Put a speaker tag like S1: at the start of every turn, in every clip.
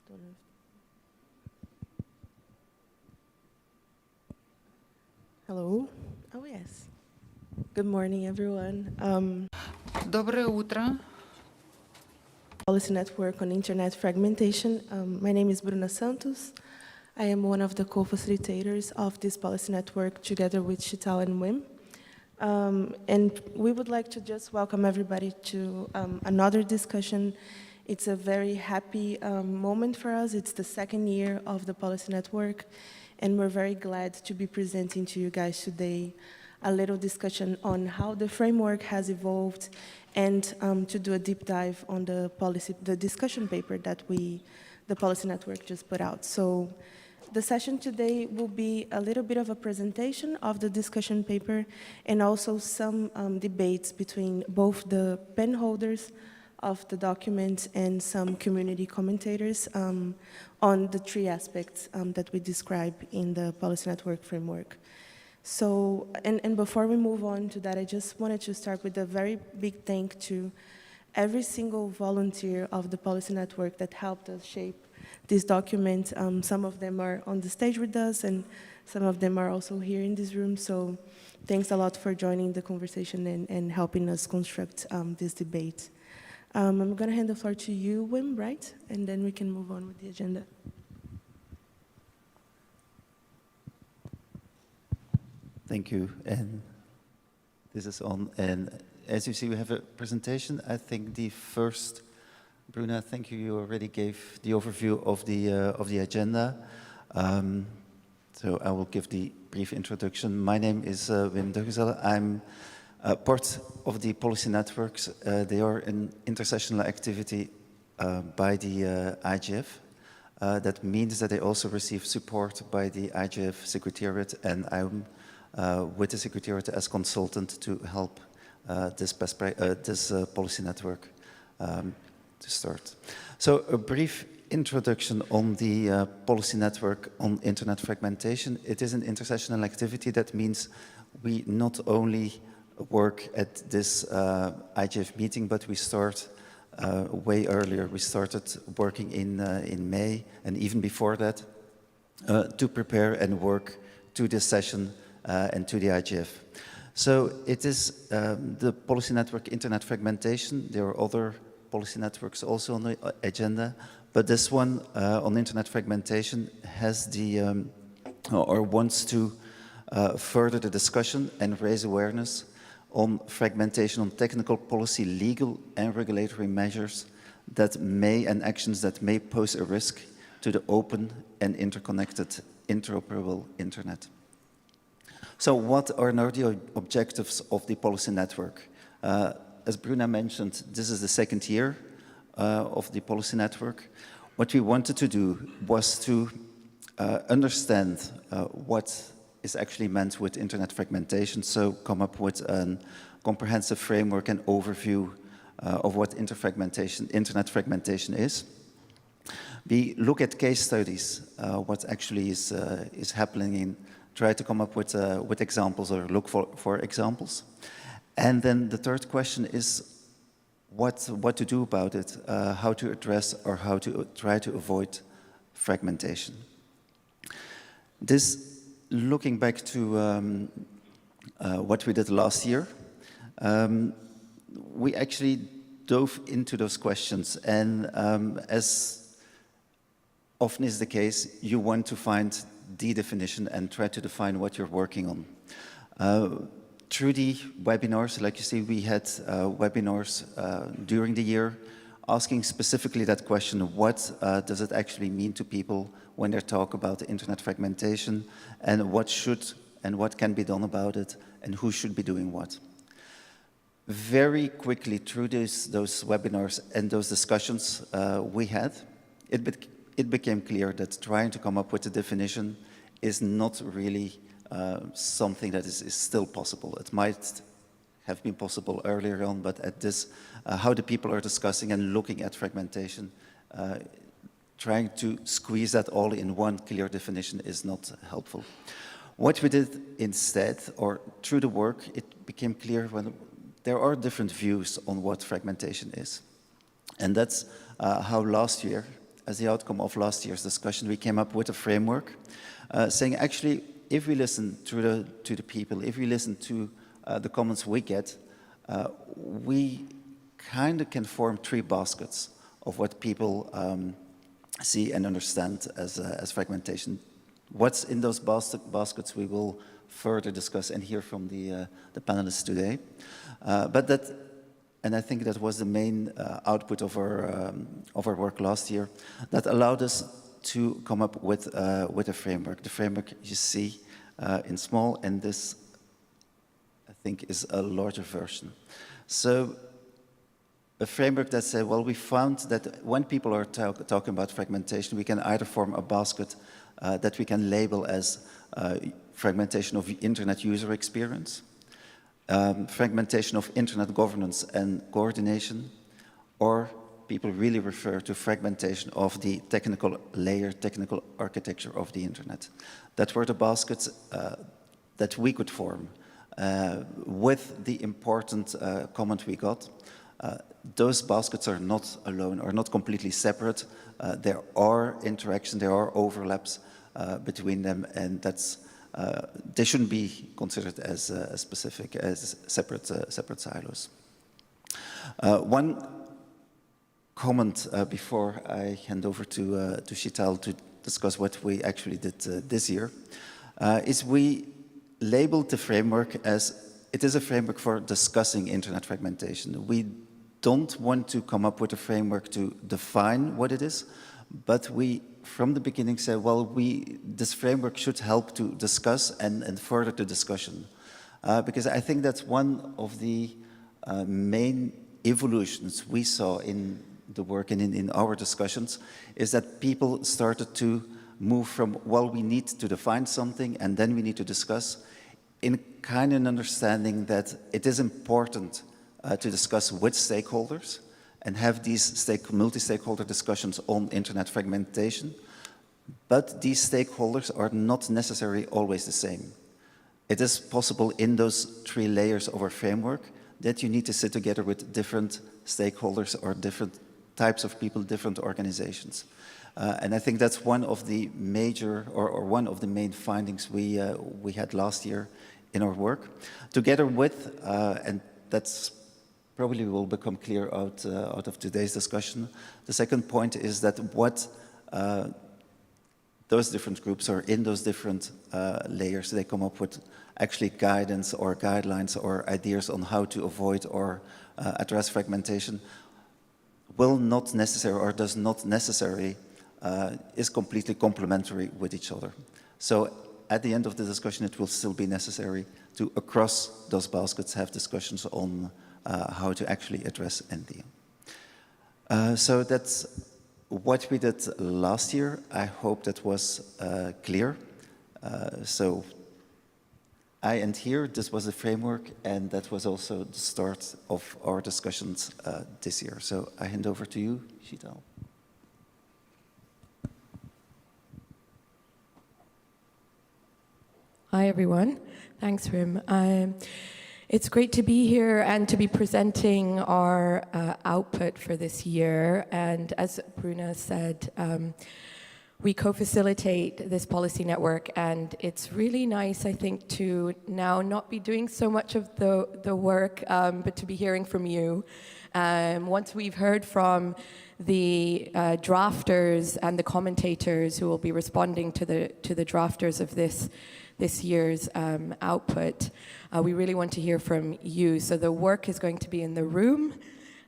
S1: Don't know. Hello. Oh, yes. Good morning, everyone.
S2: Доброе утро.
S1: Policy Network on Internet Fragmentation. My name is Bruna Santos. I am one of the co-facilitators of this policy network together with Chital and Wim. And we would like to just welcome everybody to another discussion. It's a very happy moment for us. It's the second year of the policy network, and we're very glad to be presenting to you guys today a little discussion on how the framework has evolved and to do a deep dive on the discussion paper that the policy network just put out. So the session today will be a little bit of a presentation of the discussion paper and also some debates between both the pen holders of the document and some community commentators on the three aspects that we describe in the policy network framework. So, and before we move on to that, I just wanted to start with a very big thank to every single volunteer of the policy network that helped us shape this document. Some of them are on the stage with us, and some of them are also here in this room. So thanks a lot for joining the conversation and helping us construct this debate. I'm going to hand the floor to you, Wim, right? And then we can move on with the agenda.
S3: Thank you. And this is on. And as you see, we have a presentation. I think the first, Bruna, thank you. You already gave the overview of the agenda. So I will give the brief introduction. My name is Wim Deugezelle. I'm part of the policy networks. They are an intersessional activity by the IGF. That means that they also receive support by the IGF Secretariat, and I'm with the Secretariat as consultant to help this policy network to start. So a brief introduction on the policy network on internet fragmentation. It is an intersessional activity. That means we not only work at this IGF meeting, but we start way earlier. We started working in May, and even before that, to prepare and work to this session and to the IGF. So it is the policy network internet fragmentation. There are other policy networks also on the agenda, but this one on internet fragmentation has the, or wants to further the discussion and raise awareness on fragmentation on technical policy, legal and regulatory measures that may and actions that may pose a risk to the open and interconnected interoperable internet. So what are now the objectives of the policy network? As Bruna mentioned, this is the second year of the policy network. What we wanted to do was to understand what is actually meant with internet fragmentation, so come up with a comprehensive framework and overview of what internet fragmentation is. We look at case studies, what actually is happening in, try to come up with examples or look for examples. And then the third question is what to do about it, how to address or how to try to avoid fragmentation. This, looking back to what we did last year, we actually dove into those questions, and as often is the case, you want to find the definition and try to define what you're working on. Through the webinars, like you see, we had webinars during the year asking specifically that question, what does it actually mean to people when they talk about the internet fragmentation, and what should and what can be done about it, and who should be doing what. Very quickly through those webinars and those discussions we had, it became clear that trying to come up with a definition is not really something that is still possible. It might have been possible earlier on, but at this, how the people are discussing and looking at fragmentation, trying to squeeze that all in one clear definition is not helpful. What we did instead, or through the work, it became clear when there are different views on what fragmentation is. And that's how last year, as the outcome of last year's discussion, we came up with a framework saying actually, if we listen to the people, if we listen to the comments we get, we kind of can form three baskets of what people see and understand as fragmentation. What's in those baskets we will further discuss and hear from the panelists today. And I think that was the main output of our work last year that allowed us to come up with a framework. The framework you see in small, and this, I think, is a larger version. So a framework that said, well, we found that when people are talking about fragmentation, we can either form a basket that we can label as fragmentation of the internet user experience, fragmentation of internet governance and coordination, or people really refer to fragmentation of the technical layer, technical architecture of the internet. That were the baskets that we could form. With the important comment we got, those baskets are not alone, are not completely separate. There are interactions, there are overlaps between them, and that's they shouldn't be considered as specific, as separate silos. One comment before I hand over to Shital to discuss what we actually did this year is we labeled the framework as it is a framework for discussing internet fragmentation. We don't want to come up with a framework to define what it is, but we, from the beginning, said, well, this framework should help to discuss and further the discussion. Because I think that's one of the main evolutions we saw in the work and in our discussions, is that people started to move from, well, we need to define something and then we need to discuss, in kind of an understanding that it is important to discuss with stakeholders and have these multi-stakeholder discussions on internet fragmentation. But these stakeholders are not necessarily always the same. It is possible in those three layers of our framework that you need to sit together with different stakeholders or different types of people, different organizations. And I think that's one of the major, or one of the main findings we had last year in our work. Together with, and that's probably will become clear out of today's discussion, the second point is that what those different groups are in those different layers, they come up with actually guidance or guidelines or ideas on how to avoid or address fragmentation, will not necessarily or does not necessarily is completely complementary with each other. So at the end of the discussion, it will still be necessary to, across those baskets, have discussions on how to actually address ND. So that's what we did last year. I hope that was clear. So I end here. This was the framework, and that was also the start of our discussions this year. So I hand over to you, Shital.
S4: Hi, everyone. Thanks, Rim. It's great to be here and to be presenting our output for this year. And as Bruna said, we co-facilitate this policy network, and it's really nice, I think, to now not be doing so much of the work, but to be hearing from you. Once we've heard from the drafters and the commentators who will be responding to the drafters of this year's output, we really want to hear from you. So the work is going to be in the room,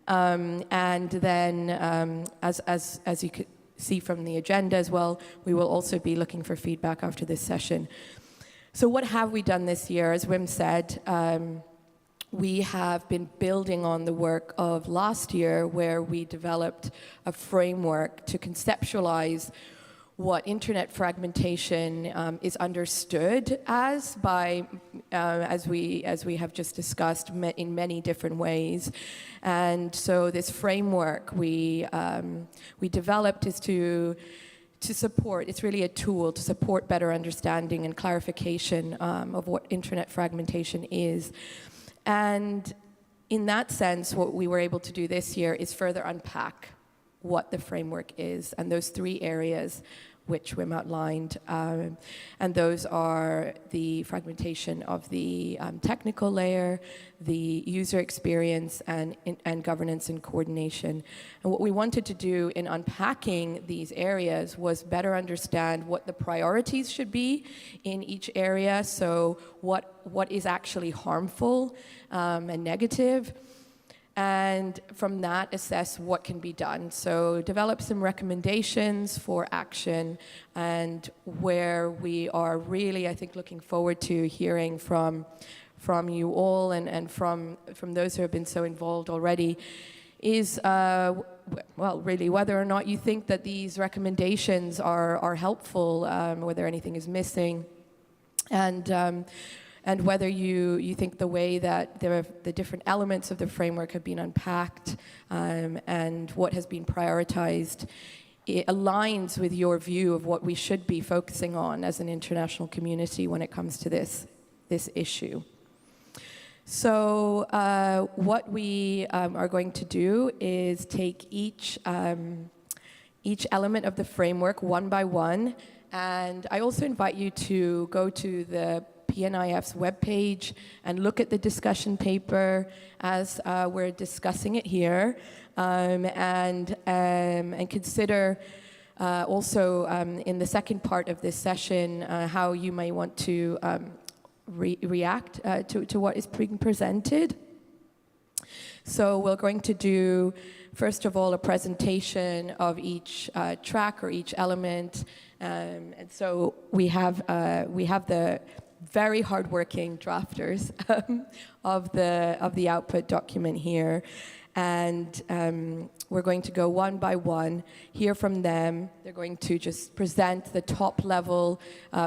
S4: and then as you could see from the agenda as well, we will also be looking for feedback after this session. So what have we done this year? As Wim said, we have been building on the work of last year, where we developed a framework to conceptualize what internet fragmentation is understood as by, as we have just discussed, in many different ways. And so this framework we developed is to support, it's really a tool to support better understanding and clarification of what internet fragmentation is. And in that sense, what we were able to do this year is further unpack what the framework is. And those 3 areas which Wim outlined, and those are the fragmentation of the technical layer, the user experience, and governance and coordination. And what we wanted to do in unpacking these areas was better understand what the priorities should be in each area, so what is actually harmful and negative, and from that assess what can be done. So develop some recommendations for action, and where we are really, I think, looking forward to hearing from you all and from those who have been so involved already is, well, really whether or not you think that these recommendations are helpful, whether anything is missing, and whether you think the way that the different elements of the framework have been unpacked, and what has been prioritized, it aligns with your view of what we should be focusing on as an international community when it comes to this issue. So what we are going to do is take each element of the framework one by one, and I also invite you to go to the PNIF's webpage and look at the discussion paper as we're discussing it here, and consider also in the second part of this session how you may want to react to what is being presented. So we're going to do, first of all, a presentation of each track or each element, and so we have the very hardworking drafters of the output document here, and we're going to go one by one, hear from them. They're going to just present the top level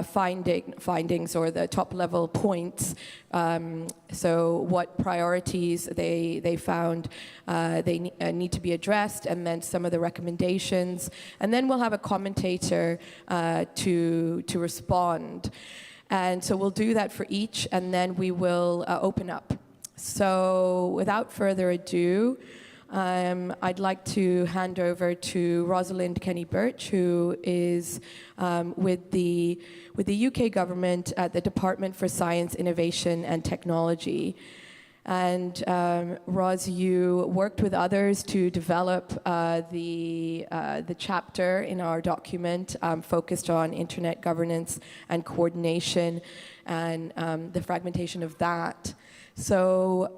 S4: findings or the top level points. So what priorities they found they need to be addressed, and then some of the recommendations, and then we'll have a commentator to respond. And so we'll do that for each, and then we will open up. So without further ado, I'd like to hand over to Rosalind Kenny-Birch, who is with the UK government at the Department for Science, Innovation and Technology. And Ros, you worked with others to develop the chapter in our document focused on internet governance and coordination, and the fragmentation of that. So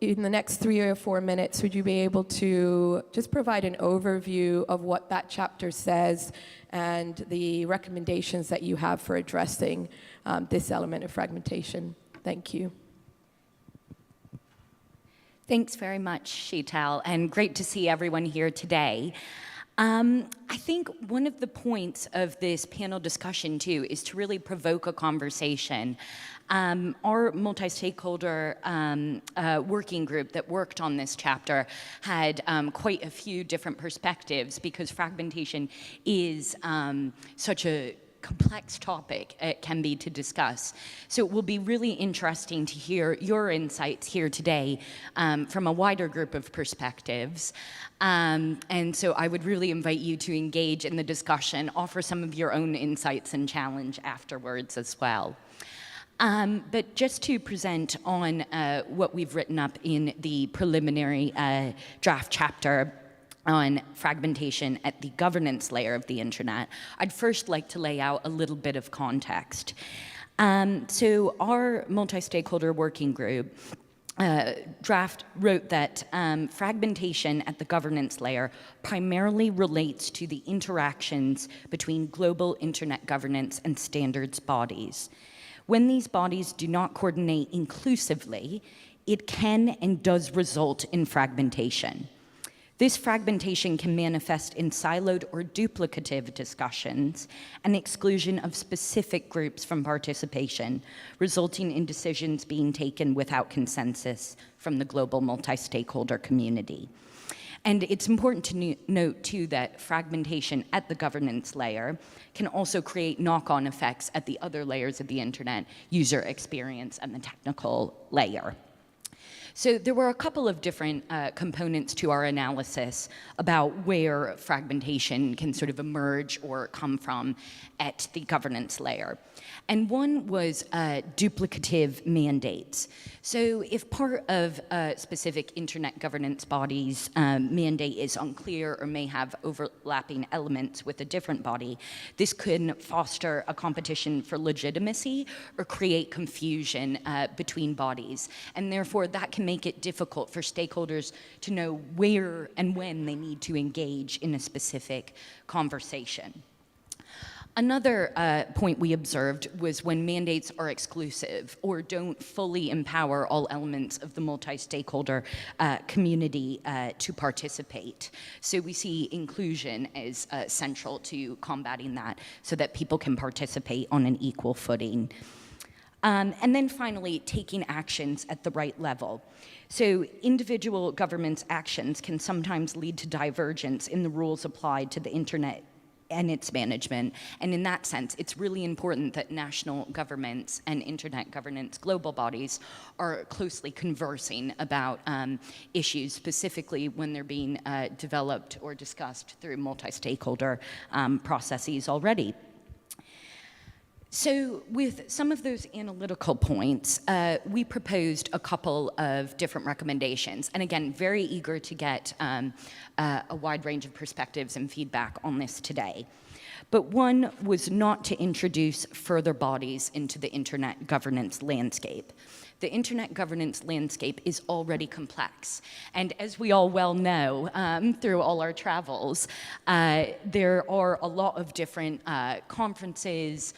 S4: in the next 3 or 4 minutes, would you be able to just provide an overview of what that chapter says and the recommendations that you have for addressing this element of fragmentation? Thank you.
S5: Thanks very much, Sheetal, and great to see everyone here today. I think one of the points of this panel discussion, too, is to really provoke a conversation. Our multi-stakeholder working group that worked on this chapter had quite a few different perspectives, because fragmentation is such a complex topic it can be to discuss. So it will be really interesting to hear your insights here today from a wider group of perspectives. And so I would really invite you to engage in the discussion, offer some of your own insights and challenge afterwards as well. But just to present on what we've written up in the preliminary draft chapter on fragmentation at the governance layer of the internet, I'd first like to lay out a little bit of context. So our multi-stakeholder working group draft wrote that fragmentation at the governance layer primarily relates to the interactions between global internet governance and standards bodies. When these bodies do not coordinate inclusively, it can and does result in fragmentation. This fragmentation can manifest in siloed or duplicative discussions and exclusion of specific groups from participation, resulting in decisions being taken without consensus from the global multi-stakeholder community. And it's important to note, too, that fragmentation at the governance layer can also create knock-on effects at the other layers of the internet, user experience, and the technical layer. So there were a couple of different components to our analysis about where fragmentation can sort of emerge or come from at the governance layer. And one was duplicative mandates. So if part of a specific internet governance body's mandate is unclear or may have overlapping elements with a different body, this can foster a competition for legitimacy or create confusion between bodies. And therefore, that can make it difficult for stakeholders to know where and when they need to engage in a specific conversation. Another point we observed was when mandates are exclusive or don't fully empower all elements of the multi-stakeholder community to participate. So we see inclusion as central to combating that so that people can participate on an equal footing. And then finally, taking actions at the right level. So individual governments' actions can sometimes lead to divergence in the rules applied to the internet and its management. And in that sense, it's really important that national governments and internet governance global bodies are closely conversing about issues, specifically when they're being developed or discussed through multi-stakeholder processes already. So with some of those analytical points, we proposed a couple of different recommendations. And again, very eager to get a wide range of perspectives and feedback on this today. But one was not to introduce further bodies into the internet governance landscape. The internet governance landscape is already complex. And as we all well know through all our travels, there are a lot of different conferences,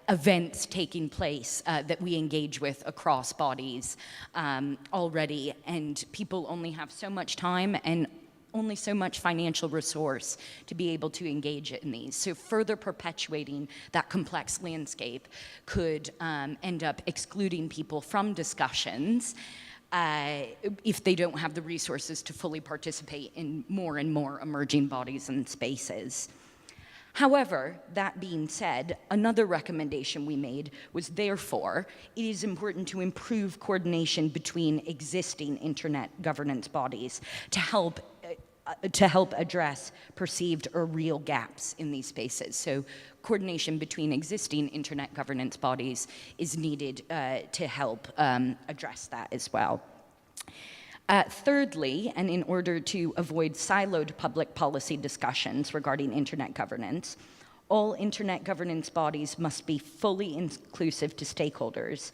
S5: events taking place that we engage with across bodies already, and people only have so much time and only so much financial resource to be able to engage in these. So further perpetuating that complex landscape could end up excluding people from discussions if they don't have the resources to fully participate in more and more emerging bodies and spaces. However, that being said, another recommendation we made was therefore, it is important to improve coordination between existing internet governance bodies to help address perceived or real gaps in these spaces. So coordination between existing internet governance bodies is needed to help address that as well. Thirdly, and in order to avoid siloed public policy discussions regarding internet governance, all internet governance bodies must be fully inclusive to stakeholders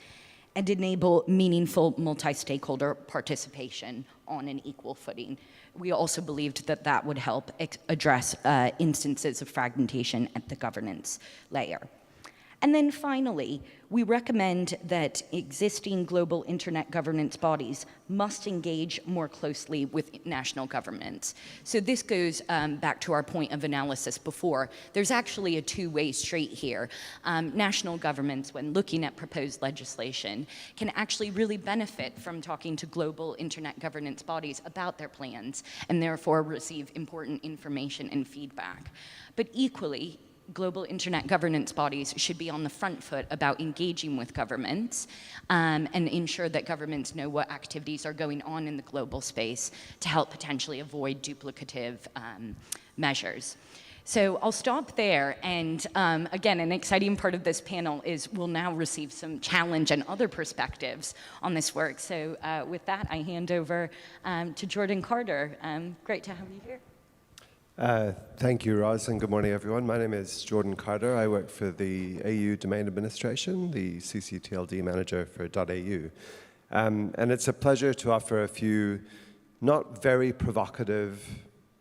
S5: and enable meaningful multi-stakeholder participation on an equal footing. We also believed that that would help address instances of fragmentation at the governance layer. And then finally, we recommend that existing global internet governance bodies must engage more closely with national governments. So this goes back to our point of analysis before. There's actually a two-way street here. National governments, when looking at proposed legislation, can actually really benefit from talking to global internet governance bodies about their plans and therefore receive important information and feedback. But equally, global internet governance bodies should be on the front foot about engaging with governments and ensure that governments know what activities are going on in the global space to help potentially avoid duplicative measures. So I'll stop there, and again, an exciting part of this panel is we'll now receive some challenge and other perspectives on this work. So with that, I hand over to Jordan Carter. Great to have you here.
S6: Thank you, Roz, and good morning, everyone. My name is Jordan Carter. I work for the AU Domain Administration, the CCTLD manager for .au. And it's a pleasure to offer a few not very provocative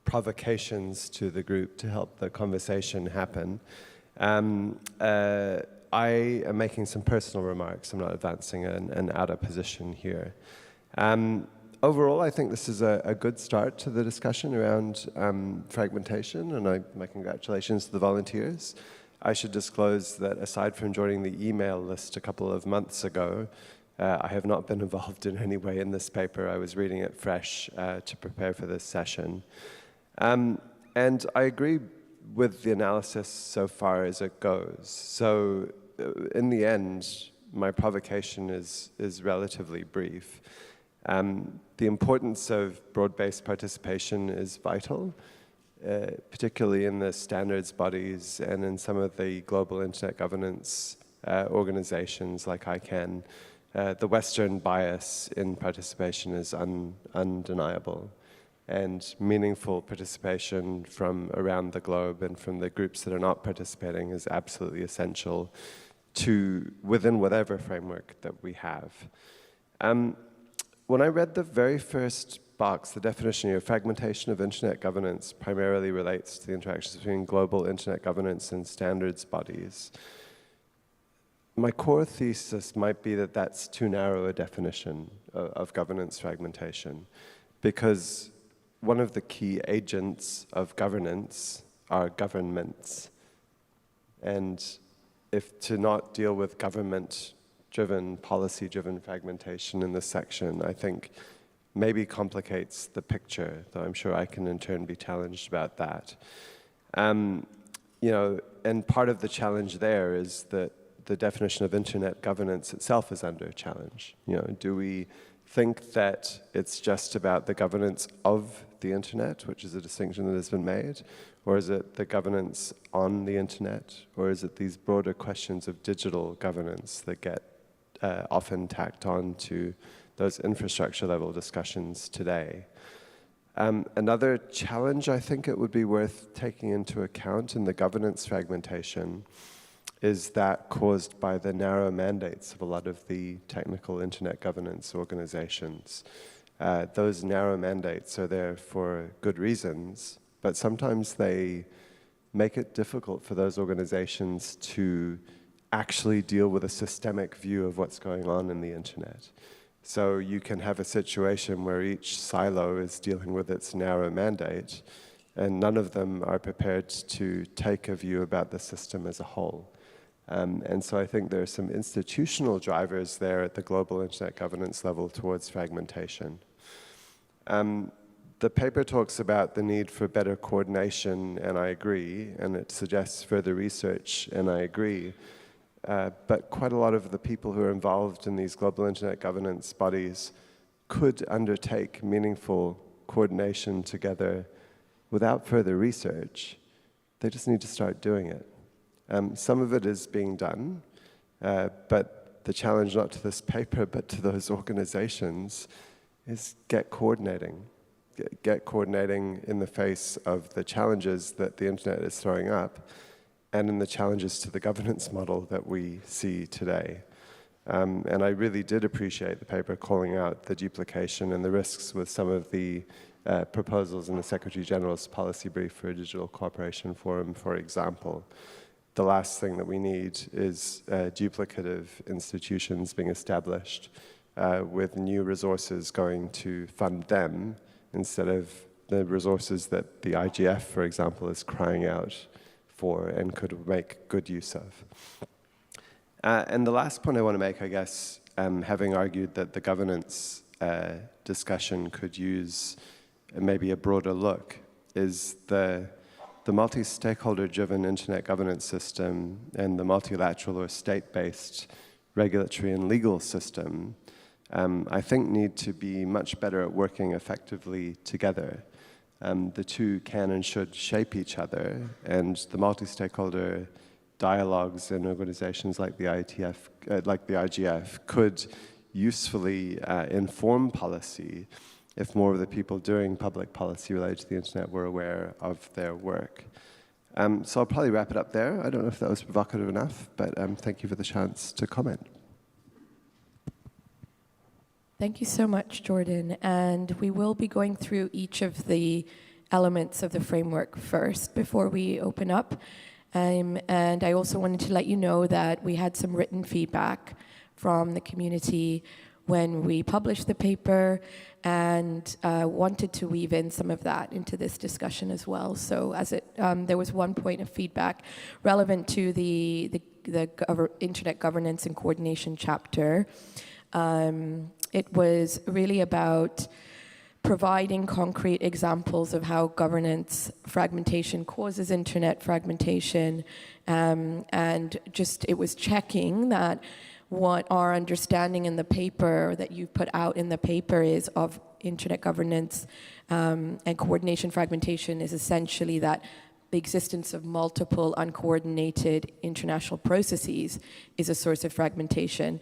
S6: provocations to the group to help the conversation happen. I am making some personal remarks. I'm not advancing an outer position here. Overall, I think this is a good start to the discussion around fragmentation, and my congratulations to the volunteers. I should disclose that aside from joining the email list a couple of months ago, I have not been involved in any way in this paper. I was reading it fresh to prepare for this session. And I agree with the analysis so far as it goes. So in the end, my provocation is relatively brief. The importance of broad-based participation is vital, particularly in the standards bodies and in some of the global internet governance organizations like ICANN. The Western bias in participation is undeniable, and meaningful participation from around the globe and from the groups that are not participating is absolutely essential to within whatever framework that we have. When I read the very first box, the definition here, fragmentation of internet governance primarily relates to the interactions between global internet governance and standards bodies. My core thesis might be that that's too narrow a definition of governance fragmentation, because one of the key agents of governance are governments. And if to not deal with government-driven, policy-driven fragmentation in this section, I think maybe complicates the picture, though I'm sure I can in turn be challenged about that. You know, and part of the challenge there is that the definition of internet governance itself is under challenge. You know, do we think that it's just about the governance of the internet, which is a distinction that has been made, or is it the governance on the internet, or is it these broader questions of digital governance that get often tacked on to those infrastructure level discussions today? Another challenge I think it would be worth taking into account in the governance fragmentation is that caused by the narrow mandates of a lot of the technical internet governance organizations. Those narrow mandates are there for good reasons, but sometimes they make it difficult for those organizations to actually deal with a systemic view of what's going on in the internet. So you can have a situation where each silo is dealing with its narrow mandate, and none of them are prepared to take a view about the system as a whole. And so I think there are some institutional drivers there at the global internet governance level towards fragmentation. The paper talks about the need for better coordination, and I agree, and it suggests further research, and I agree. But quite a lot of the people who are involved in these global internet governance bodies could undertake meaningful coordination together without further research. They just need to start doing it. Some of it is being done, but the challenge not to this paper but to those organizations is get coordinating. Get coordinating in the face of the challenges that the internet is throwing up and in the challenges to the governance model that we see today. And I really did appreciate the paper calling out the duplication and the risks with some of the proposals in the Secretary General's policy brief for a digital cooperation forum, for example. The last thing that we need is duplicative institutions being established with new resources going to fund them instead of the resources that the IGF, for example, is crying out for and could make good use of. And the last point I want to make, I guess, having argued that the governance discussion could use maybe a broader look, is the multi-stakeholder-driven internet governance system and the multilateral or state-based regulatory and legal system, I think need to be much better at working effectively together. The two can and should shape each other, and the multi-stakeholder dialogues in organizations like the IGF could usefully inform policy if more of the people doing public policy related to the internet were aware of their work. So I'll probably wrap it up there. I don't know if that was provocative enough, but thank you for the chance to comment.
S4: Thank you so much, Jordan. And we will be going through each of the elements of the framework first before we open up. And I also wanted to let you know that we had some written feedback from the community when we published the paper and wanted to weave in some of that into this discussion as well. So there was one point of feedback relevant to the Internet Governance and Coordination chapter. It was really about providing concrete examples of how governance fragmentation causes internet fragmentation, and just it was checking that what our understanding in the paper that you've put out in the paper is of internet governance and coordination fragmentation is essentially that the existence of multiple uncoordinated international processes is a source of fragmentation.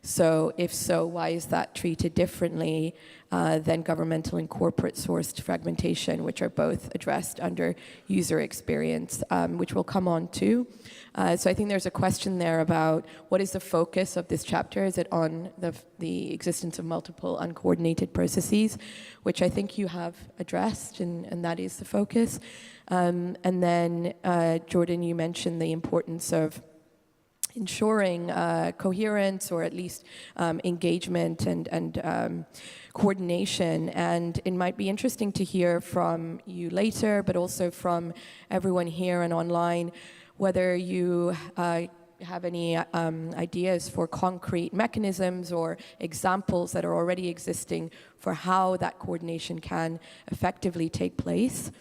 S4: So if so, why is that treated differently than governmental and corporate sourced fragmentation, which are both addressed under user experience, which we'll come on to. So I think there's a question there about what is the focus of this chapter? Is it on the existence of multiple uncoordinated processes, which I think you have addressed, and that is the focus. And then, Jordan, you mentioned the importance of ensuring coherence or at least engagement and coordination. And it might be interesting to hear from you later, but also from everyone here and online, whether you have any ideas for concrete mechanisms or examples that are already existing for how that coordination can effectively take place.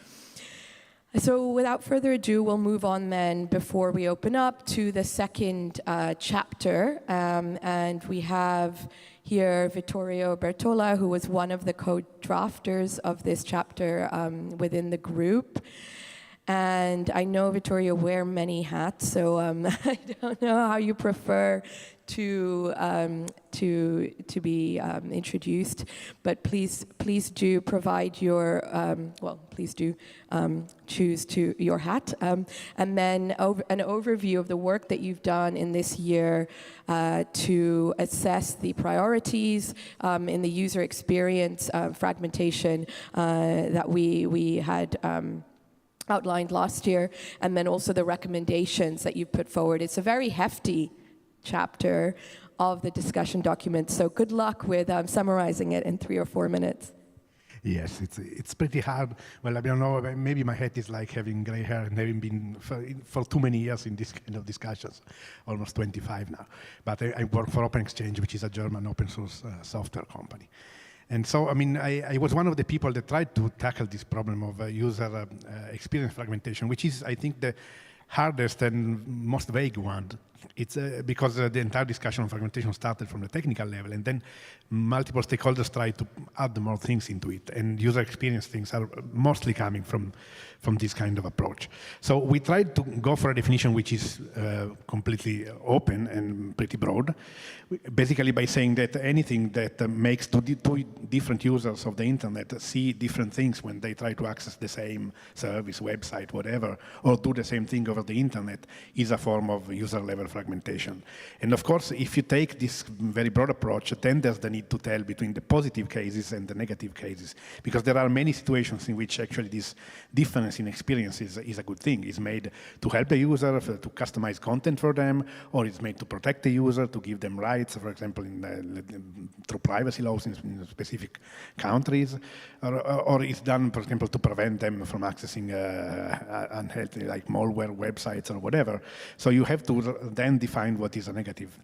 S4: So without further ado, we'll move on then before we open up to the second chapter. And we have here Vittorio Bertola, who was one of the co-drafters of this chapter within the group. And I know, Vittorio, wear many hats, so I don't know how you prefer to be introduced, but please do provide your please do choose to your hat, and then an overview of the work that you've done in this year to assess the priorities in the user experience fragmentation that we had outlined last year, and then also the recommendations that you've put forward. It's a very hefty chapter of the discussion document, so good luck with summarizing it in 3 or 4 minutes.
S7: Yes, it's pretty hard. Well, I don't know, maybe my head is like having gray hair and having been for too many years in this kind of discussions, almost 25 now. But I work for Open Exchange, which is a German open source software company. And so, I mean, I was one of the people that tried to tackle this problem of user experience fragmentation, which is, I think, the hardest and most vague one. It's because the entire discussion on fragmentation started from the technical level, and then multiple stakeholders tried to add more things into it, and user experience things are mostly coming from this kind of approach. So we tried to go for a definition which is completely open and pretty broad, basically by saying that anything that makes two different users of the internet see different things when they try to access the same service, website, whatever, or do the same thing over the internet is a form of user-level fragmentation. And of course, if you take this very broad approach, then there's the need to tell between the positive cases and the negative cases, because there are many situations in which actually this difference in experience is a good thing. It's made to help the user, to customize content for them, or it's made to protect the user, to give them rights, for example, through privacy laws in specific countries, or it's done, for example, to prevent them from accessing unhealthy, like malware websites or whatever. So you have to then define what is a negative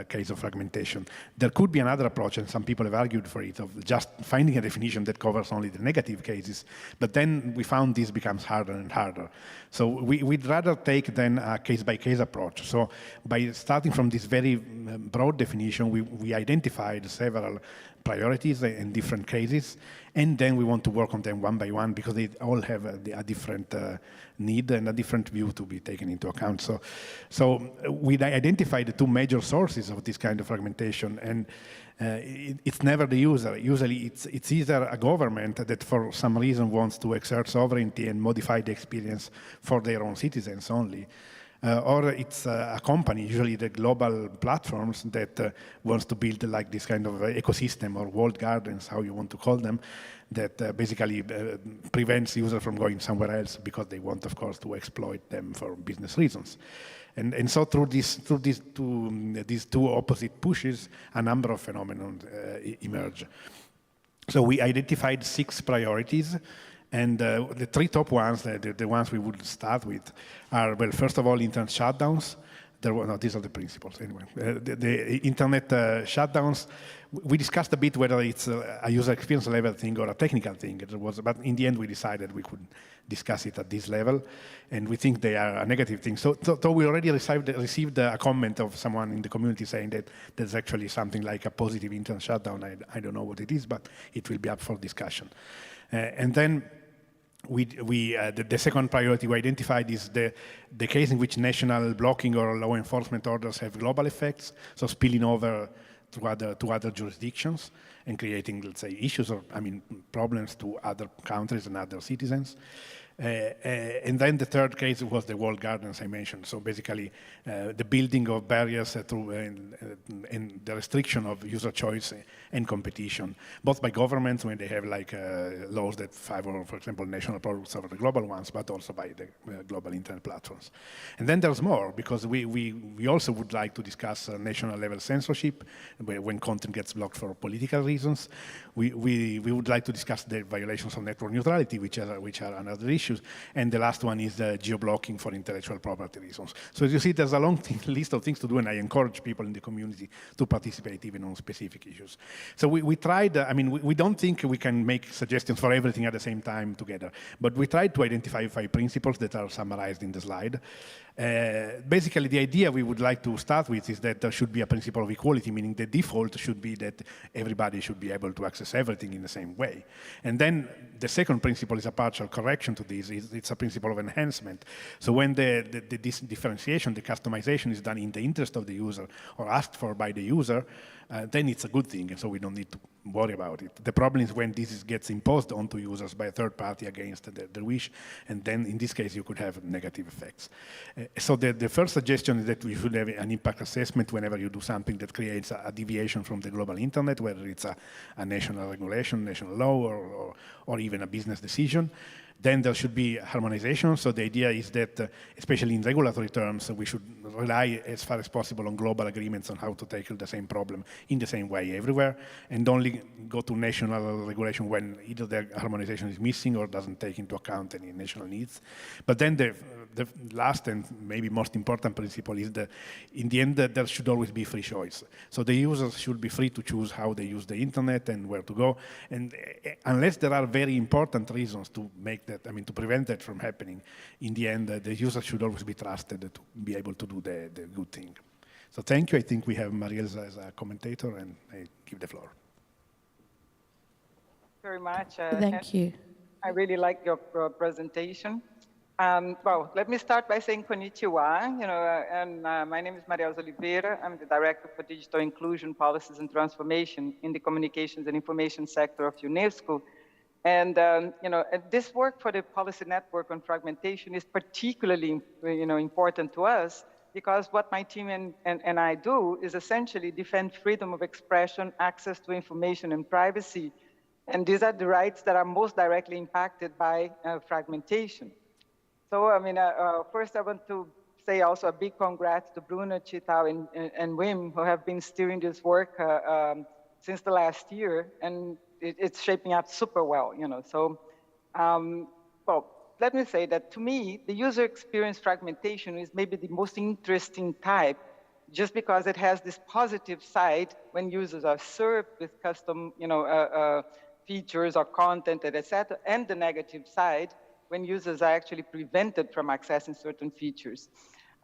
S7: case of fragmentation. There could be another approach, and some people have argued for it, of just finding a definition that covers only the negative cases, but then we found this becomes harder and harder. So we'd rather take then a case-by-case approach. So by starting from this very broad definition, we identified several priorities in different cases, and then we want to work on them one by one because they all have a different need and a different view to be taken into account. So we identified the two major sources of this kind of fragmentation, and it's never the user. Usually it's either a government that for some reason wants to exert sovereignty and modify the experience for their own citizens only. Or it's a company, usually the global platforms, that wants to build like this kind of ecosystem or walled gardens, how you want to call them, that basically prevents users from going somewhere else because they want, of course, to exploit them for business reasons. And so through these two opposite pushes, a number of phenomena emerge. So we identified 6 priorities. And the 3 top ones, the ones we would start with, are, well, first of all, internet shutdowns. No, these are the principles anyway. The internet shutdowns, we discussed a bit whether it's a user experience level thing or a technical thing. But in the end, we decided we could discuss it at this level, and we think they are a negative thing. So we already received a comment of someone in the community saying that there's actually something like a positive internet shutdown. I don't know what it is, but it will be up for discussion. And then the second priority we identified is the case in which national blocking or law enforcement orders have global effects, so spilling over to other jurisdictions and creating, let's say, issues or, problems to other countries and other citizens. And then the third case was the walled gardens I mentioned. So basically, the building of barriers and the restriction of user choice and competition, both by governments when they have laws that favor, for example, national products over the global ones, but also by the global internet platforms. And then there's more, because we also would like to discuss national level censorship when content gets blocked for political reasons. We would like to discuss the violations of network neutrality, which are another issue. And the last one is the geo-blocking for intellectual property reasons. So as you see, there's a long list of things to do, and I encourage people in the community to participate even on specific issues. So we tried, we don't think we can make suggestions for everything at the same time together, but we tried to identify 5 principles that are summarized in the slide. Basically, the idea we would like to start with is that there should be a principle of equality, meaning the default should be that everybody should be able to access everything in the same way. And then the second principle is a partial correction to this. It's a principle of enhancement. So when this differentiation, the customization is done in the interest of the user or asked for by the user, then it's a good thing, and so we don't need to worry about it. The problem is when this gets imposed onto users by a third party against their wish, and then in this case you could have negative effects. So the first suggestion is that we should have an impact assessment whenever you do something that creates a deviation from the global internet, whether it's a national regulation, national law, or even a business decision. Then there should be harmonization. So the idea is that, especially in regulatory terms, we should rely as far as possible on global agreements on how to tackle the same problem in the same way everywhere, and only go to national regulation when either the harmonization is missing or doesn't take into account any national needs. But then the last and maybe most important principle is that, in the end, there should always be free choice. So the users should be free to choose how they use the internet and where to go. And unless there are very important reasons to make that, to prevent that from happening, in the end, the user should always be trusted to be able to do the good thing. So thank you. I think we have Marielza as a commentator, and I give the floor.
S8: Very much.
S4: Thank you.
S8: I really like your presentation. Well, let me start by saying konnichiwa. My name is Marielza Oliveira. I'm the Director for Digital Inclusion Policies and Transformation in the Communications and Information Sector of UNESCO. And this work for the Policy Network on Fragmentation is particularly important to us, because what my team and I do is essentially defend freedom of expression, access to information, and privacy. And these are the rights that are most directly impacted by fragmentation. So, first I want to say also a big congrats to Bruno, Chital, and Wim, who have been steering this work since the last year, and it's shaping up super well, So, well, let me say that to me, the user experience fragmentation is maybe the most interesting type, just because it has this positive side when users are served with custom, features or content, etc., and the negative side when users are actually prevented from accessing certain features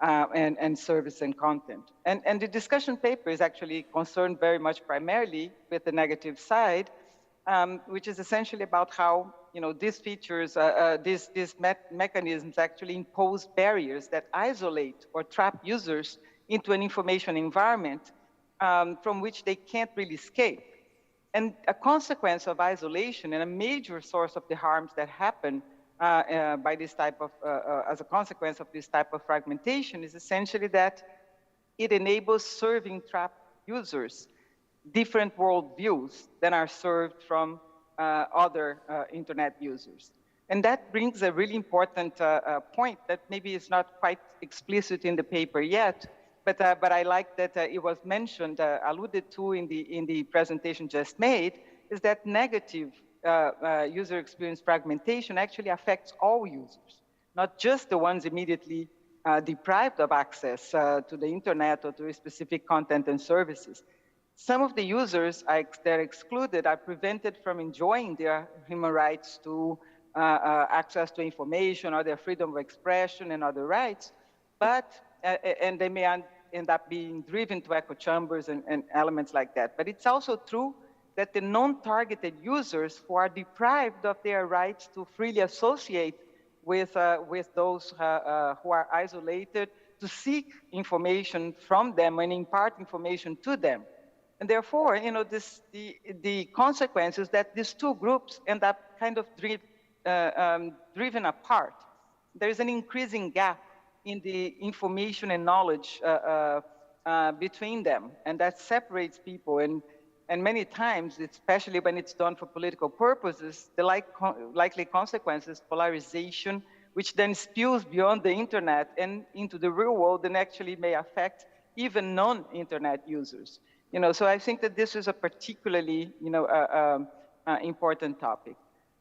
S8: and service and content. And the discussion paper is actually concerned very much primarily with the negative side, which is essentially about how these features, these mechanisms actually impose barriers that isolate or trap users into an information environment from which they can't really escape. And a consequence of isolation and a major source of the harms that happen by this type of, as a consequence of this type of fragmentation is essentially that it enables serving trapped users different worldviews than are served from other internet users. And that brings a really important point that maybe is not quite explicit in the paper yet, but I like that it was mentioned, alluded to in the presentation just made, is that negative user experience fragmentation actually affects all users, not just the ones immediately deprived of access to the internet or to specific content and services. Some of the users that are excluded are prevented from enjoying their human rights to access to information or their freedom of expression and other rights, but, and they may end up being driven to echo chambers and elements like that. But it's also true that the non-targeted users who are deprived of their rights to freely associate with those who are isolated, to seek information from them and impart information to them. And therefore, you know, the consequence is that these two groups end up kind of driven apart. There is an increasing gap in the information and knowledge between them, and that separates people. And many times, especially when it's done for political purposes, the likely consequences, polarization, which then spills beyond the internet and into the real world and actually may affect even non-internet users. You know, so I think that this is a particularly, you know, important topic.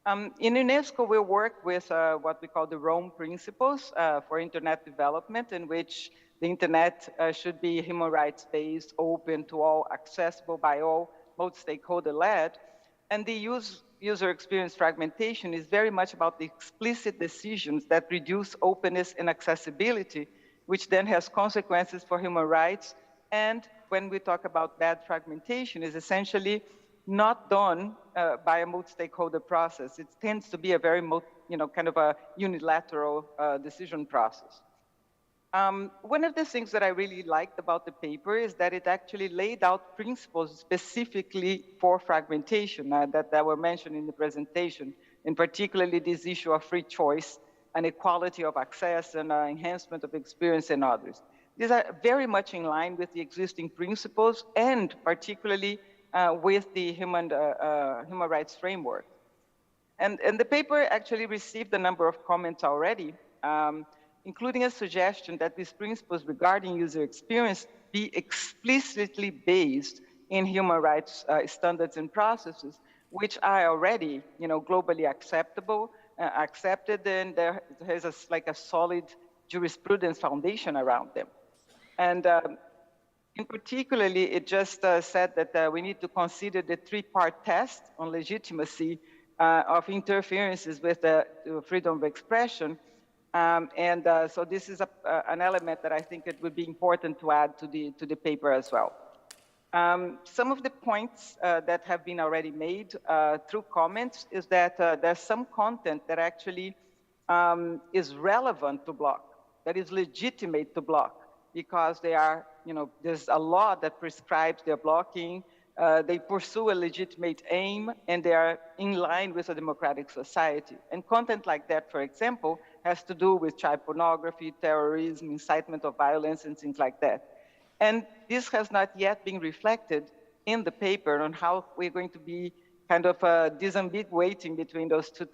S8: In UNESCO, we work with what we call the Rome Principles for Internet Development, in which the internet should be human rights-based, open to all, accessible by all, multi-stakeholder-led. And the user experience fragmentation is very much about the explicit decisions that reduce openness and accessibility, which then has consequences for human rights. And when we talk about bad fragmentation, is essentially not done by a multi-stakeholder process. It tends to be a very, you know, kind of a unilateral decision process. One of the things that I really liked about the paper is that it actually laid out principles specifically for fragmentation that were mentioned in the presentation, and particularly this issue of free choice and equality of access and enhancement of experience and others. These are very much in line with the existing principles and particularly with the human rights framework. And the paper actually received a number of comments already, including a suggestion that these principles regarding user experience be explicitly based in human rights standards and processes, which are already, you know, globally accepted, and there is like a solid jurisprudence foundation around them. And in particularly, it just said that we need to consider the three-part test on legitimacy of interferences with the freedom of expression. So this is an element that I think it would be important to add to the paper as well. Some of the points that have been already made through comments is that there's some content that actually is relevant to block, that is legitimate to block, because they are, you know, there's a law that prescribes their blocking, they pursue a legitimate aim, and they are in line with a democratic society. And content like that, for example, has to do with child pornography, terrorism, incitement of violence, and things like that. And this has not yet been reflected in the paper on how we're going to be kind of disambiguating between those two,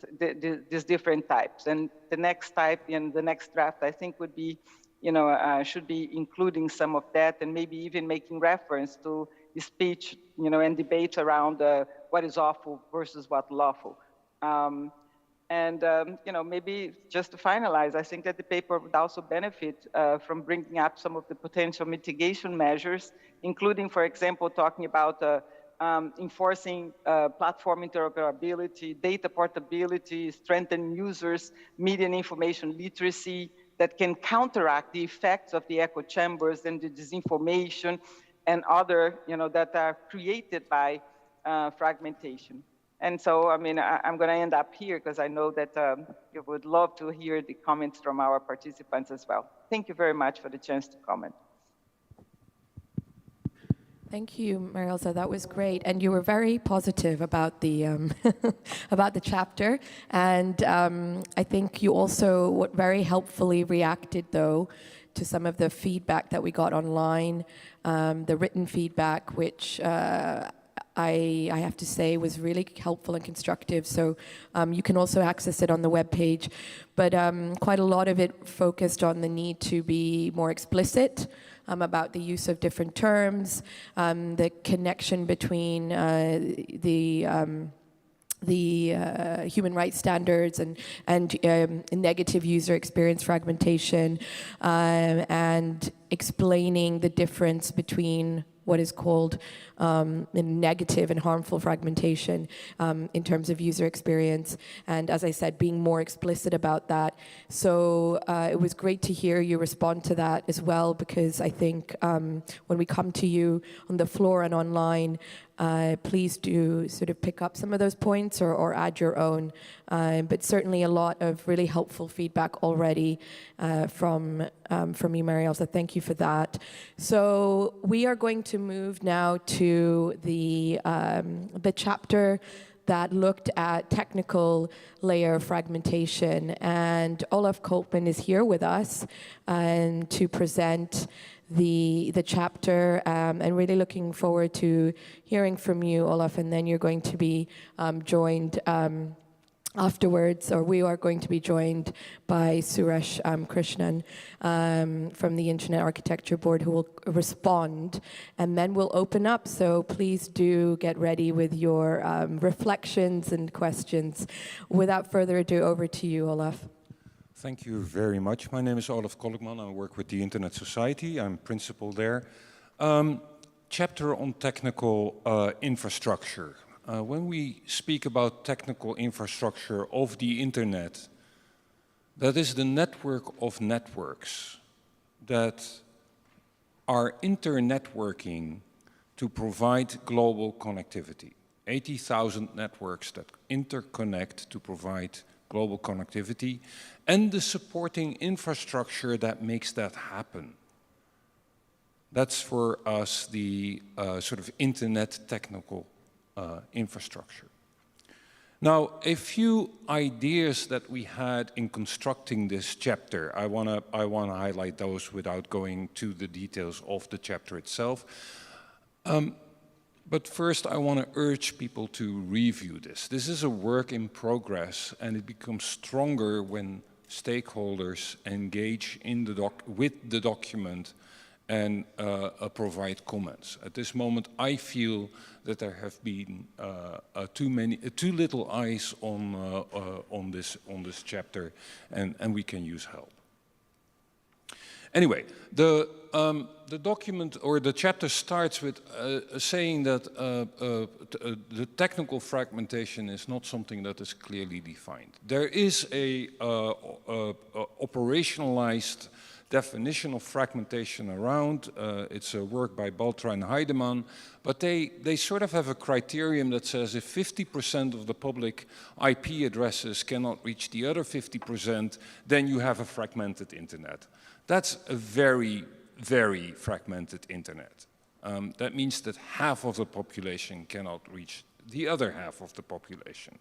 S8: these different types. And the next type in the next draft, I think, would be, you know, should be including some of that, and maybe even making reference to speech, you know, and debates around what is awful versus what lawful. You know, maybe just to finalize, I think that the paper would also benefit from bringing up some of the potential mitigation measures, including, for example, talking about enforcing platform interoperability, data portability, strengthening users, media and information literacy, that can counteract the effects of the echo chambers and the disinformation and other, you know, that are created by fragmentation. And so, I mean, I'm going to end up here because I know that you would love to hear the comments from our participants as well. Thank you very much for the chance to comment.
S4: Thank you, Marilza. That was great, and you were very positive about the about the chapter. And I think you also very helpfully reacted, though, to some of the feedback that we got online, the written feedback, which I have to say was really helpful and constructive. So you can also access it on the webpage. But quite a lot of it focused on the need to be more explicit about the use of different terms, the connection between the human rights standards and negative user experience fragmentation, and explaining the difference between what is called negative and harmful fragmentation in terms of user experience. And as I said, being more explicit about that. So it was great to hear you respond to that as well, because I think when we come to you on the floor and online, please do sort of pick up some of those points or add your own. But certainly a lot of really helpful feedback already from you, Marielle, so thank you for that. So we are going to move now to the chapter that looked at technical layer fragmentation. And Olaf Koltman is here with us to present the chapter, and really looking forward to hearing from you, Olaf, and then you're going to be joined afterwards, or we are going to be joined by Suresh Krishnan from the Internet Architecture Board, who will respond, and then we'll open up. So please do get ready with your reflections and questions. Without further ado, over to you, Olaf.
S9: Thank you very much. My name is Olaf Kolkman. I work with the Internet Society. I'm principal there. Chapter on technical infrastructure. When we speak about technical infrastructure of the Internet, that is the network of networks that are internetworking to provide global connectivity. 80,000 networks that interconnect to provide global connectivity, and the supporting infrastructure that makes that happen. That's for us the sort of internet technical infrastructure. Now, a few ideas that we had in constructing this chapter. I wanna highlight those without going to the details of the chapter itself. But first, I want to urge people to review this. This is a work in progress, and it becomes stronger when stakeholders engage in with the document and provide comments. At this moment, I feel that there have been too little eyes on this chapter, and we can use help. Anyway, the document or the chapter starts with saying that the technical fragmentation is not something that is clearly defined. There is a operationalized definition of fragmentation around. It's a work by Baltra and Heidemann, but they sort of have a criterion that says if 50% of the public IP addresses cannot reach the other 50%, then you have a fragmented internet. That's a very, very fragmented internet. That means that half of the population cannot reach the other half of the population.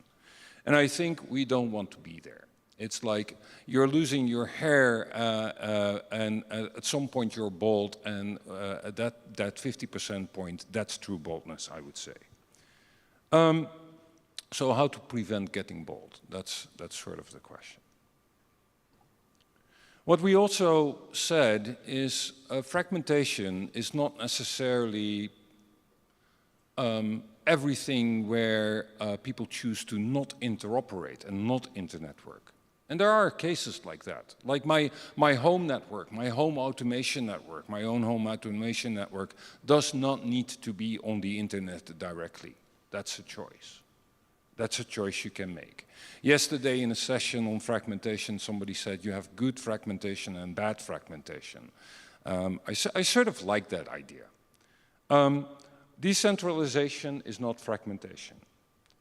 S9: And I think we don't want to be there. It's like you're losing your hair and at some point you're bald, and at that 50% point, that's true baldness, I would say. So how to prevent getting bald? That's sort of the question. What we also said is fragmentation is not necessarily everything where people choose to not interoperate and not internetwork. And there are cases like that. Like my home network, my home automation network, my own home automation network does not need to be on the internet directly. That's a choice. That's a choice you can make. Yesterday in a session on fragmentation, somebody said you have good fragmentation and bad fragmentation. I sort of like that idea. Decentralization is not fragmentation.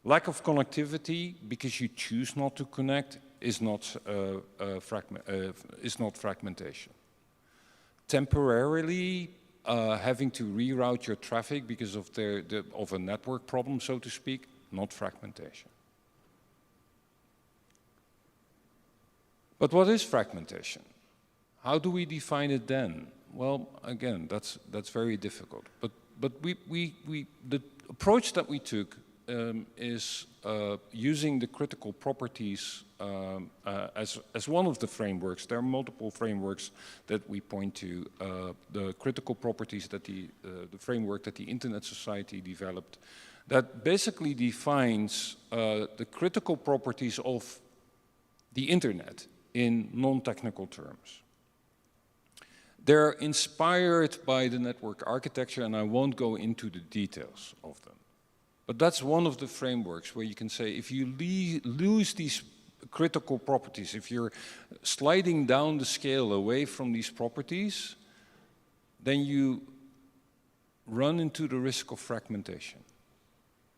S9: Lack of connectivity because you choose not to connect is not fragmentation. Temporarily having to reroute your traffic because of of a network problem, so to speak, not fragmentation. But what is fragmentation? How do we define it then? Well, again, that's very difficult. But the approach that we took is using the critical properties as one of the frameworks. There are multiple frameworks that we point to. The critical properties that the framework that the Internet Society developed, that basically defines the critical properties of the internet in non-technical terms. They're inspired by the network architecture, and I won't go into the details of them. But that's one of the frameworks where you can say if you lose these critical properties, if you're sliding down the scale away from these properties, then you run into the risk of fragmentation.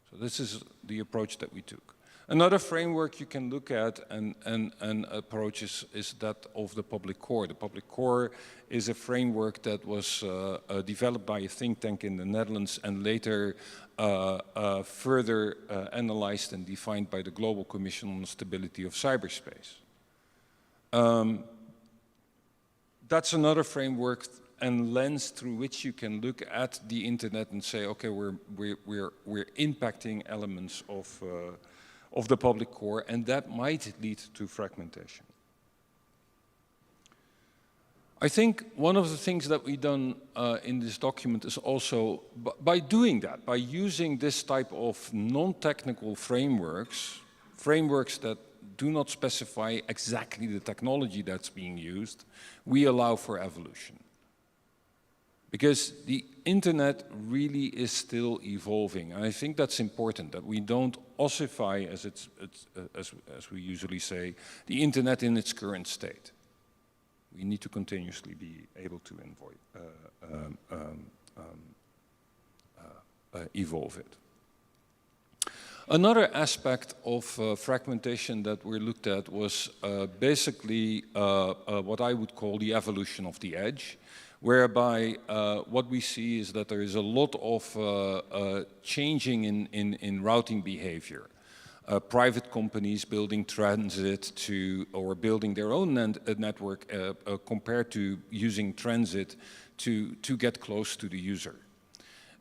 S9: So this is the approach that we took. Another framework you can look at and approach is that of the public core. The public core is a framework that was developed by a think tank in the Netherlands and later further analyzed and defined by the Global Commission on the Stability of Cyberspace. That's another framework and lens through which you can look at the internet and say, okay, we're impacting elements of the public core, and that might lead to fragmentation. I think one of the things that we've done in this document is also, by doing that, by using this type of non-technical frameworks that do not specify exactly the technology that's being used, we allow for evolution. Because the internet really is still evolving. And I think that's important, that we don't ossify, as we usually say, the internet in its current state. We need to continuously be able to evolve it. Another aspect of fragmentation that we looked at was basically what I would call the evolution of the edge, whereby what we see is that there is a lot of changing in routing behavior. Private companies building transit or building their own network compared to using transit to get close to the user.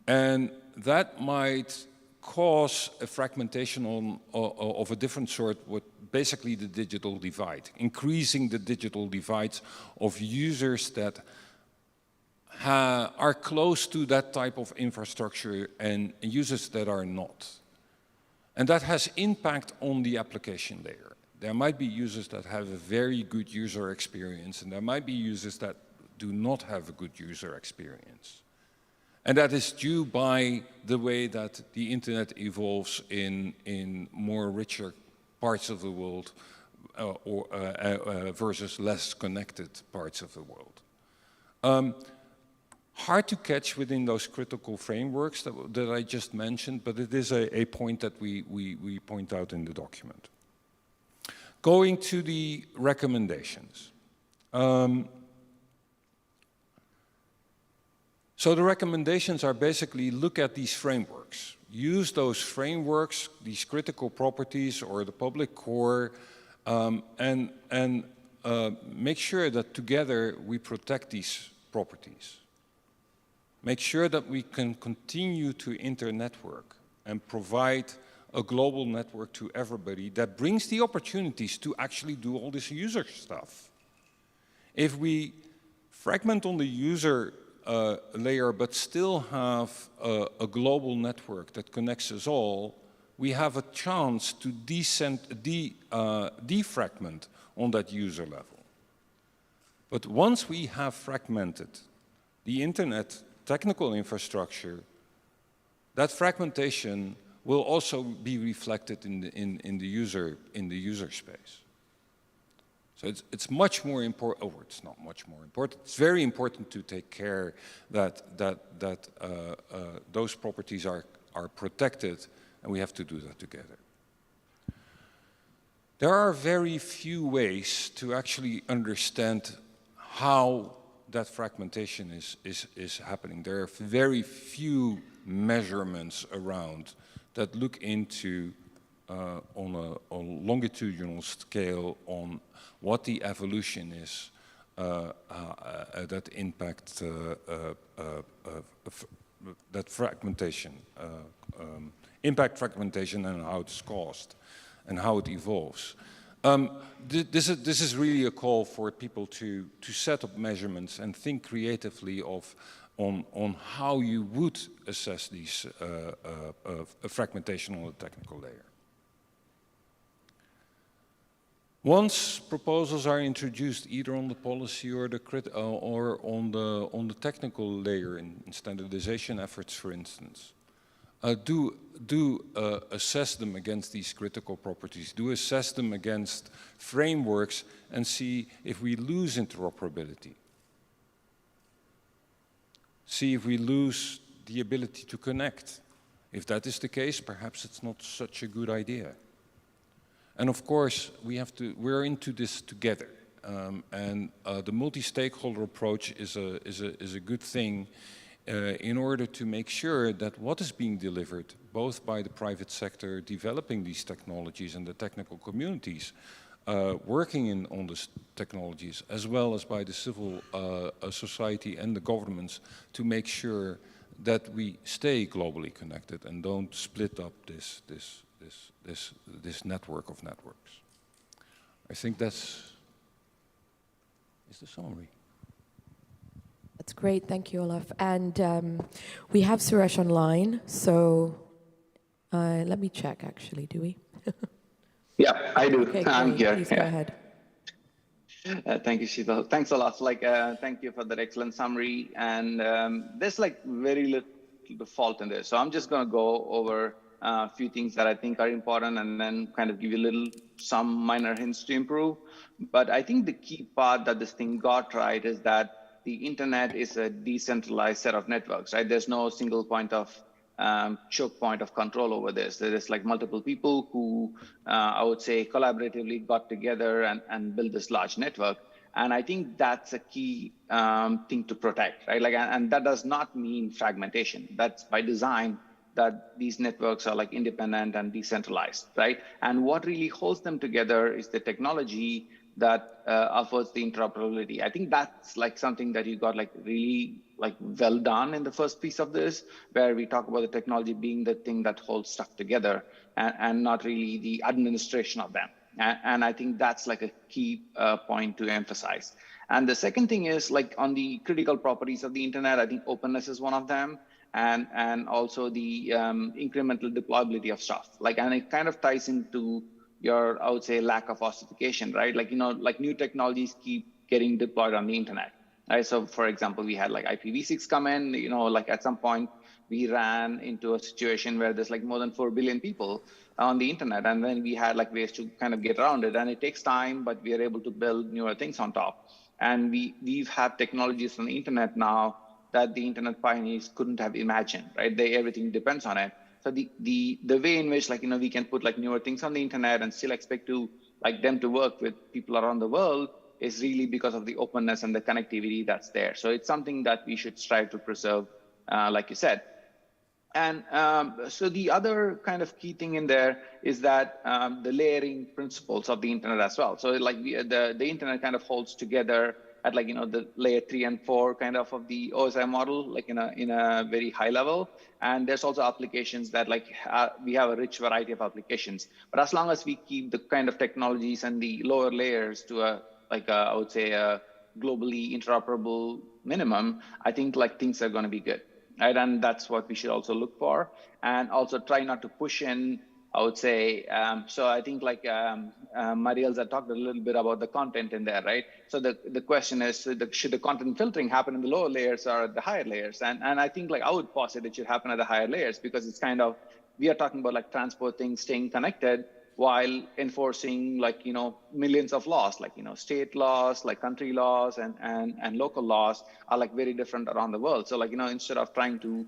S9: And that might cause a fragmentation of a different sort with basically the digital divide, increasing the digital divides of users that are close to that type of infrastructure and users that are not. And that has impact on the application layer. There might be users that have a very good user experience, and there might be users that do not have a good user experience. And that is due by the way that the internet evolves in more richer parts of the world versus less connected parts of the world. Hard to catch within those critical frameworks that I just mentioned, but it is a point that we point out in the document. Going to the recommendations. So the recommendations are basically look at these frameworks. Use those frameworks, these critical properties or the public core, and make sure that together we protect these properties. Make sure that we can continue to inter-network and provide a global network to everybody that brings the opportunities to actually do all this user stuff. If we fragment on the user layer but still have a global network that connects us all, we have a chance to defragment on that user level. But once we have fragmented the internet technical infrastructure, that fragmentation will also be reflected in the user space. So it's much more important, or it's not much more important, it's very important to take care that those properties are protected, and we have to do that together. There are very few ways to actually understand how that fragmentation is happening. There are very few measurements around that look into on a longitudinal scale on what the evolution is that impact that fragmentation, impact fragmentation and how it's caused and how it evolves. This is really a call for people to set up measurements and think creatively of on how you would assess these fragmentation on the technical layer. Once proposals are introduced, either on the policy or on the technical layer in standardization efforts, for instance, do assess them against these critical properties, do assess them against frameworks, and see if we lose interoperability. See if we lose the ability to connect. If that is the case, perhaps it's not such a good idea. And of course, we're into this together. The multi-stakeholder approach is a good thing in order to make sure that what is being delivered, both by the private sector developing these technologies and the technical communities working on these technologies, as well as by the civil society and the governments, to make sure that we stay globally connected and don't split up this network of networks. I think that's the summary.
S4: That's great, thank you, Olaf. And we have Suresh online, so let me check, actually, do we?
S10: Yeah, I do.
S4: Okay,
S10: I'm
S4: great.
S10: here.
S4: Please go ahead.
S10: Thank you, Sheetal. Thanks a lot. Thank you for that excellent summary. And there's very little fault in this. So I'm just going to go over a few things that I think are important and then kind of give you some minor hints to improve. But I think the key part that this thing got right is that the internet is a decentralized set of networks, right? There's no single point of choke point of control over this. There is multiple people who I would say collaboratively got together and built this large network. And I think that's a key thing to protect, right? And that does not mean fragmentation. That's by design, that these networks are independent and decentralized, right? And what really holds them together is the technology that offers the interoperability. I think that's something that you got really well done in the first piece of this, where we talk about the technology being the thing that holds stuff together and not really the administration of them. And I think that's a key point to emphasize. And the second thing is on the critical properties of the internet, I think openness is one of them. And also the incremental deployability of stuff. And it kind of ties into your, I would say, lack of ossification, right? New technologies keep getting deployed on the internet, right? So for example, we had IPv6 come in, at some point we ran into a situation where there's more than 4 billion people on the internet. And then we had ways to kind of get around it. And it takes time, but we are able to build newer things on top. And we've had technologies on the internet now that the internet pioneers couldn't have imagined, right? Everything depends on it. So the way in which we can put newer things on the internet and still expect to them to work with people around the world is really because of the openness and the connectivity that's there. So it's something that we should strive to preserve, like you said. And so the other kind of key thing in there is that the layering principles of the internet as well. So the internet kind of holds together at the layer 3 and 4 kind of the OSI model, in a very high level. And there's also applications that we have a rich variety of applications. But as long as we keep the kind of technologies and the lower layers to I would say a globally interoperable minimum, I think things are going to be good, right? And that's what we should also look for, and also try not to push in, I would say, so I think Marielza talked a little bit about the content in there, right? So the question is, should the content filtering happen in the lower layers or at the higher layers? And I think I would posit it should happen at the higher layers, because it's kind of, we are talking about transport things staying connected while enforcing millions of laws, state laws, country laws and local laws are very different around the world. So instead of trying to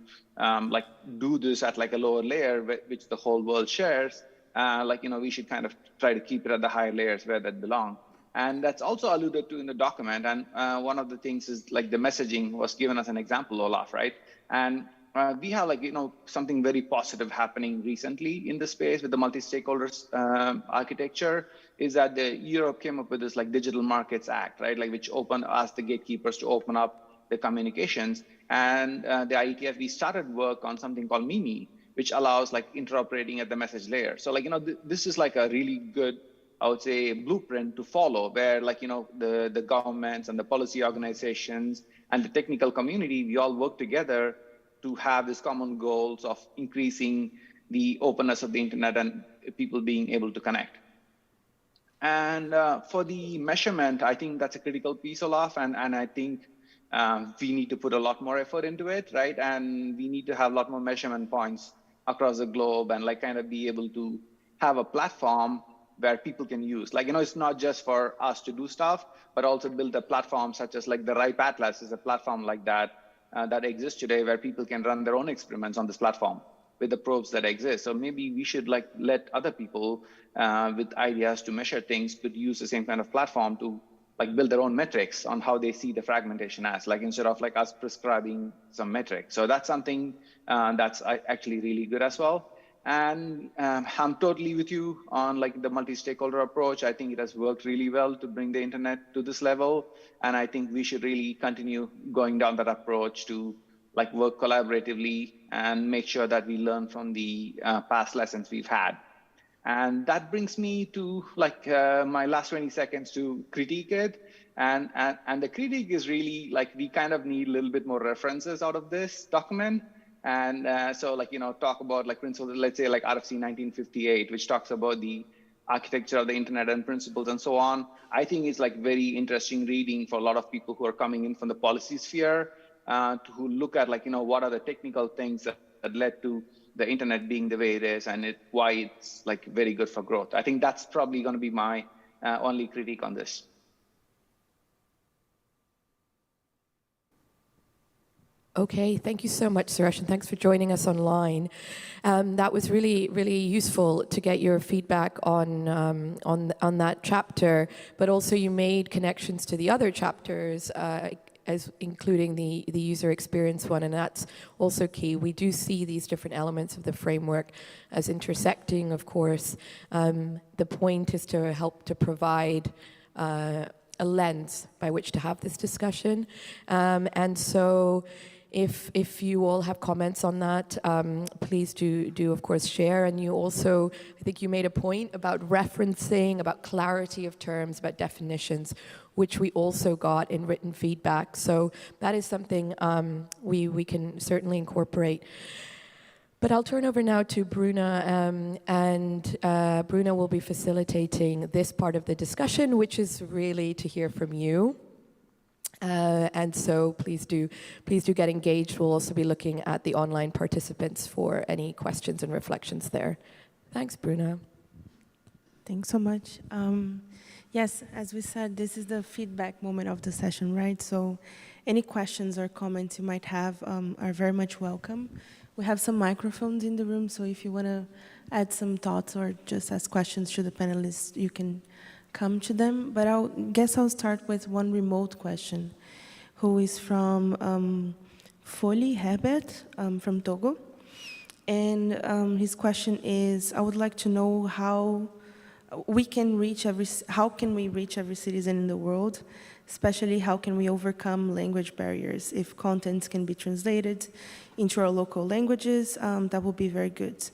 S10: do this at a lower layer which the whole world shares, we should kind of try to keep it at the higher layers where that belong. And that's also alluded to in the document. And one of the things is the messaging was given as an example, Olaf, right? And we have something very positive happening recently in the space with the multi-stakeholders architecture, is that Europe came up with this Digital Markets Act, right? Which asked the gatekeepers to open up the communications. And the IETF, we started work on something called MIMI, which allows interoperating at the message layer. So this is a really good, I would say, blueprint to follow, where the governments and the policy organizations and the technical community, we all work together to have these common goals of increasing the openness of the internet and people being able to connect. And for the measurement, I think that's a critical piece, Olaf, and I think we need to put a lot more effort into it, right? And we need to have a lot more measurement points across the globe and like kind of be able to have a platform where people can use. Like, you know, it's not just for us to do stuff, but also build a platform such as like the RIPE Atlas is a platform like that that exists today where people can run their own experiments on this platform with the probes that exist. So maybe we should like let other people with ideas to measure things could use the same kind of platform to like build their own metrics on how they see the fragmentation as, like instead of like us prescribing some metric. So that's something that's actually really good as well. And I'm totally with you on like the multi-stakeholder approach. I think it has worked really well to bring the internet to this level. And I think we should really continue going down that approach to like work collaboratively and make sure that we learn from the past lessons we've had. And that brings me to like my last 20 seconds to critique it. And the critique is really like, we kind of need a little bit more references out of this document. And so like, you know, talk about like principles, let's say like RFC 1958, which talks about the architecture of the internet and principles and so on. I think it's like very interesting reading for a lot of people who are coming in from the policy sphere, who look at like, you know, what are the technical things that led to the internet being the way it is and why it's like very good for growth. I think that's probably going to be my only critique on this.
S4: Okay, thank you so much, Suresh, and thanks for joining us online. That was really, really useful to get your feedback on that chapter, but also you made connections to the other chapters, as including the user experience one, and that's also key. We do see these different elements of the framework as intersecting, of course. The point is to help to provide a lens by which to have this discussion, and so. If you all have comments on that, please do of course share. And you also, I think you made a point about referencing, about clarity of terms, about definitions, which we also got in written feedback. So that is something we can certainly incorporate. But I'll turn over now to Bruna, and Bruna will be facilitating this part of the discussion, which is really to hear from you. And so please do get engaged. We'll also be looking at the online participants for any questions and reflections there. Thanks, Bruna.
S1: Thanks so much. Yes, as we said, this is the feedback moment of the session, right? So any questions or comments you might have are very much welcome. We have some microphones in the room, so if you want to add some thoughts or just ask questions to the panelists, you can come to them, but I'll start with one remote question, who is from Foley Herbert from Togo. And his question is, I would like to know how can we reach every citizen in the world, especially how can we overcome language barriers? If content can be translated into our local languages, that would be very good.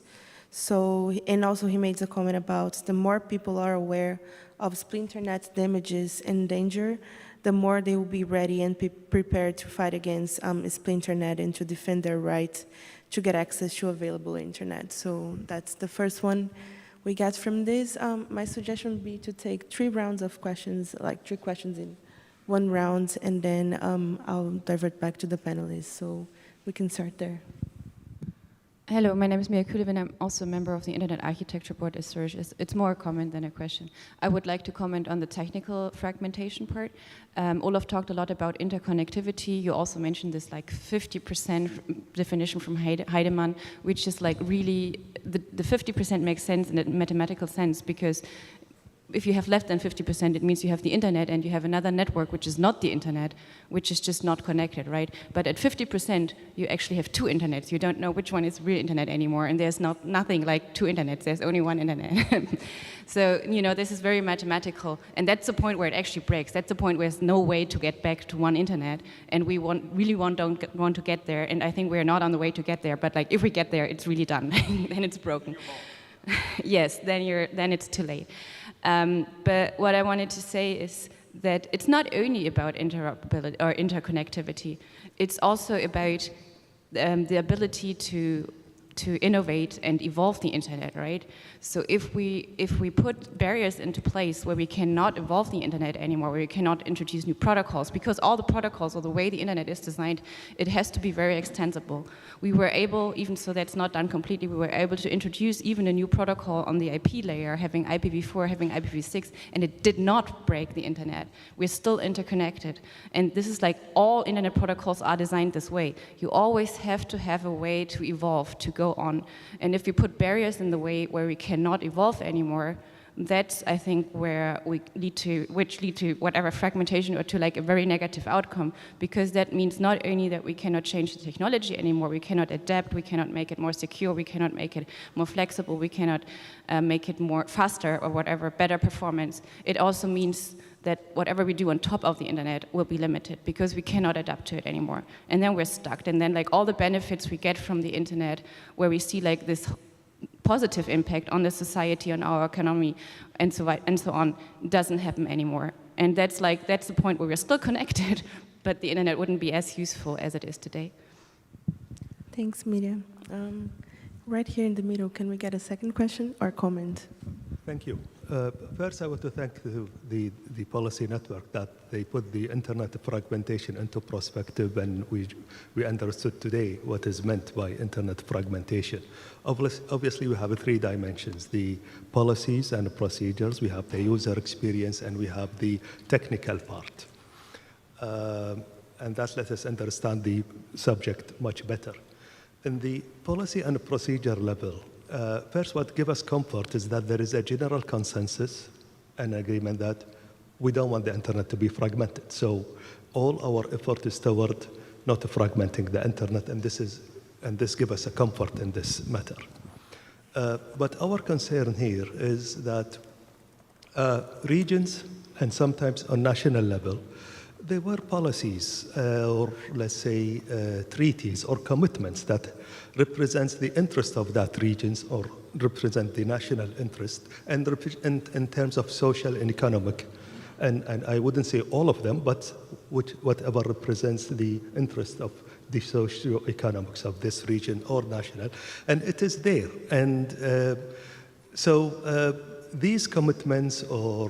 S1: So, and also he made a comment about the more people are aware of splinternet damages and danger, the more they will be ready and prepared to fight against splinternet and to defend their right to get access to available internet. So that's the first one we got from this. My suggestion would be to take 3 rounds of questions, like 3 questions in one round, and then I'll divert back to the panelists. So we can start there.
S11: Hello, my name is Mia Kulev, and I'm also a member of the Internet Architecture Board as Suresh. It's more a comment than a question. I would like to comment on the technical fragmentation part. Olaf talked a lot about interconnectivity. You also mentioned this like 50% definition from Heidemann, which is like really, the 50% makes sense in a mathematical sense, because if you have less than 50%, it means you have the internet and you have another network which is not the internet, which is just not connected, right? But at 50%, you actually have 2 internets. You don't know which one is real internet anymore, and there's nothing like 2 internets. There's only 1 internet. So, you know, this is very mathematical, and that's the point where it actually breaks. That's the point where there's no way to get back to 1 internet, and we don't want to get there, and I think we're not on the way to get there, but like if we get there, it's really done, then it's broken. Yes, then it's too late. But what I wanted to say is that it's not only about interoperability or interconnectivity, it's also about the ability to innovate and evolve the internet, right? So if we put barriers into place where we cannot evolve the internet anymore, where we cannot introduce new protocols, because all the protocols or the way the internet is designed, it has to be very extensible. We were able, even so that's not done completely, we were able to introduce even a new protocol on the IP layer, having IPv4, having IPv6, and it did not break the internet. We're still interconnected. And this is like all internet protocols are designed this way. You always have to have a way to evolve, to go on. And if we put barriers in the way where we cannot evolve anymore, that's, I think, where we lead to whatever fragmentation or to like a very negative outcome, because that means not only that we cannot change the technology anymore, we cannot adapt, we cannot make it more secure, we cannot make it more flexible, we cannot make it more faster or whatever, better performance. It also means that whatever we do on top of the internet will be limited because we cannot adapt to it anymore. And then we're stuck. And then like all the benefits we get from the internet, where we see like this positive impact on the society, on our economy, and so on, doesn't happen anymore. And that's the point where we're still connected, but the internet wouldn't be as useful as it is today.
S1: Thanks, Miriam. Right here in the middle, can we get a second question or comment?
S12: Thank you. First, I want to thank the policy network that they put the internet fragmentation into perspective, and we understood today what is meant by internet fragmentation. Obviously, we have three dimensions: the policies and procedures, we have the user experience, and we have the technical part. And that lets us understand the subject much better. In the policy and procedure level, first, what gives us comfort is that there is a general consensus and agreement that we don't want the internet to be fragmented. So all our effort is toward not fragmenting the internet, and this gives us a comfort in this matter. But our concern here is that regions, and sometimes on national level, there were policies or let's say treaties or commitments that represents the interest of that regions or represent the national interest and in terms of social and economic. And I wouldn't say all of them, but whatever represents the interest of the socio-economics of this region or national. And it is there. And these commitments or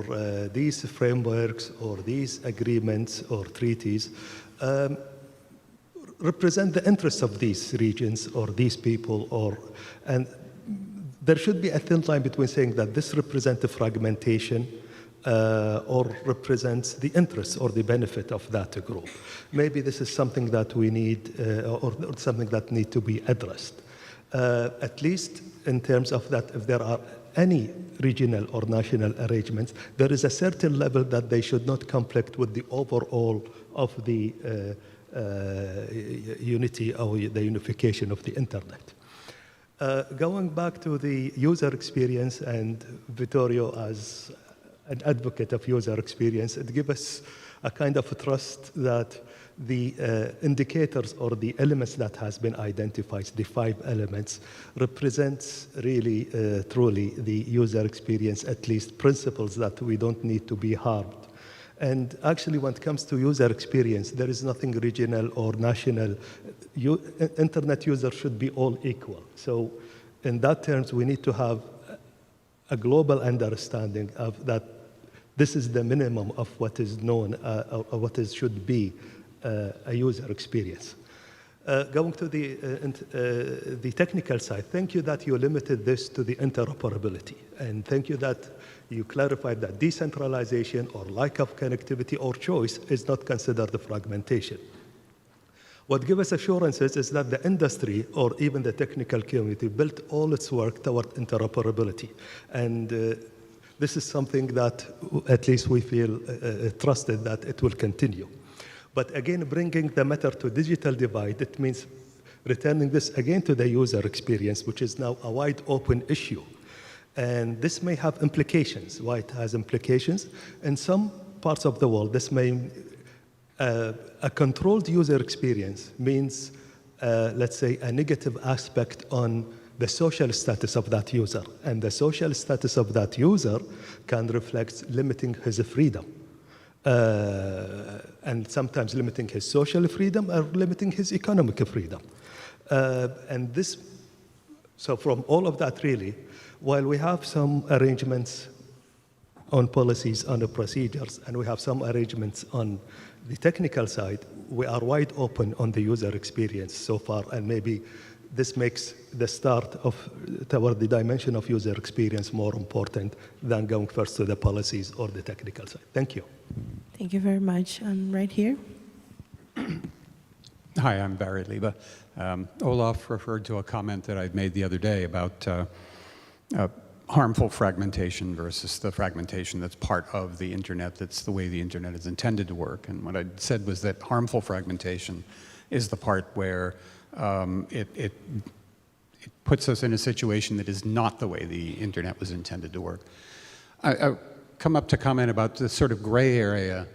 S12: these frameworks or these agreements or treaties represent the interests of these regions or these people, and there should be a thin line between saying that this represents the fragmentation or represents the interests or the benefit of that group. Maybe this is something that we need or something that needs to be addressed, at least in terms of that if there are any regional or national arrangements, there is a certain level that they should not conflict with the overall of the unity or the unification of the internet. Going back to the user experience, and Vittorio as an advocate of user experience, it gives us a kind of trust that the indicators or the elements that has been identified, the 5 elements, represents really, truly the user experience, at least principles that we don't need to be harmed. And actually, when it comes to user experience, there is nothing regional or national. Internet users should be all equal. So in that terms, we need to have a global understanding of that this is the minimum of what is known or what should be a user experience. Going to the technical side, thank you that you limited this to the interoperability. And thank you that you clarified that decentralization or lack of connectivity or choice is not considered the fragmentation. What gives us assurances is that the industry or even the technical community built all its work toward interoperability. And this is something that at least we feel trusted that it will continue. But again, bringing the matter to digital divide, it means returning this again to the user experience, which is now a wide open issue. And this may have implications. Why it has implications? In some parts of the world, this may, a controlled user experience means, let's say, a negative aspect on the social status of that user. And the social status of that user can reflect limiting his freedom. and sometimes limiting his social freedom or limiting his economic freedom. And this, so from all of that really, while we have some arrangements on policies, on the procedures, and we have some arrangements on the technical side, we are wide open on the user experience so far, and maybe this makes the start of toward the dimension of user experience more important than going first to the policies or the technical side. Thank you.
S1: Thank you very much. Right here.
S13: Hi, I'm Barry Lieba. Olaf referred to a comment that I'd made the other day about harmful fragmentation versus the fragmentation that's part of the internet, that's the way the internet is intended to work. And what I said was that harmful fragmentation is the part where it puts us in a situation that is not the way the internet was intended to work. I come up to comment about this sort of gray area.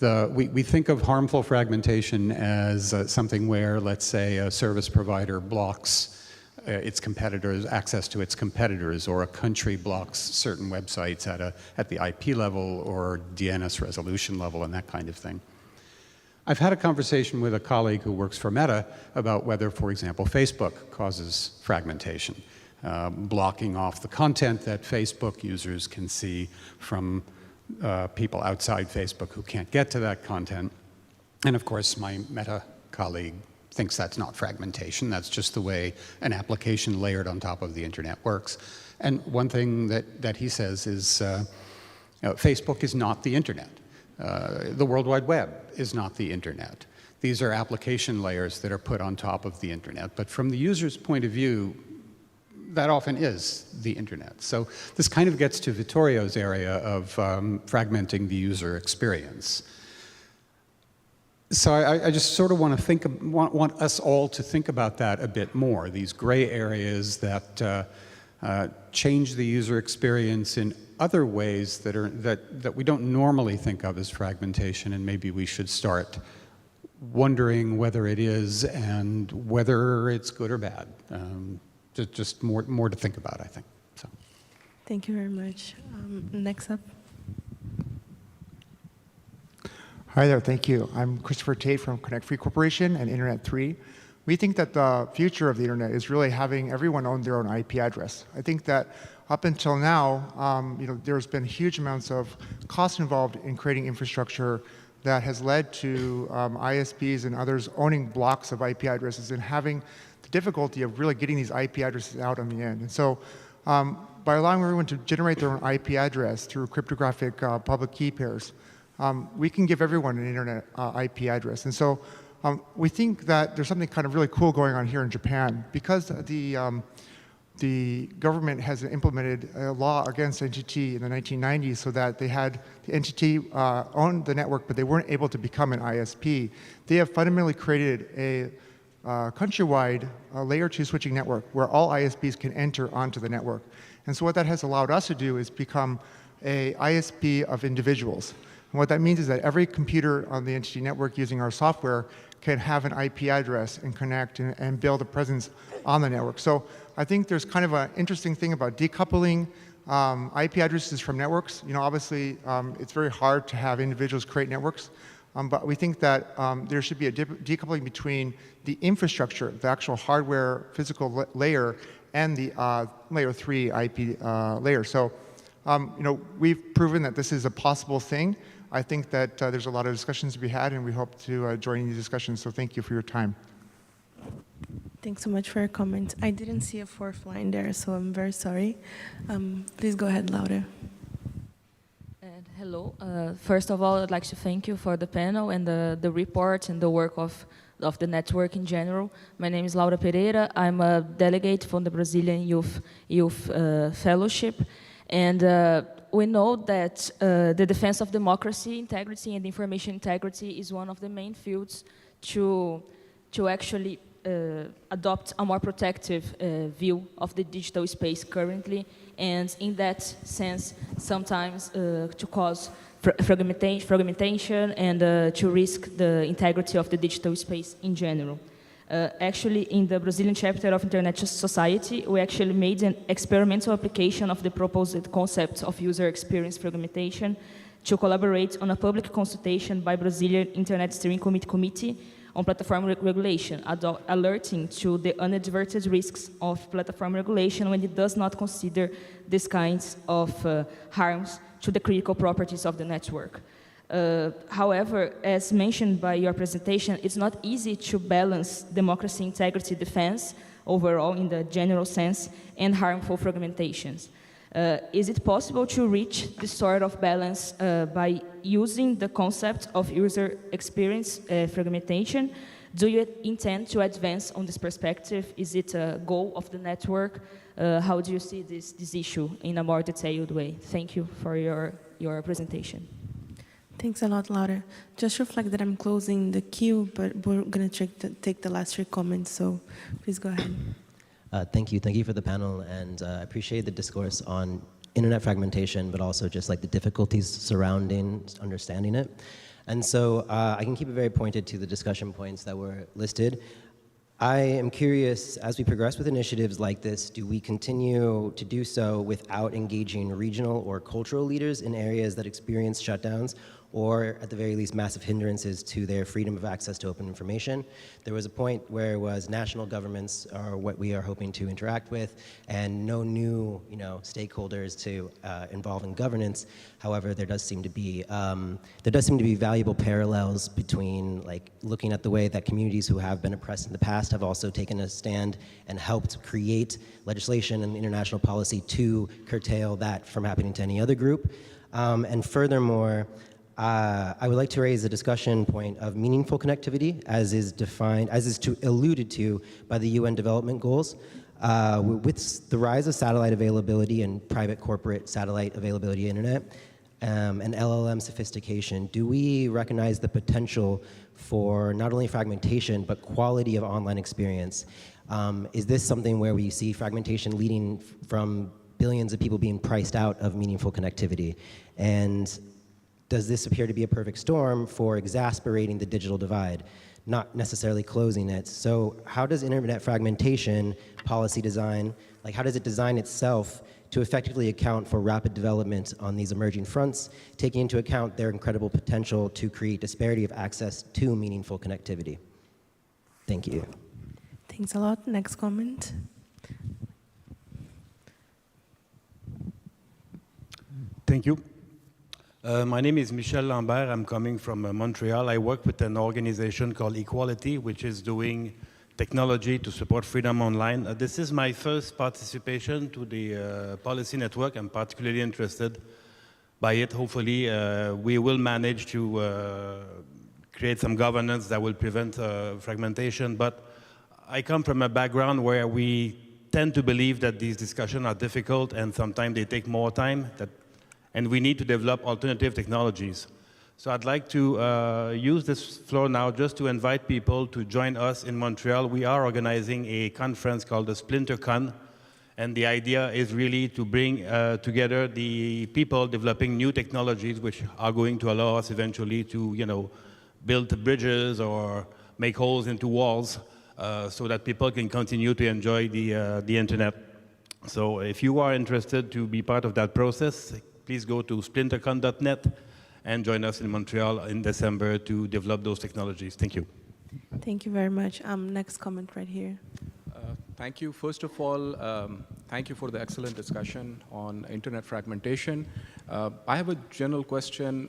S13: We think of harmful fragmentation as something where, let's say, a service provider blocks its competitors, access to its competitors, or a country blocks certain websites at the IP level or DNS resolution level and that kind of thing. I've had a conversation with a colleague who works for Meta about whether, for example, Facebook causes fragmentation, blocking off the content that Facebook users can see from people outside Facebook who can't get to that content. And of course, my Meta colleague thinks that's not fragmentation, that's just the way an application layered on top of the internet works. And one thing that he says is Facebook is not the internet. The World Wide Web is not the internet. These are application layers that are put on top of the internet. But from the user's point of view, that often is the internet. So this kind of gets to Vittorio's area of fragmenting the user experience. So I just sort of want to want us all to think about that a bit more, these gray areas that change the user experience in other ways that we don't normally think of as fragmentation, and maybe we should start wondering whether it is and whether it's good or bad. Just more to think about, I think. So.
S1: Thank you very much. Next up.
S14: Hi there, thank you. I'm Christopher Tate from Connect Free Corporation and Internet 3. We think that the future of the internet is really having everyone own their own IP address. I think that up until now, there's been huge amounts of cost involved in creating infrastructure that has led to ISPs and others owning blocks of IP addresses and having the difficulty of really getting these IP addresses out on the end. And so by allowing everyone to generate their own IP address through cryptographic public key pairs, we can give everyone an internet IP address. And so we think that there's something kind of really cool going on here in Japan. Because the government has implemented a law against NTT in the 1990s so that they had the NTT own the network, but they weren't able to become an ISP. They have fundamentally created a countrywide layer 2 switching network where all ISPs can enter onto the network. And so what that has allowed us to do is become a ISP of individuals. And what that means is that every computer on the NTT network using our software can have an IP address and connect and build a presence on the network. So I think there's kind of an interesting thing about decoupling IP addresses from networks. Obviously, it's very hard to have individuals create networks, but we think that there should be a decoupling between the infrastructure, the actual hardware physical layer, and the layer 3 IP layer. So, we've proven that this is a possible thing. I think that there's a lot of discussions to be had, and we hope to join these discussions. So thank you for your time.
S1: Thanks so much for your comment. I didn't see a fourth line there, so I'm very sorry. Please go ahead, Laura.
S15: And hello. First of all, I'd like to thank you for the panel and the report and the work of the network in general. My name is Laura Pereira. I'm a delegate from the Brazilian Youth Fellowship. And we know that the defense of democracy, integrity, and information integrity is one of the main fields to actually adopt a more protective view of the digital space currently, and in that sense, sometimes to cause fragmentation and to risk the integrity of the digital space in general. Actually, in the Brazilian chapter of Internet Society, we actually made an experimental application of the proposed concept of user experience fragmentation to collaborate on a public consultation by Brazilian Internet Steering Committee on platform regulation, alerting to the inadvertent risks of platform regulation when it does not consider these kinds of harms to the critical properties of the network. However, as mentioned by your presentation, it's not easy to balance democracy integrity defense overall in the general sense and harmful fragmentations. Is it possible to reach this sort of balance by using the concept of user experience fragmentation? Do you intend to advance on this perspective? Is it a goal of the network? How do you see this issue in a more detailed way? Thank you for your presentation.
S1: Thanks a lot, Laura. Just reflect that I'm closing the queue, but we're going to take the last 3 comments, so please go ahead.
S16: Thank you for the panel, and I appreciate the discourse on internet fragmentation, but also just like the difficulties surrounding understanding it. And so I can keep it very pointed to the discussion points that were listed. I am curious, as we progress with initiatives like this, do we continue to do so without engaging regional or cultural leaders in areas that experience shutdowns, or at the very least massive hindrances to their freedom of access to open information? There was a point where it was national governments are what we are hoping to interact with, and no new stakeholders to involve in governance. However, there does seem to be valuable parallels between like looking at the way that communities who have been oppressed in the past have also taken a stand and helped create legislation and international policy to curtail that from happening to any other group. And furthermore, I would like to raise a discussion point of meaningful connectivity as is alluded to by the UN Development Goals. With the rise of satellite availability and private corporate satellite availability internet and LLM sophistication, do we recognize the potential for not only fragmentation, but quality of online experience? Is this something where we see fragmentation leading from billions of people being priced out of meaningful connectivity? And does this appear to be a perfect storm for exasperating the digital divide, not necessarily closing it? So how does internet fragmentation policy design, how does it design itself to effectively account for rapid development on these emerging fronts, taking into account their incredible potential to create disparity of access to meaningful connectivity? Thank you.
S1: Thanks a lot. Next comment.
S17: Thank you. My name is Michel Lambert. I'm coming from Montreal. I work with an organization called Equality, which is doing technology to support freedom online. This is my first participation to the policy network. I'm particularly interested by it. Hopefully, we will manage to create some governance that will prevent fragmentation. But I come from a background where we tend to believe that these discussions are difficult and sometimes they take more time, and we need to develop alternative technologies. So I'd like to use this floor now just to invite people to join us in Montreal. We are organizing a conference called the SplinterCon, and the idea is really to bring together the people developing new technologies which are going to allow us eventually to, build bridges or make holes into walls so that people can continue to enjoy the internet. So if you are interested to be part of that process, please go to splintercon.net and join us in Montreal in December to develop those technologies. Thank you.
S1: Thank you very much. Next comment right here.
S18: Thank you. First of all, thank you for the excellent discussion on internet fragmentation. I have a general question.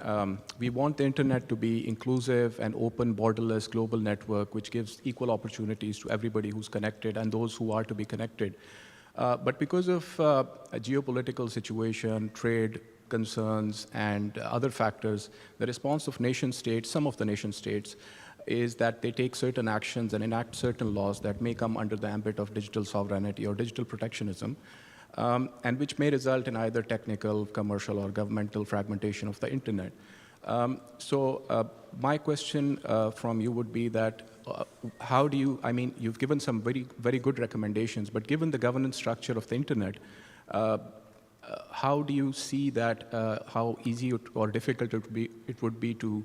S18: We want the internet to be inclusive and open, borderless, global network, which gives equal opportunities to everybody who's connected and those who are to be connected. But because of a geopolitical situation, trade concerns, and other factors, the response of nation states, some of the nation states, is that they take certain actions and enact certain laws that may come under the ambit of digital sovereignty or digital protectionism, and which may result in either technical, commercial, or governmental fragmentation of the internet. So my question from you would be that how do you, you've given some very, very good recommendations, but given the governance structure of the internet, how do you see that, how easy or difficult it would be to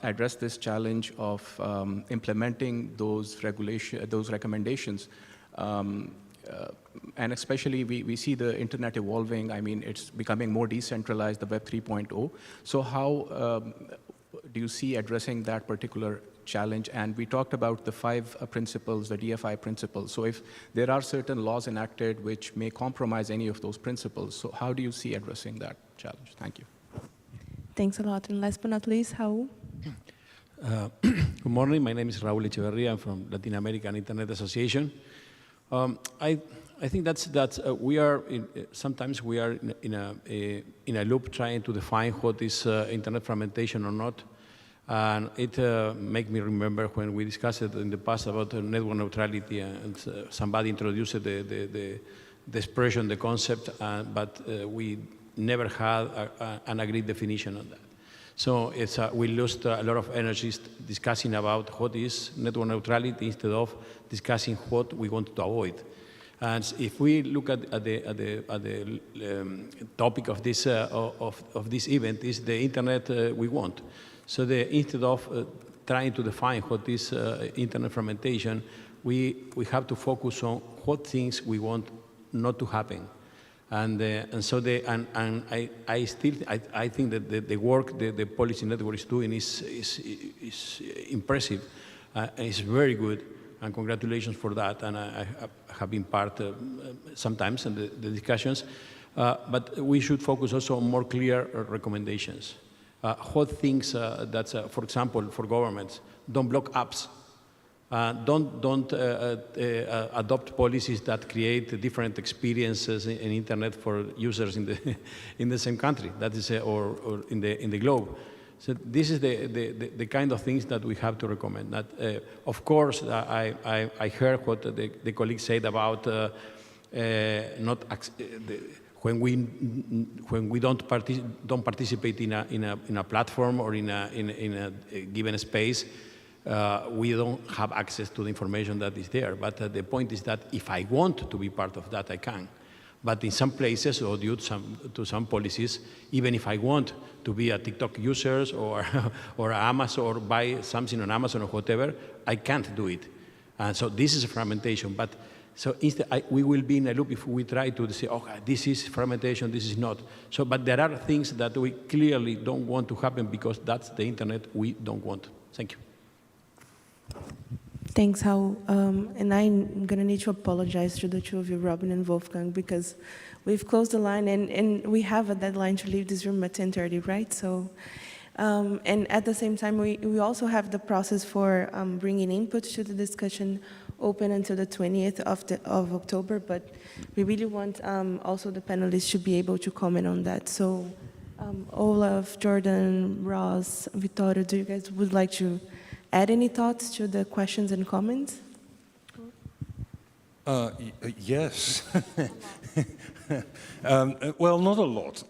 S18: address this challenge of implementing those recommendations and especially we see the internet evolving. I mean, it's becoming more decentralized, the Web 3.0. So how do you see addressing that particular challenge? And we talked about the 5 principles, the DFI principles. So if there are certain laws enacted which may compromise any of those principles, so how do you see addressing that challenge? Thank you.
S1: Thanks a lot. And last but not least, Raul.
S19: Good morning. My name is Raúl Echeverría. I'm from Latin American Internet Association. I think that's we are sometimes we are in a loop trying to define what is internet fragmentation or not, and it makes me remember when we discussed it in the past about network neutrality, and somebody introduced the expression, the concept, but we never had an agreed definition on that. So we lost a lot of energy discussing about what is network neutrality instead of discussing what we want to avoid. And if we look at the topic of this event, is the internet we want. So instead of trying to define what is internet fragmentation, we have to focus on what things we want not to happen. I think that the work the policy network is doing is impressive. It's very good, and congratulations for that. And I have been part sometimes in the discussions. But we should focus also on more clear recommendations. What things that, for example, for governments, don't block apps. Don't adopt policies that create different experiences in internet for users in the same country, that is, or in the globe. So this is the kind of things that we have to recommend. That, of course, I heard what the colleague said about when we don't participate in a platform or in a given space. We don't have access to the information that is there. But the point is that if I want to be part of that, I can. But in some places, or due to some policies, even if I want to be a TikTok user or Amazon, or buy something on Amazon or whatever, I can't do it. And so this is a fragmentation. But so instead, we will be in a loop if we try to say, oh, this is fragmentation, this is not. So, but there are things that we clearly don't want to happen because that's the internet we don't want. Thank you.
S1: Thanks, Raul. And I'm going to need to apologize to the two of you, Robin and Wolfgang, because we've closed the line and we have a deadline to leave this room at 10:30, right? So, and at the same time, we also have the process for bringing input to the discussion open until the 20th of October, but we really want also the panelists to be able to comment on that. So, Olaf, Jordan, Ross, Vittorio, do you guys would like to add any thoughts to the questions and comments?
S9: Yes. Well, not a lot.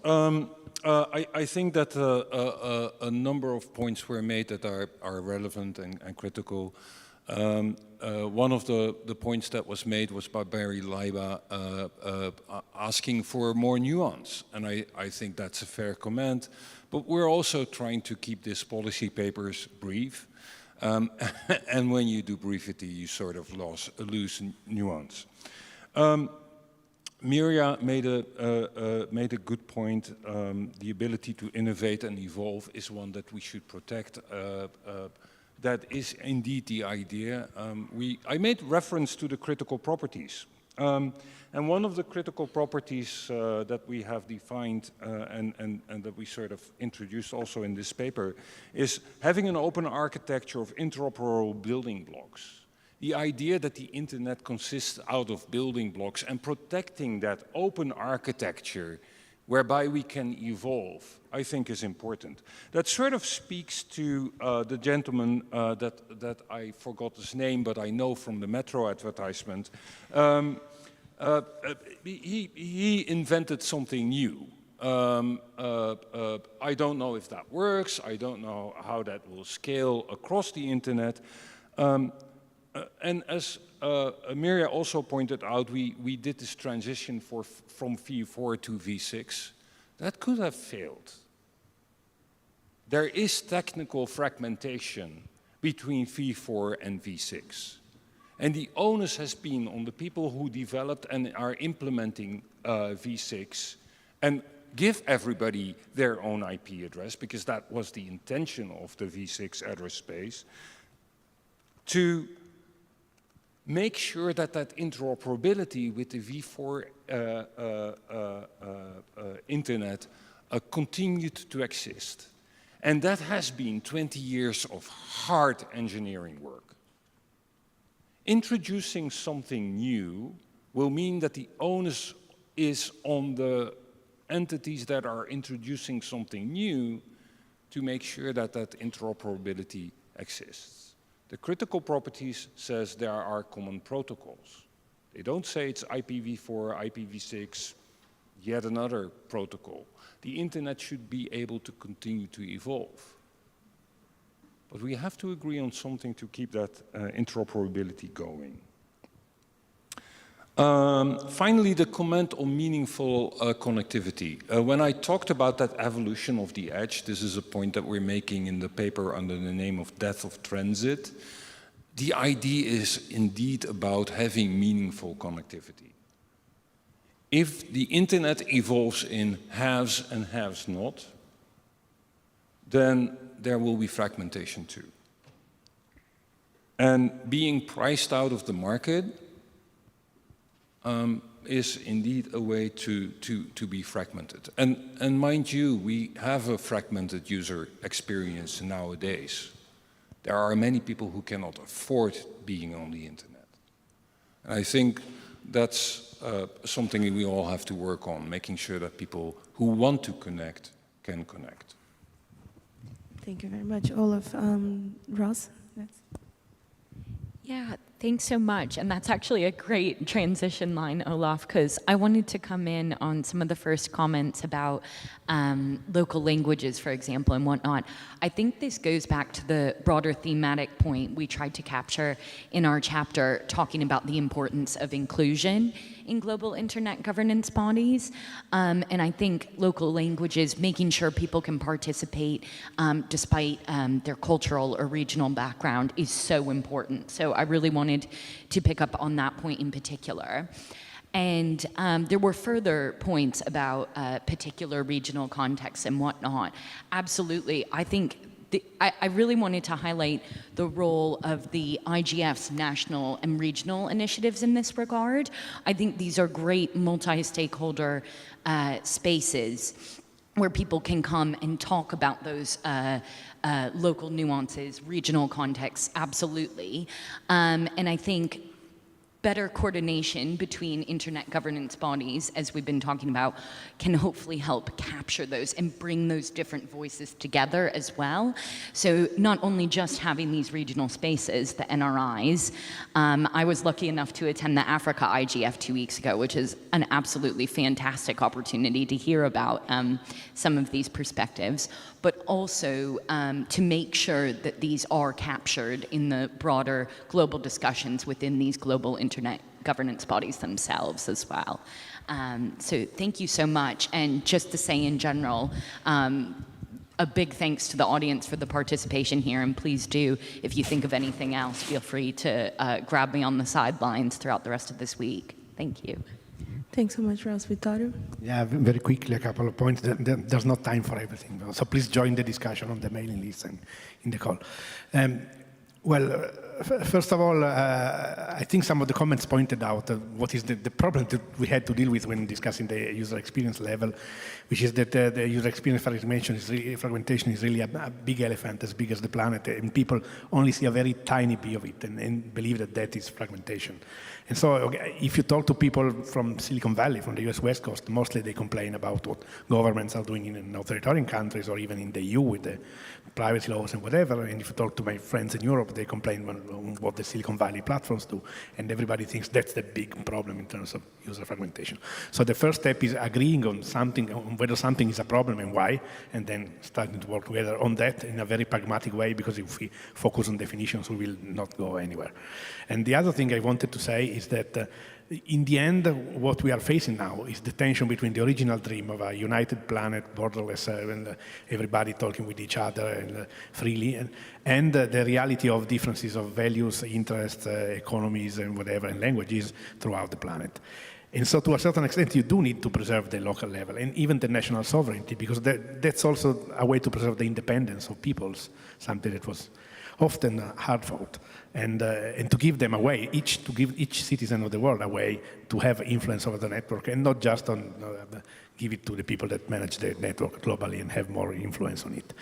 S9: I think that a number of points were made that are relevant and critical. One of the points that was made was by Barry Leiba asking for more nuance, and I think that's a fair comment. But we're also trying to keep these policy papers brief. And when you do brevity, you sort of lose nuance. Mirja made a good point. The ability to innovate and evolve is one that we should protect. That is indeed the idea. I made reference to the critical properties. And one of the critical properties that we have defined and that we sort of introduced also in this paper is having an open architecture of interoperable building blocks. The idea that the internet consists out of building blocks and protecting that open architecture whereby we can evolve, I think is important. That sort of speaks to the gentleman that I forgot his name, but I know from the Metro advertisement. He invented something new. I don't know if that works. I don't know how that will scale across the internet. And as Mirja also pointed out, we did this transition from V4 to V6. That could have failed. There is technical fragmentation between V4 and V6. And the onus has been on the people who developed and are implementing V6 and give everybody their own IP address, because that was the intention of the V6 address space, to make sure that that interoperability with the V4 internet continued to exist. And that has been 20 years of hard engineering work. Introducing something new will mean that the onus is on the entities that are introducing something new to make sure that that interoperability exists. The critical properties says there are common protocols. They don't say it's IPv4, IPv6, yet another protocol. The internet should be able to continue to evolve. But we have to agree on something to keep that interoperability going. Finally, the comment on meaningful connectivity. When I talked about that evolution of the edge, this is a point that we're making in the paper under the name of Death of Transit. The idea is indeed about having meaningful connectivity. If the internet evolves in haves and haves not, then there will be fragmentation too. And being priced out of the market is indeed a way to be fragmented. And mind you, we have a fragmented user experience nowadays. There are many people who cannot afford being on the internet. And I think that's something we all have to work on, making sure that people who want to connect can connect.
S1: Thank you very much, Olaf. Ross?
S5: Yeah, thanks so much. And that's actually a great transition line, Olaf, because I wanted to come in on some of the first comments about local languages, for example, and whatnot. I think this goes back to the broader thematic point we tried to capture in our chapter, talking about the importance of inclusion in global internet governance bodies. And I think local languages, making sure people can participate despite their cultural or regional background, is so important. So I really wanted to pick up on that point in particular. And there were further points about particular regional contexts and whatnot. Absolutely, I think I really wanted to highlight the role of the IGF's national and regional initiatives in this regard. I think these are great multi-stakeholder spaces where people can come and talk about those local nuances, regional contexts, absolutely. And I think better coordination between internet governance bodies, as we've been talking about, can hopefully help capture those and bring those different voices together as well. So not only just having these regional spaces, the NRIs, I was lucky enough to attend the Africa IGF 2 weeks ago, which is an absolutely fantastic opportunity to hear about some of these perspectives, but also to make sure that these are captured in the broader global discussions within these global internet governance bodies themselves as well. So thank you so much. And just to say in general, a big thanks to the audience for the participation here, and please do, if you think of anything else, feel free to grab me on the sidelines throughout the rest of this week. Thank you.
S1: Thanks so much, Ross. Vittorio?
S7: Yeah, very quickly, a couple of points. There's not time for everything, so please join the discussion on the mailing list and in the call. First of all, I think some of the comments pointed out what is the problem that we had to deal with when discussing the user experience level, which is that the user experience fragmentation is really a big elephant as big as the planet, and people only see a very tiny bit of it and believe that that is fragmentation. And so if you talk to people from Silicon Valley, from the US West Coast, mostly they complain about what governments are doing in authoritarian countries or even in the EU with the privacy laws and whatever. And if you talk to my friends in Europe, they complain on what the Silicon Valley platforms do. And everybody thinks that's the big problem in terms of user fragmentation. So the first step is agreeing on something, on whether something is a problem and why, and then starting to work together on that in a very pragmatic way, because if we focus on definitions, we will not go anywhere. And the other thing I wanted to say is that in the end, what we are facing now is the tension between the original dream of a united planet, borderless, everybody talking with each other and freely, and the reality of differences of values, interests, economies, and whatever, and languages throughout the planet. And so to a certain extent, you do need to preserve the local level and even the national sovereignty, because that's also a way to preserve the independence of peoples, something that was often hard fought, and to give them a way, to give each citizen of the world a way to have influence over the network, and not just on give it to the people that manage the network globally and have more influence on it.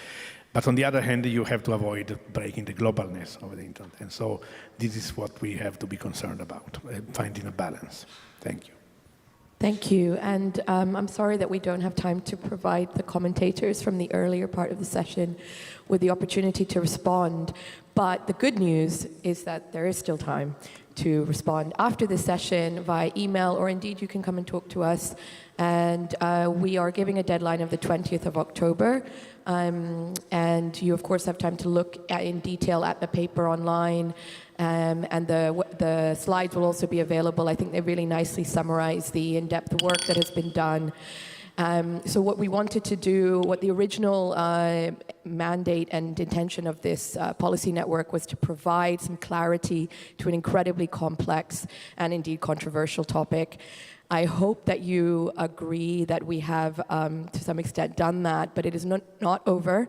S7: But on the other hand, you have to avoid breaking the globalness of the internet. And so this is what we have to be concerned about, finding a balance. Thank you.
S4: Thank you. And I'm sorry that we don't have time to provide the commentators from the earlier part of the session with the opportunity to respond. But the good news is that there is still time to respond after this session via email, or indeed you can come and talk to us. And we are giving a deadline of the 20th of October. And you, of course, have time to look in detail at the paper online. And the slides will also be available. I think they really nicely summarize the in-depth work that has been done. So what we wanted to do, what the original mandate and intention of this policy network was to provide some clarity to an incredibly complex and indeed controversial topic. I hope that you agree that we have, to some extent, done that, but it is not over.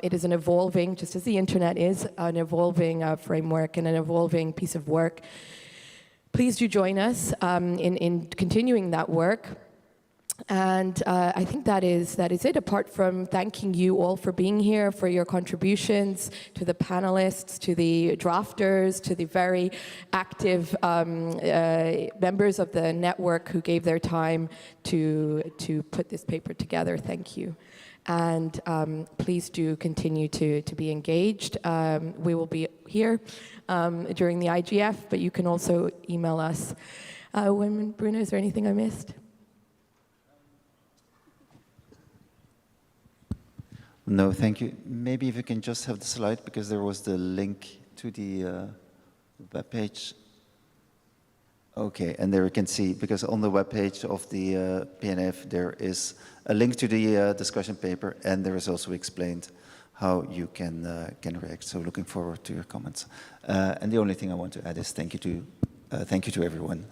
S4: It is an evolving, just as the internet is, an evolving framework and an evolving piece of work. Please do join us in continuing that work. And I think that is it, apart from thanking you all for being here, for your contributions, to the panelists, to the drafters, to the very active members of the network who gave their time to put this paper together. Thank you. And please do continue to be engaged. We will be here during the IGF, but you can also email us. Bruno, is there anything I missed?
S3: No, thank you. Maybe if you can just have the slide, because there was the link to the webpage. Okay, and there you can see, because on the webpage of the PNF, there is a link to the discussion paper, and there is also explained how you can react. So looking forward to your comments. And the only thing I want to add is thank you to everyone.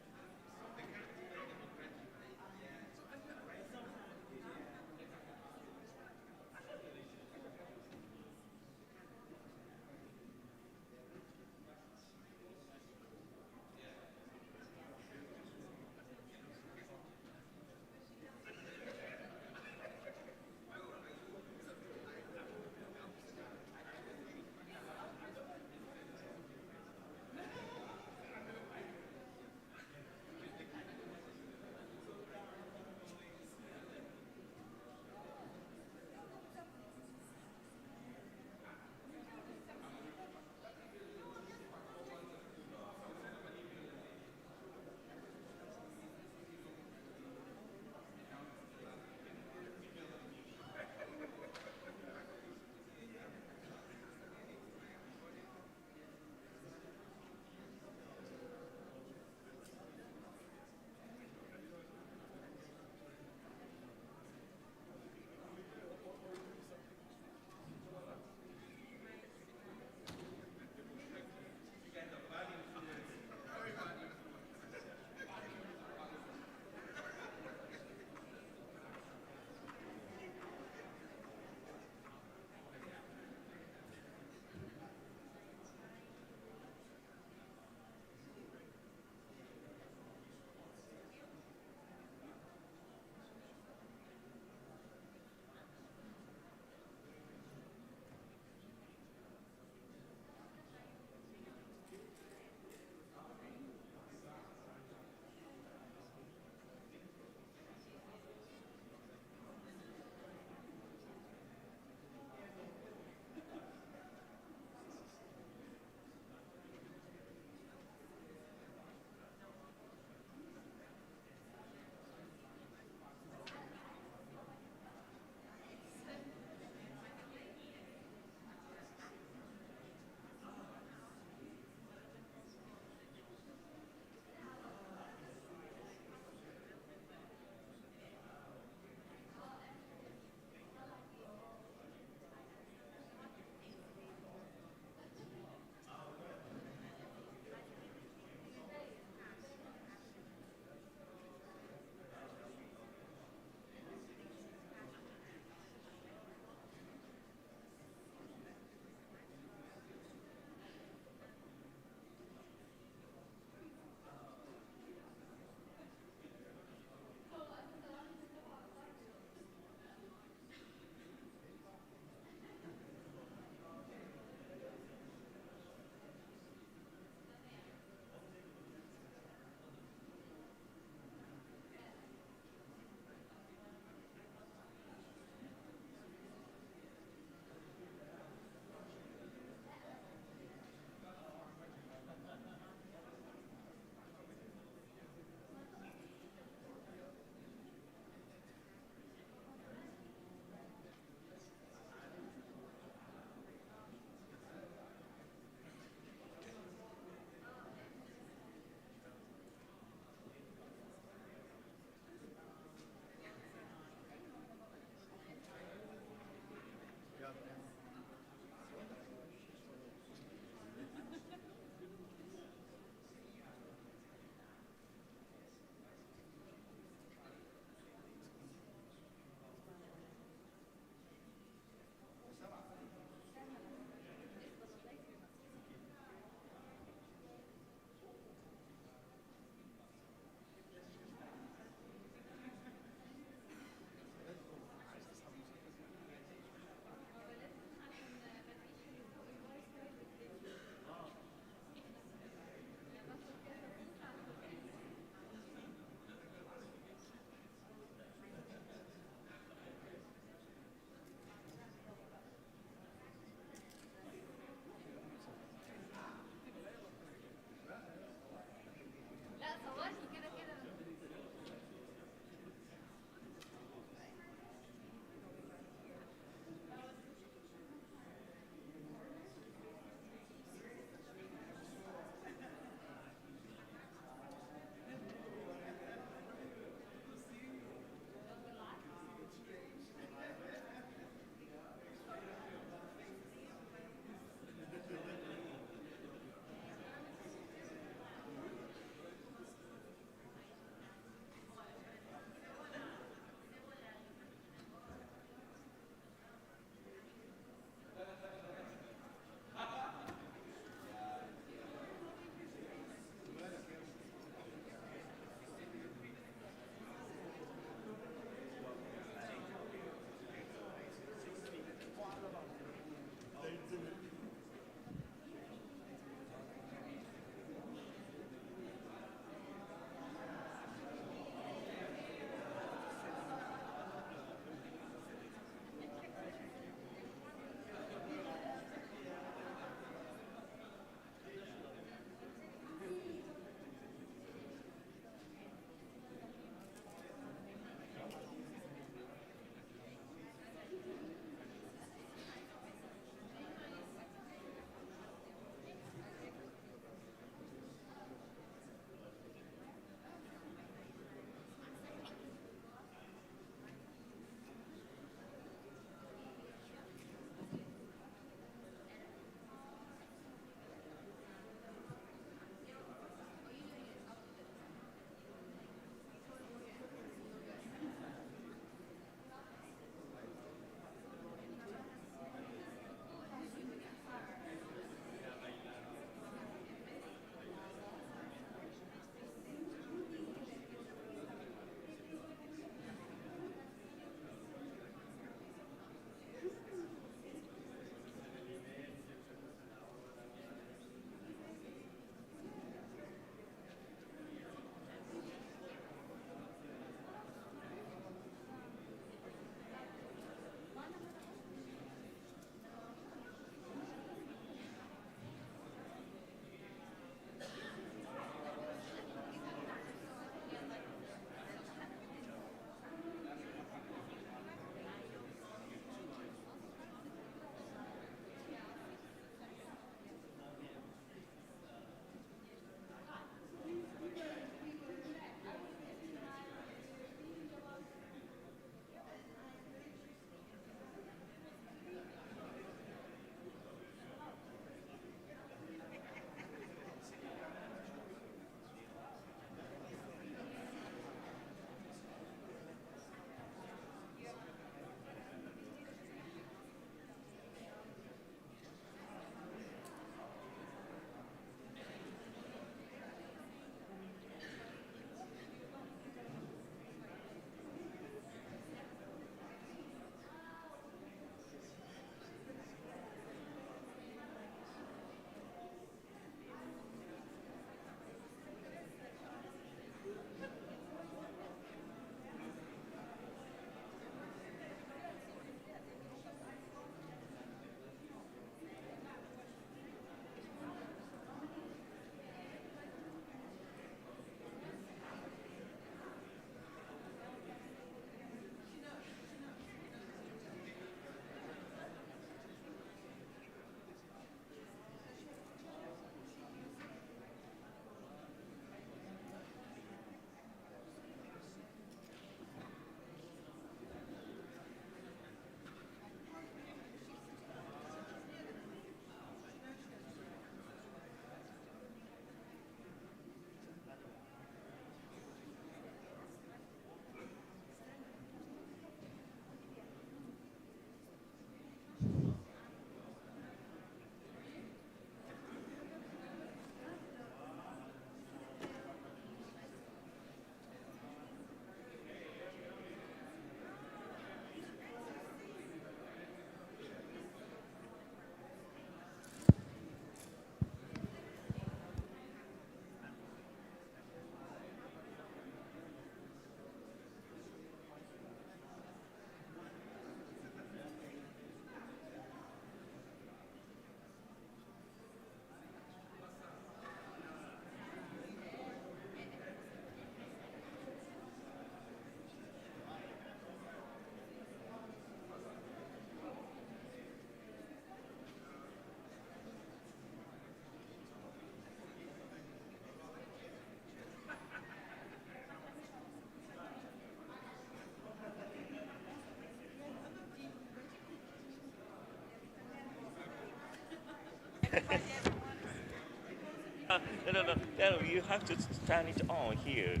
S20: No, you have to turn it on here.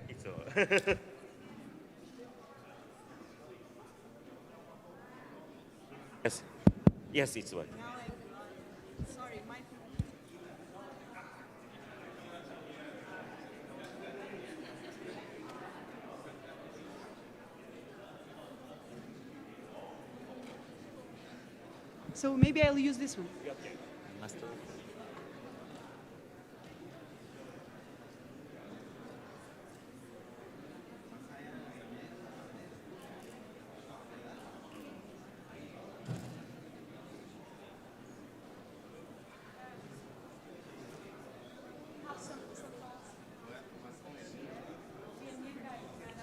S20: It's all. Yes. Yes, it's working.
S21: Sorry, my. So maybe I'll use this one.
S20: Okay. Master.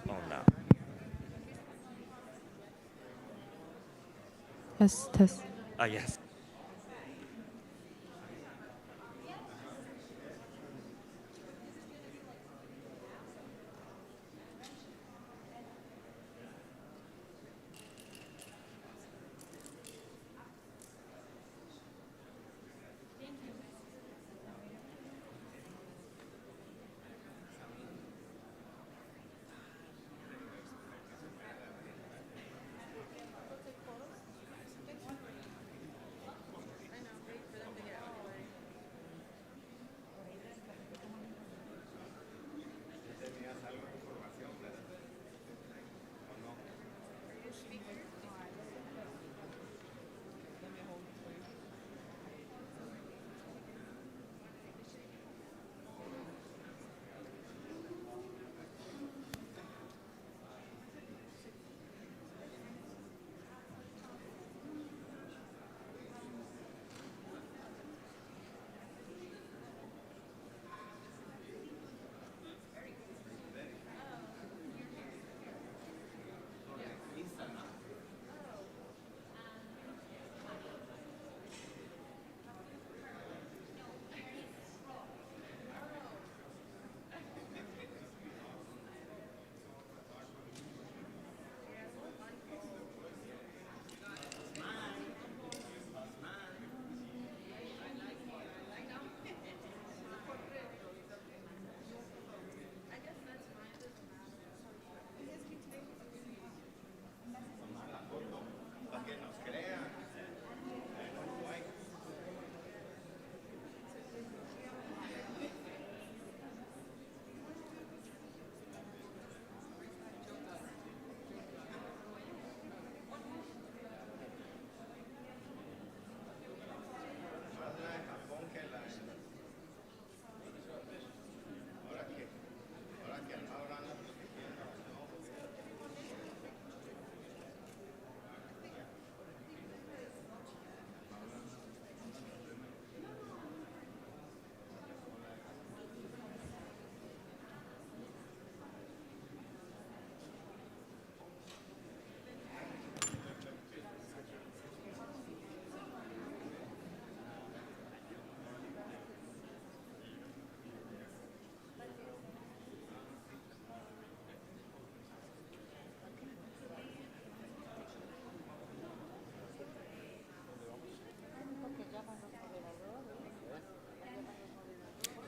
S20: On now.
S21: Yes, test.
S20: Ah, yes.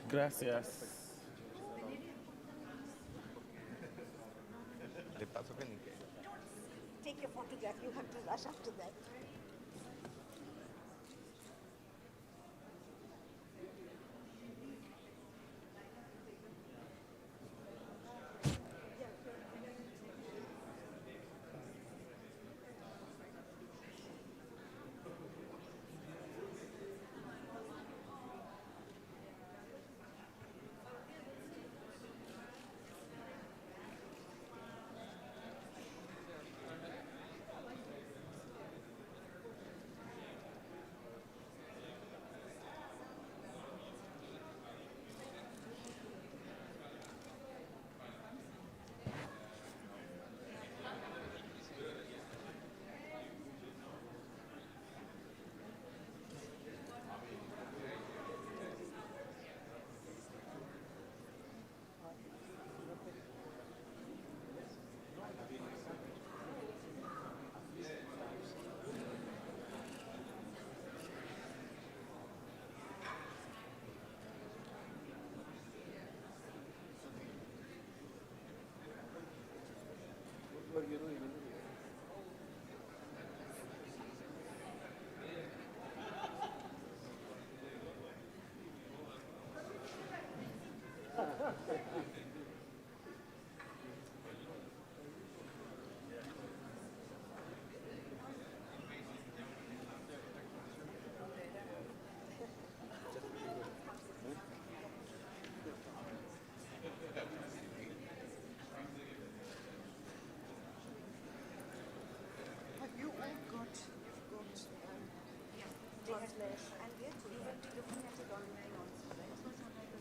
S20: Gracias. Le paso que ni que.
S21: Take a photograph. You have to rush after that.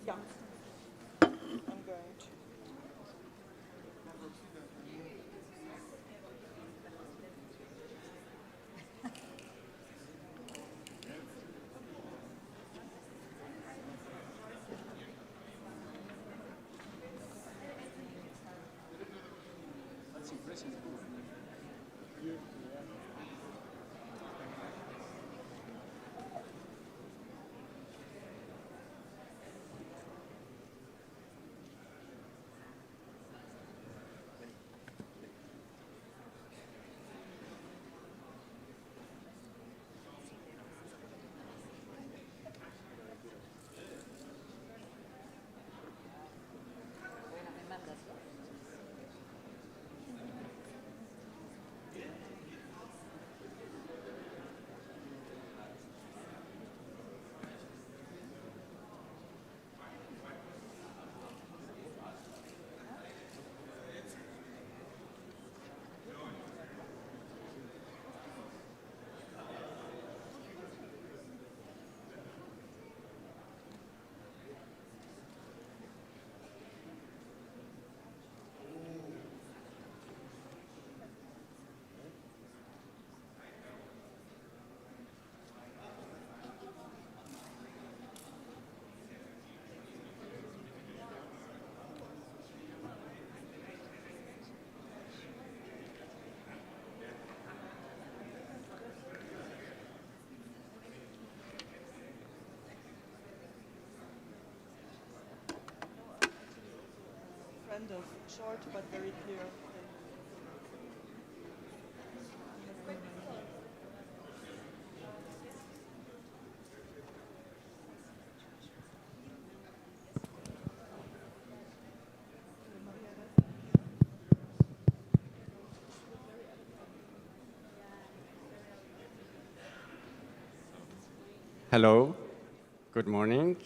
S2: Yeah. I'm going to.
S19: That's impressive.
S2: Friend of short but very clear.
S22: Hello, good morning,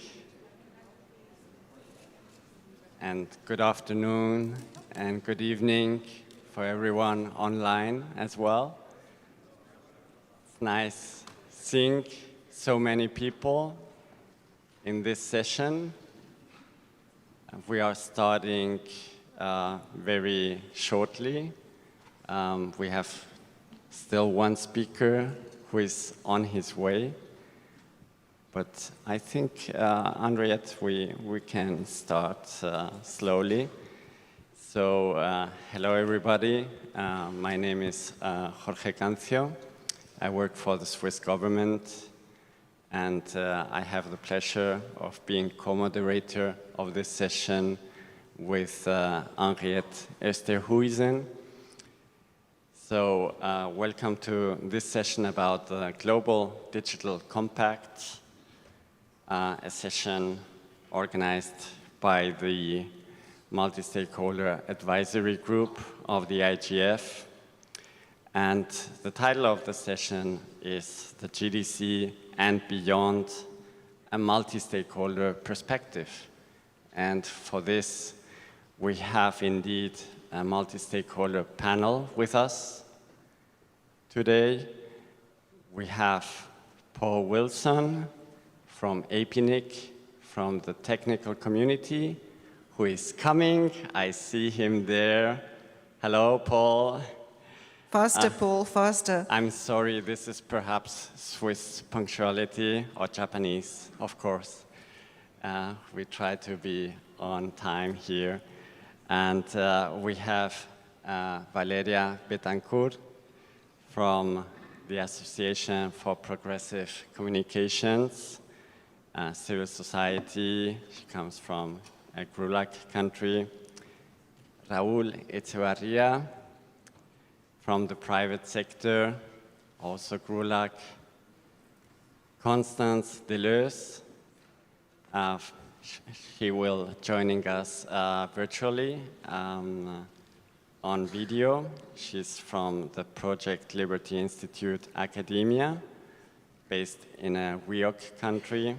S22: and good afternoon, and good evening for everyone online as well. It's nice seeing so many people in this session. We are starting very shortly. We have still one speaker who is on his way. But I think, Henriette, we can start slowly. So, hello everybody. My name is Jorge Cancio. I work for the Swiss government, and I have the pleasure of being co-moderator of this session with Henriette Esterhuizen. So, welcome to this session about the Global Digital Compact. A session organized by the Multi-Stakeholder Advisory Group of the IGF. And the title of the session is the GDC and Beyond, a Multi-Stakeholder Perspective. And for this, we have indeed a multi-stakeholder panel with us. Today, we have Paul Wilson, from APNIC, from the technical community, who is coming. I see him there. Hello, Paul.
S23: Faster, Paul, faster.
S22: I'm sorry, this is perhaps Swiss punctuality or Japanese, of course. We try to be on time here. And we have Valeria Betancourt from the Association for Progressive Communications. Civil society, she comes from a GRULAC country. Raúl Echevarría from the private sector, also GRULAC. Constance Deleuze, she will joining us virtually on video. She's from the Project Liberty Institute Academia, based in a WIOC country.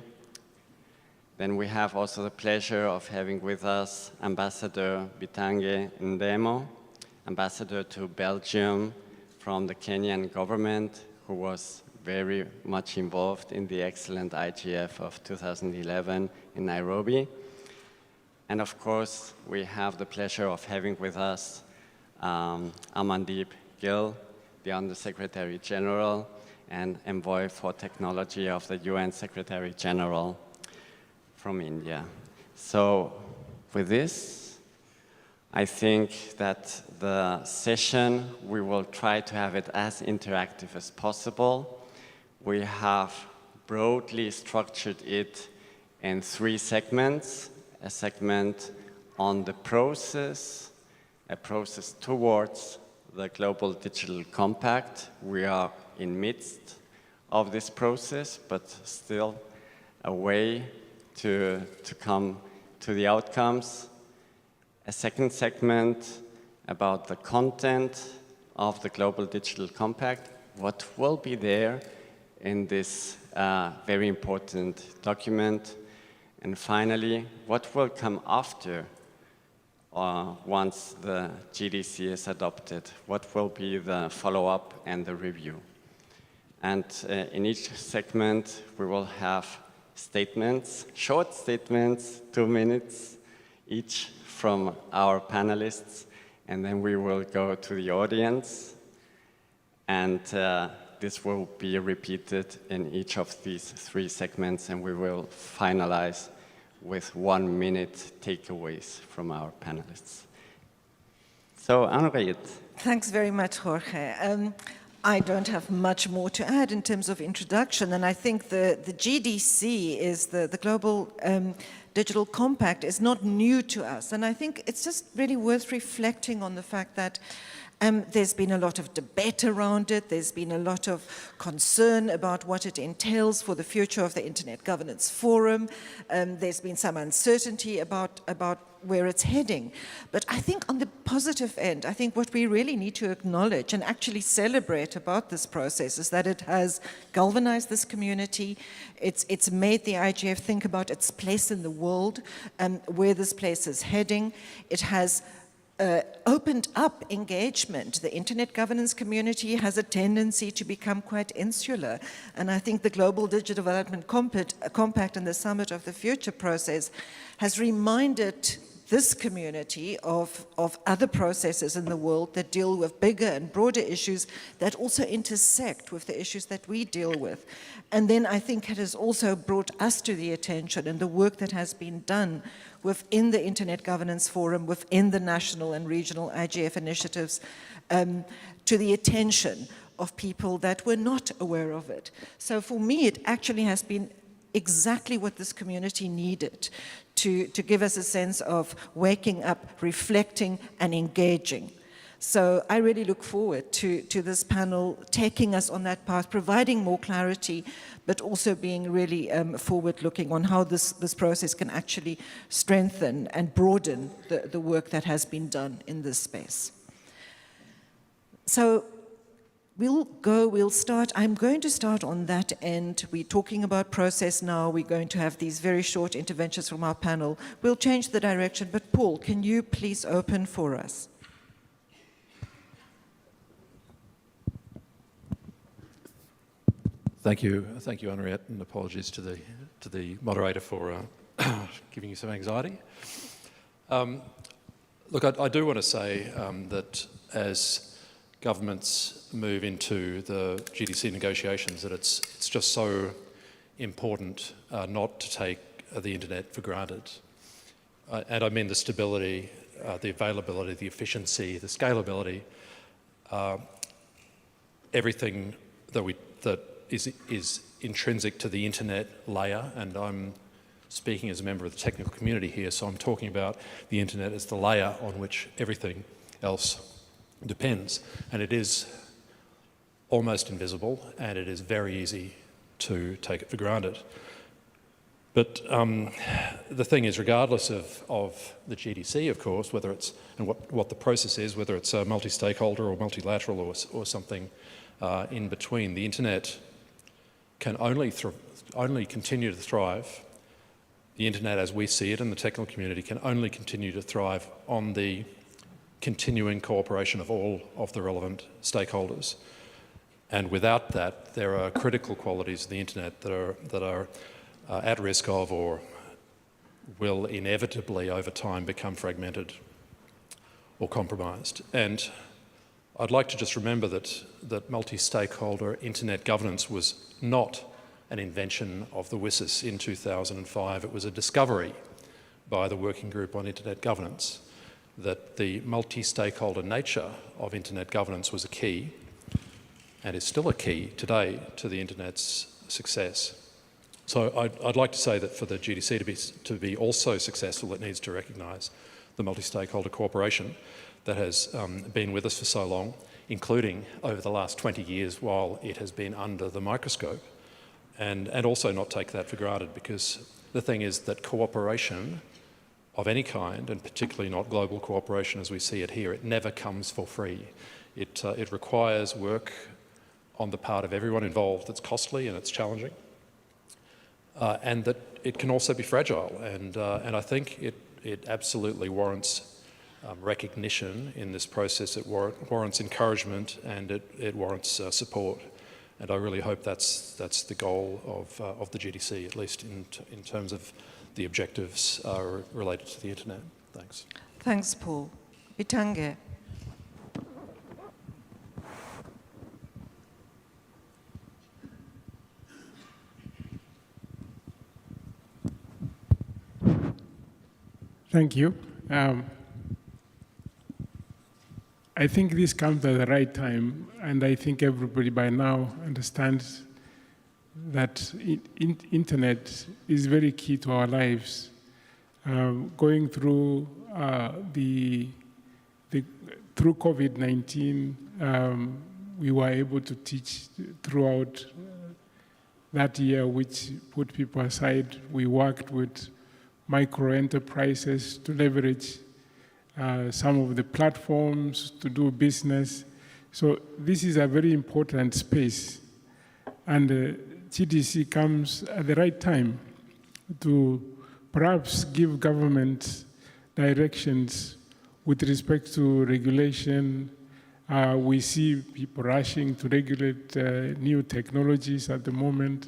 S22: Then we have also the pleasure of having with us Ambassador Bitange Ndemo, Ambassador to Belgium from the Kenyan government, who was very much involved in the excellent IGF of 2011 in Nairobi. And of course, we have the pleasure of having with us Amandeep Gill, the Under-Secretary General and Envoy for Technology of the UN Secretary General from India. So with this, I think that the session, we will try to have it as interactive as possible. We have broadly structured it in 3 segments. A segment on the process, a process towards the Global Digital Compact. We are in midst of this process, but still a way to come to the outcomes. A second segment about the content of the Global Digital Compact, what will be there in this very important document. And finally, what will come after once the GDC is adopted? What will be the follow-up and the review? And in each segment, we will have statements, short statements, 2 minutes each from our panelists, and then we will go to the audience. And this will be repeated in each of these 3 segments, and we will finalize with 1-minute takeaways from our panelists. So, Anne-Riet.
S23: Thanks very much, Jorge. I don't have much more to add in terms of introduction, and I think the GDC is the Global Digital Compact is not new to us, and I think it's just really worth reflecting on the fact that there's been a lot of debate around it. There's been a lot of concern about what it entails for the future of the Internet Governance Forum. There's been some uncertainty about where it's heading. But I think on the positive end, I think what we really need to acknowledge and actually celebrate about this process is that it has galvanized this community. It's made the IGF think about its place in the world and where this place is heading. It has opened up engagement. The internet governance community has a tendency to become quite insular. And I think the Global Digital Development Compact and the Summit of the Future process has reminded this community of other processes in the world that deal with bigger and broader issues that also intersect with the issues that we deal with. And then I think it has also brought us to the attention and the work that has been done within the Internet Governance Forum, within the national and regional IGF initiatives, to the attention of people that were not aware of it. So for me, it actually has been exactly what this community needed to give us a sense of waking up, reflecting, and engaging. So I really look forward to this panel taking us on that path, providing more clarity, but also being really forward-looking on how this process can actually strengthen and broaden the work that has been done in this space. So we'll start. I'm going to start on that end. We're talking about process now. We're going to have these very short interventions from our panel. We'll change the direction, but Paul, can you please open for us?
S6: Thank you, Henriette, and apologies to the moderator for giving you some anxiety. Look, I do want to say that as governments move into the GDC negotiations, that it's just so important not to take the internet for granted. And I mean the stability, the availability, the efficiency, the scalability, everything that is intrinsic to the internet layer, and I'm speaking as a member of the technical community here, so I'm talking about the internet as the layer on which everything else depends. And it is almost invisible, and it is very easy to take it for granted. But the thing is, regardless of the GDC, of course, whether it's, and what the process is, whether it's multi-stakeholder or multilateral or something in between, the internet can only continue to thrive. The internet as we see it in the technical community can only continue to thrive on the continuing cooperation of all of the relevant stakeholders. And without that, there are critical qualities of the internet that are at risk of or will inevitably over time become fragmented or compromised. And I'd like to just remember that multi-stakeholder internet governance was not an invention of the WSIS in 2005. It was a discovery by the Working Group on Internet Governance that the multi-stakeholder nature of internet governance was a key, and is still a key today to the internet's success. So I'd like to say that for the GDC to be also successful, it needs to recognise the multi-stakeholder cooperation that has been with us for so long, including over the last 20 years while it has been under the microscope, and also not take that for granted, because the thing is that cooperation of any kind, and particularly not global cooperation as we see it here, it never comes for free. It requires work on the part of everyone involved that's costly and it's challenging, and that it can also be fragile. And I think it absolutely warrants recognition in this process. It warrants encouragement, and it warrants support. And I really hope that's the goal of the GDC, at least in terms of the objectives related to the internet. Thanks.
S23: Thanks, Paul. Bitange.
S8: Thank you. I think this comes at the right time, and I think everybody by now understands that internet is very key to our lives. Going through through COVID-19, we were able to teach throughout that year, which put people aside. We worked with micro enterprises to leverage some of the platforms to do business. So this is a very important space, and GDC comes at the right time to perhaps give government directions with respect to regulation. We see people rushing to regulate new technologies at the moment.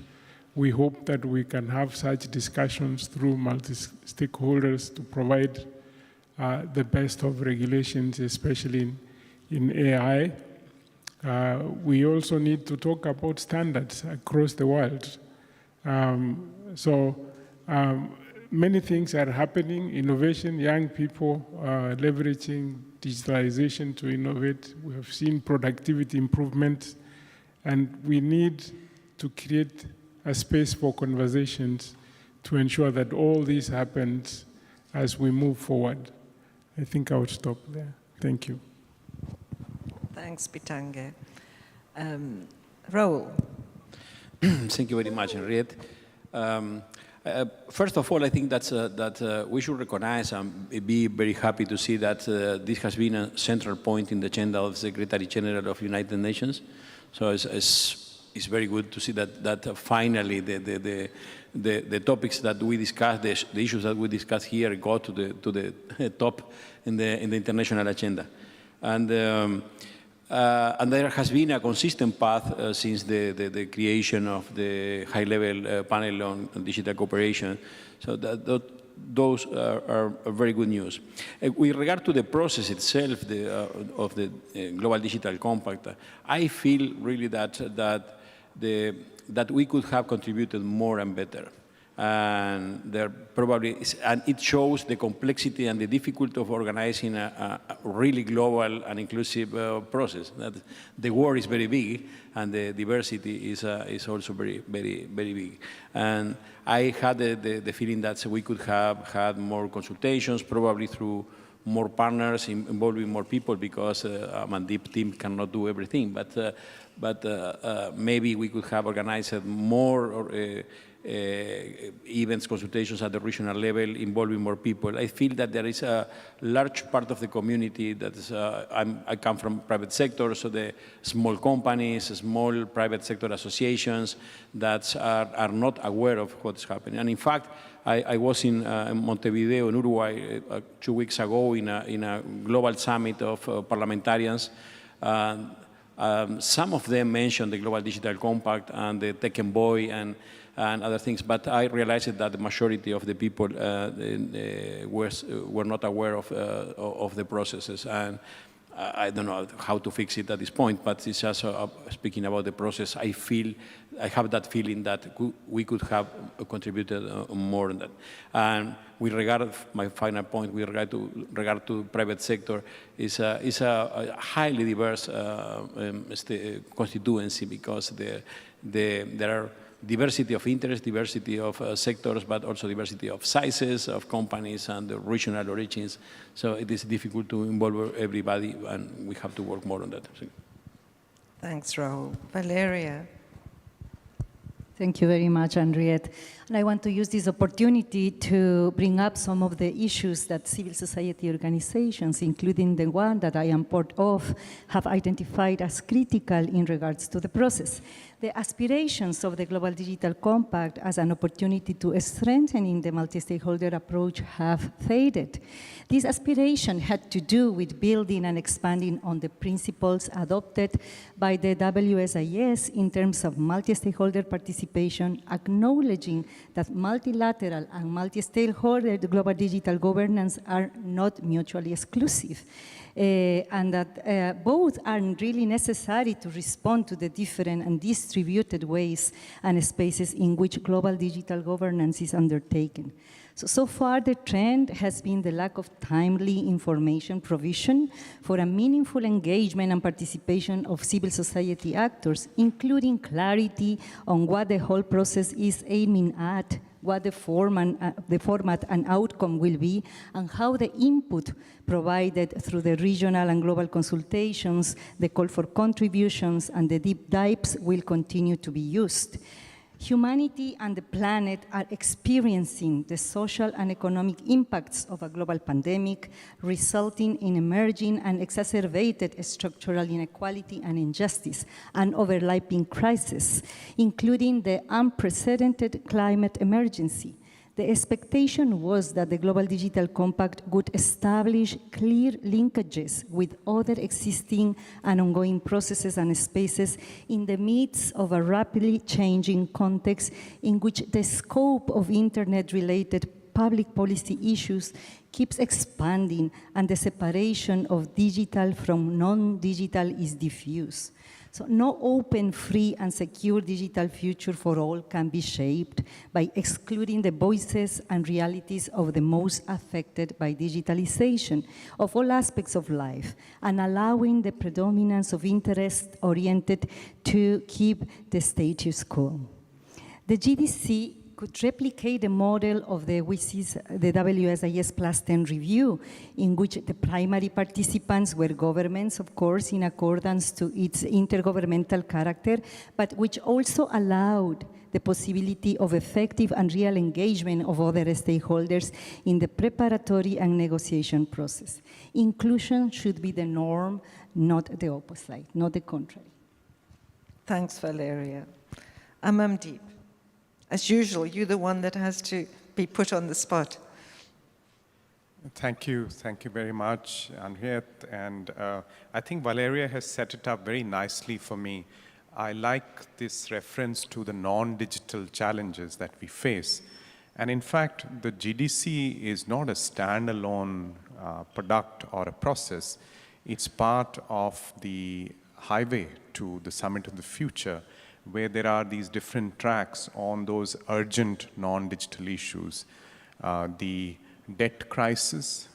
S8: We hope that we can have such discussions through multi-stakeholders to provide the best of regulations, especially in AI. We also need to talk about standards across the world. Many things are happening, innovation, young people leveraging digitalization to innovate. We have seen productivity improvements, and we need to create a space for conversations to ensure that all this happens as we move forward. I think I would stop there. Thank you.
S23: Thanks, Bitange. Raul.
S19: Thank you very much, Henriette. First of all, I think that we should recognize and be very happy to see that this has been a central point in the agenda of the Secretary General of United Nations. So it's very good to see that finally the topics that we discuss, the issues that we discuss here, go to the top in the international agenda. And there has been a consistent path since the creation of the high-level panel on digital cooperation. So those are very good news. With regard to the process itself of the Global Digital Compact, I feel really that we could have contributed more and better. And there probably is, and it shows the complexity and the difficulty of organizing a really global and inclusive process. That the world is very big, and the diversity is also very, very, very big. And I had the feeling that we could have had more consultations, probably through more partners, involving more people, because a Mandip team cannot do everything. But maybe we could have organized more events, consultations at the regional level, involving more people. I feel that there is a large part of the community that is, I come from private sector, so the small companies, small private sector associations that are not aware of what's happening. And in fact, I was in Montevideo, in Uruguay, 2 weeks ago in a global summit of parliamentarians. Some of them mentioned the Global Digital Compact and the Tech Envoy and other things, but I realized that the majority of the people were not aware of the processes. And I don't know how to fix it at this point, but it's just speaking about the process. I have that feeling that we could have contributed more on that. And with regard, my final point, with regard to private sector, is a highly diverse constituency, because there are diversity of interest, diversity of sectors, but also diversity of sizes of companies and the regional origins. So it is difficult to involve everybody, and we have to work more on that.
S23: Thanks, Rahul. Valeria.
S10: Thank you very much, Henriette. And I want to use this opportunity to bring up some of the issues that civil society organizations, including the one that I am part of, have identified as critical in regards to the process. The aspirations of the Global Digital Compact as an opportunity to strengthening the multi-stakeholder approach have faded. This aspiration had to do with building and expanding on the principles adopted by the WSIS in terms of multi-stakeholder participation, acknowledging that multilateral and multi-stakeholder global digital governance are not mutually exclusive. And that both are really necessary to respond to the different and distributed ways and spaces in which global digital governance is undertaken. So far, the trend has been the lack of timely information provision for a meaningful engagement and participation of civil society actors, including clarity on what the whole process is aiming at, what the format and outcome will be, and how the input provided through the regional and global consultations, the call for contributions, and the deep dives will continue to be used. Humanity and the planet are experiencing the social and economic impacts of a global pandemic, resulting in emerging and exacerbated structural inequality and injustice and overlapping crises, including the unprecedented climate emergency. The expectation was that the Global Digital Compact would establish clear linkages with other existing and ongoing processes and spaces in the midst of a rapidly changing context in which the scope of internet-related public policy issues keeps expanding and the separation of digital from non-digital is diffuse. So no open, free, and secure digital future for all can be shaped by excluding the voices and realities of the most affected by digitalization of all aspects of life and allowing the predominance of interest oriented to keep the status quo. The GDC could replicate the model of the WSIS Plus 10 review, in which the primary participants were governments, of course, in accordance to its intergovernmental character, but which also allowed the possibility of effective and real engagement of other stakeholders in the preparatory and negotiation process. Inclusion should be the norm, not the opposite, not the contrary.
S23: Thanks, Valeria. Amandeep. As usual, you're the one that has to be put on the spot.
S11: Thank you very much, Henriette. And I think Valeria has set it up very nicely for me. I like this reference to the non-digital challenges that we face. And in fact, the GDC is not a standalone product or a process. It's part of the highway to the Summit of the Future, where there are these different tracks on those urgent non-digital issues. The debt crisis,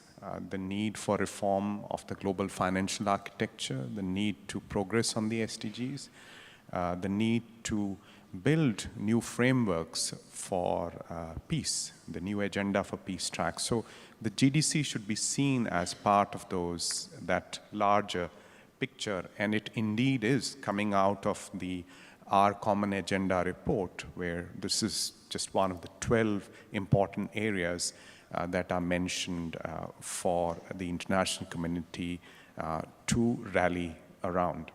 S11: the need for reform of the global financial architecture, the need to progress on the SDGs, the need to build new frameworks for peace, the new agenda for peace tracks. So the GDC should be seen as part of that larger picture, and it indeed is coming out of the Our Common Agenda report, where this is just one of the 12 important areas that are mentioned for the international community to rally around.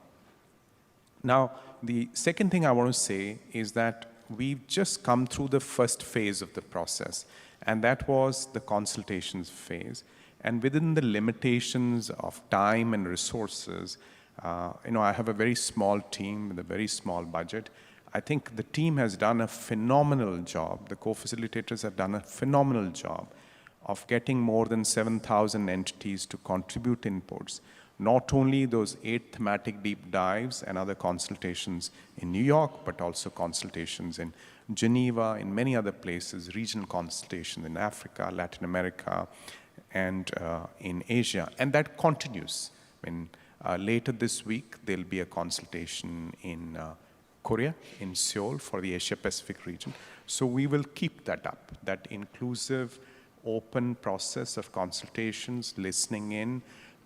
S11: Now, the second thing I want to say is that we've just come through the first phase of the process, and that was the consultations phase. And within the limitations of time and resources, I have a very small team with a very small budget. I think the team has done a phenomenal job. The co-facilitators have done a phenomenal job of getting more than 7,000 entities to contribute inputs. Not only those 8 thematic deep dives and other consultations in New York, but also consultations in Geneva, in many other places, regional consultations in Africa, Latin America, and in Asia. And that continues. Later this week, there'll be a consultation in Korea, in Seoul, for the Asia-Pacific region. So we will keep that up, that inclusive, open process of consultations, listening in,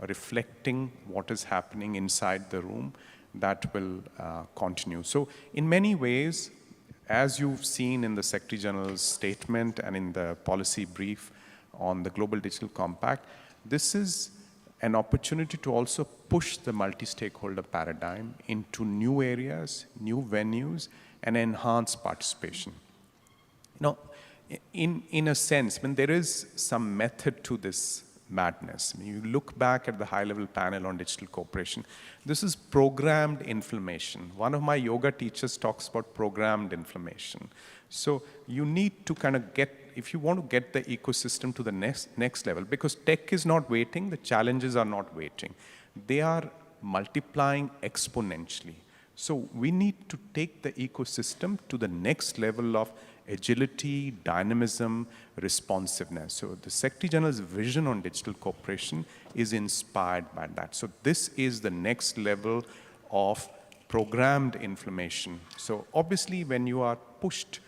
S11: reflecting what is happening inside the room, that will continue. So in many ways, as you've seen in the Secretary General's statement and in the policy brief on the Global Digital Compact, this is an opportunity to also push the multi-stakeholder paradigm into new areas, new venues, and enhance participation. In a sense, when there is some method to this madness, when you look back at the high-level panel on digital cooperation, this is programmed inflammation. One of my yoga teachers talks about programmed inflammation. So you need to kind of get, if you want to get the ecosystem to the next level, because tech is not waiting, the challenges are not waiting. They are multiplying exponentially. So we need to take the ecosystem to the next level of agility, dynamism, responsiveness. So the Secretary General's vision on digital cooperation is inspired by that. So this is the next level of programmed inflammation. So obviously when you are pushed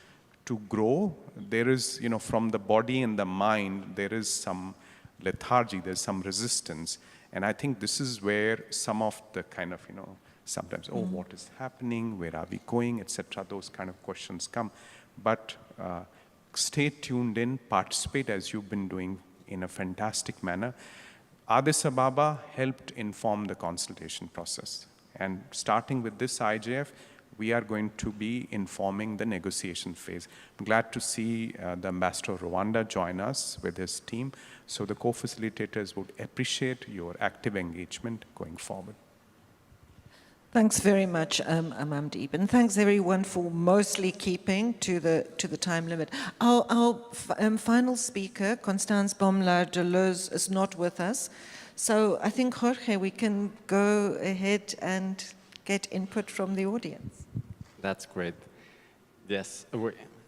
S11: to grow, there is, from the body and the mind, there is some lethargy, there's some resistance. And I think this is where some of the kind of, sometimes, what is happening, where are we going, etc., those kind of questions come. But stay tuned in, participate as you've been doing in a fantastic manner. Addis Ababa helped inform the consultation process. And starting with this IGF, we are going to be informing the negotiation phase. I'm glad to see the Ambassador of Rwanda join us with his team. So the co-facilitators would appreciate your active engagement going forward.
S23: Thanks very much, Amandeep, and thanks everyone for mostly keeping to the time limit. Our final speaker, Constance Baumler-Deleuze, is not with us, so I think, Jorge, we can go ahead and get input from the audience.
S22: That's great. Yes,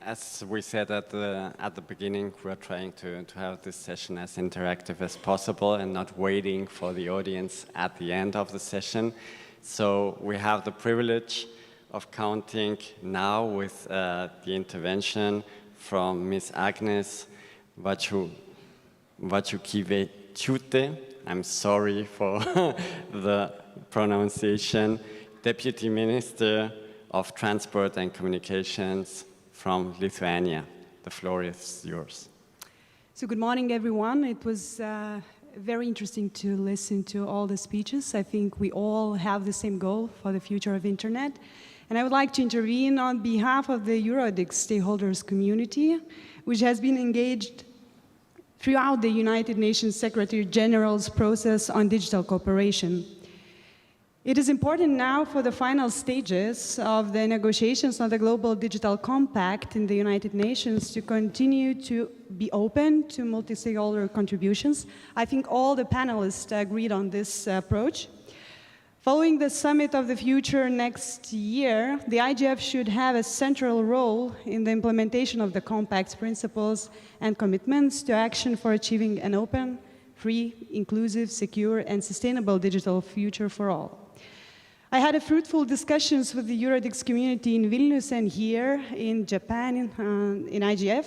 S22: as we said at the beginning, we're trying to have this session as interactive as possible and not waiting for the audience at the end of the session. So we have the privilege of counting now with the intervention from Ms. Agnes Vachukive-Chute. I'm sorry for the pronunciation. Deputy Minister of Transport and Communications from Lithuania. The floor is yours.
S12: So good morning, everyone. It was very interesting to listen to all the speeches. I think we all have the same goal for the future of Internet. And I would like to intervene on behalf of the Eurodic stakeholders community, which has been engaged throughout the United Nations Secretary General's process on digital cooperation. It is important now for the final stages of the negotiations on the Global Digital Compact in the United Nations to continue to be open to multi-stakeholder contributions. I think all the panelists agreed on this approach. Following the Summit of the Future next year, the IGF should have a central role in the implementation of the Compact's principles and commitments to action for achieving an open, free, inclusive, secure, and sustainable digital future for all. I had fruitful discussions with the Eurodics community in Vilnius and here in Japan in IGF,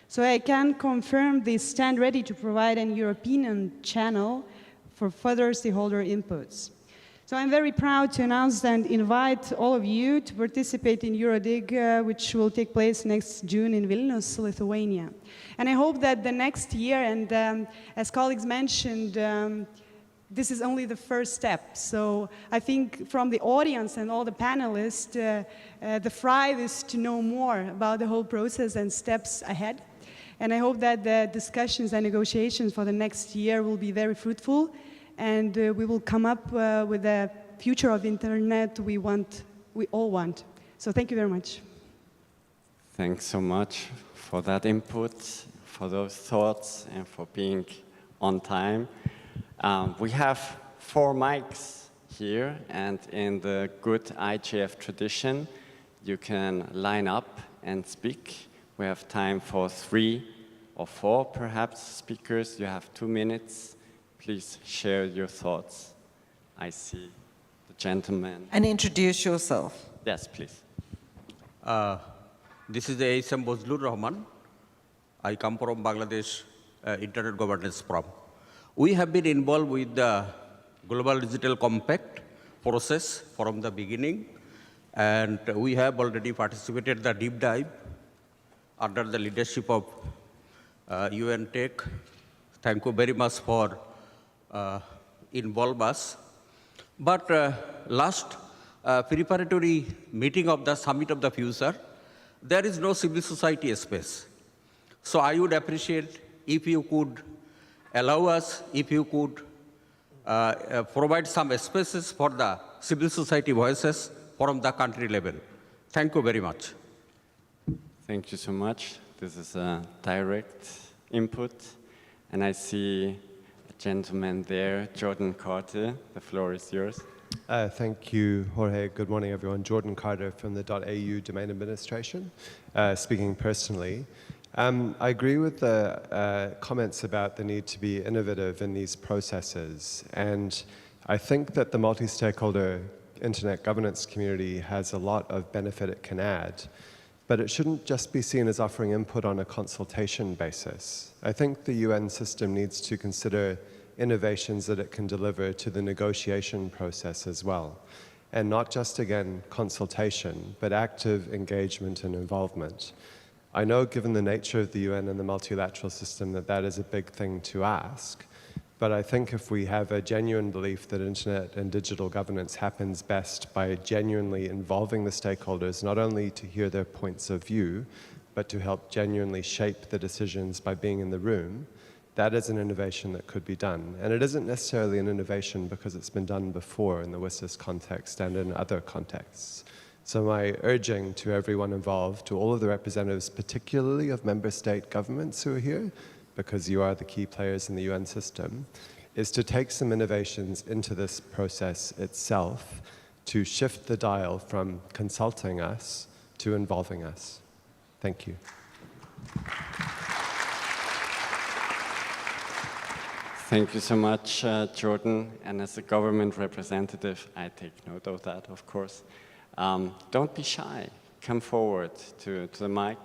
S12: so I can confirm they stand ready to provide an European channel for further stakeholder inputs. So I'm very proud to announce and invite all of you to participate in Eurodig, which will take place next June in Vilnius, Lithuania. And I hope that the next year, and as colleagues mentioned, this is only the first step. So I think from the audience and all the panelists, the thrive is to know more about the whole process and steps ahead. And I hope that the discussions and negotiations for the next year will be very fruitful, and we will come up with a future of internet we all want. So thank you very much.
S22: Thanks so much for that input, for those thoughts, and for being on time. We have 4 mics here, and in the good IGF tradition, you can line up and speak. We have time for 3 or 4, perhaps, speakers. You have 2 minutes. Please share your thoughts. I see the gentleman.
S23: And introduce yourself.
S22: Yes, please.
S13: This is A.S.M. Bozlur Rahman. I come from Bangladesh Internet Governance Forum. We have been involved with the Global Digital Compact process from the beginning, and we have already participated in the deep dive under the leadership of UN Tech. Thank you very much for involving us. But last preparatory meeting of the Summit of the Future, there is no civil society space. So I would appreciate if you could allow us, if you could provide some spaces for the civil society voices from the country level. Thank you very much.
S22: Thank you so much. This is a direct input. And I see a gentleman there, Jordan Carter. The floor is yours.
S14: Thank you, Jorge. Good morning, everyone. Jordan Carter from the .au Domain Administration, speaking personally. I agree with the comments about the need to be innovative in these processes. And I think that the multi-stakeholder internet governance community has a lot of benefit it can add. But it shouldn't just be seen as offering input on a consultation basis. I think the UN system needs to consider innovations that it can deliver to the negotiation process as well. And not just, again, consultation, but active engagement and involvement. I know, given the nature of the UN and the multilateral system, that that is a big thing to ask. But I think if we have a genuine belief that internet and digital governance happens best by genuinely involving the stakeholders, not only to hear their points of view, but to help genuinely shape the decisions by being in the room, that is an innovation that could be done. And it isn't necessarily an innovation because it's been done before in the WSIS context and in other contexts. So my urging to everyone involved, to all of the representatives, particularly of member state governments who are here, because you are the key players in the UN system, is to take some innovations into this process itself to shift the dial from consulting us to involving us. Thank you.
S22: Thank you so much, Jordan. And as a government representative, I take note of that, of course. Don't be shy. Come forward to the mic.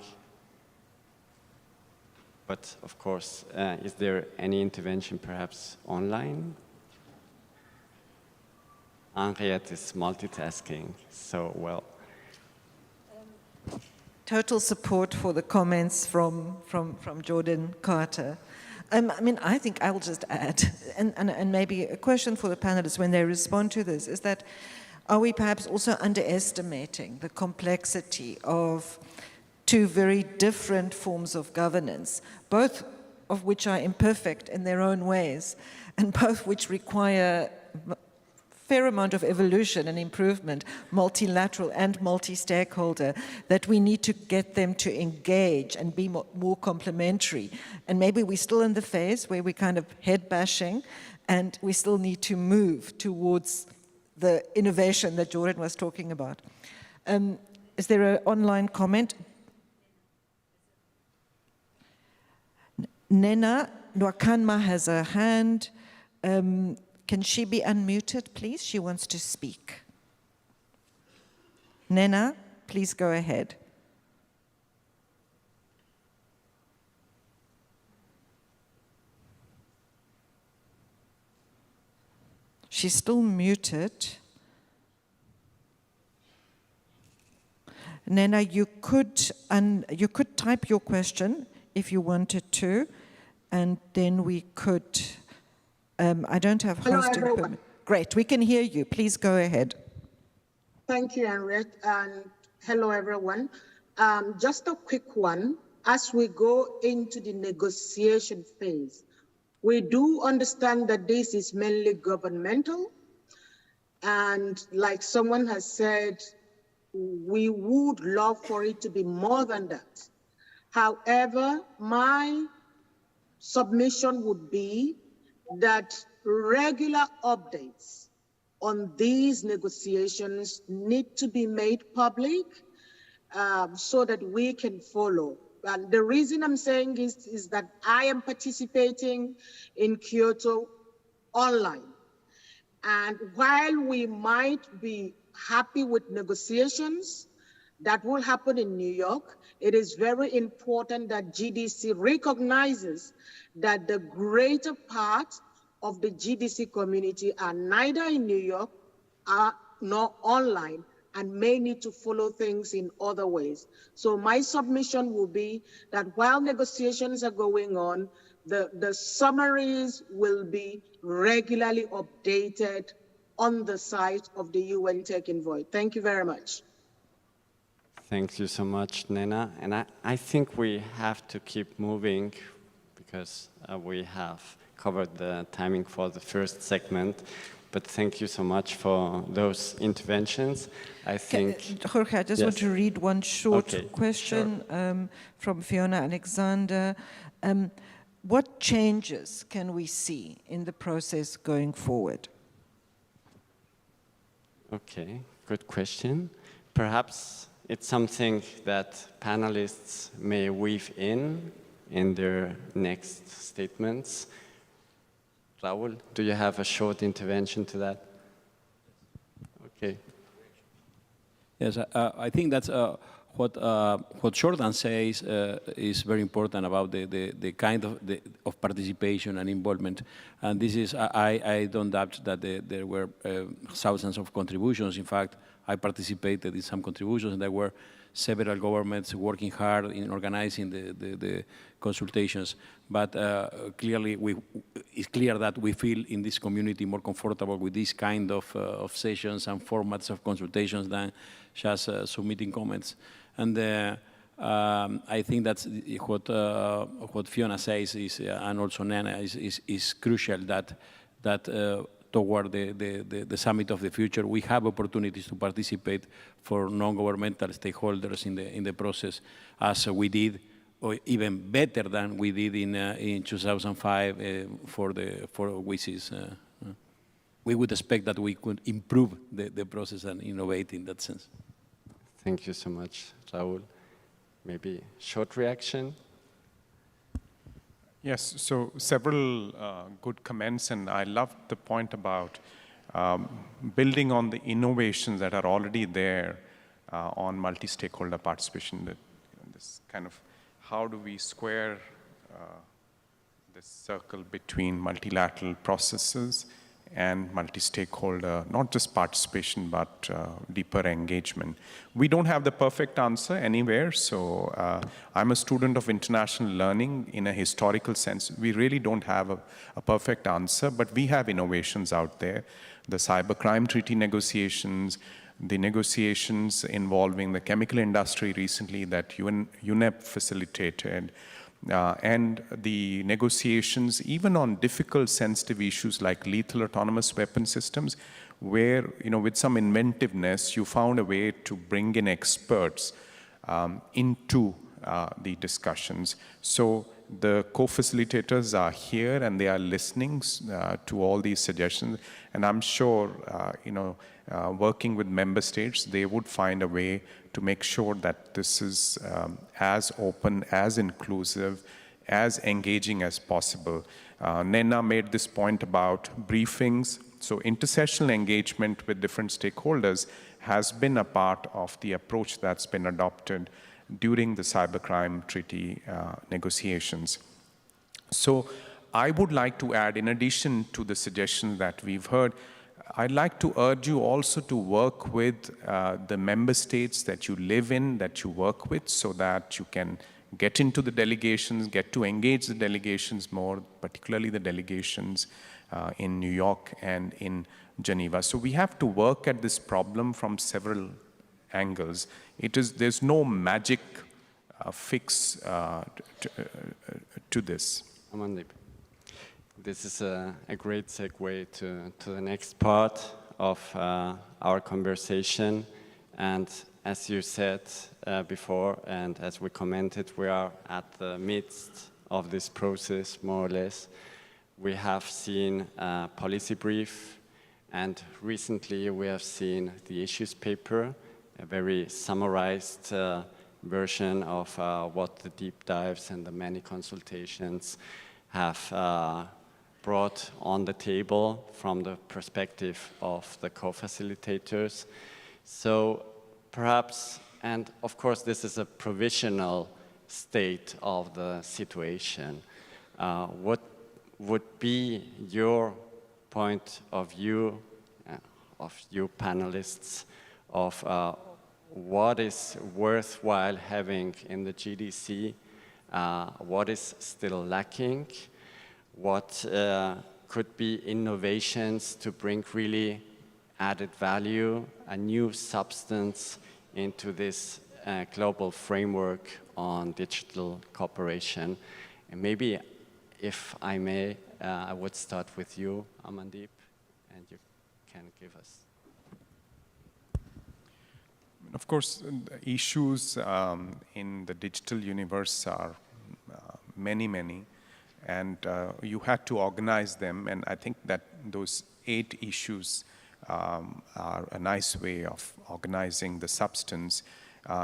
S22: But of course, is there any intervention perhaps online? Henriette is multitasking so well.
S23: Total support for the comments from Jordan Carter. I mean, I think I will just add, and maybe a question for the panelists when they respond to this, is that are we perhaps also underestimating the complexity of 2 very different forms of governance, both of which are imperfect in their own ways, and both which require a fair amount of evolution and improvement, multilateral and multi-stakeholder, that we need to get them to engage and be more complementary. And maybe we're still in the phase where we're kind of head bashing, and we still need to move towards the innovation that Jordan was talking about. Is there an online comment? Nena Nwakanma has a hand. Can she be unmuted, please? She wants to speak. Nena, please go ahead. She's still muted. Nena, you could type your question if you wanted to, and then we could, I don't have hosting permit. Great, we can hear you. Please go ahead.
S15: Thank you, Henriette, and hello, everyone. Just a quick one. As we go into the negotiation phase, we do understand that this is mainly governmental, And like someone has said, we would love for it to be more than that. However, my submission would be that regular updates on these negotiations need to be made public so that we can follow. And the reason I'm saying is that I am participating in Kyoto online. And while we might be happy with negotiations that will happen in New York, it is very important that GDC recognizes that the greater part of the GDC community are neither in New York nor online and may need to follow things in other ways. So my submission will be that while negotiations are going on, the summaries will be regularly updated on the site of the UN Tech Envoy. Thank you very much.
S22: Thank you so much, Nena. And I think we have to keep moving because we have covered the timing for the first segment. But thank you so much for those interventions. I think...
S23: Jorge, I just want to read one short question
S22: sure.
S23: from Fiona Alexander. What changes can we see in the process going forward?
S22: Okay, good question. Perhaps it's something that panelists may weave in their next statements. Raul, do you have a short intervention to that? Okay.
S19: Yes, I think that's what Jordan says is very important about the kind of participation and involvement. And this is, I don't doubt that there were thousands of contributions. In fact, I participated in some contributions, and there were several governments working hard in organizing the consultations. But clearly, it's clear that we feel in this community more comfortable with this kind of sessions and formats of consultations than just submitting comments. And I think that's what Fiona says is, and also Nana is crucial that toward the summit of the future, we have opportunities to participate for non-governmental stakeholders in the process, as we did, or even better than we did in 2005 for WISIS. We would expect that we could improve the process and innovate in that sense.
S22: Thank you so much, Raul. Maybe short reaction?
S11: Yes, so several good comments, and I loved the point about building on the innovations that are already there on multi-stakeholder participation. That, this kind of, how do we square this circle between multilateral processes and multi-stakeholder, not just participation, but deeper engagement. We don't have the perfect answer anywhere, so I'm a student of international learning in a historical sense. We really don't have a perfect answer, but we have innovations out there. The cybercrime treaty negotiations, the negotiations involving the chemical industry recently that UNEP facilitated, and the negotiations even on difficult sensitive issues like lethal autonomous weapon systems, where, you know, with some inventiveness, you found a way to bring in experts into the discussions. So the co-facilitators are here and they are listening to all these suggestions, and I'm sure, you know, working with member states, they would find a way to make sure that this is as open, as inclusive, as engaging as possible. Nena made this point about briefings. So intersessional engagement with different stakeholders has been a part of the approach that's been adopted during the cybercrime treaty negotiations. So I would like to add, in addition to the suggestions that we've heard, I'd like to urge you also to work with the member states that you live in, that you work with, so that you can get into the delegations, get to engage the delegations more, particularly the delegations in New York and in Geneva. So we have to work at this problem from several angles. There's no magic fix to this.
S22: This is a great segue to the next part. of our conversation. And as you said before, and as we commented, we are at the midst of this process, more or less. We have seen a policy brief, and recently we have seen the issues paper, a very summarized version of what the deep dives and the many consultations have brought on the table from the perspective of the co-facilitators. So perhaps, and of course this is a provisional state of the situation, what would be your point of view, of you panelists, of what is worthwhile having in the GDC, what is still lacking, what could be innovations to bring really added value, a new substance into this global framework on digital cooperation. And maybe, if I may, I would start with you, Amandeep, and you can give us.
S11: Of course, issues in the digital universe are many, and you had to organize them, and I think that those 8 issues are a nice way of organizing the substance.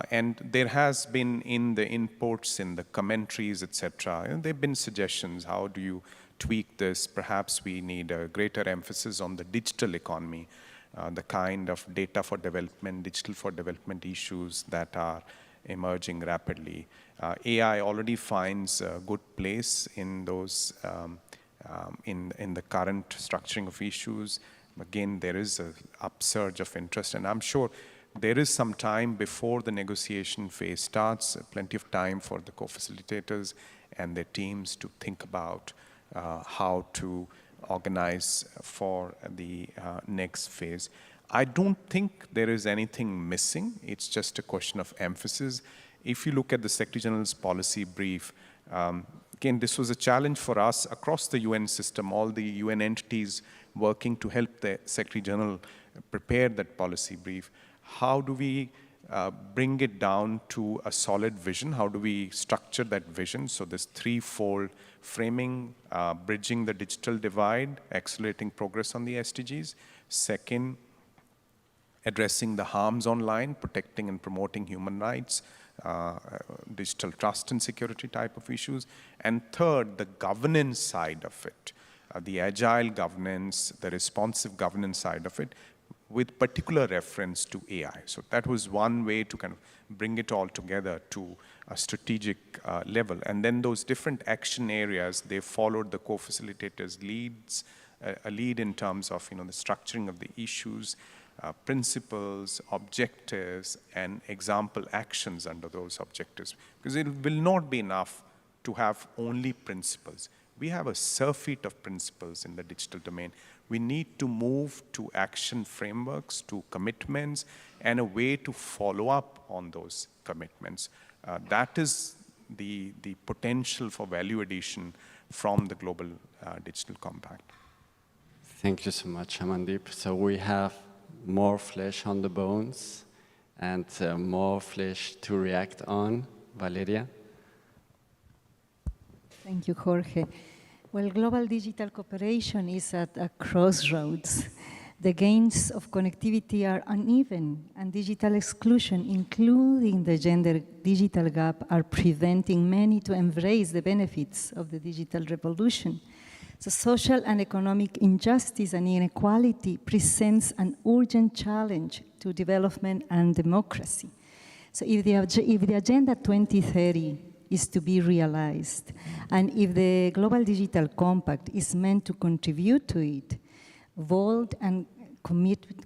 S11: And there has been in the inputs, in the commentaries, etc., there have been suggestions, how do you tweak this? Perhaps we need a greater emphasis on the digital economy, the kind of data for development, digital for development issues that are emerging rapidly. AI already finds a good place in those, in the current structuring of issues. Again, there is an upsurge of interest, and I'm sure there is some time before the negotiation phase starts, plenty of time for the co-facilitators and their teams to think about how to organize for the next phase. I don't think there is anything missing. It's just a question of emphasis. If you look at the Secretary General's policy brief, again, this was a challenge for us across the UN system, all the UN entities working to help the Secretary General prepare that policy brief. How do we bring it down to a solid vision? How do we structure that vision? So this threefold framing, bridging the digital divide, accelerating progress on the SDGs. Second, addressing the harms online, protecting and promoting human rights, digital trust and security type of issues. And third, the governance side of it, the agile governance, the responsive governance side of it, with particular reference to AI. So that was one way to kind of bring it all together to a strategic level. And then those different action areas, they followed the co-facilitators' leads, a lead in terms of the structuring of the issues, principles, objectives, and example actions under those objectives. Because it will not be enough to have only principles. We have a surfeit of principles in the digital domain. We need to move to action frameworks, to commitments, and a way to follow up on those commitments. That is the potential for value addition from the Global Digital Compact.
S22: Thank you so much, Amandeep. So we have more flesh on the bones and more flesh to react on. Valeria?
S10: Thank you, Jorge. Well, global digital cooperation is at a crossroads. The gains of connectivity are uneven, and digital exclusion, including the gender digital gap, are preventing many to embrace the benefits of the digital revolution. So social and economic injustice and inequality presents an urgent challenge to development and democracy. So if the Agenda 2030 is to be realized, and if the Global Digital Compact is meant to contribute to it, bold and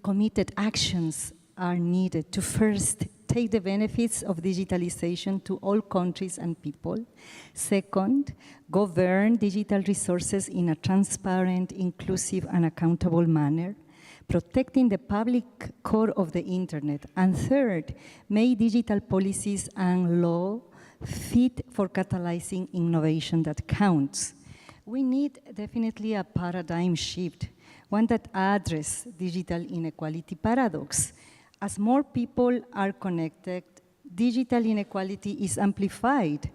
S10: committed actions are needed to first take the benefits of digitalization to all countries and people. Second, govern digital resources in a transparent, inclusive, and accountable manner, protecting the public core of the internet. And third, make digital policies and law fit for catalyzing innovation that counts. We need definitely a paradigm shift. one that addresses digital inequality paradox. As more people are connected, digital inequality is amplified.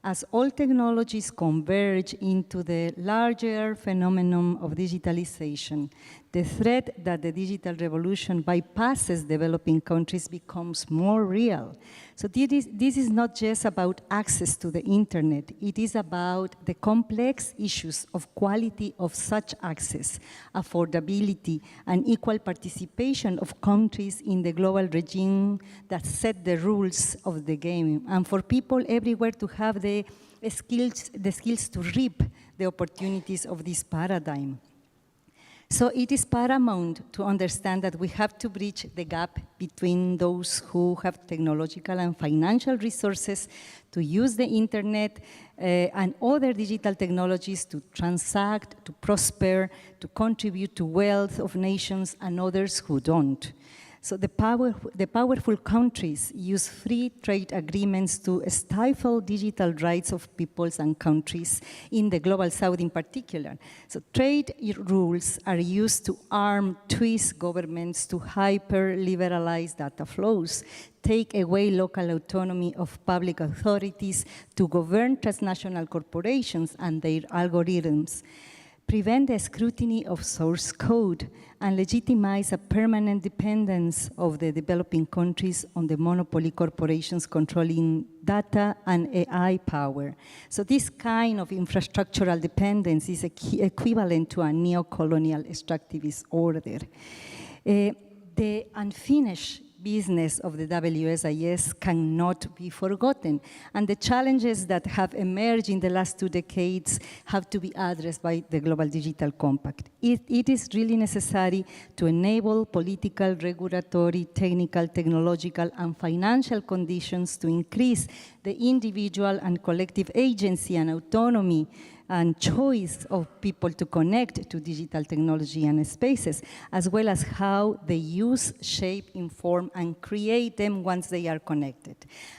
S10: As all technologies converge into the larger phenomenon of digitalization, the threat that the digital revolution bypasses developing countries becomes more real. So this is not just about access to the internet, it is about the complex issues of quality of such access, affordability, and equal participation of countries in the global regime that set the rules of the game, and for people everywhere to have the skills to reap the opportunities of this paradigm. So it is paramount to understand that we have to bridge the gap between those who have technological and financial resources to use the internet and other digital technologies to transact, to prosper, to contribute to wealth of nations, and others who don't. So the powerful countries use free trade agreements to stifle digital rights of peoples and countries in the global south in particular. So trade rules are used to arm twist governments to hyper-liberalize data flows, take away local autonomy of public authorities to govern transnational corporations and their algorithms, prevent the scrutiny of source code, and legitimize a permanent dependence of the developing countries on the monopoly corporations controlling data and AI power. So this kind of infrastructural dependence is equivalent to a neo-colonial extractivist order. The unfinished business of the WSIS cannot be forgotten, and the challenges that have emerged in the last 2 decades have to be addressed by the Global Digital Compact. It is really necessary to enable political, regulatory, technical, technological, and financial conditions to increase the individual and collective agency and autonomy and choice of people to connect to digital technology and spaces, as well as how they use, shape, inform, and create them once they are connected.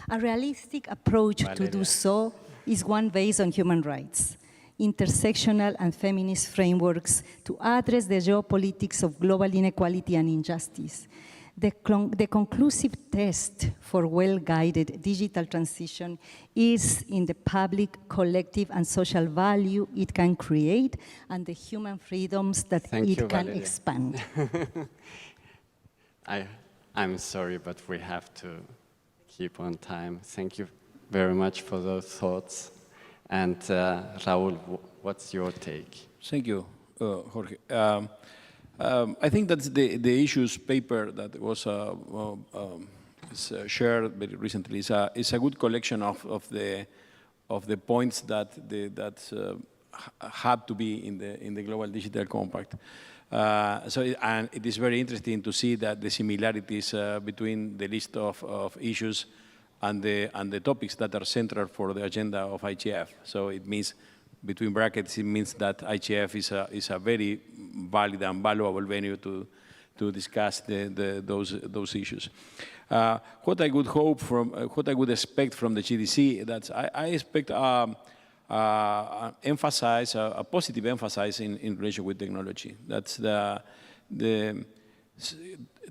S10: A realistic approach to do so is one based on human rights, intersectional and feminist frameworks to address the geopolitics of global inequality and injustice. The conclusive test for well-guided digital transition is in the public, collective, and social value it can create and the human freedoms that it can expand.
S22: I'm sorry, but we have to keep on time. Thank you very much for those thoughts. And Raul, what's your take?
S19: Thank you, Jorge. I think that the issues paper that was shared very recently is a good collection of the points that had to be in the Global Digital Compact. And it is very interesting to see that the similarities between the list of issues and the topics that are central for the agenda of IGF. So it means, between brackets, it means that IGF is a very valid and valuable venue to discuss those issues. What I would hope from, what I would expect from the GDC, that I expect emphasize a positive emphasis in relation with technology. That's the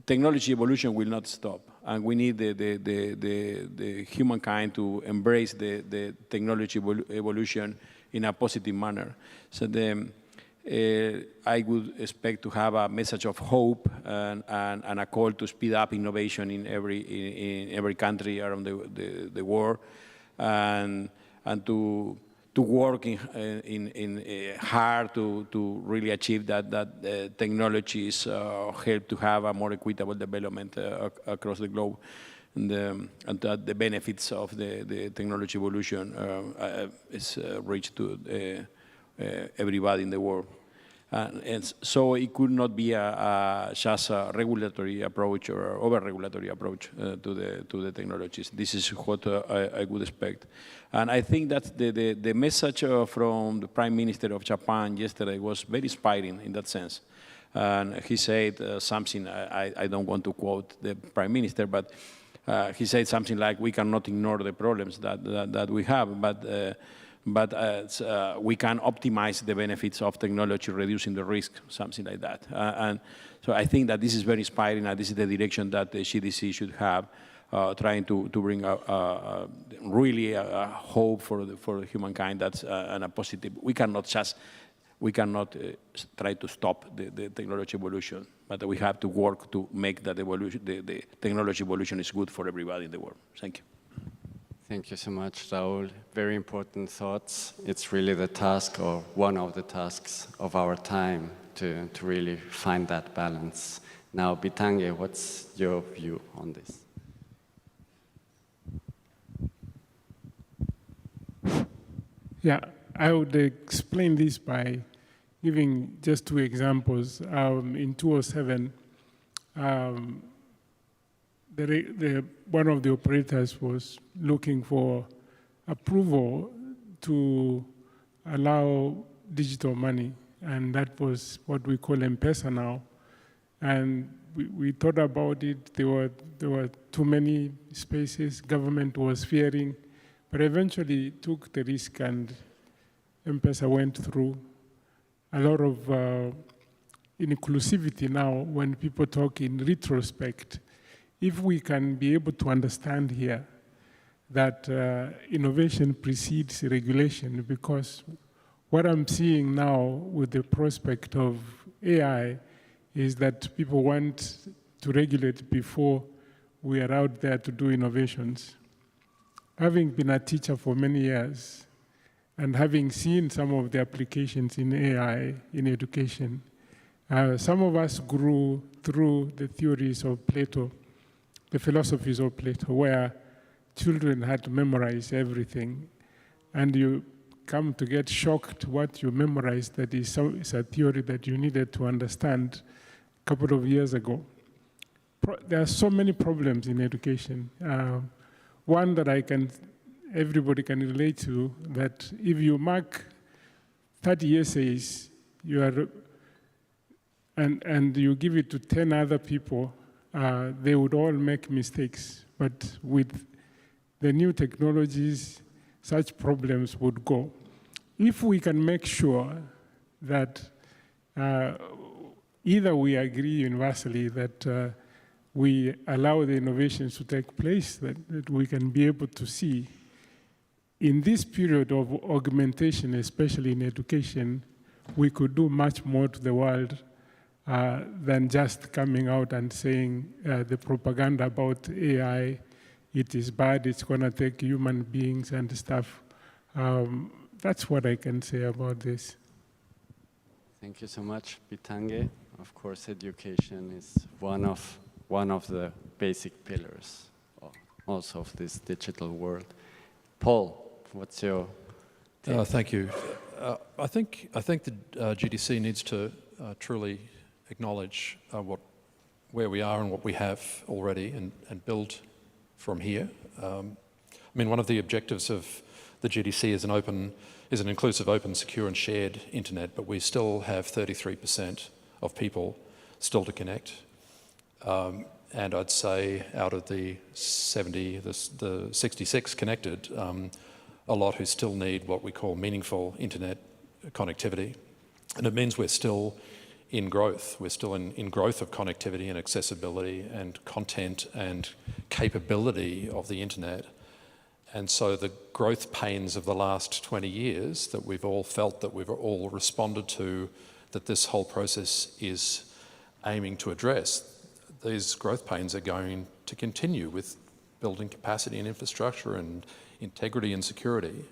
S19: technology evolution will not stop, and we need the humankind to embrace the technology evolution in a positive manner. So I would expect to have a message of hope and a call to speed up innovation in every country around the world, and to work hard to really achieve that technologies help to have a more equitable development across the globe. And that the benefits of the technology evolution is reached to everybody in the world. And so it could not be just a regulatory approach or over-regulatory approach to the technologies. This is what I would expect. And I think that the message from the Prime Minister of Japan yesterday was very inspiring in that sense. And he said something, I don't want to quote the Prime Minister, but he said something like, we cannot ignore the problems that we have, but we can optimize the benefits of technology, reducing the risk, something like that. And so I think that this is very inspiring, and this is the direction that the CDC should have, trying to bring really a hope for humankind that's and a positive. We cannot try to stop the technology evolution, but we have to work to make that evolution, the technology evolution is good for everybody in the world. Thank you.
S22: Thank you so much, Raul. Very important thoughts. It's really the task, or one of the tasks of our time, to really find that balance. Now, Bitange, what's your view on this?
S8: Yeah, I would explain this by giving just two examples. In 2007, one of the operators was looking for approval to allow digital money, and that was what we call M-Pesa now. And we thought about it. There were too many spaces. Government was fearing, but eventually took the risk, and M-Pesa went through. A lot of inclusivity now. When people talk in retrospect, if we can be able to understand here that innovation precedes regulation, because what I'm seeing now with the prospect of AI is that people want to regulate before we are out there to do innovations. Having been a teacher for many years and having seen some of the applications in AI in education, some of us grew through the theories of Plato, the philosophies of Plato, where children had to memorize everything, and you come to get shocked what you memorized that is a theory that you needed to understand a couple of years ago. There are so many problems in education. One that everybody can relate to, that if you mark 30 essays, and you give it to 10 other people, they would all make mistakes. But with the new technologies, such problems would go. If we can make sure that either we agree universally that we allow the innovations to take place, that we can be able to see in this period of augmentation, especially in education, we could do much more to the world than just coming out and saying the propaganda about AI, it is bad, it's going to take human beings and stuff. That's what I can say about this.
S22: Thank you so much, Bitange. Of course, education is one of the basic pillars also of this digital world. Paul, what's your take?
S6: Thank you. I think the GDC needs to truly acknowledge where we are and what we have already, and build from here. I mean, one of the objectives of the GDC is an inclusive, open, secure, and shared internet, but we still have 33% of people still to connect. And I'd say out of the 70, the 66 connected, a lot who still need what we call meaningful internet connectivity. And it means we're still in growth. We're still in growth of connectivity and accessibility and content and capability of the internet. And so the growth pains of the last 20 years that we've all felt, that we've all responded to, that this whole process is aiming to address, these growth pains are going to continue with building capacity and infrastructure and integrity and security.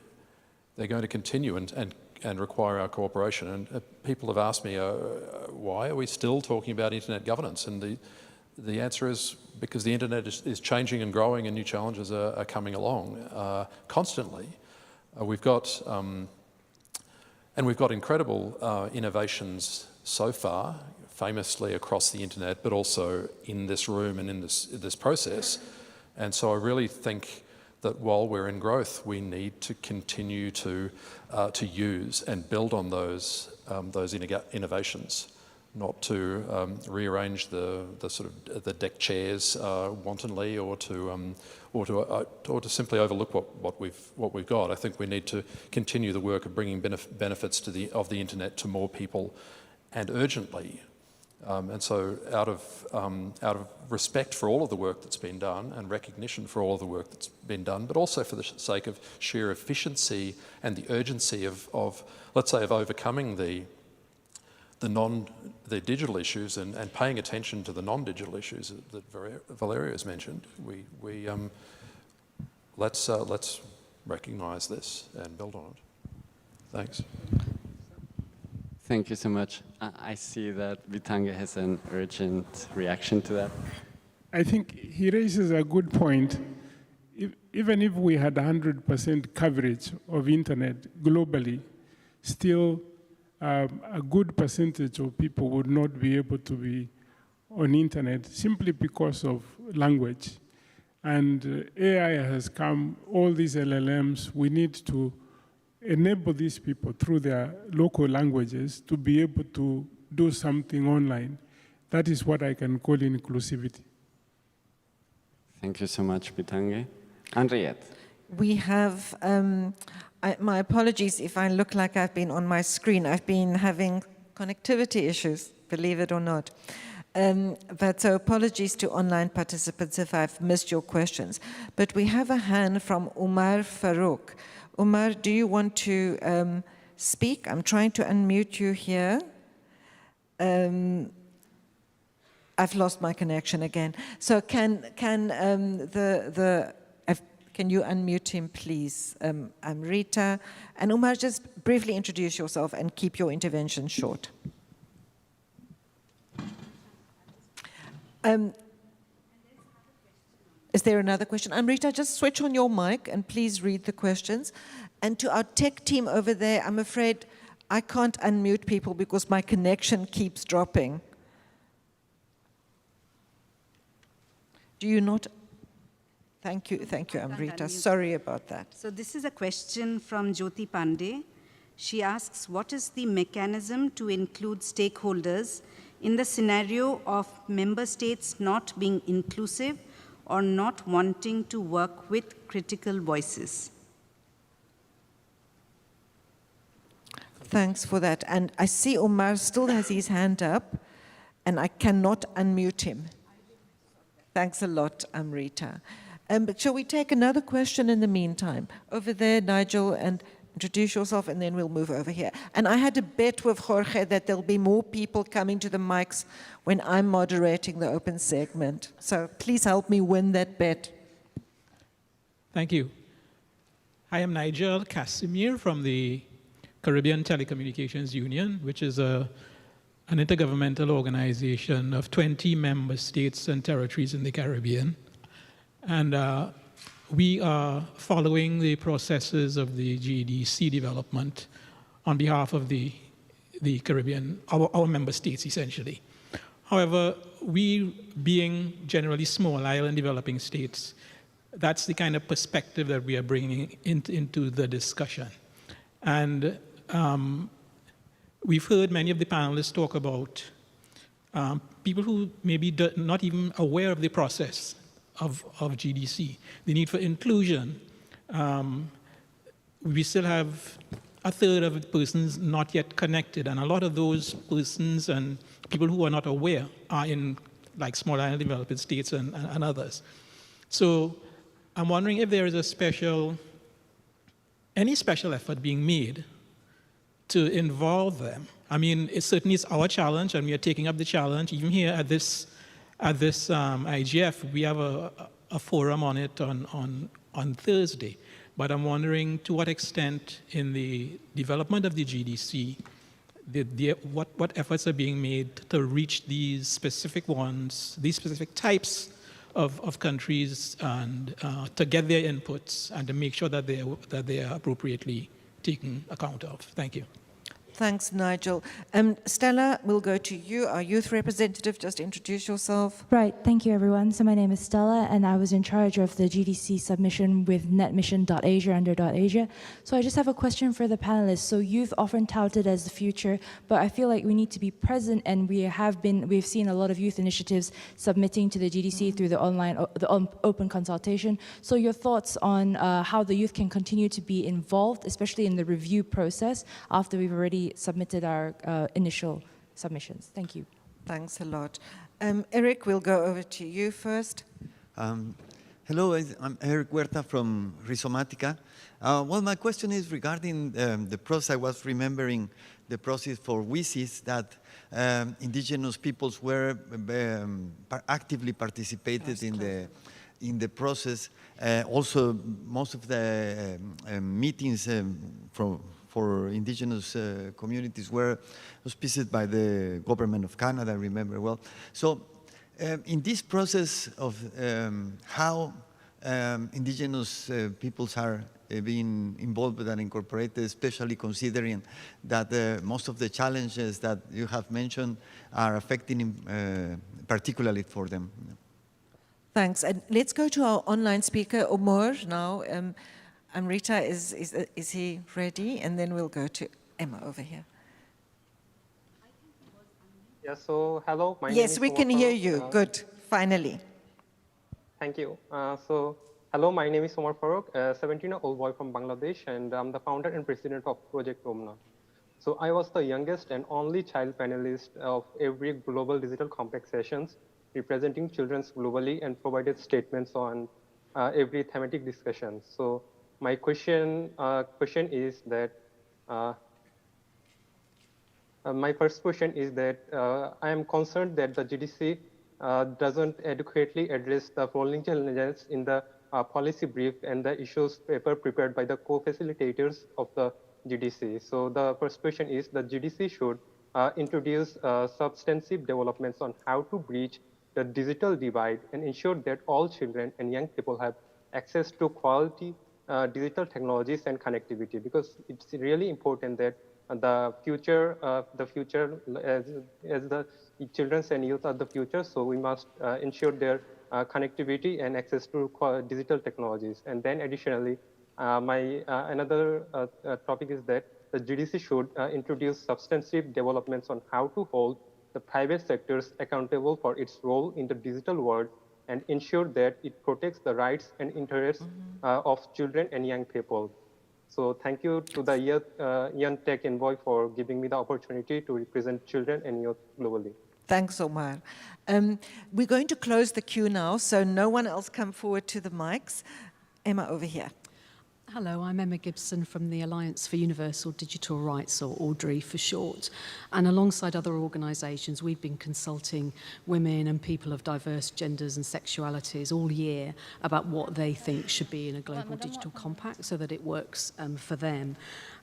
S6: They're going to continue and require our cooperation. And people have asked me, why are we still talking about internet governance? And the answer is because the internet is changing and growing, and new challenges are coming along constantly. We've got incredible innovations so far, famously across the internet, but also in this room and in this process. And so I really think that while we're in growth, we need to continue to use and build on those innovations. not to rearrange the sort of the deck chairs wantonly, or to simply overlook what we've got. I think we need to continue the work of bringing benefits of the internet to more people, and urgently. And so, out of respect for all of the work that's been done and recognition for all of the work that's been done, but also for the sake of sheer efficiency and the urgency of let's say, of overcoming the digital issues and paying attention to the non-digital issues that Valeria has mentioned, let's recognise this and build on it. Thanks.
S22: Thank you so much. I see that Vitanga has an urgent reaction to that.
S8: I think he raises a good point. Even if we had 100% coverage of internet globally, still a good percentage of people would not be able to be on internet simply because of language. And AI has come, all these LLMs, we need to enable these people through their local languages to be able to do something online. That is what I can call inclusivity.
S22: Thank you so much, Bitange. Henriette.
S23: We have, my apologies if I look like I've been on my screen. I've been having connectivity issues, believe it or not. But so apologies to online participants if I've missed your questions. But we have a hand from Umar Farouk. Umar, do you want to speak? I'm trying to unmute you here. I've lost my connection again. So can you unmute him, please? I'm Rita. And Umar, just briefly introduce yourself and keep your intervention short. Is there another question? Amrita, just switch on your mic and please read the questions. And to our tech team over there, I'm afraid I can't unmute people because my connection keeps dropping. Do you not? Thank you, Amrita. Sorry about that.
S16: So this is a question from Jyoti Pandey. She asks, what is the mechanism to include stakeholders in the scenario of member states not being inclusive or not wanting to work with critical voices?
S23: Thanks for that. And I see Omar still has his hand up, and I cannot unmute him. Thanks a lot, Amrita. But shall we take another question in the meantime? Over there, Nigel, and introduce yourself, and then we'll move over here. And I had a bet with Jorge that there'll be more people coming to the mics when I'm moderating the open segment. So please help me win that bet.
S17: Thank you. I am Nigel Casimir from the Caribbean Telecommunications Union, which is an intergovernmental organization of 20 member states and territories in the Caribbean. And we are following the processes of the GDC development on behalf of the Caribbean, our member states essentially. However, we being generally small island developing states, that's the kind of perspective that we are bringing into the discussion. And we've heard many of the panelists talk about people who may be not even aware of the process of GDC, the need for inclusion. We still have a third of the persons not yet connected, and a lot of those persons and people who are not aware are in like small island developing states and others. So I'm wondering if there is any special effort being made to involve them. I mean, it certainly is our challenge, and we are taking up the challenge. Even here at this IGF, we have a forum on it on Thursday. But I'm wondering to what extent in the development of the GDC, what efforts are being made to reach these specific ones, these specific types of countries, and to get their inputs and to make sure that they are appropriately taken account of. Thank you.
S23: Thanks, Nigel. Stella, we'll go to you, our youth representative. Just introduce yourself.
S5: Right, thank you everyone. So my name is Stella and I was in charge of the GDC submission with netmission.asia under .asia. So I just have a question for the panelists. So youth often touted as the future, but I feel like we need to be present, and we've seen a lot of youth initiatives submitting to the GDC through the open consultation. So your thoughts on how the youth can continue to be involved, especially in the review process after we've already submitted our initial submissions. Thank you.
S23: Thanks a lot. Eric, we'll go over to you first.
S9: Hello, I'm Eric Huerta from Rhizomatica. Well, my question is regarding the process. I was remembering the process for WISIS that indigenous peoples were actively participated in the process. Also, most of the meetings for indigenous communities were auspiced by the government of Canada, I remember well. So in this process of how indigenous peoples are being involved and incorporated, especially considering that most of the challenges that you have mentioned are affecting particularly for them.
S23: Thanks. And let's go to our online speaker, Omar, now. Amrita, is he ready? And then we'll go to Emma over here.
S18: Yeah, so hello, my name
S23: Yes,
S18: is
S23: we can
S18: Omar
S23: hear
S18: Farooq.
S23: you. Good, finally.
S18: Thank you. So hello, my name is Omar Farooq, a 17-year-old boy from Bangladesh, and I'm the founder and president of Project Omna. So I was the youngest and only child panelist of every global digital complex sessions, representing children globally, and provided statements on every thematic discussion. So my question is that, my first question is that I am concerned that the GDC doesn't adequately address the following challenges in the policy brief and the issues paper prepared by the co-facilitators of the GDC. So the first question is the GDC should introduce substantive developments on how to bridge the digital divide and ensure that all children and young people have access to quality digital technologies and connectivity, because it's really important that the future as the children and youth are the future, so we must ensure their connectivity and access to digital technologies. And then additionally, another topic is that the GDC should introduce substantive developments on how to hold the private sectors accountable for its role in the digital world and ensure that it protects the rights and interests of children and young people. So thank you to the Young Tech Envoy for giving me the opportunity to represent children and youth globally.
S23: Thanks, Omar. We're going to close the queue now, so no one else come forward to the mics. Emma, over here.
S24: Hello, I'm Emma Gibson from the Alliance for Universal Digital Rights, or AUDRI for short. And alongside other organisations, we've been consulting women and people of diverse genders and sexualities all year about what they think should be in a global digital compact so that it works for them.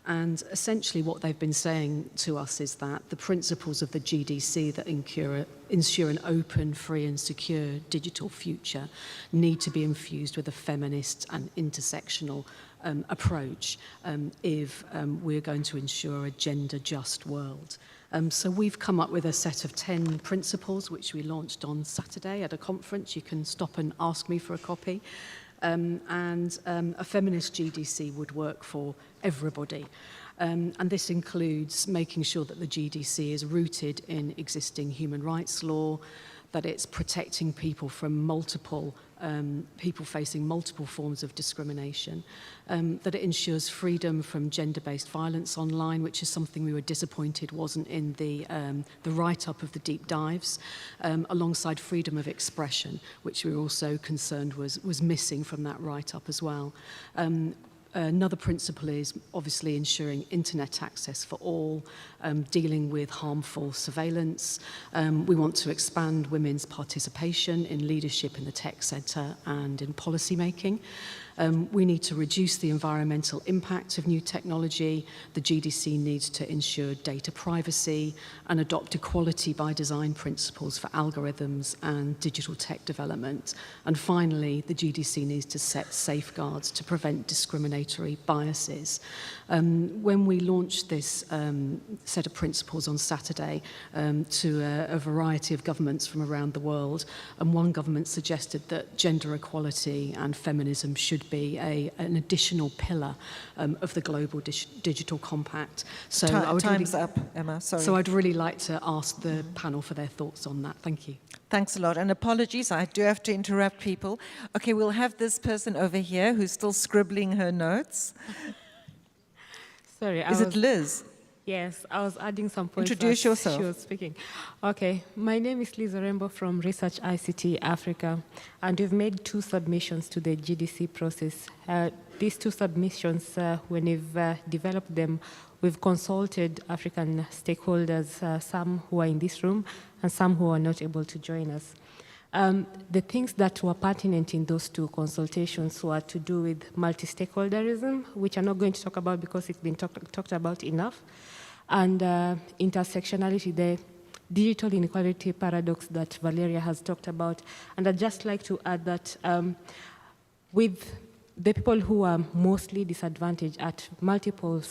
S24: And essentially what they've been saying to us is that the principles of the GDC that ensure an open, free and secure digital future need to be infused with a feminist and intersectional approach if we're going to ensure a gender-just world. So we've come up with a set of 10 principles which we launched on Saturday at a conference. You can stop and ask me for a copy. And a feminist GDC would work for everybody. And this includes making sure that the GDC is rooted in existing human rights law, that it's protecting people from people facing multiple forms of discrimination, that it ensures freedom from gender-based violence online, which is something we were disappointed wasn't in the write-up of the deep dives, alongside freedom of expression, which we were also concerned was missing from that write-up as well. Another principle is obviously ensuring internet access for all, dealing with harmful surveillance. We want to expand women's participation in leadership in the tech sector and in policy making. We need to reduce the environmental impact of new technology. The GDC needs to ensure data privacy and adopt equality by design principles for algorithms and digital tech development. And finally, the GDC needs to set safeguards to prevent discriminatory biases. When we launched this set of principles on Saturday to a variety of governments from around the world, and one government suggested that gender equality and feminism should be an additional pillar of the Global Digital Compact. So
S23: Time's up, Emma, sorry.
S24: So I'd really like to ask the panel for their thoughts on that. Thank you.
S23: Thanks a lot, and apologies, I do have to interrupt people. Okay, we'll have this person over here who's still scribbling her notes.
S1: Sorry,
S23: Is it Liz?
S1: Yes, I was adding some points.
S23: Introduce yourself.
S1: She was speaking. Okay, my name is Liz Orembo from Research ICT Africa, and we've made 2 submissions to the GDC process. These 2 submissions, when we've developed them, we've consulted African stakeholders, some who are in this room and some who are not able to join us. The things that were pertinent in those 2 consultations were to do with multi-stakeholderism, which I'm not going to talk about because it's been talked about enough, and intersectionality, the digital inequality paradox that Valeria has talked about. And I'd just like to add that with the people who are mostly disadvantaged at multiple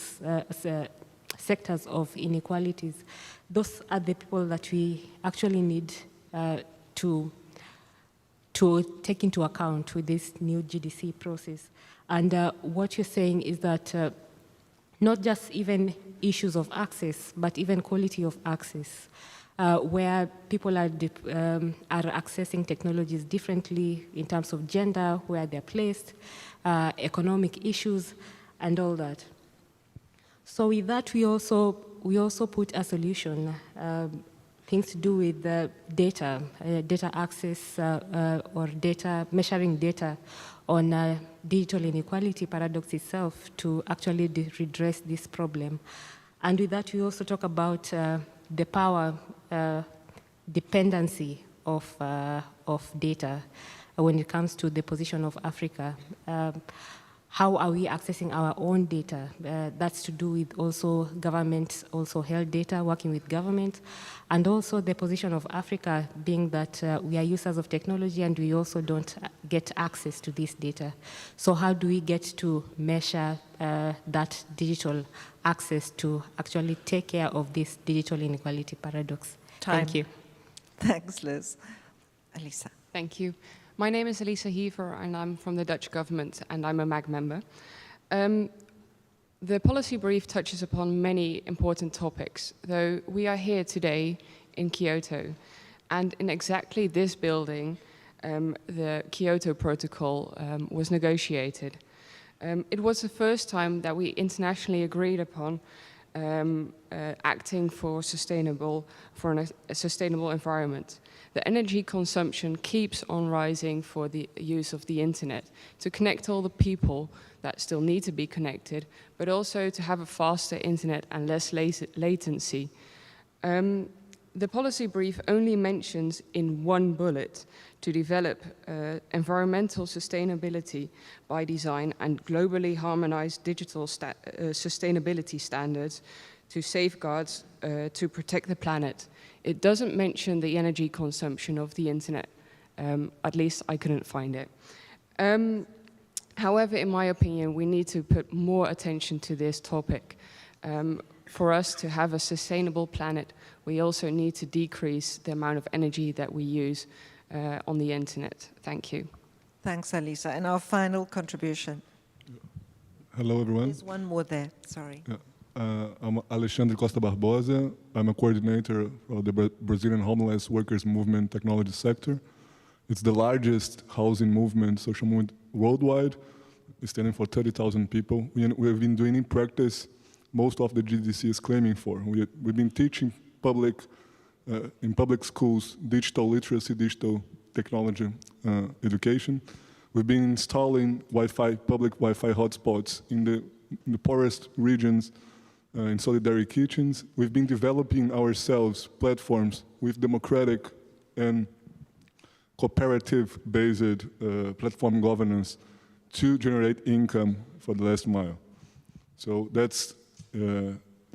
S1: sectors of inequalities, those are the people that we actually need to take into account with this new GDC process. And what you're saying is that not just even issues of access, but even quality of access, where people are accessing technologies differently in terms of gender, where they're placed, economic issues, and all that. So with that, we also put a solution, things to do with data access or measuring data on digital inequality paradox itself to actually redress this problem. And with that, we also talk about the power dependency of data when it comes to the position of Africa. How are we accessing our own data? That's to do with also government, also held data, working with government, and also the position of Africa being that we are users of technology and we also don't get access to this data. So how do we get to measure that digital access to actually take care of this digital inequality paradox?
S23: Time.
S1: Thank you.
S23: Thanks, Liz. Elisa.
S3: Thank you. My name is Elisa Hever, and I'm from the Dutch government, and I'm a MAG member. The policy brief touches upon many important topics, though we are here today in Kyoto, and in exactly this building, the Kyoto Protocol was negotiated. It was the first time that we internationally agreed upon acting for a sustainable environment. The energy consumption keeps on rising for the use of the internet to connect all the people that still need to be connected, but also to have a faster internet and less latency. The policy brief only mentions in one bullet to develop environmental sustainability by design and globally harmonized digital sustainability standards to safeguard, to protect the planet. It doesn't mention the energy consumption of the internet. At least I couldn't find it. However, in my opinion, we need to put more attention to this topic. For us to have a sustainable planet, we also need to decrease the amount of energy that we use on the internet. Thank you.
S23: Thanks, Elisa. And our final contribution.
S4: Hello, everyone.
S23: There's one more there, sorry.
S4: Yeah. I'm Alexandre Costa Barbosa. I'm a coordinator of the Brazilian Homeless Workers Movement technology sector. It's the largest housing movement, social movement worldwide. It's standing for 30,000 people. We've been doing in practice most of the GDC is claiming for. We've been teaching in public schools digital literacy, digital technology education. We've been installing public Wi-Fi hotspots in the poorest regions, in solidarity kitchens. We've been developing ourselves platforms with democratic and cooperative-based platform governance to generate income for the last mile. So that's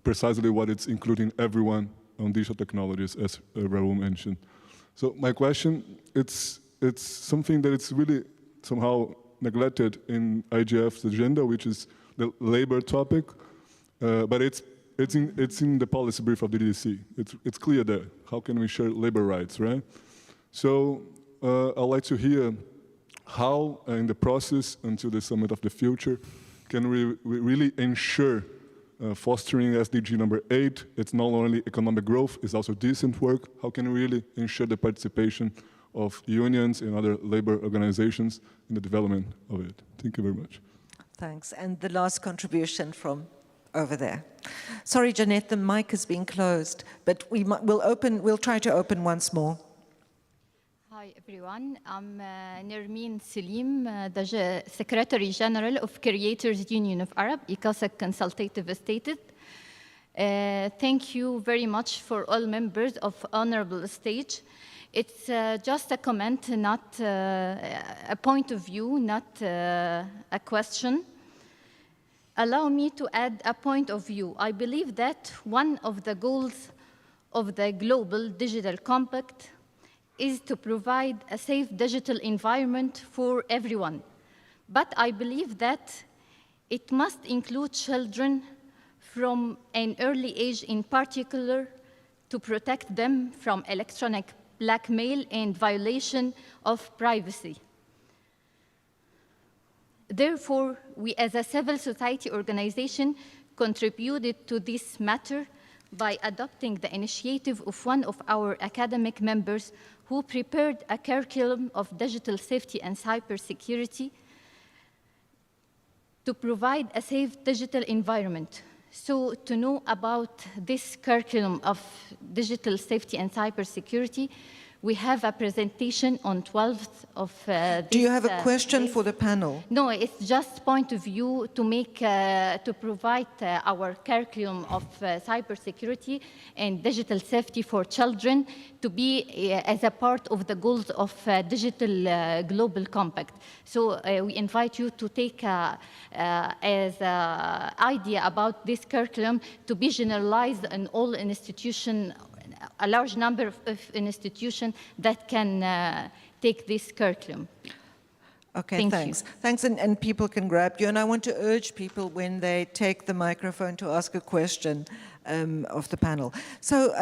S4: precisely what it's including everyone on digital technologies, as Raul mentioned. So my question, it's something that it's really somehow neglected in IGF's agenda, which is the labor topic, but it's in the policy brief of the DDC. It's clear there. How can we ensure labor rights, right? So I'd like to hear how, in the process until the Summit of the Future, can we really ensure fostering SDG number 8? It's not only economic growth, it's also decent work. How can we really ensure the participation of unions and other labor organizations in the development of it? Thank you very much.
S23: Thanks. And the last contribution from over there. Sorry, Jeanette, the mic has been closed, but we'll try to open once more.
S2: Hi everyone, I'm Nermeen Salim, the Secretary General of Creators Union of Arab, ICASAC Consultative Stated. Thank you very much for all members of Honorable Stage. It's just a comment, not a point of view, not a question. Allow me to add a point of view. I believe that one of the goals of the Global Digital Compact is to provide a safe digital environment for everyone. But I believe that it must include children from an early age in particular to protect them from electronic blackmail and violation of privacy. Therefore, we as a civil society organization contributed to this matter by adopting the initiative of one of our academic members who prepared a curriculum of digital safety and cybersecurity to provide a safe digital environment. So to know about this curriculum of digital safety and cybersecurity, we have a presentation on 12th of this.
S23: Do you have a question for the panel?
S2: No, it's just point of view to make, to provide our curriculum of cybersecurity and digital safety for children to be as a part of the goals of Digital Global Compact. So we invite you to take as an idea about this curriculum to be generalized in all institutions, a large number of institutions that can take this curriculum.
S23: Okay, thanks. Thanks, and people can grab you. And I want to urge people when they take the microphone to ask a question of the panel. So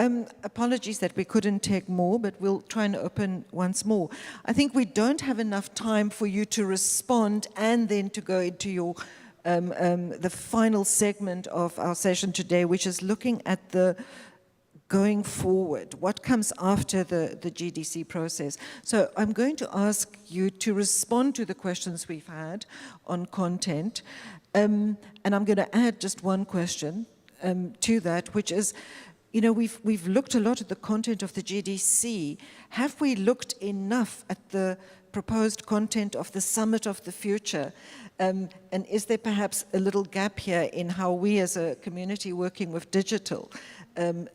S23: apologies that we couldn't take more, but we'll try and open once more. I think we don't have enough time for you to respond and then to go into your the final segment of our session today, which is looking at the going forward, what comes after the GDC process. So I'm going to ask you to respond to the questions we've had on content. And I'm going to add just one question to that, which is, you know, we've looked a lot at the content of the GDC. Have we looked enough at the proposed content of the Summit of the Future? And is there perhaps a little gap here in how we as a community working with digital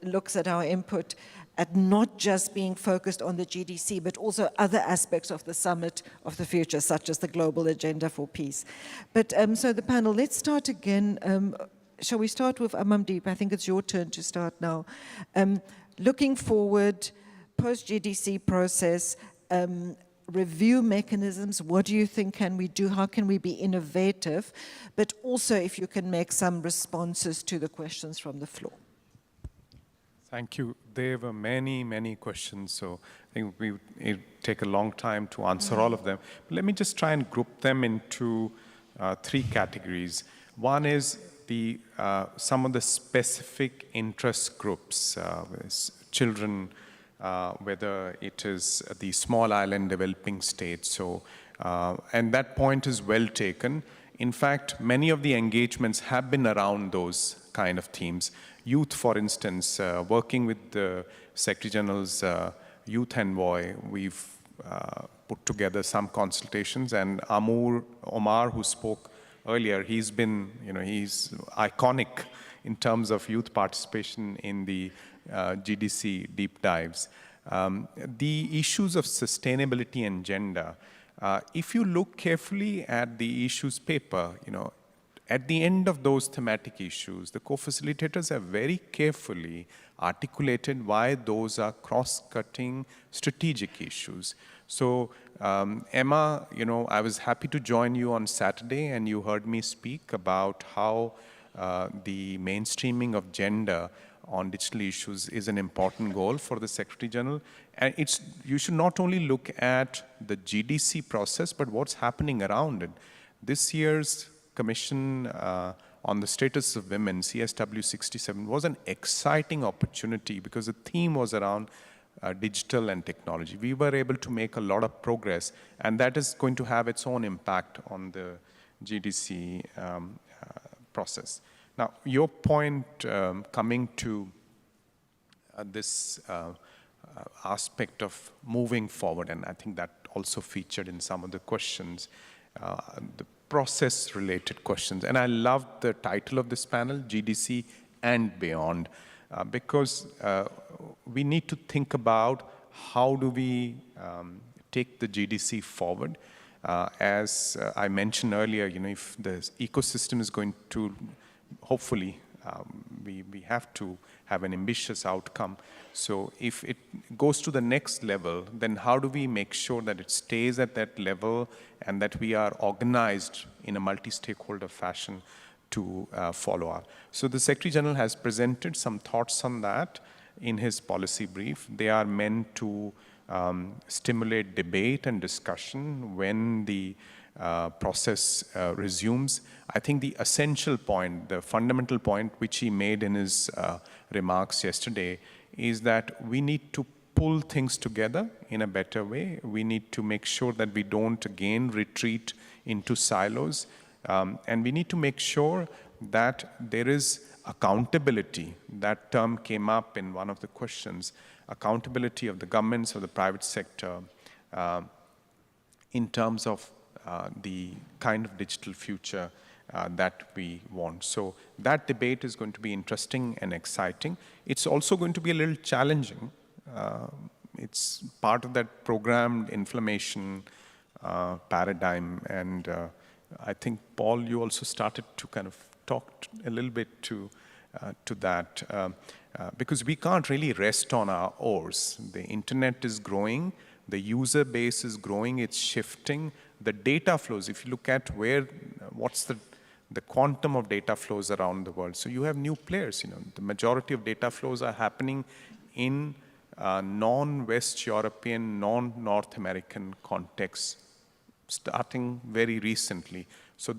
S23: looks at our input at not just being focused on the GDC, but also other aspects of the Summit of the Future, such as the Global Agenda for Peace. But so the panel, let's start again. Shall we start with Amandeep? I think it's your turn to start now. Looking forward, post-GDC process, review mechanisms, what do you think can we do? How can we be innovative? But also if you can make some responses to the questions from the floor.
S11: Thank you. There were many, many questions, so I think it'll take a long time to answer all of them. But let me just try and group them into three categories. One is some of the specific interest groups, children, whether it is the small island developing states. So, and that point is well taken. In fact, many of the engagements have been around those kind of themes. Youth, for instance, working with the Secretary General's Youth Envoy, we've put together some consultations, and Omar, who spoke earlier, he's been, you know, he's iconic in terms of youth participation in the GDC deep dives. The issues of sustainability and gender, If you look carefully at the issues paper, at the end of those thematic issues, the co-facilitators have very carefully articulated why those are cross-cutting strategic issues. So Emma, I was happy to join you on Saturday, and you heard me speak about how the mainstreaming of gender on digital issues is an important goal for the Secretary General. And you should not only look at the GDC process, but what's happening around it. This year's Commission on the Status of Women, CSW 67, was an exciting opportunity because the theme was around digital and technology. We were able to make a lot of progress, and that is going to have its own impact on the GDC process. Now, your point coming to this aspect of moving forward, and I think that also featured in some of the questions, the process-related questions. And I loved the title of this panel, GDC and Beyond, because we need to think about how do we take the GDC forward. As I mentioned earlier, if the ecosystem is going to, hopefully, we have to have an ambitious outcome. So if it goes to the next level, then how do we make sure that it stays at that level and that we are organized in a multi-stakeholder fashion to follow up? So the Secretary General has presented some thoughts on that in his policy brief. They are meant to stimulate debate and discussion when the process resumes. I think the essential point, the fundamental point which he made in his remarks yesterday is that we need to pull things together in a better way. We need to make sure that we don't again retreat into silos. And we need to make sure that there is accountability. That term came up in one of the questions, accountability of the governments or the private sector in terms of the kind of digital future that we want. So that debate is going to be interesting and exciting. It's also going to be a little challenging. It's part of that programmed inflammation paradigm. And I think, Paul, you also started to kind of talk a little bit to that. Because we can't really rest on our oars. The internet is growing. The user base is growing. It's shifting. The data flows, if you look at what's the quantum of data flows around the world. So you have new players. The majority of data flows are happening in non-West European, non-North American contexts, starting very recently. So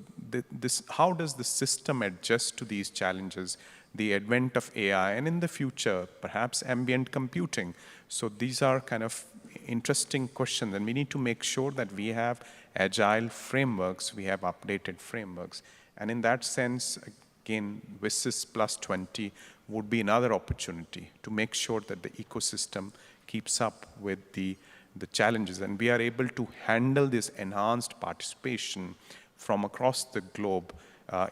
S11: how does the system adjust to these challenges? The advent of AI, and in the future, perhaps ambient computing. So these are kind of interesting questions, and we need to make sure that we have agile frameworks, we have updated frameworks. And in that sense, again, WSIS plus 20 would be another opportunity to make sure that the ecosystem keeps up with the challenges, and we are able to handle this enhanced participation from across the globe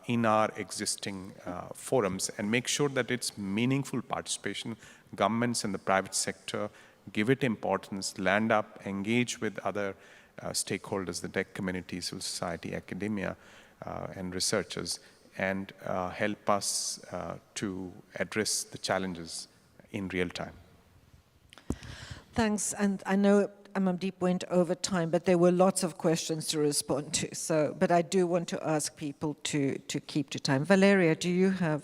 S11: in our existing forums, and make sure that it's meaningful participation. Governments and the private sector give it importance, land up, engage with other stakeholders, the tech community, civil society, academia, and researchers, and help us to address the challenges in real time.
S23: Thanks, and I know Amandeep went over time, but there were lots of questions to respond to. But I do want to ask people to keep to time. Valeria, do you have?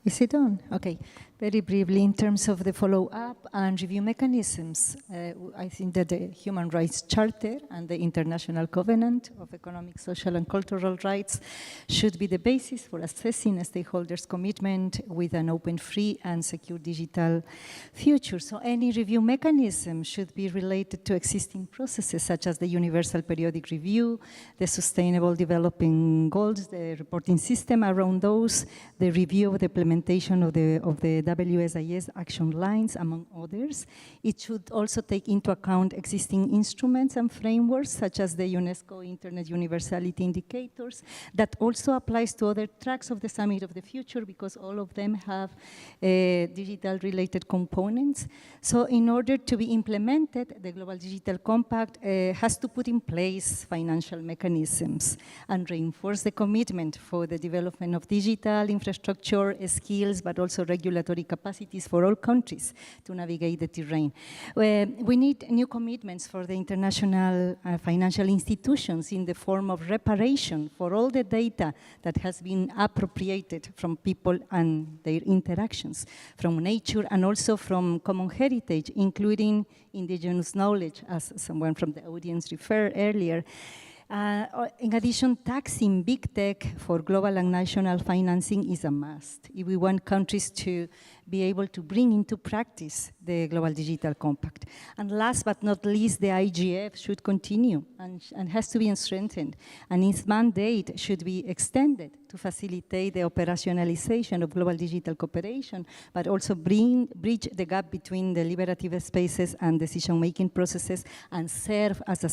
S10: Is it on? Okay. Very briefly, in terms of the follow-up and review mechanisms, I think that the Human Rights Charter and the International Covenant of Economic, Social and Cultural Rights should be the basis for assessing a stakeholders' commitment with an open, free and secure digital future. So any review mechanism should be related to existing processes such as the Universal Periodic Review, the Sustainable Development Goals, the reporting system around those, the review of the implementation of the WSIS action lines, among others. It should also take into account existing instruments and frameworks, such as the UNESCO Internet Universality Indicators, that also applies to other tracks of the Summit of the Future, because all of them have digital-related components. So in order to be implemented, the Global Digital Compact has to put in place financial mechanisms and reinforce the commitment for the development of digital infrastructure, skills, but also regulatory capacities for all countries to navigate the terrain. We need new commitments for the international financial institutions in the form of reparation for all the data that has been appropriated from people and their interactions, from nature and also from common heritage, including indigenous knowledge, as someone from the audience referred earlier. In addition, taxing big tech for global and national financing is a must if we want countries to be able to bring into practice the Global Digital Compact. And last but not least, the IGF should continue and has to be strengthened, and its mandate should be extended to facilitate the operationalization of global digital cooperation, but also bridge the gap between the deliberative spaces and decision-making processes, and serve as a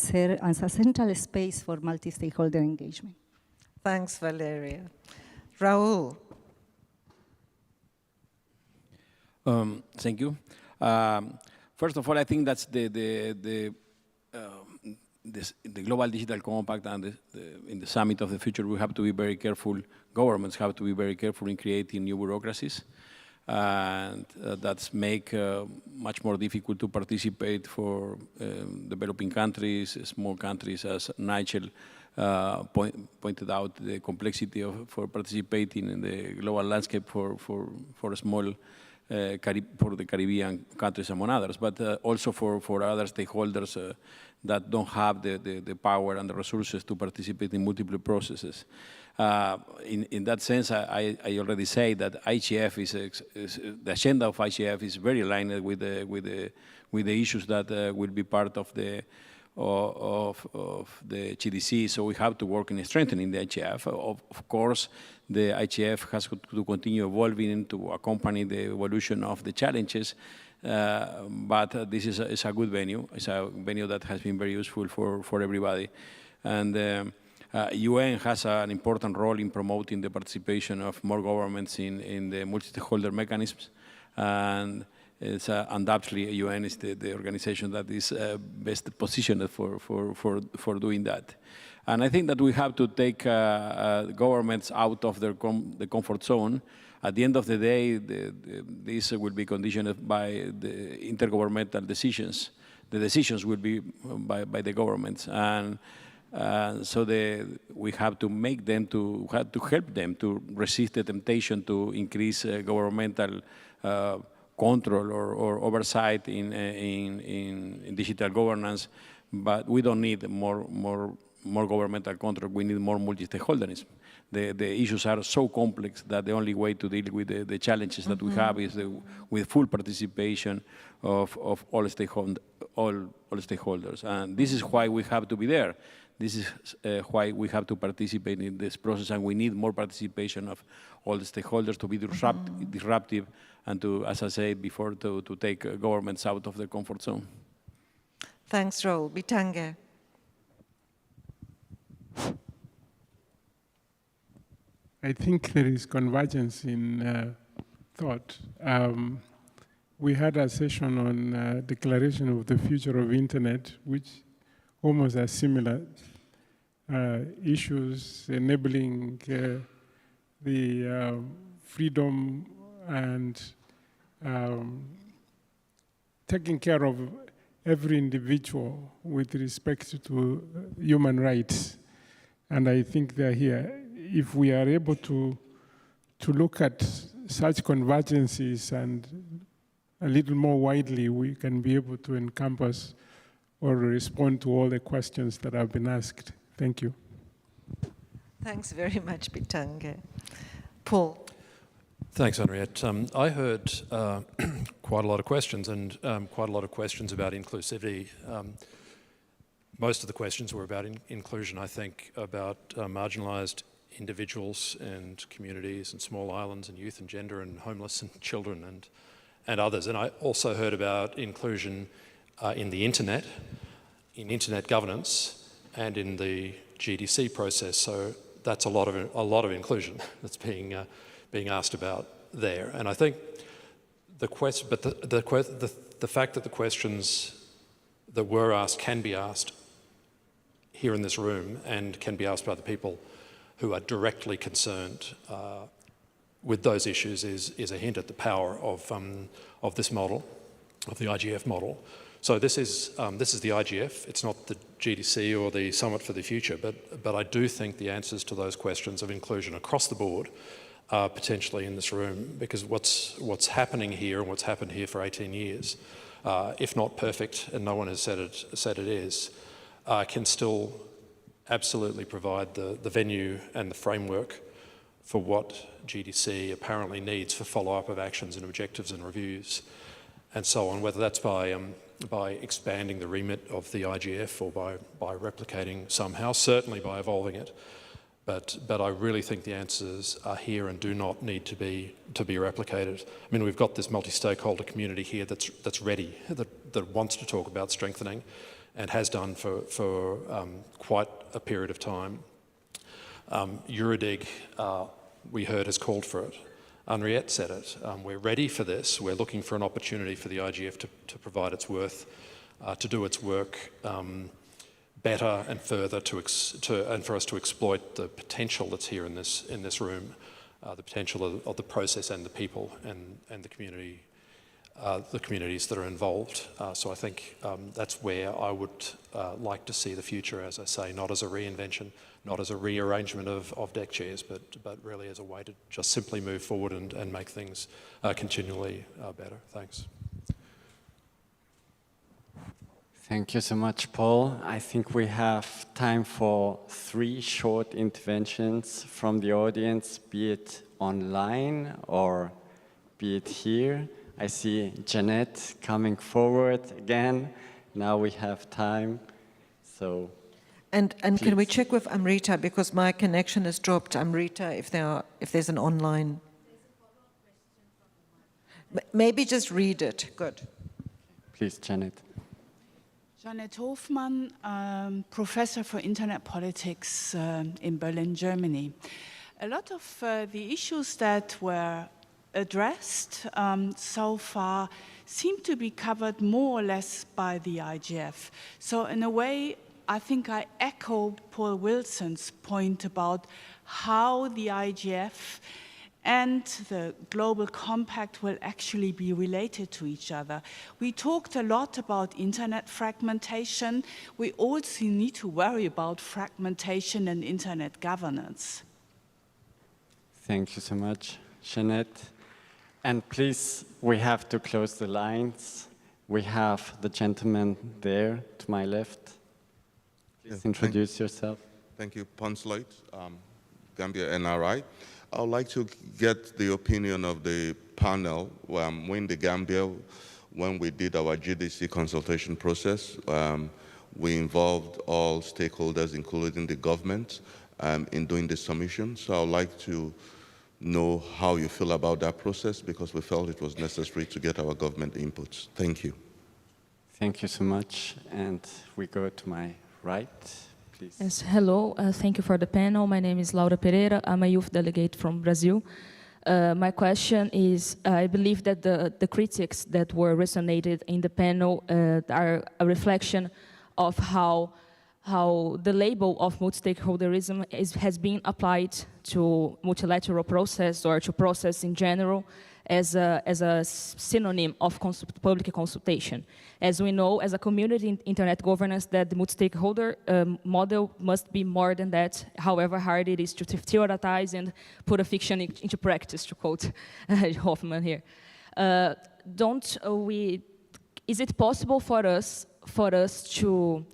S10: central space for multi-stakeholder engagement.
S23: Thanks, Valeria. Raul.
S19: Thank you. First of all, I think that's the Global Digital Compact and in the Summit of the Future, we have to be very careful, governments have to be very careful in creating new bureaucracies, and that's make much more difficult to participate for developing countries, small countries, as Nigel pointed out, the complexity for participating in the global landscape for small for the Caribbean countries, among others, but also for other stakeholders that don't have the power and the resources to participate in multiple processes. In that sense, I already say that IGF is the agenda of IGF is very aligned with the issues that will be part of the GDC, so we have to work in strengthening the IGF. Of course, the IGF has to continue evolving to accompany the evolution of the challenges, but this is a good venue. It's a venue that has been very useful for everybody. And UN has an important role in promoting the participation of more governments in the multi-stakeholder mechanisms. And it's undoubtedly UN is the organization that is best positioned for doing that. And I think that we have to take governments out of the comfort zone. At the end of the day, this will be conditioned by the intergovernmental decisions. The decisions will be by the governments, and so we have to make them help them to resist the temptation to increase governmental control or oversight in digital governance. But we don't need more governmental control. We need more multi-stakeholderism. The issues are so complex that the only way to deal with the challenges that we have is with full participation of all stakeholders. And this is why we have to be there. This is why we have to participate in this process, and we need more participation of all the stakeholders to be disruptive and to, as I said before, to take governments out of their comfort zone.
S23: Thanks, Raul. Bitange.
S8: I think there is convergence in thought. We had a session on Declaration of the Future of Internet, which almost has similar issues, enabling the freedom and taking care of every individual with respect to human rights. And I think they're here. If we are able to look at such convergences and a little more widely, we can be able to encompass or respond to all the questions that have been asked. Thank you.
S23: Thanks very much, Bitange. Paul.
S6: Thanks, Henriette. I heard quite a lot of questions, and quite a lot of questions about inclusivity. Most of the questions were about inclusion, I think, about marginalised individuals and communities and small islands and youth and gender and homeless and children and others. And I also heard about inclusion in the internet, in internet governance, and in the GDC process. So that's a lot of inclusion that's being asked about there. And I think the fact that the questions that were asked can be asked here in this room and can be asked by the people who are directly concerned with those issues is a hint at the power of this model, of the IGF model. So this is the IGF. It's not the GDC or the Summit for the Future, but I do think the answers to those questions of inclusion across the board are potentially in this room, because what's happening here and what's happened here for 18 years, if not perfect, and no one has said it is, can still absolutely provide the venue and the framework for what GDC apparently needs for follow-up of actions and objectives and reviews and so on, whether that's by expanding the remit of the IGF or by replicating somehow, certainly by evolving it. But I really think the answers are here and do not need to be replicated. I mean, we've got this multi-stakeholder community here that's ready, that wants to talk about strengthening, and has done for quite a period of time. Eurodig, we heard, has called for it. Henriette said it. We're ready for this. We're looking for an opportunity for the IGF to provide its worth, to do its work better and further, and for us to exploit the potential that's here in this room, the potential of the process and the people and the community, the communities that are involved. So I think that's where I would like to see the future, as I say, not as a reinvention, not as a rearrangement of deck chairs, but really as a way to just simply move forward and make things continually better. Thanks.
S22: Thank you so much, Paul. I think we have time for 3 short interventions from the audience, be it online or be it here. I see Jeanette coming forward again. Now we have time, so.
S23: And can we check with Amrita, because my connection has dropped. Amrita, if there's an online. Maybe just read it. Good.
S22: Please, Janet.
S7: Janet Hofmann, professor for internet politics in Berlin, Germany. A lot of the issues that were addressed so far seem to be covered more or less by the IGF. So in a way, I think I echo Paul Wilson's point about how the IGF and the Global Compact will actually be related to each other. We talked a lot about internet fragmentation. We also need to worry about fragmentation and internet governance.
S22: Thank you so much, Jeanette. And please, we have to close the lines. We have the gentleman there to my left. Please introduce yourself.
S12: Thank you, Ponsloit, Gambia NRI. I would like to get the opinion of the panel when the Gambia, when we did our GDC consultation process, we involved all stakeholders, including the government, in doing the submission. So I would like to know how you feel about that process, because we felt it was necessary to get our government inputs. Thank you.
S22: Thank you so much. And we go to my right, please.
S20: Yes, hello. Thank you for the panel. My name is Laura Pereira. I'm a youth delegate from Brazil. My question is, I believe that the critics that were resonated in the panel are a reflection of how the label of multi-stakeholderism has been applied to multilateral process or to process in general as a synonym of public consultation. As we know, as a community in internet governance, that the multi-stakeholder model must be more than that, however hard it is to theorize and put a fiction into practice, to quote Hoffman here. Is it possible for us to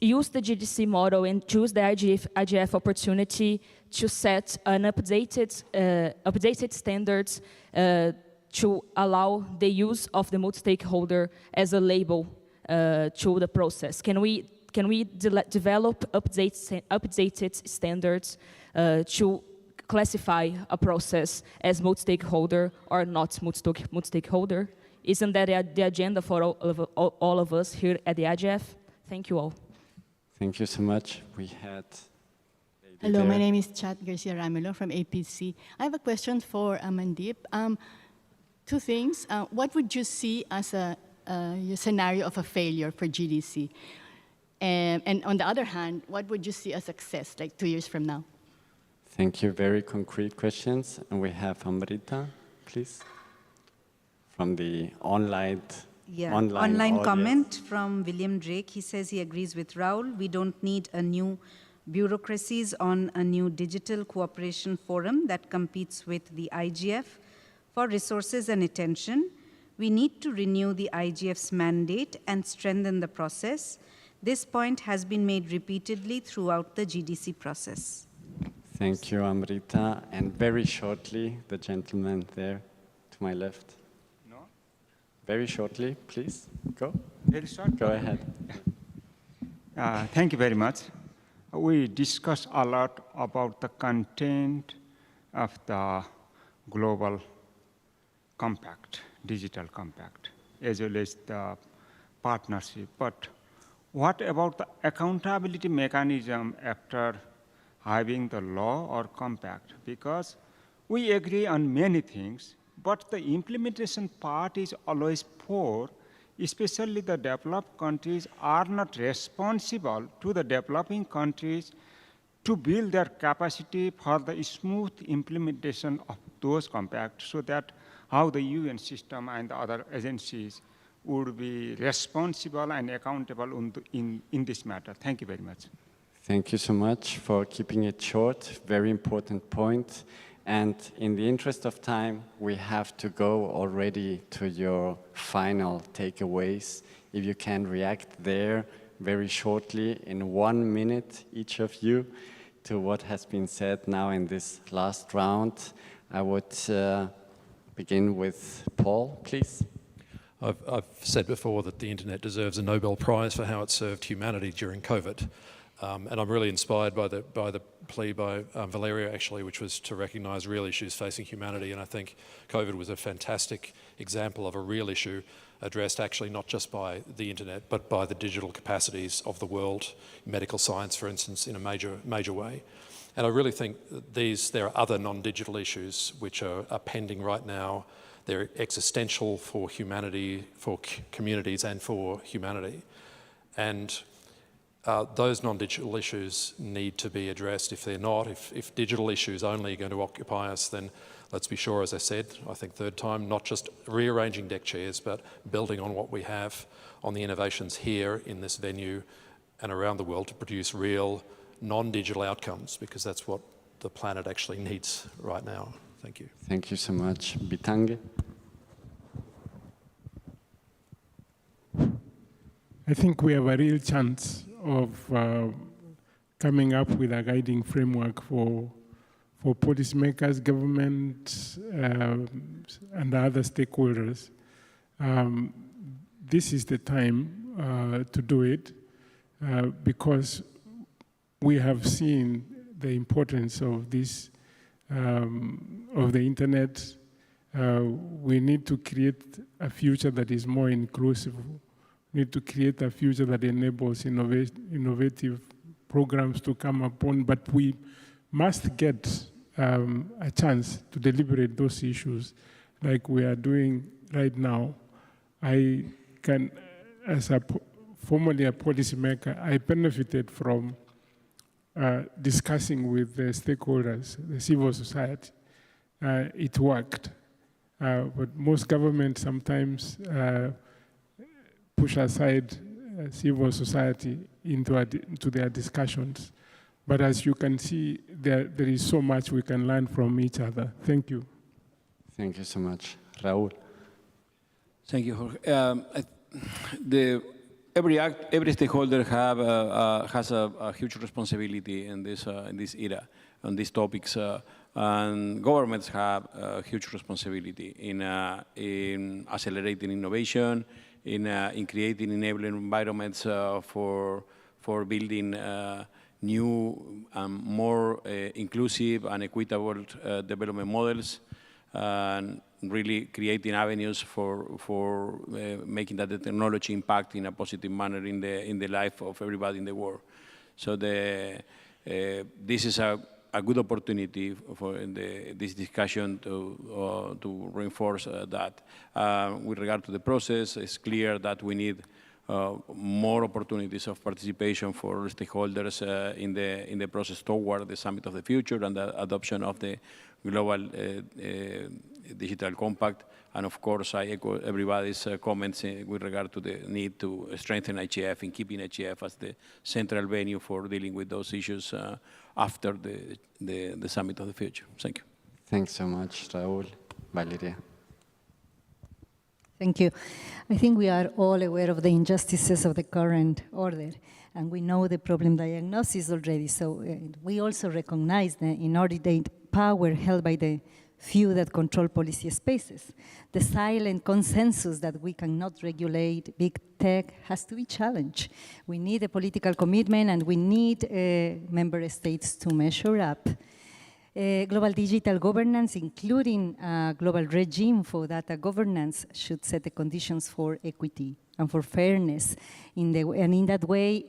S20: use the GDC model and choose the IGF opportunity to set an updated standards to allow the use of the multi-stakeholder as a label to the process? Can we can we develop updated standards to classify a process as multi-stakeholder or not multi-stakeholder? Isn't that the agenda for all of us here at the IGF? Thank you all.
S22: Thank you so much. We had...
S13: Hello, my name is Chat Garcia Ramulo from APC. I have a question for Amandeep. Two things. What would you see as a scenario of a failure for GDC? And on the other hand, what would you see as success, like 2 years from now?
S22: Thank you. Very concrete questions. And we have Amrita, please, from the online audience.
S16: Comment from William Drake. He says he agrees with Raul. We don't need a new bureaucracies on a new digital cooperation forum that competes with the IGF for resources and attention. We need to renew the IGF's mandate and strengthen the process. This point has been made repeatedly throughout the GDC process.
S22: Thank you, Amrita. And very shortly, the gentleman there to my left.
S14: No?
S22: Very shortly, please. Go.
S14: Very short?
S22: Go ahead.
S14: Thank you very much. We discussed a lot about the content of the global compact, digital compact, as well as the partnership. But what about the accountability mechanism after having the law or compact? Because we agree on many things, but the implementation part is always poor. Especially the developed countries are not responsible to the developing countries to build their capacity for the smooth implementation of those compacts, so that how the UN system and the other agencies would be responsible and accountable in this matter. Thank you very much.
S22: Thank you so much for keeping it short. Very important point. And in the interest of time, we have to go already to your final takeaways. If you can react there very shortly, in 1 minute, each of you, to what has been said now in this last round. I would begin with Paul, please.
S6: I've said before that the internet deserves a Nobel Prize for how it served humanity during COVID. And I'm really inspired by the plea by Valeria, actually, which was to recognise real issues facing humanity. And I think COVID was a fantastic example of a real issue addressed actually not just by the internet, but by the digital capacities of the world, medical science, for instance, in a major way. And I really think there are other non-digital issues which are pending right now. They're existential for humanity, for communities, and for humanity. And those non-digital issues need to be addressed. If they're not, if digital issues only are going to occupy us, then let's be sure, as I said, I think third time, not just rearranging deck chairs, but building on what we have, on the innovations here in this venue and around the world to produce real non-digital outcomes, because that's what the planet actually needs right now. Thank you.
S22: Thank you so much. Bitange.
S8: I think we have a real chance of coming up with a guiding framework for policymakers, government, and other stakeholders. This is the time to do it because we have seen the importance of this, of the internet. We need to create a future that is more inclusive. We need to create a future that enables innovative programs to come upon, but we must get a chance to deliberate those issues like we are doing right now. I can, as formerly a policymaker, I benefited from discussing with the stakeholders, the civil society. It worked, but most governments sometimes push aside civil society into their discussions. But as you can see, there is so much we can learn from each other. Thank you.
S22: Thank you so much. Raul.
S19: Thank you, Jorge. Every stakeholder has a huge responsibility in this era, on these topics, and governments have a huge responsibility in accelerating innovation, in creating enabling environments for for building new, more inclusive and equitable development models, and really creating avenues for making that the technology impact in a positive manner in the life of everybody in the world. So this is a good opportunity for this discussion to reinforce that. With regard to the process, it's clear that we need more opportunities of participation for stakeholders in the process toward the Summit of the Future and the adoption of the Global Digital Compact. And of course, I echo everybody's comments with regard to the need to strengthen IGF and keeping IGF as the central venue for dealing with those issues after the Summit of the Future. Thank you.
S22: Thanks so much, Raúl. Valeria.
S10: Thank you. I think we are all aware of the injustices of the current order, and we know the problem diagnosis already. So we also recognize the inordinate power held by the few that control policy spaces. The silent consensus that we cannot regulate big tech has to be challenged. We need a political commitment, and we need member states to measure up. Global digital governance, including a global regime for data governance, should set the conditions for equity and for fairness. And in that way,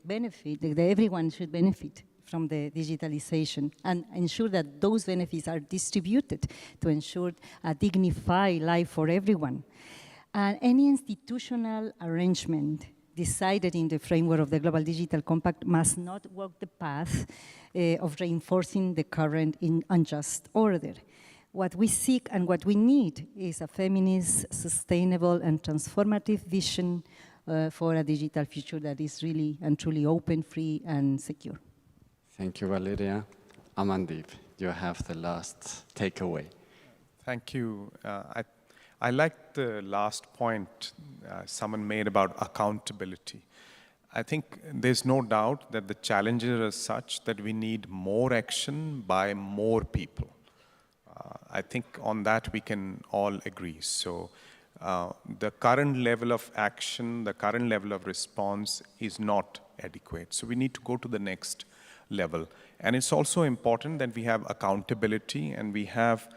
S10: everyone should benefit from the digitalization and ensure that those benefits are distributed to ensure a dignified life for everyone. And any institutional arrangement decided in the framework of the Global Digital Compact must not walk the path of reinforcing the current unjust order. What we seek and what we need is a feminist, sustainable, and transformative vision for a digital future that is really and truly open, free, and secure.
S22: Thank you, Valeria. Amandeep, you have the last takeaway.
S11: Thank you. I like the last point someone made about accountability. I think there's no doubt that the challenges are such that we need more action by more people. I think on that we can all agree. So the current level of action, the current level of response is not adequate. So we need to go to the next level. And it's also important that we have accountability and we have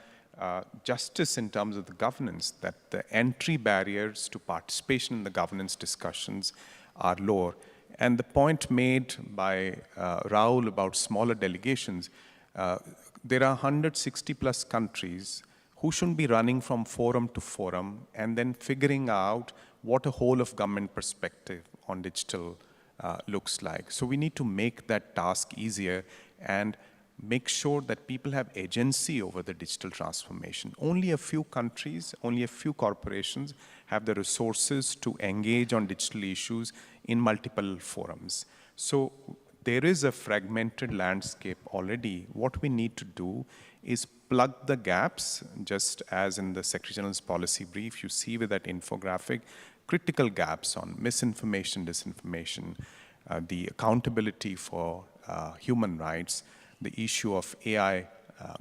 S11: justice in terms of the governance, that the entry barriers to participation in the governance discussions are lower. And the point made by Raúl about smaller delegations, there are 160 plus countries who shouldn't be running from forum to forum and then figuring out what a whole of government perspective on digital looks like. So we need to make that task easier and make sure that people have agency over the digital transformation. Only a few countries, only a few corporations have the resources to engage on digital issues in multiple forums. So there is a fragmented landscape already. What we need to do is plug the gaps, just as in the Secretary General's policy brief, you see with that infographic, critical gaps on misinformation, disinformation, the accountability for human rights, the issue of AI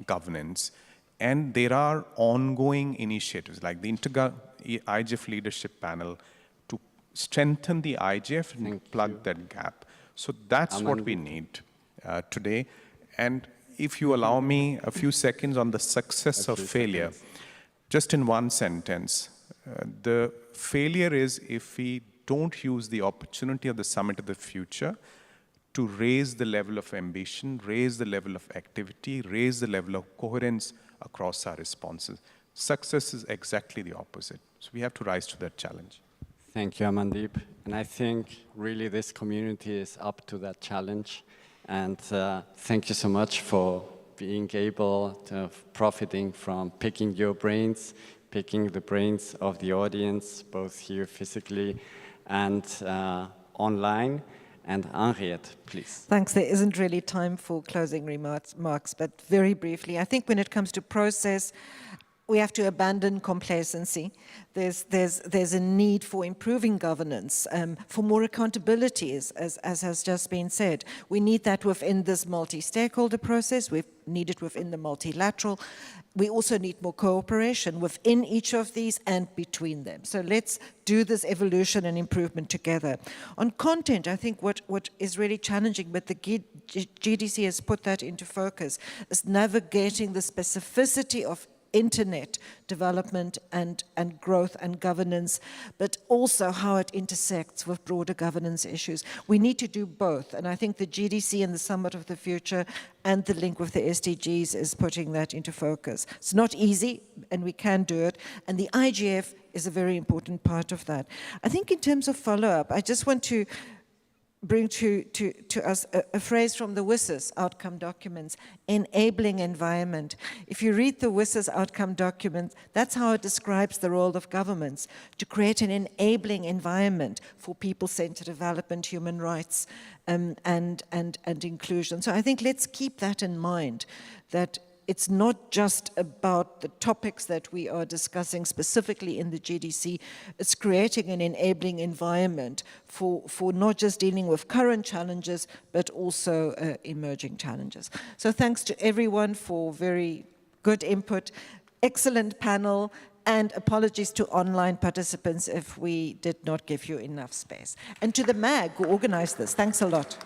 S11: governance, and there are ongoing initiatives like the IGF Leadership Panel to strengthen the IGF and plug that gap. So that's what we need today. And if you allow me a few seconds on the success of failure, just in one sentence, the failure is if we don't use the opportunity of the Summit of the Future to raise the level of ambition, raise the level of activity, raise the level of coherence across our responses. Success is exactly the opposite. So we have to rise to that challenge.
S22: Thank you, Amandeep. And I think really this community is up to that challenge. And thank you so much for being able to profiting from picking your brains, picking the brains of the audience, both here physically and online. And Henriette, please.
S23: Thanks. There isn't really time for closing remarks, but very briefly, I think when it comes to process, we have to abandon complacency. There's a need for improving governance, for more accountability, as has just been said. We need that within this multi-stakeholder process. We need it within the multilateral. We also need more cooperation within each of these and between them. So let's do this evolution and improvement together. On content, I think what is really challenging, but the GDC has put that into focus, is navigating the specificity of internet development and growth and governance, but also how it intersects with broader governance issues. We need to do both, and I think the GDC and the Summit of the Future and the link with the SDGs is putting that into focus. It's not easy, and we can do it, and the IGF is a very important part of that. I think in terms of follow-up, I just want to bring to us a phrase from the WSIS outcome documents, enabling environment. If you read the WSIS outcome document, that's how it describes the role of governments, to create an enabling environment for people-centered development, human rights, and inclusion. So I think let's keep that in mind, that it's not just about the topics that we are discussing specifically in the GDC, it's creating an enabling environment for not just dealing with current challenges, but also emerging challenges. So thanks to everyone for very good input, excellent panel, and apologies to online participants if we did not give you enough space. And to the MAG who organized this, thanks a lot.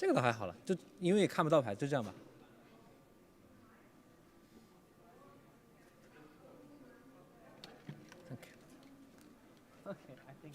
S5: 这个倒还好了，就因为也看不到牌，就这样吧。Thank you. Okay, I think.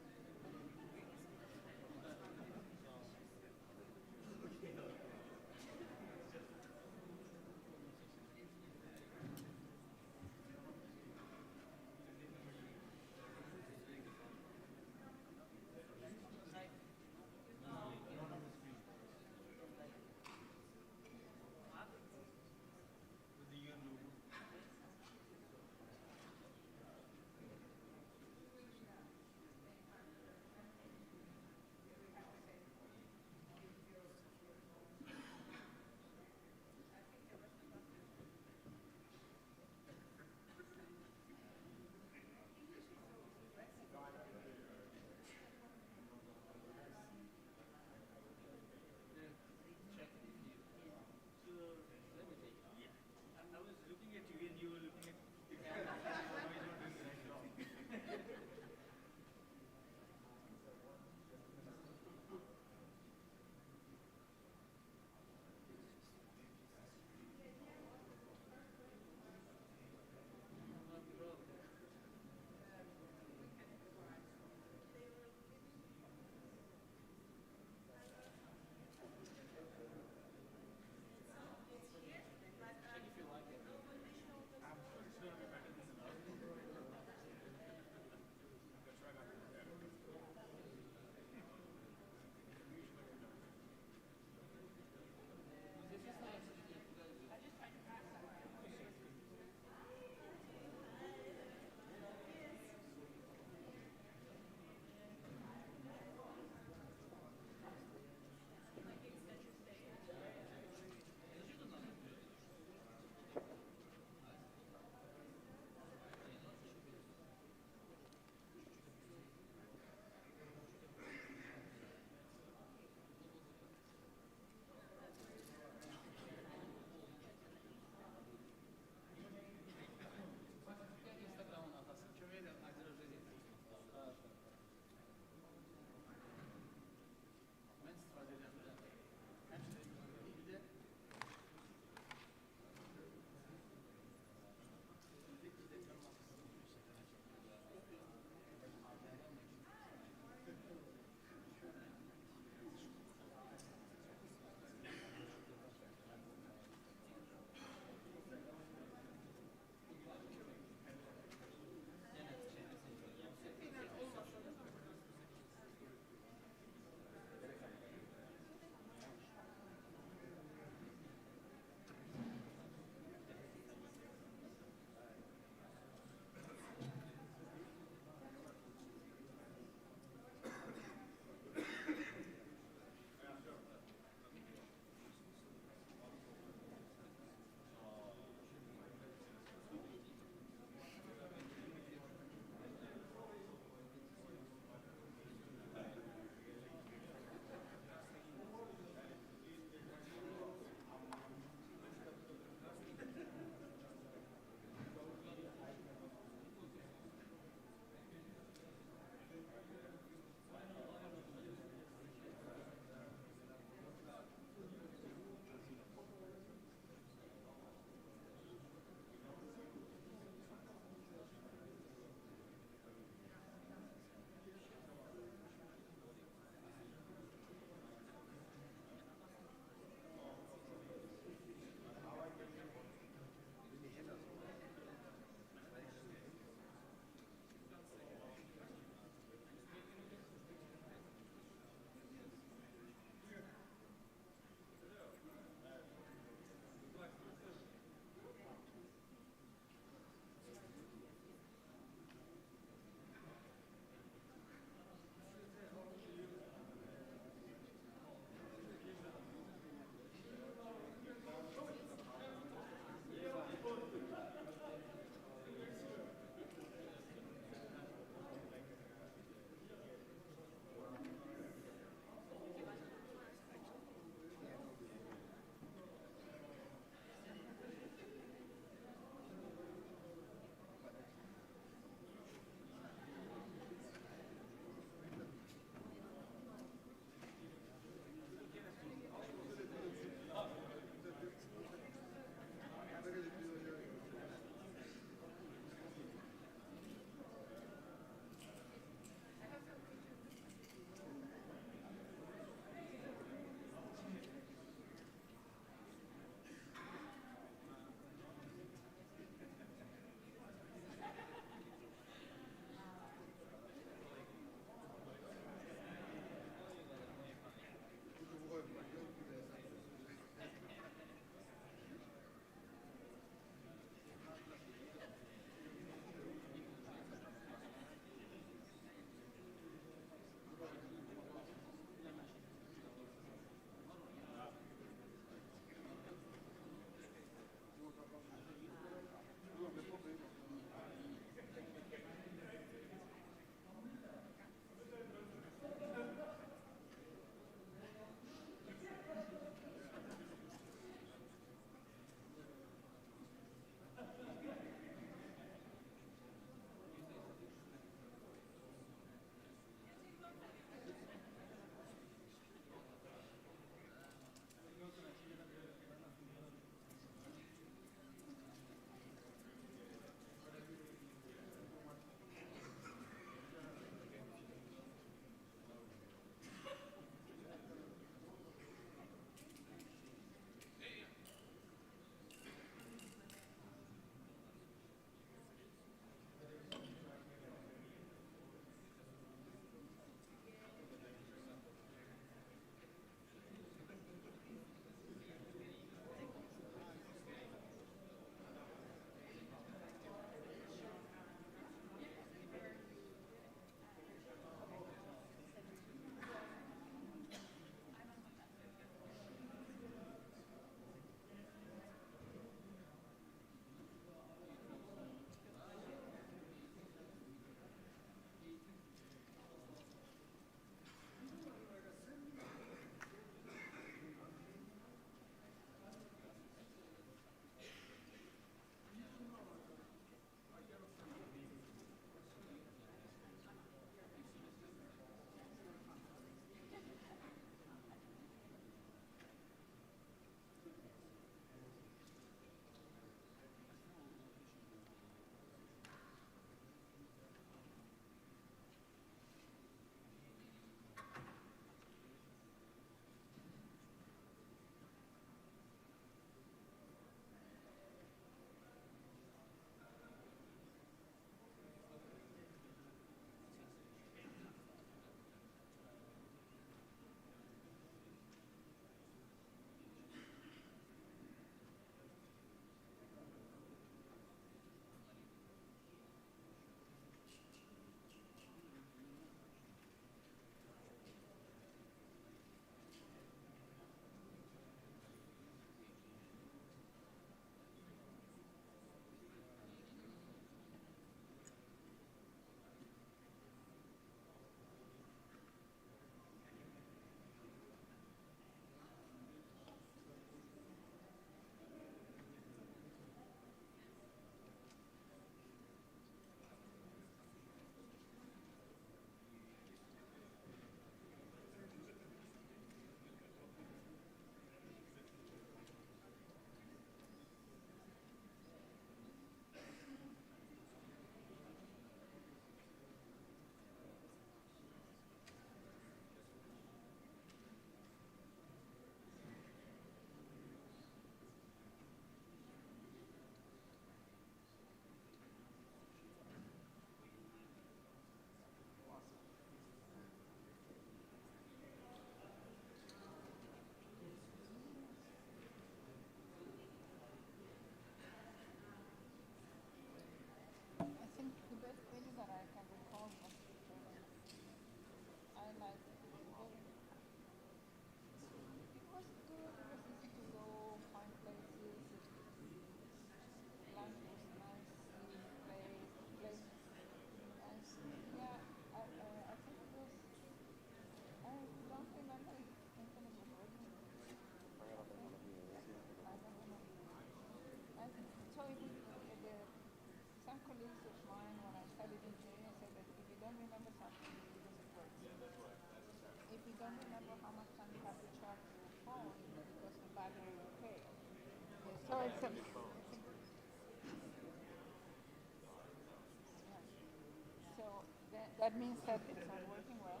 S7: That means that it's not working well.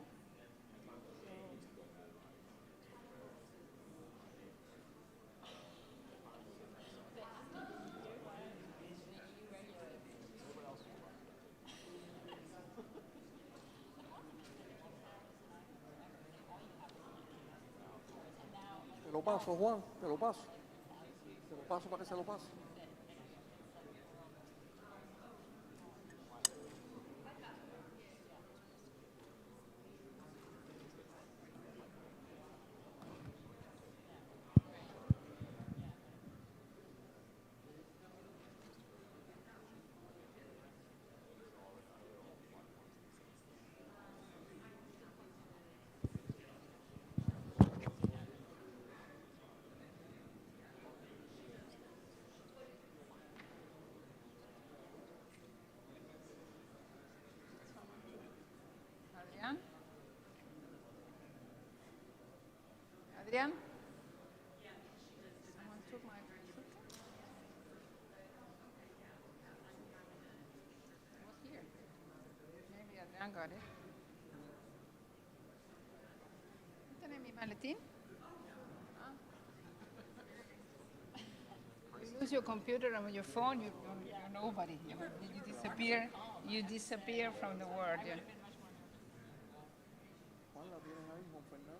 S9: Te lo paso, Juan, te lo paso. Te lo paso para que se lo pase.
S7: Adrián? Someone took my suitcase? It was here. Maybe Adrián got it. ¿No tenés mi maletín? Ah. You lose your computer and your phone, you're nobody. You disappear from the world. Yeah.
S9: Juan, ¿la tienes ahí, Juan Fernando?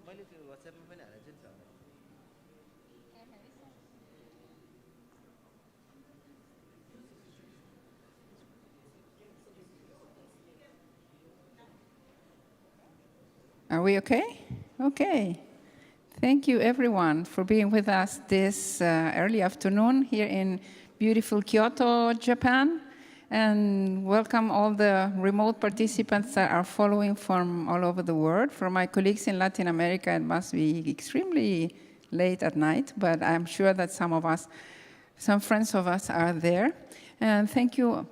S5: मैले त्यो WhatsApp-मा पनि हालेको छु नि
S7: Are we okay? Okay. Thank you, everyone, for being with us this early afternoon here in beautiful Kyoto, Japan. And welcome all the remote participants that are following from all over the world. For my colleagues in Latin America, it must be extremely late at night, but I'm sure that some friends of us are there. And thank you,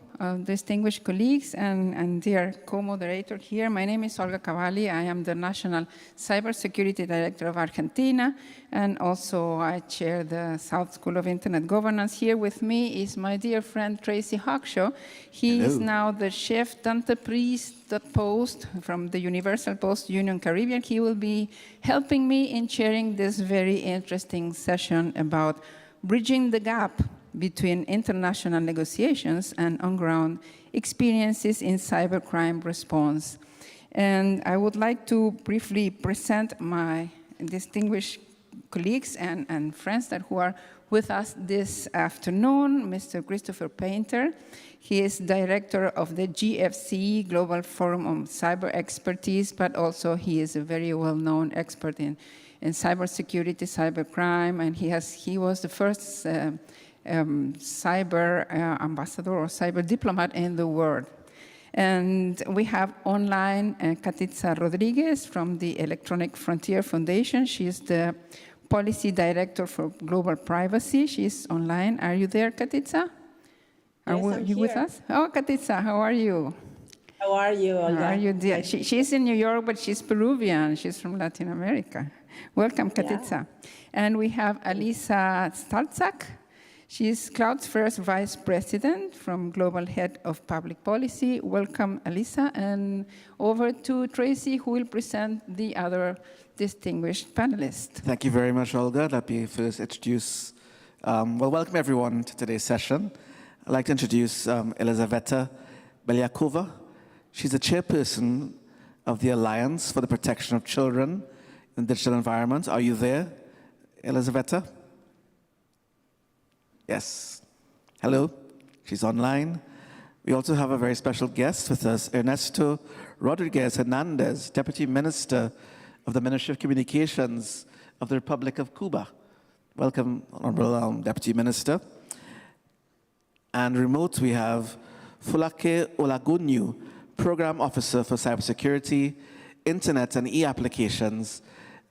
S7: distinguished colleagues and dear co-moderator here. My name is Olga Cavalli. I am the National Cybersecurity Director of Argentina, and also I chair the South School of Internet Governance. Here with me is my dear friend Tracy Hawkshaw. He is now the chef d'entreprise Post from the Universal Post Union Caribbean. He will be helping me in chairing this very interesting session about bridging the gap between international negotiations and on-ground experiences in cybercrime response. And I would like to briefly present my distinguished colleagues and friends who are with us this afternoon. Mr. Christopher Painter. He is director of the GFC, Global Forum on Cyber Expertise, but also he is a very well-known expert in cybersecurity, cybercrime, and he was the first cyber ambassador or cyber diplomat in the world.
S15: And we have online Katitza Rodriguez from the Electronic Frontier Foundation. She's the Policy Director for Global Privacy. She's online. Are you there, Katitza? Are you with us? Oh, Katitza, how are you?
S17: How are you, Olga?
S15: How are you, dear? She's in New York, but she's Peruvian. She's from Latin America. Welcome, Katitza. Yeah. And we have Alisa Stalczak. She's Cloud's first Vice President from Global Head of Public Policy. Welcome, Alisa. And over to Tracy, who will present the other distinguished panelists.
S18: Thank you very much, Olga. Let me first introduce, welcome everyone to today's session. I'd like to introduce Elizaveta Belyakova. She's the chairperson of the Alliance for the Protection of Children in Digital Environments. Are you there, Elizaveta? Yes. Hello. She's online. We also have a very special guest with us, Ernesto Rodriguez Hernandez, Deputy Minister of the Ministry of Communications of the Republic of Cuba. Welcome, Honorable Deputy Minister. And remote, we have Fulake Olagunyu, Program Officer for Cybersecurity, Internet and E-Applications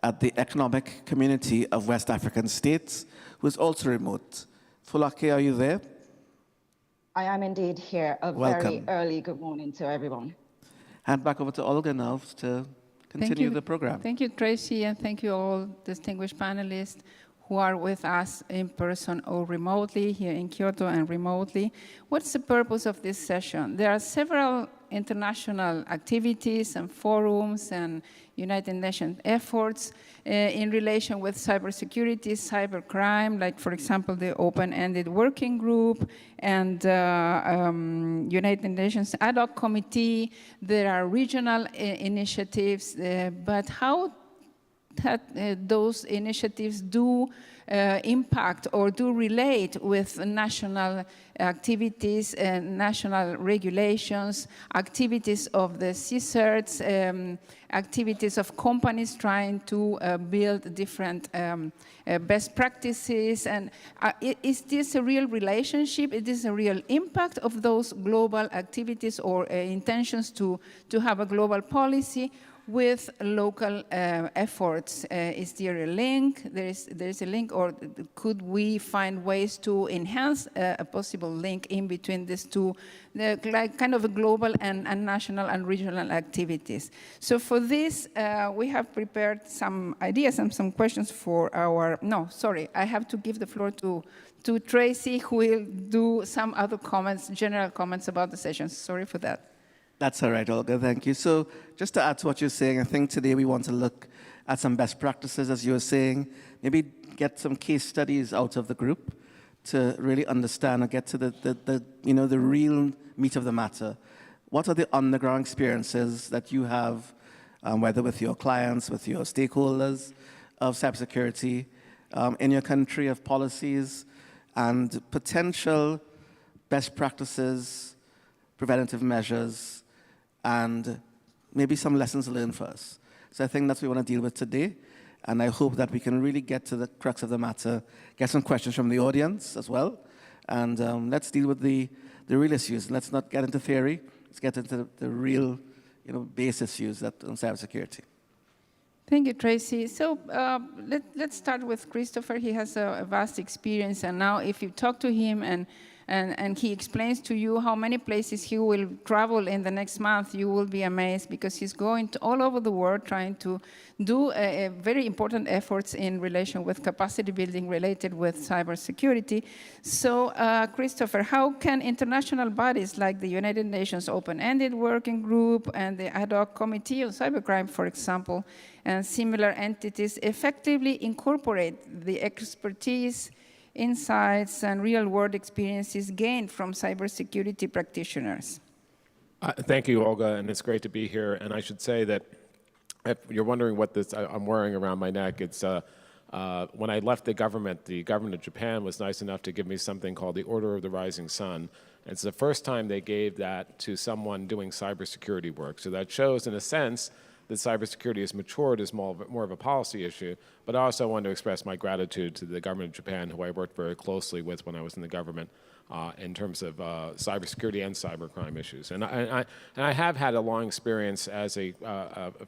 S18: at the Economic Community of West African States, who is also remote. Fulake, are you there?
S21: I am indeed here. A very early good morning to everyone.
S18: Hand back over to Olga now to continue the program.
S15: Thank you, Tracy, and thank you all distinguished panelists who are with us in person or remotely here in Kyoto and remotely. What's the purpose of this session? There are several international activities and forums and United Nations efforts in relation with cybersecurity, cybercrime, like, for example, the open-ended working group and United Nations ad hoc committee. There are regional initiatives, but how those initiatives do impact or do relate with national activities and national regulations, activities of the CSIRTs, activities of companies trying to build different best practices. And is this a real relationship? Is this a real impact of those global activities or intentions to have a global policy with local efforts? Is there a link? There is a link, or could we find ways to enhance a possible link in between these two, like kind of a global and national and regional activities? So for this, we have prepared some ideas and some questions for our, I have to give the floor to Tracy, who will do some other comments, general comments about the sessions. Sorry for that.
S18: That's all right, Olga, thank you. So just to add to what you're saying, I think today we want to look at some best practices, as you were saying, maybe get some case studies out of the group to really understand and get to the real meat of the matter. What are the on-the-ground experiences that you have, whether with your clients, with your stakeholders of cybersecurity in your country, of policies and potential best practices, preventative measures, and maybe some lessons learned for us. So I think that's what we want to deal with today. And I hope that we can really get to the crux of the matter, get some questions from the audience as well. And let's deal with the real issues. Let's not get into theory. Let's get into the real base issues on cybersecurity.
S15: Thank you, Tracy. So let's start with Christopher. He has a vast experience. And now if you talk to him and he explains to you how many places he will travel in the next month, you will be amazed, because he's going all over the world trying to do very important efforts in relation with capacity building related with cybersecurity. So, Christopher, how can international bodies like the United Nations Open-Ended Working Group and the Ad hoc Committee on Cybercrime, for example, and similar entities effectively incorporate the expertise, insights, and real-world experiences gained from cybersecurity practitioners?
S25: Thank you, Olga, and it's great to be here. And I should say that if you're wondering what this I'm wearing around my neck, it's when I left the government of Japan was nice enough to give me something called the Order of the Rising Sun. It's the first time they gave that to someone doing cybersecurity work. So that shows, in a sense, that cybersecurity has matured as more of a policy issue, but I also want to express my gratitude to the government of Japan, who I worked very closely with when I was in the government in terms of cybersecurity and cybercrime issues. And I have had a long experience as a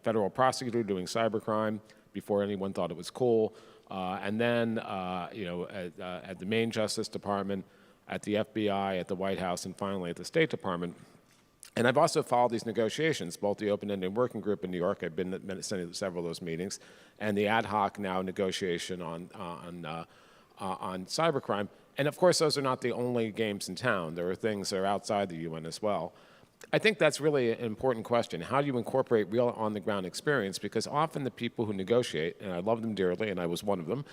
S25: federal prosecutor doing cybercrime before anyone thought it was cool, and then at the Maine Justice Department, at the FBI, at the White House, and finally at the State Department. And I've also followed these negotiations, both the open-ended working group in New York, I've been at several of those meetings, and the ad hoc now negotiation on cybercrime. And of course, those are not the only games in town. There are things that are outside the UN as well. I think that's really an important question. How do you incorporate real on-the-ground experience? Because often the people who negotiate, and I love them dearly, and I was one of them,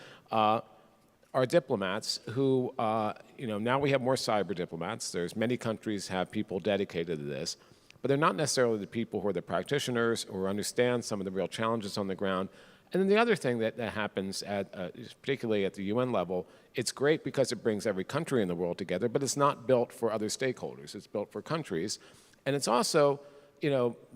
S25: are diplomats who, now we have more cyber diplomats. There's many countries have people dedicated to this, but they're not necessarily the people who are the practitioners or understand some of the real challenges on the ground. And then the other thing that happens, particularly at the UN level, it's great because it brings every country in the world together, but it's not built for other stakeholders. It's built for countries. And it's also,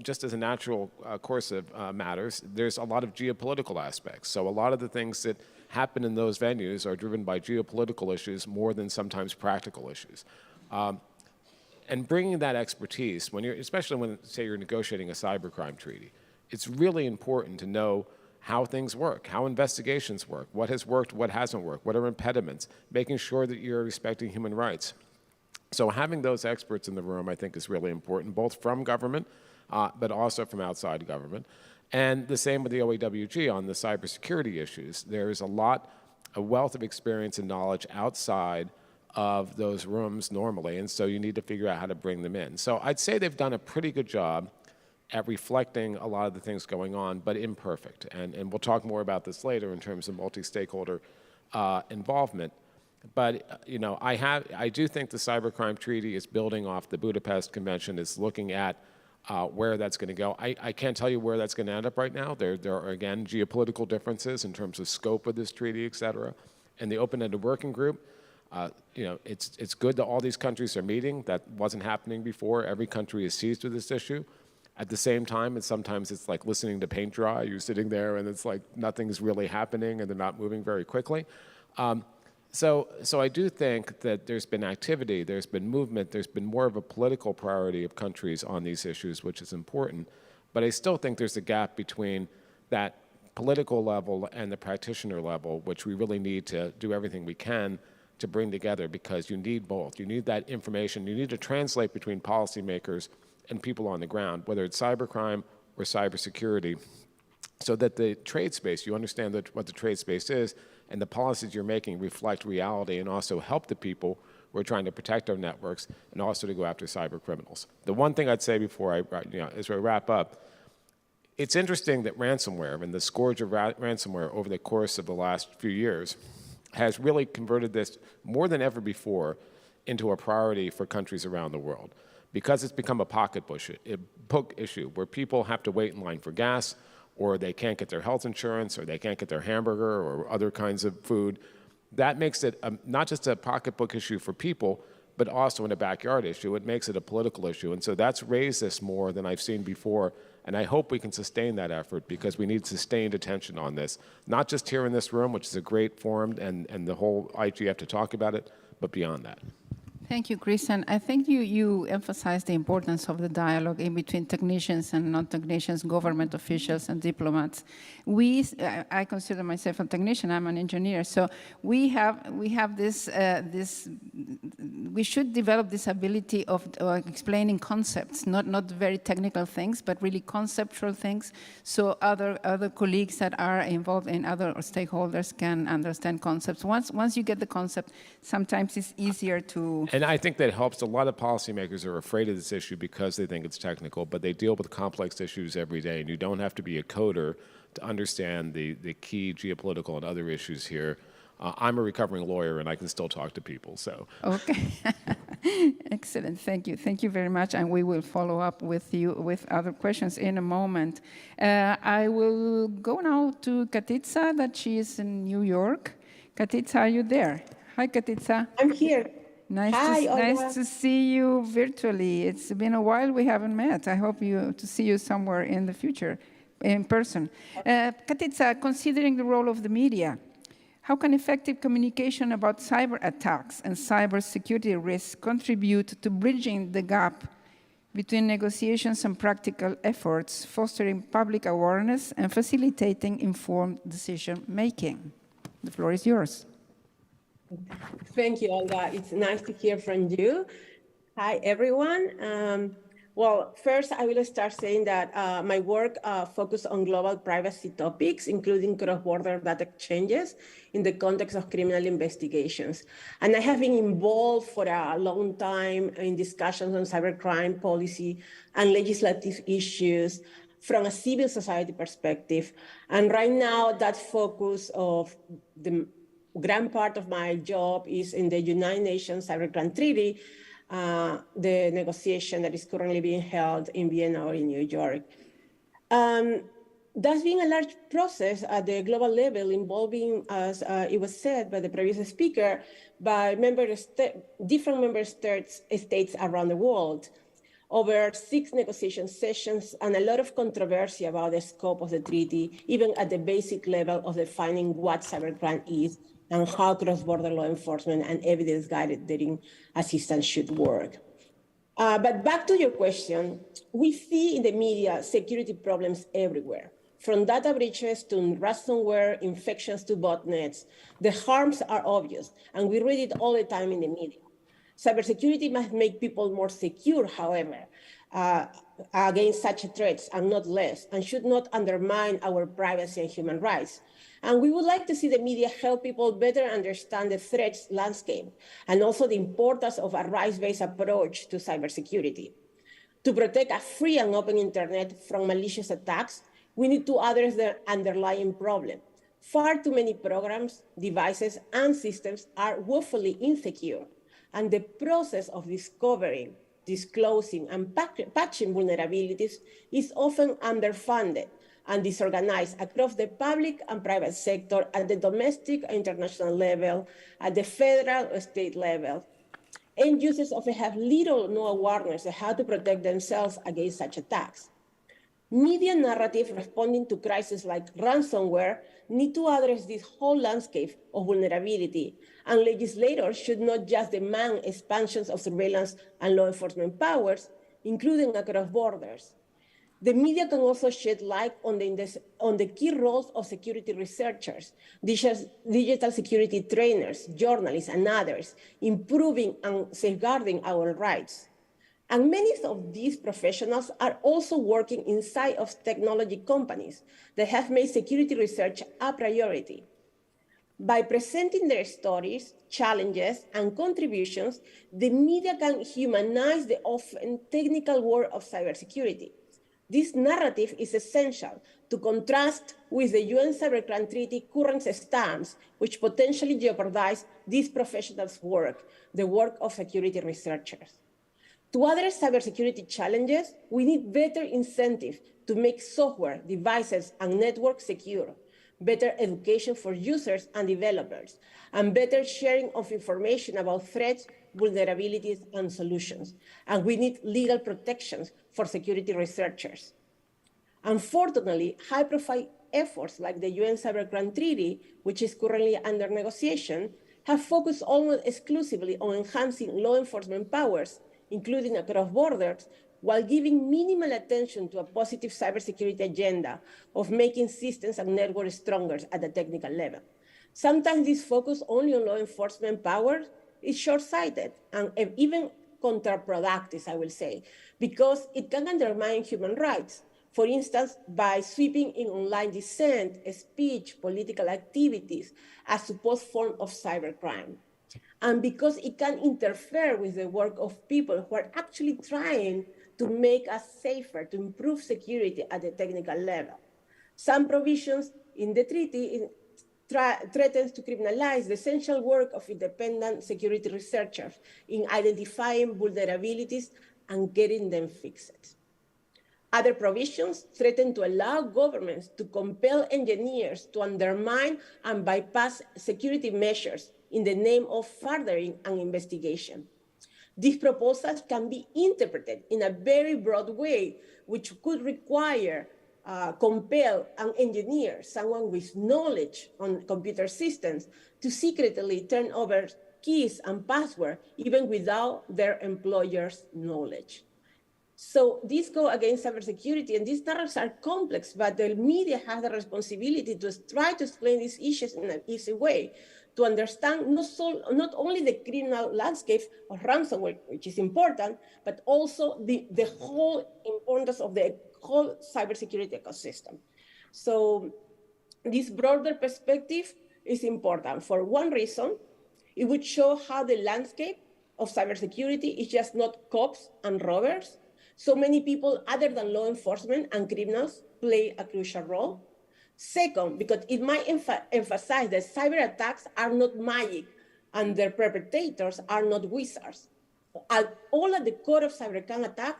S25: just as a natural course of matters, there's a lot of geopolitical aspects. So a lot of the things that happen in those venues are driven by geopolitical issues more than sometimes practical issues. And bringing that expertise, especially when, say, you're negotiating a cybercrime treaty, it's really important to know how things work, how investigations work, what has worked, what hasn't worked, what are impediments, making sure that you're respecting human rights. So having those experts in the room, I think, is really important, both from government, but also from outside government. And the same with the OAWG on the cybersecurity issues. There's a wealth of experience and knowledge outside of those rooms normally, and so you need to figure out how to bring them in. So I'd say they've done a pretty good job at reflecting a lot of the things going on, but imperfect. And we'll talk more about this later in terms of multi-stakeholder involvement. But I do think the cybercrime treaty is building off the Budapest Convention, is looking at where that's going to go. I can't tell you where that's going to end up right now. There are, again, geopolitical differences in terms of scope of this treaty, et cetera. And the open-ended working group, it's good that all these countries are meeting. That wasn't happening before. Every country is seized with this issue. At the same time, sometimes it's like listening to paint dry. You're sitting there and it's like nothing's really happening and they're not moving very quickly. So I do think that there's been activity, there's been movement, there's been more of a political priority of countries on these issues, which is important. But I still think there's a gap between that political level and the practitioner level, which we really need to do everything we can to bring together, because you need both. You need that information. You need to translate between policymakers and people on the ground, whether it's cybercrime or cybersecurity, so that the trade space, you understand what the trade space is, and the policies you're making reflect reality and also help the people who are trying to protect our networks and also to go after cyber criminals. The one thing I'd say before as we wrap up, it's interesting that ransomware and the scourge of ransomware over the course of the last few years has really converted this more than ever before into a priority for countries around the world, because it's become a pocketbook issue where people have to wait in line for gas, or they can't get their health insurance, or they can't get their hamburger or other kinds of food. That makes it not just a pocketbook issue for people, but also in a backyard issue. It makes it a political issue. And so that's raised this more than I've seen before. And I hope we can sustain that effort, because we need sustained attention on this, not just here in this room, which is a great forum, and the whole IGF to talk about it, but beyond that.
S15: Thank you, Chris. And I think you emphasized the importance of the dialogue in between technicians and non-technicians, government officials and diplomats. I consider myself a technician. I'm an engineer. So we have this, we should develop this ability of explaining concepts, not very technical things, but really conceptual things, so other colleagues that are involved in other stakeholders can understand concepts. Once you get the concept, sometimes it's easier to...
S25: And I think that helps. A lot of policymakers are afraid of this issue because they think it's technical, but they deal with complex issues every day, and you don't have to be a coder to understand the key geopolitical and other issues here. I'm a recovering lawyer, and I can still talk to people, so. Okay.
S15: Excellent. Thank you. Thank you very much, and we will follow up with you with other questions in a moment. I will go now to Katitza, that she is in New York. Katitza, are you there? Hi, Katitza.
S1: I'm here.
S15: Nice to see you virtually. It's been a while we haven't met. I hope to see you somewhere in the future. in person. Katica, considering the role of the media, how can effective communication about cyber attacks and cyber security risks contribute to bridging the gap between negotiations and practical efforts, fostering public awareness and facilitating informed decision-making? The floor is yours.
S1: Thank you, Olga. It's nice to hear from you. Hi, everyone. Well, first, I will start saying that my work focuses on global privacy topics, including cross-border data exchanges in the context of criminal investigations. And I have been involved for a long time in discussions on cybercrime policy and legislative issues from a civil society perspective. And right now, that focus of the grand part of my job is in the United Nations Cybercrime Treaty, the negotiation that is currently being held in Vienna or in New York. That's been a large process at the global level involving, as it was said by the previous speaker, by different member states around the world. Over 6 negotiation sessions and a lot of controversy about the scope of the treaty, even at the basic level of defining what cybercrime is and how cross-border law enforcement and evidence-guided dating assistance should work. But back to your question, we see in the media security problems everywhere. From data breaches to ransomware, infections to botnets, the harms are obvious, and we read it all the time in the media. Cybersecurity must make people more secure, however, against such threats and not less, and should not undermine our privacy and human rights. And we would like to see the media help people better understand the threats landscape and also the importance of a rights-based approach to cybersecurity. To protect a free and open internet from malicious attacks, we need to address the underlying problem. Far too many programs, devices, and systems are woefully insecure, and the process of discovering, disclosing, and patching vulnerabilities is often underfunded and disorganized across the public and private sector at the domestic and international level, at the federal or state level. End users often have little or no awareness of how to protect themselves against such attacks. Media narrative responding to crises like ransomware need to address this whole landscape of vulnerability, and legislators should not just demand expansions of surveillance and law enforcement powers, including across borders. The media can also shed light on the key roles of security researchers, digital security trainers, journalists, and others, improving and safeguarding our rights. And many of these professionals are also working inside of technology companies that have made security research a priority. By presenting their stories, challenges, and contributions, the media can humanize the often technical world of cybersecurity. This narrative is essential to contrast with the UN Cybercrime Treaty current stance, which potentially jeopardize these professionals' work, the work of security researchers. To address cybersecurity challenges, we need better incentives to make software, devices, and networks secure, better education for users and developers, and better sharing of information about threats, vulnerabilities, and solutions. And we need legal protections for security researchers. Unfortunately, high-profile efforts like the UN Cybercrime Treaty, which is currently under negotiation, have focused almost exclusively on enhancing law enforcement powers, including across borders, while giving minimal attention to a positive cybersecurity agenda of making systems and networks stronger at the technical level. Sometimes this focus only on law enforcement powers is short-sighted and even counterproductive, I will say, because it can undermine human rights. For instance, by sweeping in online dissent, speech, political activities as supposed form of cybercrime. And because it can interfere with the work of people who are actually trying to make us safer, to improve security at the technical level. Some provisions in the treaty threatens to criminalize the essential work of independent security researchers in identifying vulnerabilities and getting them fixed. Other provisions threaten to allow governments to compel engineers to undermine and bypass security measures in the name of furthering an investigation. These proposals can be interpreted in a very broad way, which could require compel an engineer, someone with knowledge on computer systems, to secretly turn over keys and passwords, even without their employer's knowledge. So these go against cybersecurity, and these narratives are complex, but the media has the responsibility to try to explain these issues in an easy way, to understand not only the criminal landscape of ransomware, which is important, but also the whole importance of the whole cybersecurity ecosystem. So this broader perspective is important. For one reason, it would show how the landscape of cybersecurity is just not cops and robbers. So many people other than law enforcement and criminals play a crucial role. Second, because it might emphasize that cyber attacks are not magic and their perpetrators are not wizards. All at the core of cybercrime attack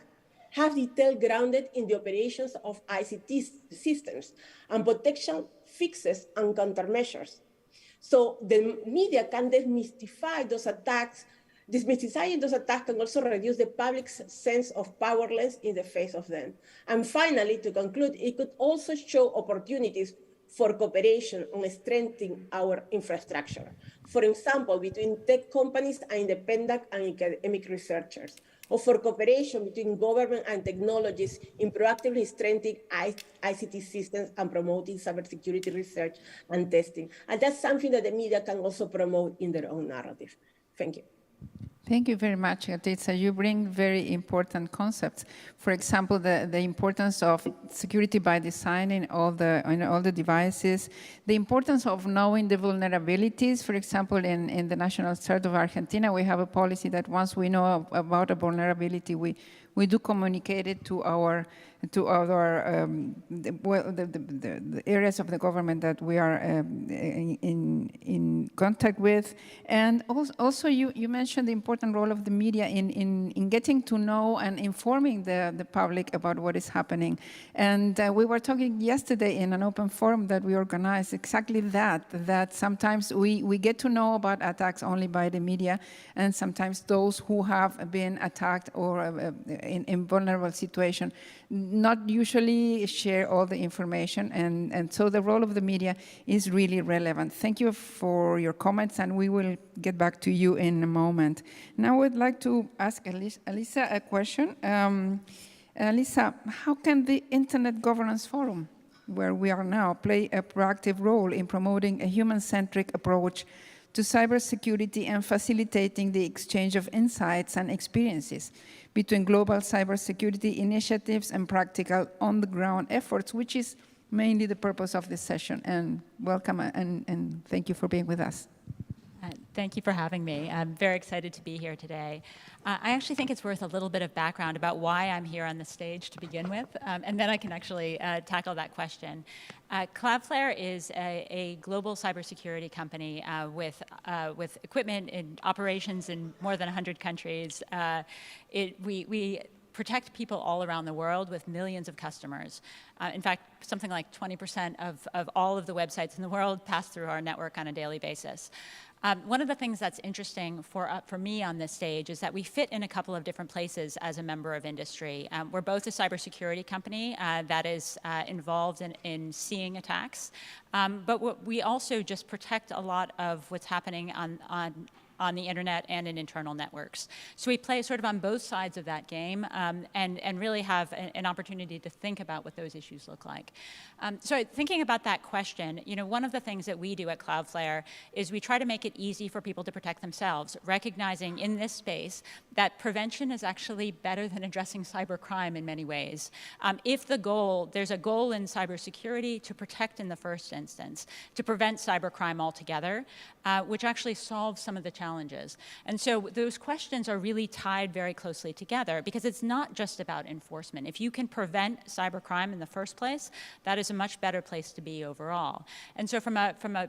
S1: have detail grounded in the operations of ICT systems and protection fixes and countermeasures. So the media can demystify those attacks. Demystifying those attacks can also reduce the public's sense of powerlessness in the face of them. And finally, to conclude, it could also show opportunities for cooperation on strengthening our infrastructure. For example, between tech companies and independent and academic researchers, or for cooperation between government and technologies in proactively strengthening ICT systems and promoting cybersecurity research and testing. And that's something that the media can also promote in their own narrative. Thank you.
S15: Thank you very much, Gatitza. You bring very important concepts. For example, the importance of security by design in all the devices, the importance of knowing the vulnerabilities. For example, in the National Cert of Argentina, we have a policy that once we know about a vulnerability, we do communicate it to the areas of the government that we are in contact with. And also you mentioned the important role of the media in getting to know and informing the public about what is happening. And we were talking yesterday in an open forum that we organized exactly that sometimes we get to know about attacks only by the media, and sometimes those who have been attacked or in vulnerable situation not usually share all the information, and so the role of the media is really relevant. Thank you for your comments, and we will get back to you in a moment. Now I would like to ask Elisa a question. Elisa, how can the Internet Governance Forum, where we are now, play a proactive role in promoting a human-centric approach to cybersecurity and facilitating the exchange of insights and experiences between global cybersecurity initiatives and practical on-the-ground efforts, which is mainly the purpose of this session? And welcome, and thank you for being with us.
S2: Thank you for having me. I'm very excited to be here today. I actually think it's worth a little bit of background about why I'm here on the stage to begin with, and then I can actually tackle that question. Cloudflare is a global cybersecurity company with equipment and operations in more than 100 countries. We protect people all around the world with millions of customers. In fact, something like 20% of all of the websites in the world pass through our network on a daily basis. One of the things that's interesting for me on this stage is that we fit in a couple of different places as a member of industry. We're both a cybersecurity company that is involved in seeing attacks, but we also just protect a lot of what's happening on the internet and in internal networks. So we play sort of on both sides of that game and really have an opportunity to think about what those issues look like. So thinking about that question, one of the things that we do at Cloudflare is we try to make it easy for people to protect themselves, recognizing in this space that prevention is actually better than addressing cybercrime in many ways. If there's a goal in cybersecurity to protect in the first instance, to prevent cybercrime altogether, which actually solves some of the challenges. And so those questions are really tied very closely together because it's not just about enforcement. If you can prevent cybercrime in the first place, that is a much better place to be overall. And so from the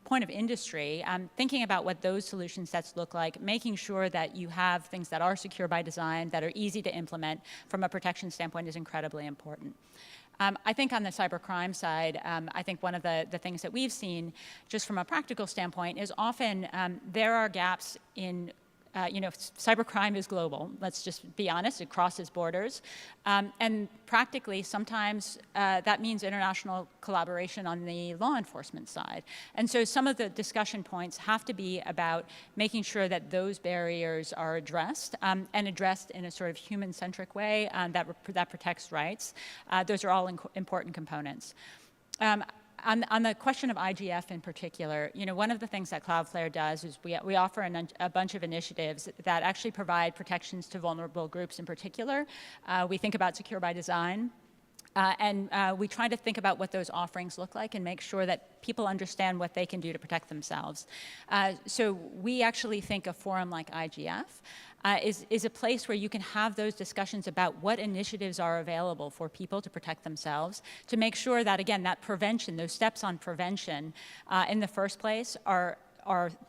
S2: point of industry, thinking about what those solution sets look like, making sure that you have things that are secure by design, that are easy to implement from a protection standpoint is incredibly important. I think on the cybercrime side, I think one of the things that we've seen just from a practical standpoint is often there are gaps in cybercrime is global. Let's just be honest, it crosses borders. And practically, sometimes that means international collaboration on the law enforcement side. And so some of the discussion points have to be about making sure that those barriers are addressed and addressed in a sort of human-centric way that protects rights. Those are all important components. On the question of IGF in particular, one of the things that Cloudflare does is we offer a bunch of initiatives that actually provide protections to vulnerable groups in particular. We think about secure by design. And we try to think about what those offerings look like and make sure that people understand what they can do to protect themselves. So we actually think a forum like IGF is a place where you can have those discussions about what initiatives are available for people to protect themselves, to make sure that, again, that prevention, those steps on prevention in the first place are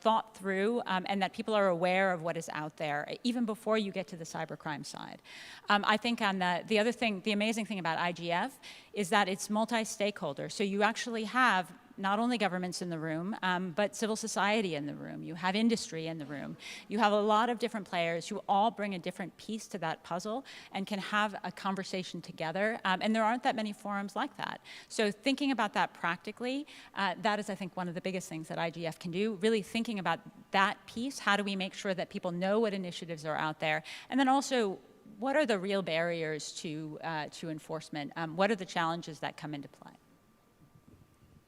S2: thought through and that people are aware of what is out there, even before you get to the cybercrime side. I think on the amazing thing about IGF is that it's multi-stakeholder. So you actually have not only governments in the room, but civil society in the room. You have industry in the room. You have a lot of different players who all bring a different piece to that puzzle and can have a conversation together. And there aren't that many forums like that. So thinking about that practically, that is, I think, one of the biggest things that IGF can do, really thinking about that piece. How do we make sure that people know what initiatives are out there? And then also, what are the real barriers to enforcement? What are the challenges that come into play?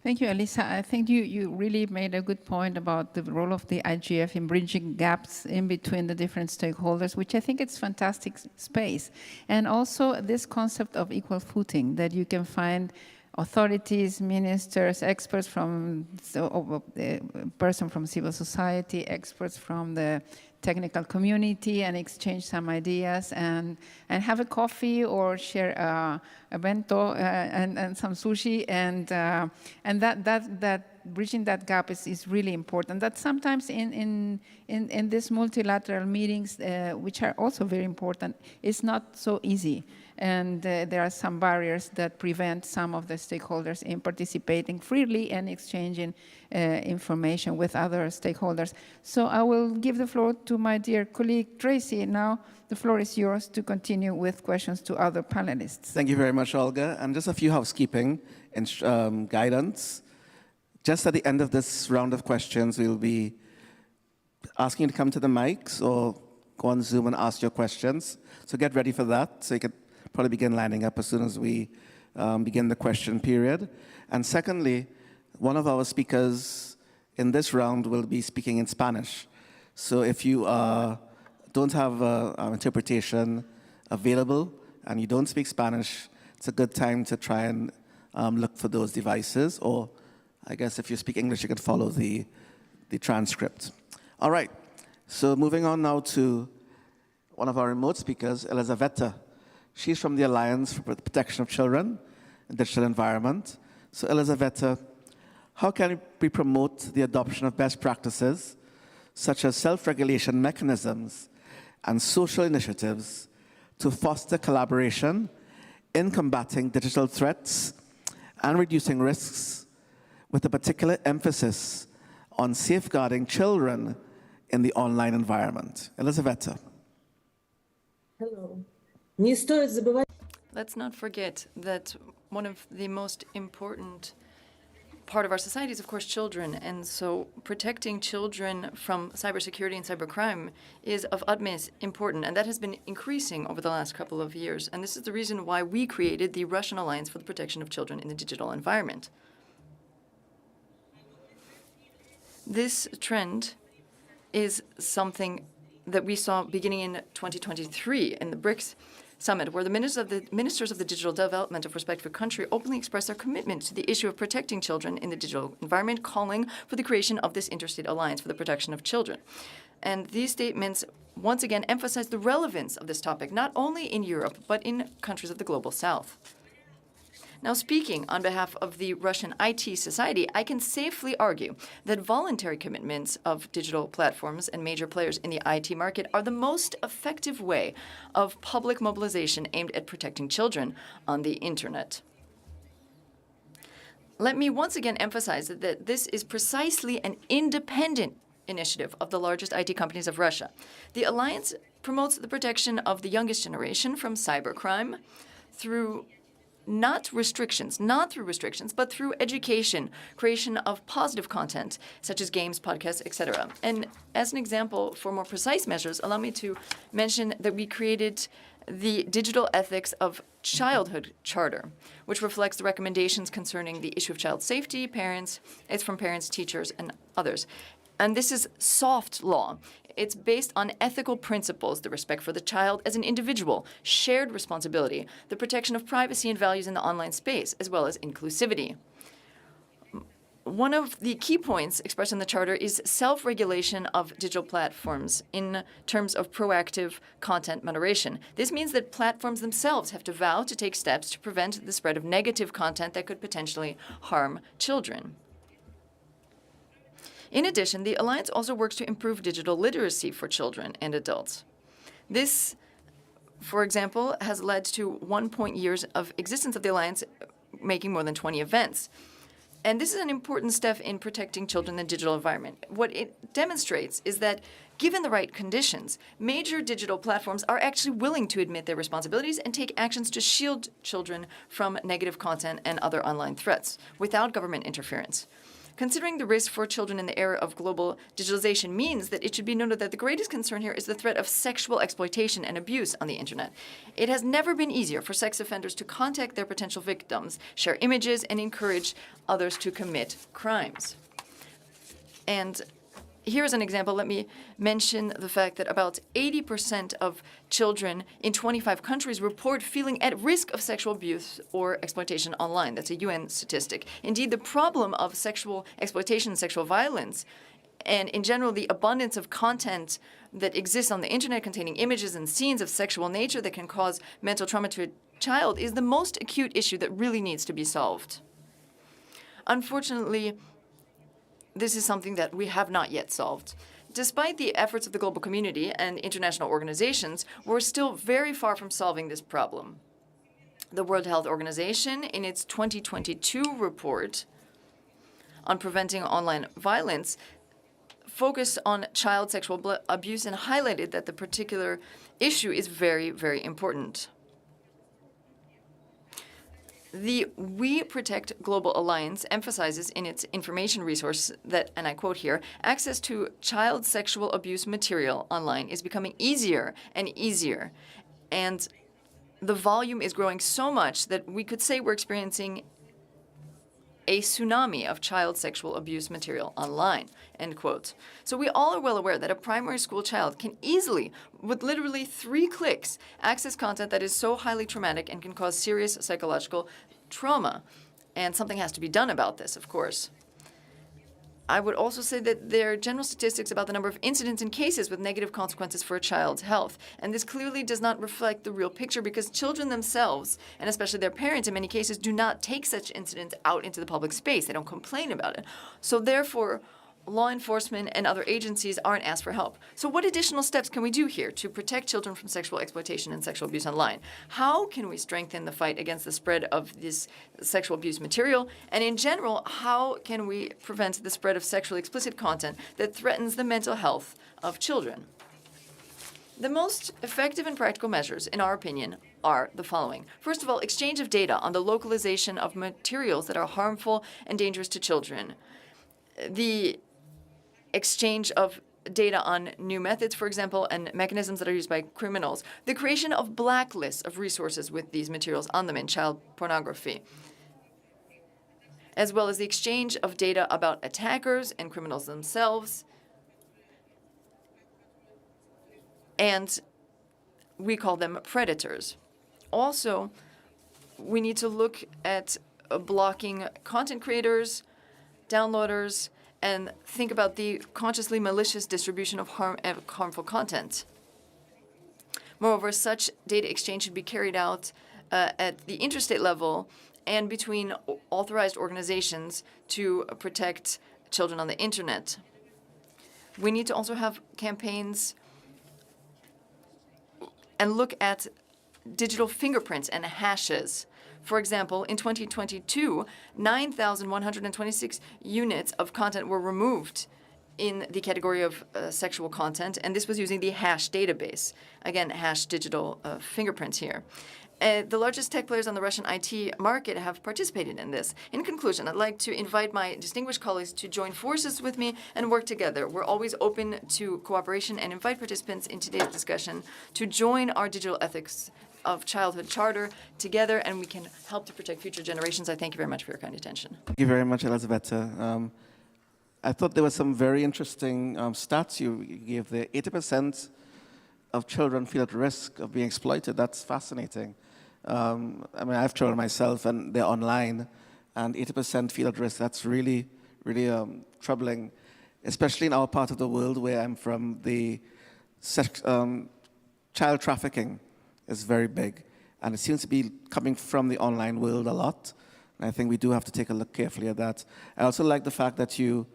S15: Thank you, Elisa. I think you really made a good point about the role of the IGF in bridging gaps in between the different stakeholders, which I think it's fantastic space. And also this concept of equal footing, that you can find authorities, ministers, experts from person from civil society, experts from the technical community, and exchange some ideas and have a coffee or share a bento and some sushi, and that bridging that gap is really important. That sometimes in these multilateral meetings, which are also very important, it's not so easy. And there are some barriers that prevent some of the stakeholders in participating freely and exchanging information with other stakeholders. So I will give the floor to my dear colleague, Tracy. Now the floor is yours to continue with questions to other panelists.
S18: Thank you very much, Olga. And just a few housekeeping and guidance. Just at the end of this round of questions, we'll be asking you to come to the mics or go on Zoom and ask your questions. So get ready for that. So you can probably begin lining up as soon as we begin the question period. And secondly, one of our speakers in this round will be speaking in Spanish. So if you don't have interpretation available and you don't speak Spanish, it's a good time to try and look for those devices. Or I guess if you speak English, you can follow the transcript. All right, so moving on now to one of our remote speakers, Elizaveta. She's from the Alliance for the Protection of Children in the Digital Environment. So Elizaveta, how can we promote the adoption of best practices such as self-regulation mechanisms and social initiatives to foster collaboration in combating digital threats and reducing risks, with a particular emphasis on safeguarding children in the online environment? Elizaveta.
S3: Hello. Let's not forget that one of the most important part of our society is, of course, children. And so protecting children from cybersecurity and cybercrime is of utmost importance. And that has been increasing over the last couple of years. And this is the reason why we created the Russian Alliance for the Protection of Children in the Digital Environment. This trend is something that we saw beginning in 2023 in the BRICS Summit, where the ministers of the digital development of respective country openly expressed their commitment to the issue of protecting children in the digital environment, calling for the creation of this interstate alliance for the protection of children. And these statements once again emphasize the relevance of this topic, not only in Europe, but in countries of the global south. Now, speaking on behalf of the Russian IT society, I can safely argue that voluntary commitments of digital platforms and major players in the IT market are the most effective way of public mobilization aimed at protecting children on the internet. Let me once again emphasize that this is precisely an independent initiative of the largest IT companies of Russia. The alliance promotes the protection of the youngest generation from cybercrime through not through restrictions, but through education, creation of positive content, such as games, podcasts, etc. And as an example, for more precise measures, allow me to mention that we created the Digital Ethics of Childhood Charter, which reflects the recommendations concerning the issue of child safety. It's from parents, teachers, and others. And this is soft law. It's based on ethical principles, the respect for the child as an individual, shared responsibility, the protection of privacy and values in the online space, as well as inclusivity. One of the key points expressed in the Charter is self-regulation of digital platforms in terms of proactive content moderation. This means that platforms themselves have to vow to take steps to prevent the spread of negative content that could potentially harm children. In addition, the Alliance also works to improve digital literacy for children and adults. This, for example, has led to 1 years of existence of the Alliance, making more than 20 events. And this is an important step in protecting children in the digital environment. What it demonstrates is that, given the right conditions, major digital platforms are actually willing to admit their responsibilities and take actions to shield children from negative content and other online threats without government interference. Considering the risk for children in the era of global digitalization means that it should be noted that the greatest concern here is the threat of sexual exploitation and abuse on the internet. It has never been easier for sex offenders to contact their potential victims, share images, and encourage others to commit crimes. And here's an example. Let me mention the fact that about 80% of children in 25 countries report feeling at risk of sexual abuse or exploitation online. That's a UN statistic. Indeed, the problem of sexual exploitation and sexual violence, and in general, the abundance of content that exists on the internet containing images and scenes of sexual nature that can cause mental trauma to a child, is the most acute issue that really needs to be solved. Unfortunately, this is something that we have not yet solved. Despite the efforts of the global community and international organizations, we're still very far from solving this problem. The World Health Organization, in its 2022 report on preventing online violence, focused on child sexual abuse and highlighted that the particular issue is very, very important. The We Protect Global Alliance emphasizes in its information resource that, and I quote here, access to child sexual abuse material online is becoming easier and easier. And the volume is growing so much that we could say we're experiencing a tsunami of child sexual abuse material online, end quote. So we all are well aware that a primary school child can easily, with literally 3 clicks, access content that is so highly traumatic and can cause serious psychological trauma. And something has to be done about this, of course. I would also say that there are general statistics about the number of incidents and cases with negative consequences for a child's health. And this clearly does not reflect the real picture because children themselves, and especially their parents in many cases, do not take such incidents out into the public space. They don't complain about it. So therefore, law enforcement and other agencies aren't asked for help. So what additional steps can we do here to protect children from sexual exploitation and sexual abuse online? How can we strengthen the fight against the spread of this sexual abuse material? And in general, how can we prevent the spread of sexually explicit content that threatens the mental health of children? The most effective and practical measures, in our opinion, are the following. First of all, exchange of data on the localization of materials that are harmful and dangerous to children. The exchange of data on new methods, for example, and mechanisms that are used by criminals. The creation of blacklists of resources with these materials on them in child pornography, as well as the exchange of data about attackers and criminals themselves. And we call them predators. Also, we need to look at blocking content creators, downloaders, and think about the consciously malicious distribution of harmful content. Moreover, such data exchange should be carried out at the interstate level and between authorized organizations to protect children on the internet. We need to also have campaigns and look at digital fingerprints and hashes. For example, in 2022, 9,126 units of content were removed in the category of sexual content, and this was using the hash database. Again, hash digital fingerprints here. The largest tech players on the Russian IT market have participated in this. In conclusion, I'd like to invite my distinguished colleagues to join forces with me and work together. We're always open to cooperation and invite participants in today's discussion to join our Digital Ethics of Childhood Charter together, and we can help to protect future generations. I thank you very much for your kind attention.
S18: Thank you very much, Elisabetta. I thought there were some very interesting stats you gave there. 80% of children feel at risk of being exploited. That's fascinating. I mean, I have children myself, and they're online, and 80% feel at risk. That's really, really troubling, especially in our part of the world where I'm from. The child trafficking is very big, and it seems to be coming from the online world a lot. And I think we do have to take a look carefully at that. I also like the fact that you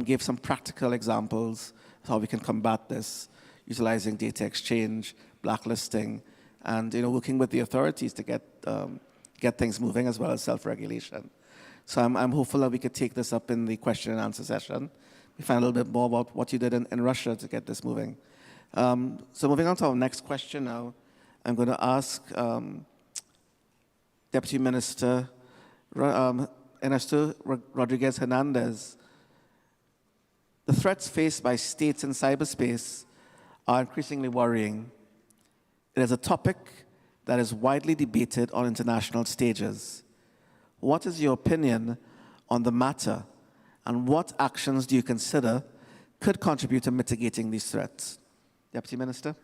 S18: gave some practical examples of how we can combat this, utilizing data exchange, blacklisting, and working with the authorities to get things moving, as well as self-regulation. So I'm hopeful that we could take this up in the question and answer session. We find a little bit more about what you did in Russia to get this moving. So moving on to our next question now, I'm going to ask Deputy Minister Ernesto Rodriguez Hernandez. The threats faced by states in cyberspace are increasingly worrying. It is a topic that is widely debated on international stages. What is your opinion on the matter, and what actions do you consider could contribute to mitigating these threats? Deputy Minister.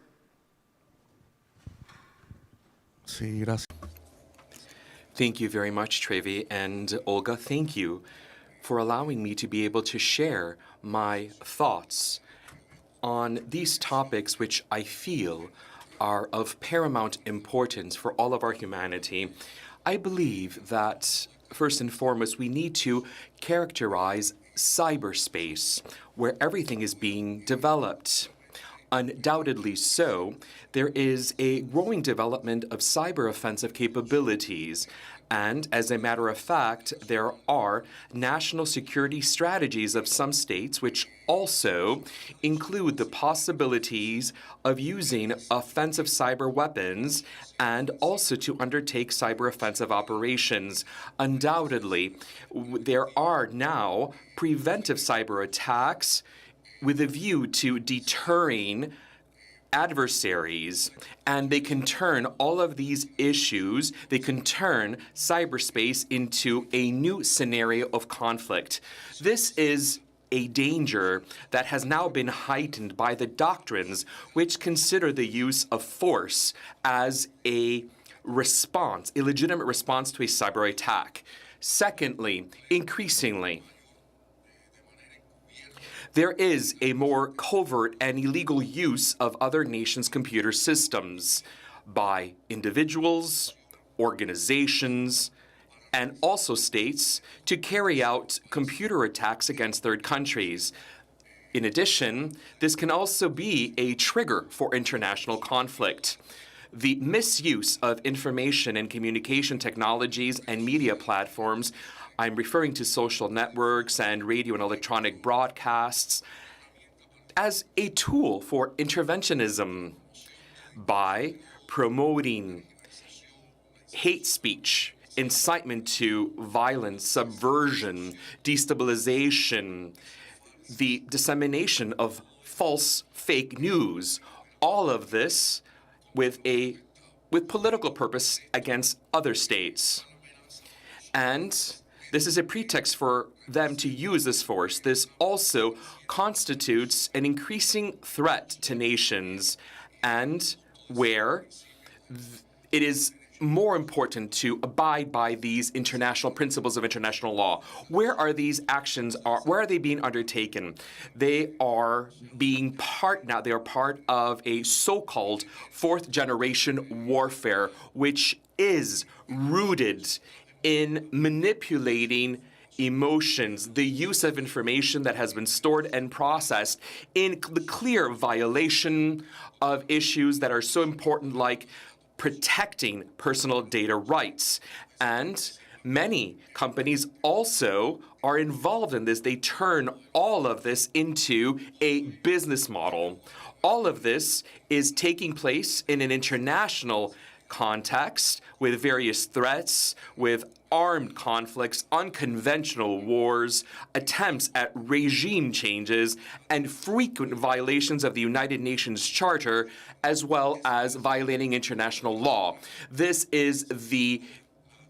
S4: Thank you very much, Trevi, and Olga, thank you for allowing me to be able to share my thoughts on these topics which I feel are of paramount importance for all of our humanity. I believe that, first and foremost, we need to characterize cyberspace, where everything is being developed. Undoubtedly so, there is a growing development of cyber offensive capabilities. And as a matter of fact, there are national security strategies of some states which also include the possibilities of using offensive cyber weapons and also to undertake cyber offensive operations. Undoubtedly, there are now preventive cyber attacks with a view to deterring adversaries, and they can turn all of these issues, they can turn cyberspace into a new scenario of conflict. This is a danger that has now been heightened by the doctrines which consider the use of force as a response, a legitimate response to a cyber attack. Secondly, increasingly, there is a more covert and illegal use of other nations' computer systems by individuals, organizations, and also states to carry out computer attacks against third countries. In addition, this can also be a trigger for international conflict. The misuse of information and communication technologies and media platforms, I'm referring to social networks and radio and electronic broadcasts, as a tool for interventionism by promoting hate speech, incitement to violence, subversion, destabilization, the dissemination of false fake news, all of this with political purpose against other states. And this is a pretext for them to use this force. This also constitutes an increasing threat to nations, and where it is more important to abide by these international principles of international law. Where are these actions? Where are they being undertaken? They are being part of a so-called fourth generation warfare, which is rooted in manipulating emotions, the use of information that has been stored and processed in the clear violation of issues that are so important, like protecting personal data rights. And Many companies also are involved in this. They turn all of this into a business model. All of this is taking place in an international context with various threats, with armed conflicts, unconventional wars, attempts at regime changes, and frequent violations of the United Nations Charter, as well as violating international law. This is the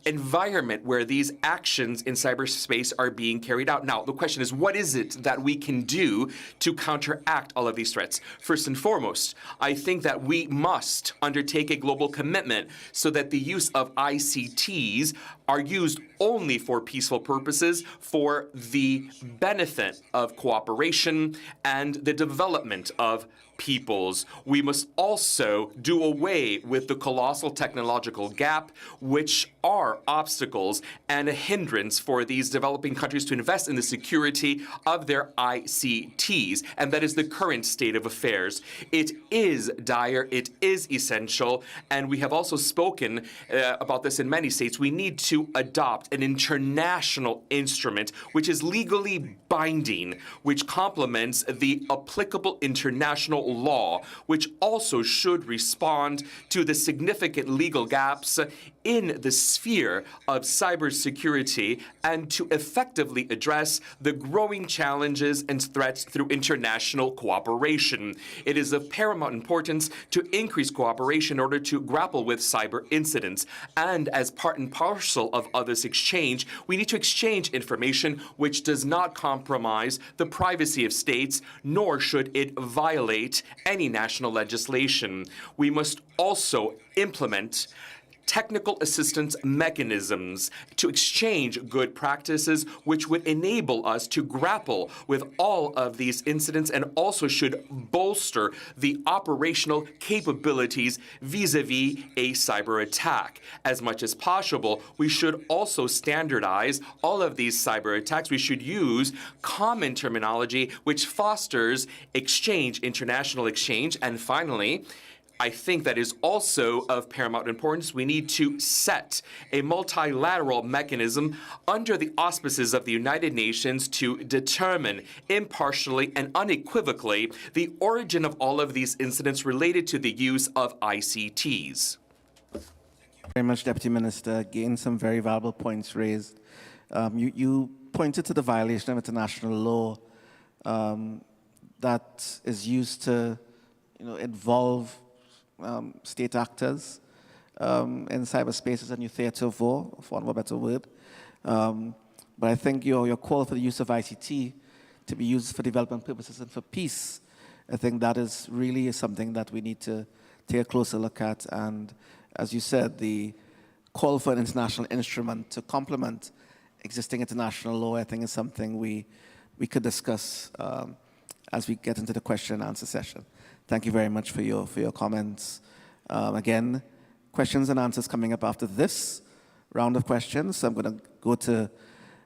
S4: environment where these actions in cyberspace are being carried out. Now, the question is, what is it that we can do to counteract all of these threats? First and foremost, I think that we must undertake a global commitment so that the use of ICTs are used only for peaceful purposes, for the benefit of cooperation and the development of peoples. We must also do away with the colossal technological gap, which are obstacles and a hindrance for these developing countries to invest in the security of their ICTs. And that is the current state of affairs. It is dire, it is essential, and we have also spoken about this in many states. We need to adopt an international instrument which is legally binding, which complements the applicable international law, which also should respond to the significant legal gaps in the sphere of cybersecurity and to effectively address the growing challenges and threats through international cooperation. It is of paramount importance to increase cooperation in order to grapple with cyber incidents. And as part and parcel of this exchange, we need to exchange information which does not compromise the privacy of states, nor should it violate any national legislation. We must also implement technical assistance mechanisms to exchange good practices which would enable us to grapple with all of these incidents and also should bolster the operational capabilities vis-a-vis a cyber attack. As much as possible, we should also standardize all of these cyber attacks. We should use common terminology which fosters exchange, international exchange. And finally, I think that is also of paramount importance. We need to set a multilateral mechanism under the auspices of the United Nations to determine impartially and unequivocally the origin of all of these incidents related to the use of ICTs.
S18: Very much, Deputy Minister. Again, some very valuable points raised. You pointed to the violation of international law that is used to, involve state actors in cyberspaces and new theatre of war, for want of a better word. But I think your call for the use of ICT to be used for development purposes and for peace, I think that is really something that we need to take a closer look at. And as you said, the call for an international instrument to complement existing international law, I think, is something we could discuss as we get into the question and answer session. Thank you very much for your comments. Again, questions and answers coming up after this round of questions. So I'm going to go to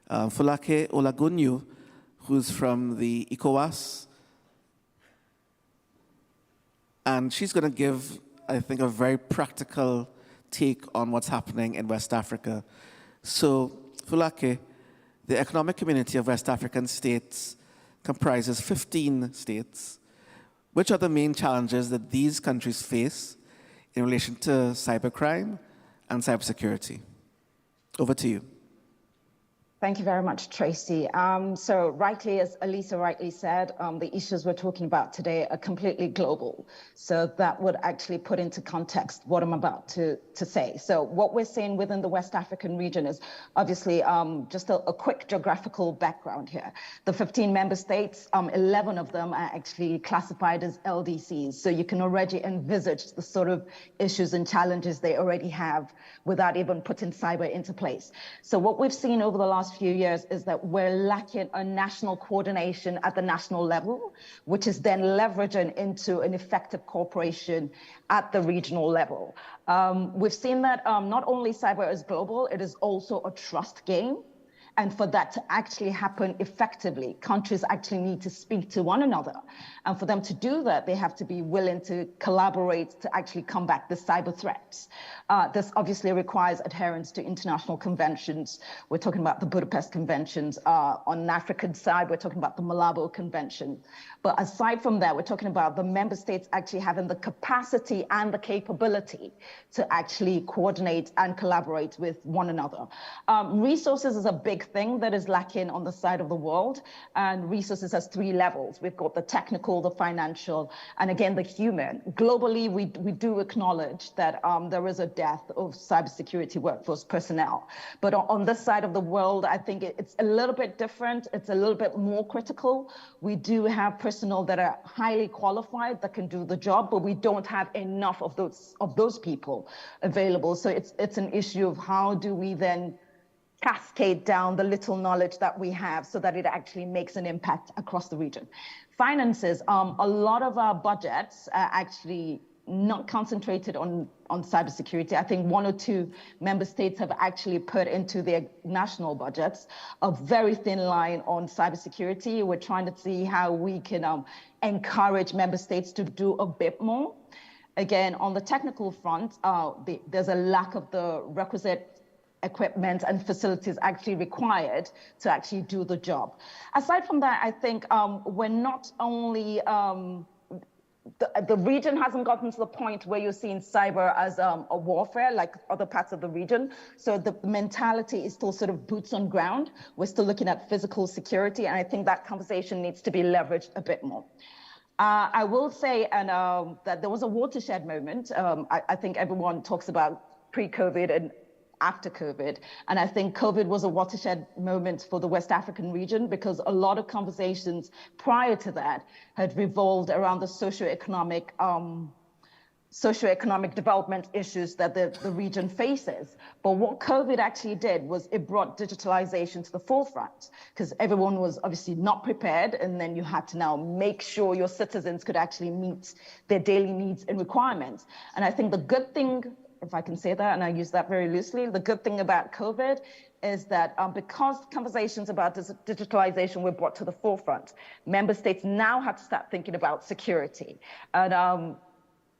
S18: Fulake Olagunyu, who's from the ECOWAS. And she's going to give, I think, a very practical take on what's happening in West Africa. So, Fulake, the Economic Community of West African States comprises 15 states. Which are the main challenges that these countries face in relation to cybercrime and cybersecurity? Over to you.
S21: Thank you very much, Tracy. So rightly, as Elisa rightly said, the issues we're talking about today are completely global. So that would actually put into context what I'm about to say. So what we're seeing within the West African region is obviously just a quick geographical background here. The 15 member states, 11 of them are actually classified as LDCs. So you can already envisage the sort of issues and challenges they already have without even putting cyber into place. So what we've seen over the last few years is that we're lacking a national coordination at the national level, which is then leveraging into an effective cooperation at the regional level. We've seen that not only cyber is global, it is also a trust game. And for that to actually happen effectively, countries actually need to speak to one another. And for them to do that, they have to be willing to collaborate to actually combat the cyber threats. This obviously requires adherence to international conventions. We're talking about the Budapest Conventions. On the African side, we're talking about the Malabo Convention. But aside from that, we're talking about the member states actually having the capacity and the capability to actually coordinate and collaborate with one another. Resources is a big thing that is lacking on the side of the world, and resources has 3 levels. We've got the technical, the financial, and again, the human. Globally, we do acknowledge that there is a dearth of cybersecurity workforce personnel. But on this side of the world, I think it's a little bit different. It's a little bit more critical. We do have personnel that are highly qualified that can do the job, but we don't have enough of those people available. So it's an issue of how do we then cascade down the little knowledge that we have so that it actually makes an impact across the region. Finances, a lot of our budgets are actually not concentrated on cybersecurity. I think 1 or 2 member states have actually put into their national budgets a very thin line on cybersecurity. We're trying to see how we can encourage member states to do a bit more. Again, on the technical front, there's a lack of the requisite equipment and facilities actually required to actually do the job. Aside from that, I think we're not only the region hasn't gotten to the point where you're seeing cyber as a warfare like other parts of the region. So the mentality is still sort of boots on ground. We're still looking at physical security, and I think that conversation needs to be leveraged a bit more. I will say that there was a watershed moment. I think everyone talks about pre-COVID and after COVID. And I think COVID was a watershed moment for the West African region because a lot of conversations prior to that had revolved around the socioeconomic development issues that the region faces. But what COVID actually did was it brought digitalization to the forefront because everyone was obviously not prepared. And then you had to now make sure your citizens could actually meet their daily needs and requirements. And I think the good thing, if I can say that, and I use that very loosely, the good thing about COVID is that because conversations about digitalization were brought to the forefront, member states now have to start thinking about security. And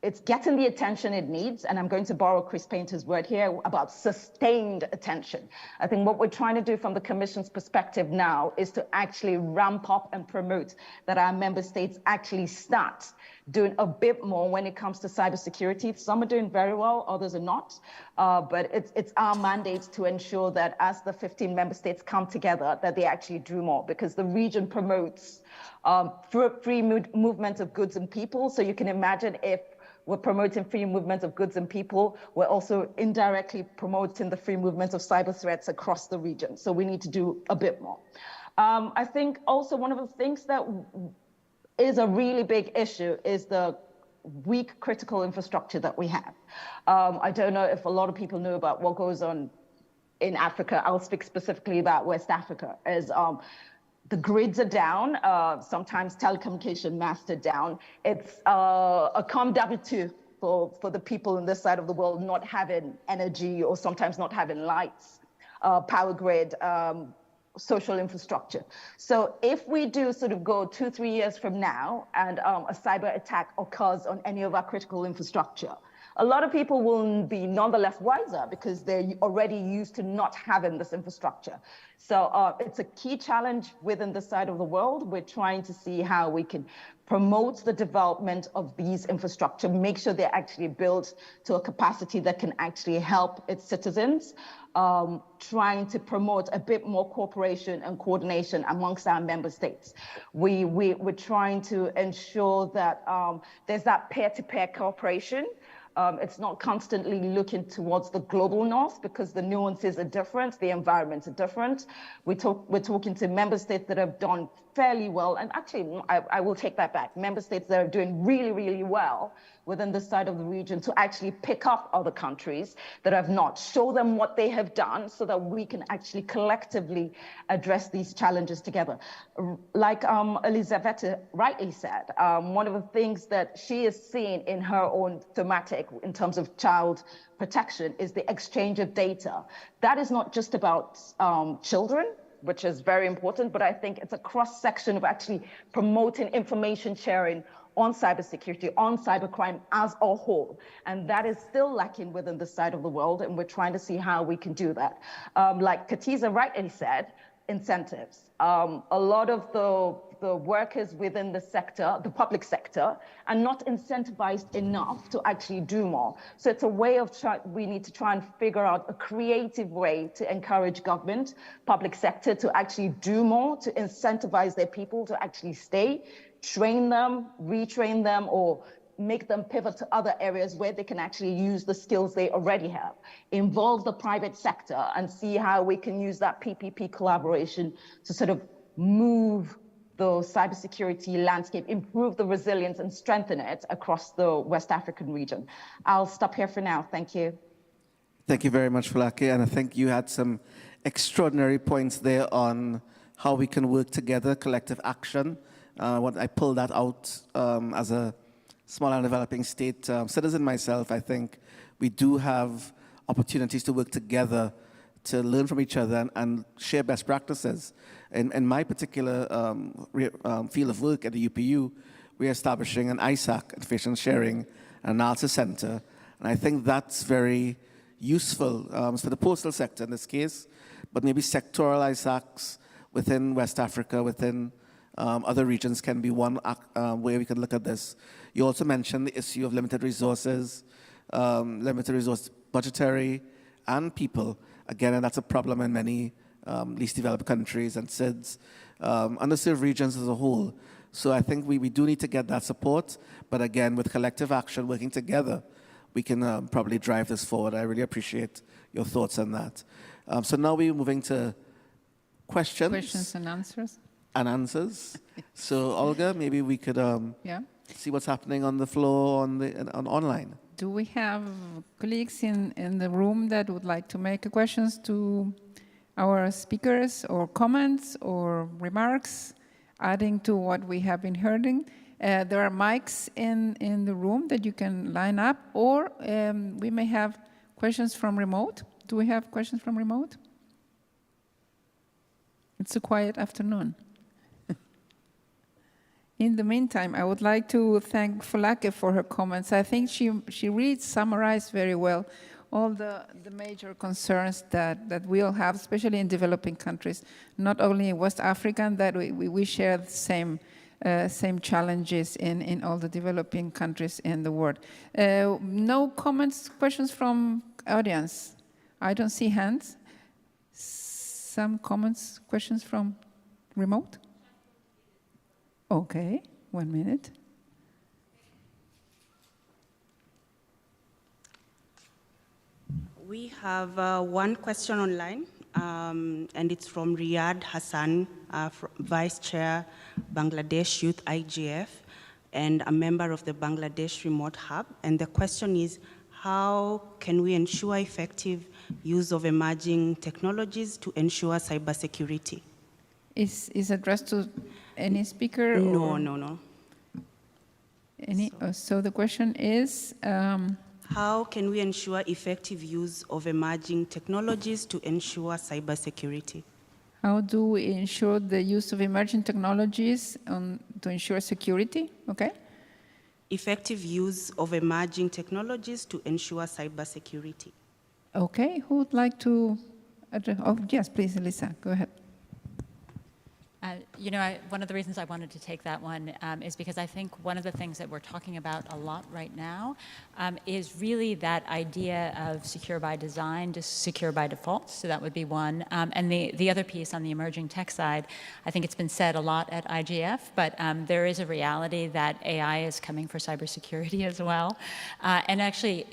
S21: it's getting the attention it needs. And I'm going to borrow Chris Painter's word here about sustained attention. I think what we're trying to do from the Commission's perspective now is to actually ramp up and promote that our member states actually start doing a bit more when it comes to cybersecurity. Some are doing very well, others are not. But it's our mandate to ensure that as the 15 member states come together, that they actually do more because the region promotes free movement of goods and people. So you can imagine if we're promoting free movement of goods and people, we're also indirectly promoting the free movement of cyber threats across the region. So we need to do a bit more. I think also one of the things that is a really big issue is the weak critical infrastructure that we have. I don't know if a lot of people know about what goes on in Africa. I'll speak specifically about West Africa. The grids are down, sometimes telecommunication masts are down. It's a comme d'habitude for the people on this side of the world not having energy or sometimes not having lights, power grid, social infrastructure. So if we do sort of go 2-3 years from now and a cyber attack occurs on any of our critical infrastructure, a lot of people will be nonetheless wiser because they're already used to not having this infrastructure. So it's a key challenge within this side of the world. We're trying to see how we can promote the development of these infrastructure, make sure they're actually built to a capacity that can actually help its citizens, trying to promote a bit more cooperation and coordination amongst our member states. We're trying to ensure that there's that peer-to-peer cooperation. It's not constantly looking towards the global north because the nuances are different, the environments are different. We're talking to member states that have done fairly well, and actually, I will take that back. Member states that are doing really, really well within the side of the region to actually pick up other countries that have not, show them what they have done so that we can actually collectively address these challenges together. Like Elisabetta rightly said, one of the things that she is seeing in her own thematic in terms of child protection is the exchange of data. That is not just about children, which is very important, but I think it's a cross-section of actually promoting information sharing on cybersecurity, on cybercrime as a whole. And that is still lacking within the side of the world, and we're trying to see how we can do that. Like Katiza rightly said, incentives. A lot of the workers within the sector, the public sector, are not incentivized enough to actually do more. So it's a way of we need to try and figure out a creative way to encourage government, public sector to actually do more, to incentivize their people to actually stay, train them, retrain them, or make them pivot to other areas where they can actually use the skills they already have. Involve the private sector and see how we can use that PPP collaboration to sort of move the cybersecurity landscape, improve the resilience and strengthen it across the West African region. I'll stop here for now. Thank you.
S18: Thank you very much, Fulake. And I think you had some extraordinary points there on how we can work together, collective action. I pulled that out as a small and developing state citizen myself. I think we do have opportunities to work together to learn from each other and share best practices. In my particular field of work at the UPU, we're establishing an ISAC, Information Sharing Analysis Center. And I think that's very useful for the postal sector in this case, but maybe sectoral ISACs within West Africa, within other regions can be one way we can look at this. You also mentioned the issue of limited resources, budgetary and people. Again, and that's a problem in many least developed countries and SIDS, underserved regions as a whole. So I think we do need to get that support, but again, with collective action, working together, we can probably drive this forward. I really appreciate your thoughts on that. So now we're moving to questions.
S15: Questions and answers.
S18: So Olga, maybe we could see what's happening on the floor on online.
S15: Do we have colleagues in the room that would like to make questions to our speakers, or comments or remarks, adding to what we have been hearing? There are mics in the room that you can line up, or we may have questions from remote. Do we have questions from remote? It's a quiet afternoon. In the meantime, I would like to thank Fulake for her comments. I think she really summarized very well all the major concerns that we all have, especially in developing countries, not only in West Africa, that we share the same challenges in all the developing countries in the world. No comments, questions from audience? I don't see hands. Some comments, questions from remote? Okay, 1 minute.
S12: We have one question online, and it's from Riyad Hassan, Vice Chair, Bangladesh Youth IGF, and a member of the Bangladesh Remote Hub. And the question is, how can we ensure effective use of emerging technologies to ensure cybersecurity?
S15: Is addressed to any speaker?
S12: No.
S15: So the question is,
S12: how can we ensure effective use of emerging technologies to ensure cybersecurity?
S15: How do we ensure the use of emerging technologies to ensure security? Okay.
S12: Effective use of emerging technologies to ensure cybersecurity.
S15: Okay, who would like to address? Oh, yes, please, Elisa, go ahead.
S2: One of the reasons I wanted to take that one is because I think one of the things that we're talking about a lot right now is really that idea of secure by design to secure by default. So that would be one. And the other piece on the emerging tech side, I think it's been said a lot at IGF, but there is a reality that AI is coming for cybersecurity as well. And actually,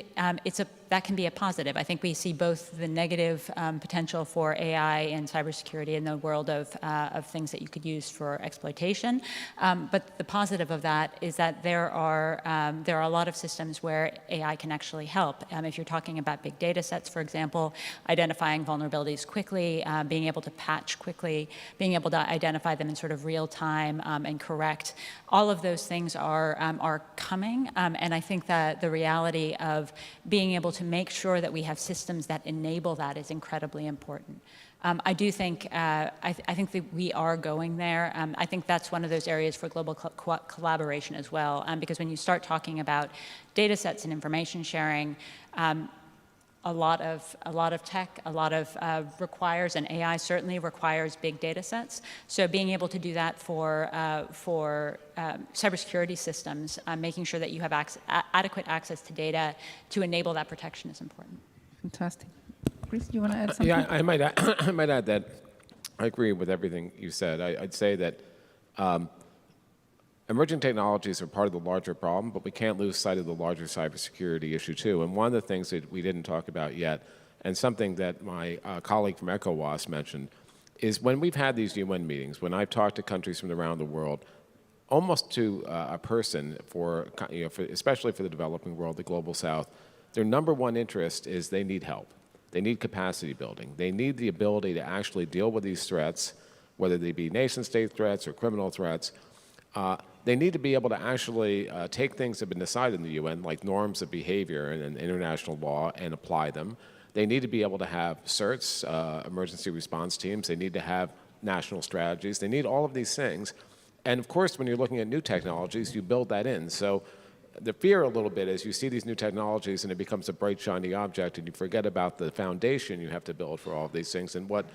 S2: it's a that can be a positive. I think we see both the negative potential for AI and cybersecurity in the world of things that you could use for exploitation, but the positive of that is that there are a lot of systems where AI can actually help. If you're talking about big data sets, for example, identifying vulnerabilities quickly, being able to patch quickly, being able to identify them in sort of real time and correct, all of those things are coming, and I think that the reality of being able to make sure that we have systems that enable that is incredibly important. I do think, I think that we are going there. I think that's one of those areas for global collaboration as well, because when you start talking about data sets and information sharing, a lot of tech, a lot of requires, and AI certainly requires big data sets. So being able to do that for cybersecurity systems, making sure that you have adequate access to data to enable that protection is important.
S15: Fantastic. Chris, do you want to add something?
S25: Yeah, I might add that I agree with everything you said. I'd say that emerging technologies are part of the larger problem, but we can't lose sight of the larger cybersecurity issue too. And one of the things that we didn't talk about yet, and something that my colleague from ECOWAS mentioned, is when we've had these UN meetings, when I've talked to countries from around the world, almost to a person, especially for the developing world, the global south, their number one interest is they need help. They need capacity building. They need the ability to actually deal with these threats, whether they be nation-state threats or criminal threats. They need to be able to actually take things that have been decided in the UN, like norms of behavior and international law, and apply them. They need to be able to have CERTs, emergency response teams. They need to have national strategies. They need all of these things. And of course, when you're looking at new technologies, you build that in. So the fear a little bit is you see these new technologies and it becomes a bright, shiny object, and you forget about the foundation you have to build for all of these things. And what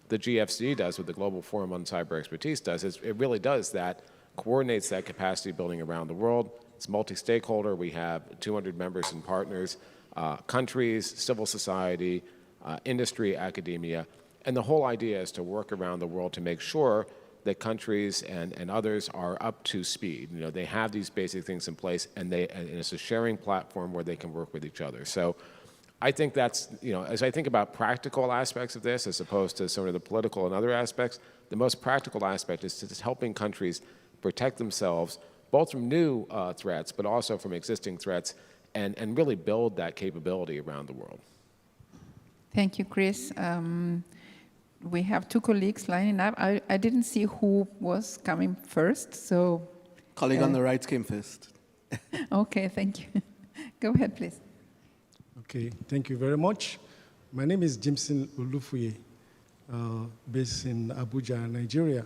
S25: the GFC does, what the Global Forum on Cyber Expertise does, is it really does that, coordinates that capacity building around the world. It's multi-stakeholder. We have 200 members and partners, countries, civil society, industry, academia. And the whole idea is to work around the world to make sure that countries and others are up to speed. You know, they have these basic things in place, and it's a sharing platform where they can work with each other. So I think that's, you know, as I think about practical aspects of this, as opposed to some of the political and other aspects, the most practical aspect is just helping countries protect themselves, both from new threats, but also from existing threats, and really build that capability around the world.
S15: Thank you, Chris. We have two colleagues lining up. I didn't see who was coming first, so...
S18: Colleague on the right came first.
S15: Okay, thank you. Go ahead, please.
S13: Okay, thank you very much. My name is Jimson Olufuye, based in Abuja, Nigeria.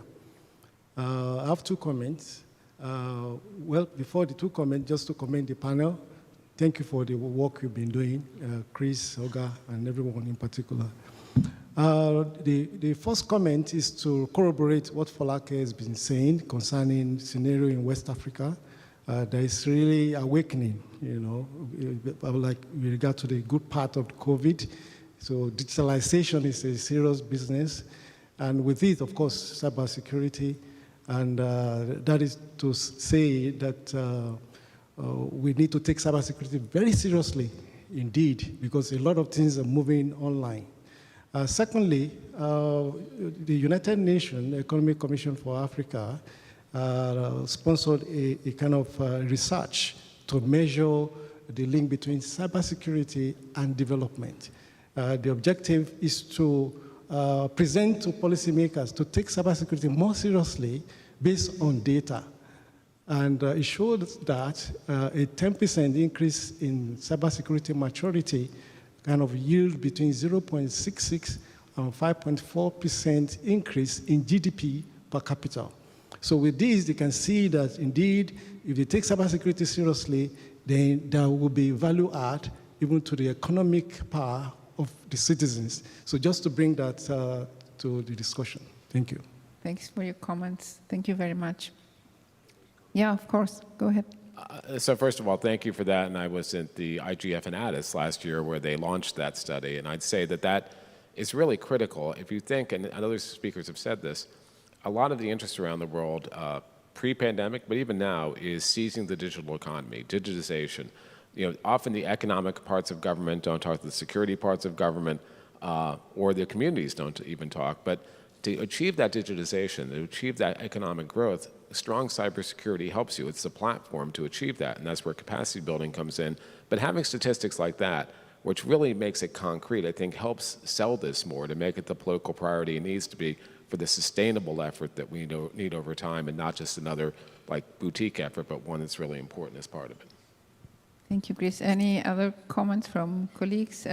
S13: I have two comments. Well, before the two comments, just to commend the panel. Thank you for the work you've been doing, Chris, Olga, and everyone in particular. The first comment is to corroborate what Folake has been saying concerning scenario in West Africa. There is really awakening, you know, like with regard to the good part of COVID. So digitalization is a serious business. And with it, of course, cybersecurity. And that is to say that we need to take cybersecurity very seriously indeed, because a lot of things are moving online. Secondly, the United Nations Economic Commission for Africa sponsored a kind of research to measure the link between cybersecurity and development. The objective is to present to policymakers to take cybersecurity more seriously based on data. And it showed that a 10% increase in cybersecurity maturity kind of yield between 0.66 and 5.4% increase in GDP per capita. So with this, they can see that indeed, if they take cybersecurity seriously, then there will be value add even to the economic power of the citizens. So just to bring that to the discussion. Thank you.
S15: Thanks for your comments. Thank you very much. Yeah, of course. Go ahead.
S25: So first of all, thank you for that. And I was at the IGF and Addis last year where they launched that study. And I'd say that that is really critical. If you think, and other speakers have said this, a lot of the interest around the world, pre-pandemic, but even now, is seizing the digital economy, digitization. often the economic parts of government don't talk to the security parts of government, or the communities don't even talk. But to achieve that digitization, to achieve that economic growth, strong cybersecurity helps you. It's the platform to achieve that, and that's where capacity building comes in. But having statistics like that, which really makes it concrete, I think helps sell this more, to make it the political priority it needs to be for the sustainable effort that we need over time, and not just another boutique effort, but one that's really important as part of it.
S15: Thank you, Chris. Any other comments from colleagues?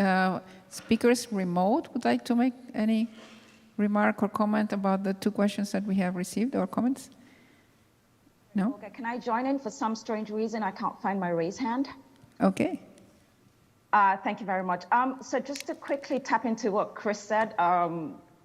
S15: Speakers remote would like to make any remark or comment about the two questions that we have received, or comments? No?
S21: Okay, can I join in? For some strange reason, I can't find my raise hand.
S15: Okay.
S21: Thank you very much. So just to quickly tap into what Chris said,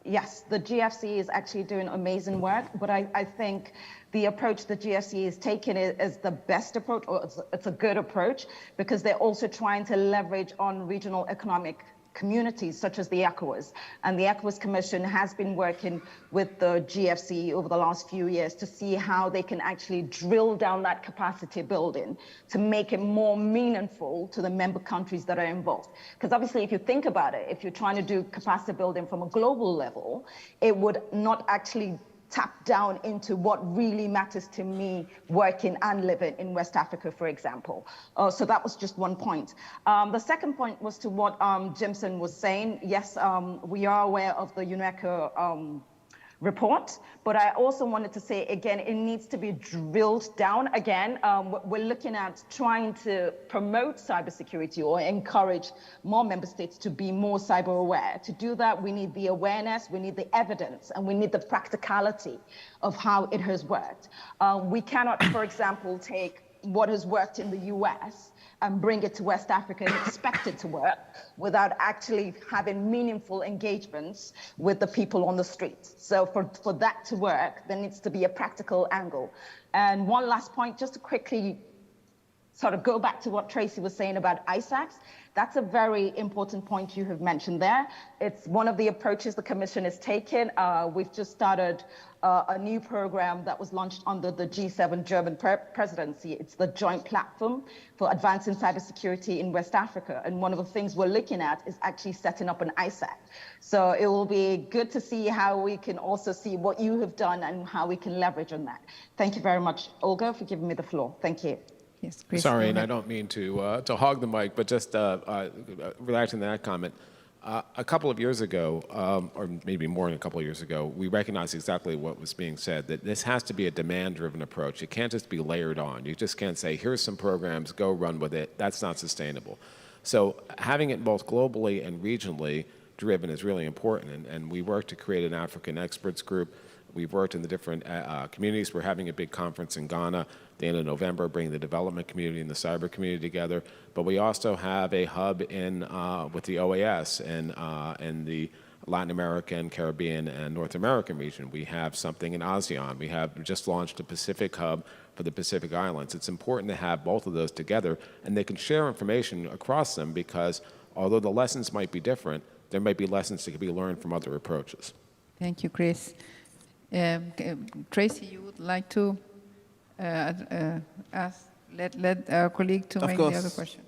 S21: yes, the GFC is actually doing amazing work, but I think the approach the GFC is taking is the best approach, or it's a good approach, because they're also trying to leverage on regional economic communities such as the ECOWAS. And the ECOWAS Commission has been working with the GFC over the last few years to see how they can actually drill down that capacity building to make it more meaningful to the member countries that are involved. Because obviously, if you think about it, if you're trying to do capacity building from a global level, it would not actually tap down into what really matters to me working and living in West Africa, for example. So that was just one point. The second point was to what Jimson was saying. Yes, we are aware of the UNESCO report, but I also wanted to say, again, it needs to be drilled down. Again, we're looking at trying to promote cybersecurity or encourage more member states to be more cyber aware. To do that, we need the awareness, we need the evidence, and we need the practicality of how it has worked. We cannot, for example, take what has worked in the US and bring it to West Africa and expect it to work without actually having meaningful engagements with the people on the streets. So for that to work, there needs to be a practical angle. And one last point, just to quickly sort of go back to what Tracy was saying about ISACs. That's a very important point you have mentioned there. It's one of the approaches the Commission is taking. We've just started a new program that was launched under the G7 German presidency. It's the Joint Platform for Advancing Cybersecurity in West Africa. And one of the things we're looking at is actually setting up an ISAC. So it will be good to see how we can also see what you have done and how we can leverage on that. Thank you very much, Olga, for giving me the floor. Thank you.
S15: Yes, Chris,
S25: sorry, and I don't mean to hog the mic, but just reacting to that comment. A couple of years ago, or maybe more than a couple of years ago, we recognized exactly what was being said, that this has to be a demand-driven approach. It can't just be layered on. You just can't say, here's some programs, go run with it. That's not sustainable. So having it both globally and regionally driven is really important, and we work to create an African experts group. We've worked in the different communities. We're having a big conference in Ghana at the end of November, bringing the development community and the cyber community together. But we also have a hub in with the OAS in the Latin American, Caribbean, and North American region. We have something in ASEAN. We have just launched a Pacific hub for the Pacific Islands. It's important to have both of those together, and they can share information across them, because although the lessons might be different, there might be lessons that can be learned from other approaches.
S15: Thank you, Chris. Tracy, you would like to let our colleague to make the other question.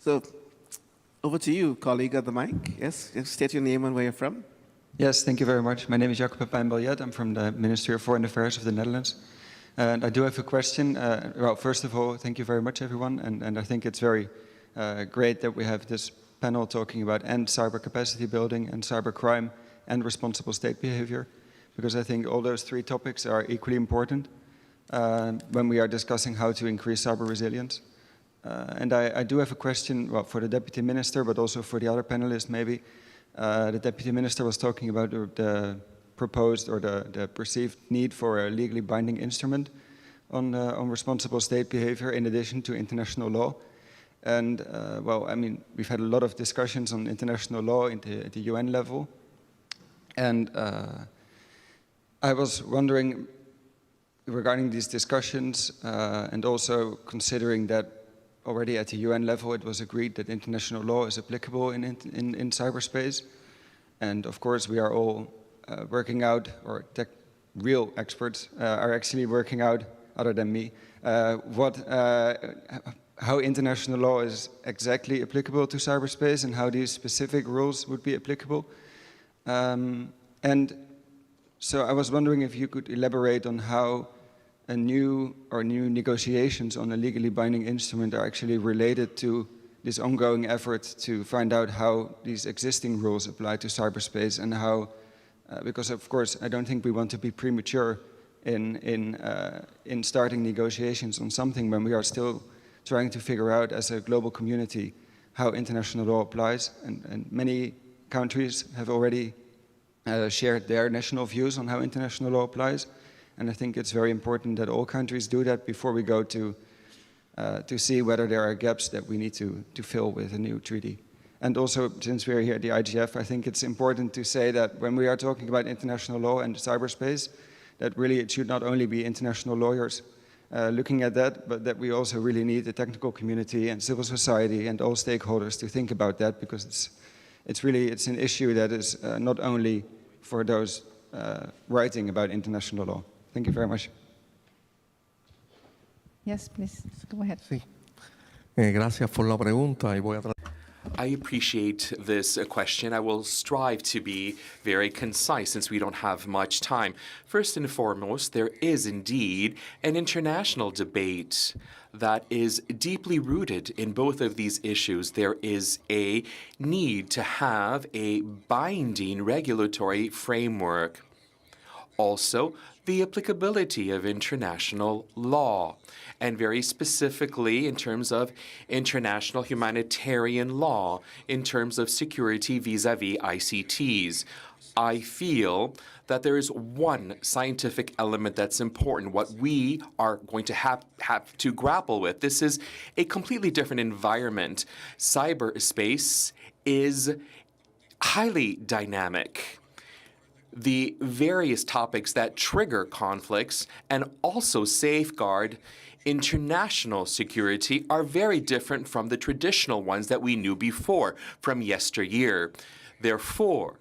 S18: So, over to you, colleague at the mic. Yes, state your name and where you're from.
S14: Yes, thank you very much. My name is Jacob Pepijn-Biljet. I'm from the Ministry of Foreign Affairs of the Netherlands. And I do have a question. Well, first of all, thank you very much, everyone. And I think it's very great that we have this panel talking about cyber capacity building and cyber crime and responsible state behavior, because I think all those three topics are equally important when we are discussing how to increase cyber resilience. And I do have a question, well, for the Deputy Minister, but also for the other panelists maybe. The Deputy Minister was talking about the proposed or the perceived need for a legally binding instrument on responsible state behavior in addition to international law. And, well, I mean, we've had a lot of discussions on international law at the UN level. And I was wondering, regarding these discussions, and also considering that already at the UN level it was agreed that international law is applicable in cyberspace. And of course we are all working out, or real experts are actually working out, other than me, how international law is exactly applicable to cyberspace and how these specific rules would be applicable. And so I was wondering if you could elaborate on how new negotiations on a legally binding instrument are actually related to this ongoing effort to find out how these existing rules apply to cyberspace, and how, because of course I don't think we want to be premature in starting negotiations on something when we are still trying to figure out as a global community how international law applies, and many countries have already shared their national views on how international law applies. And I think it's very important that all countries do that before we go to see whether there are gaps that we need to fill with a new treaty. And also, since we're here at the IGF, I think it's important to say that when we are talking about international law and cyberspace, that really it should not only be international lawyers looking at that, but that we also really need the technical community and civil society and all stakeholders to think about that, because it's an issue that is not only for those writing about international law. Thank you very much.
S15: Yes, please, go ahead.
S9: Sí. Gracias por la pregunta y voy a
S4: I appreciate this question. I will strive to be very concise since we don't have much time. First and foremost, there is indeed an international debate that is deeply rooted in both of these issues. There is a need to have a binding regulatory framework. Also, the applicability of international law, and very specifically in terms of international humanitarian law, in terms of security vis-à-vis ICTs. I feel that there is one scientific element that's important, what we are going to have to grapple with. This is a completely different environment. Cyberspace is highly dynamic. The various topics that trigger conflicts and also safeguard international security are very different from the traditional ones that we knew before, from yesteryear. Therefore,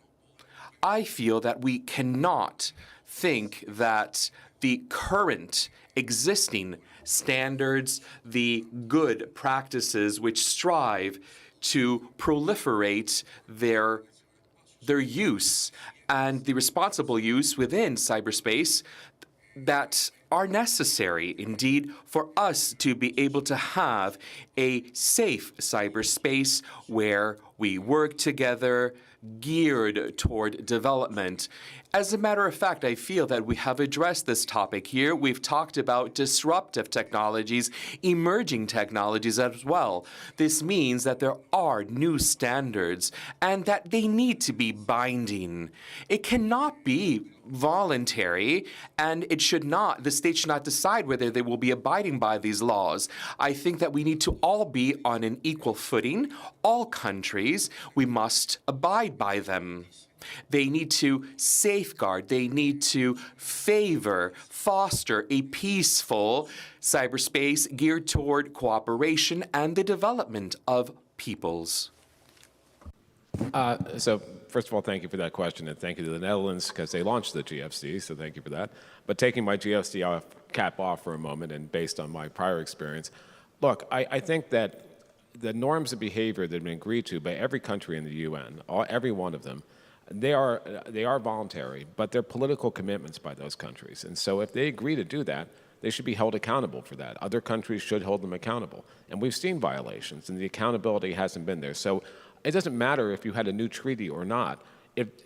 S4: I feel that we cannot think that the current existing standards, the good practices which strive to proliferate their use and the responsible use within cyberspace, that are necessary, indeed, for us to be able to have a safe cyberspace where we work together, geared toward development. As a matter of fact, I feel that we have addressed this topic here. We've talked about disruptive technologies, emerging technologies as well. This means that there are new standards and that they need to be binding. It cannot be voluntary, and the state should not decide whether they will be abiding by these laws. I think that we need to all be on an equal footing. All countries, we must abide by them. They need to safeguard, they need to foster a peaceful cyberspace geared toward cooperation and the development of peoples.
S25: So first of all, thank you for that question, and thank you to the Netherlands because they launched the GFC, so thank you for that. But taking my GFC cap off for a moment, and based on my prior experience, look, I think that the norms of behavior that have been agreed to by every country in the UN, every one of them, they are voluntary, but they're political commitments by those countries. And so if they agree to do that, they should be held accountable for that. Other countries should hold them accountable. And we've seen violations, and the accountability hasn't been there. So it doesn't matter if you had a new treaty or not.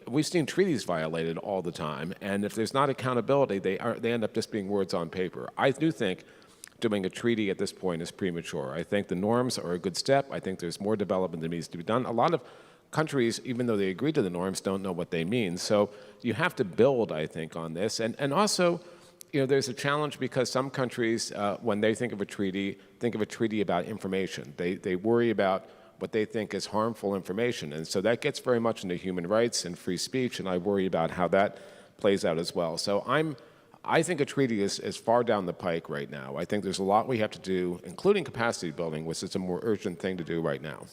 S25: We've seen treaties violated all the time, and if there's not accountability, they end up just being words on paper. I do think doing a treaty at this point is premature. I think the norms are a good step. I think there's more development that needs to be done. A lot of countries, even though they agree to the norms, don't know what they mean. So you have to build, I think, on this. And also, there's a challenge because some countries, when they think of a treaty about information. They worry about what they think is harmful information. And so that gets very much into human rights and free speech, and I worry about how that plays out as well. So I think a treaty is far down the pike right now. I think there's a lot we have to do, including capacity building, which is a more urgent thing to do right now.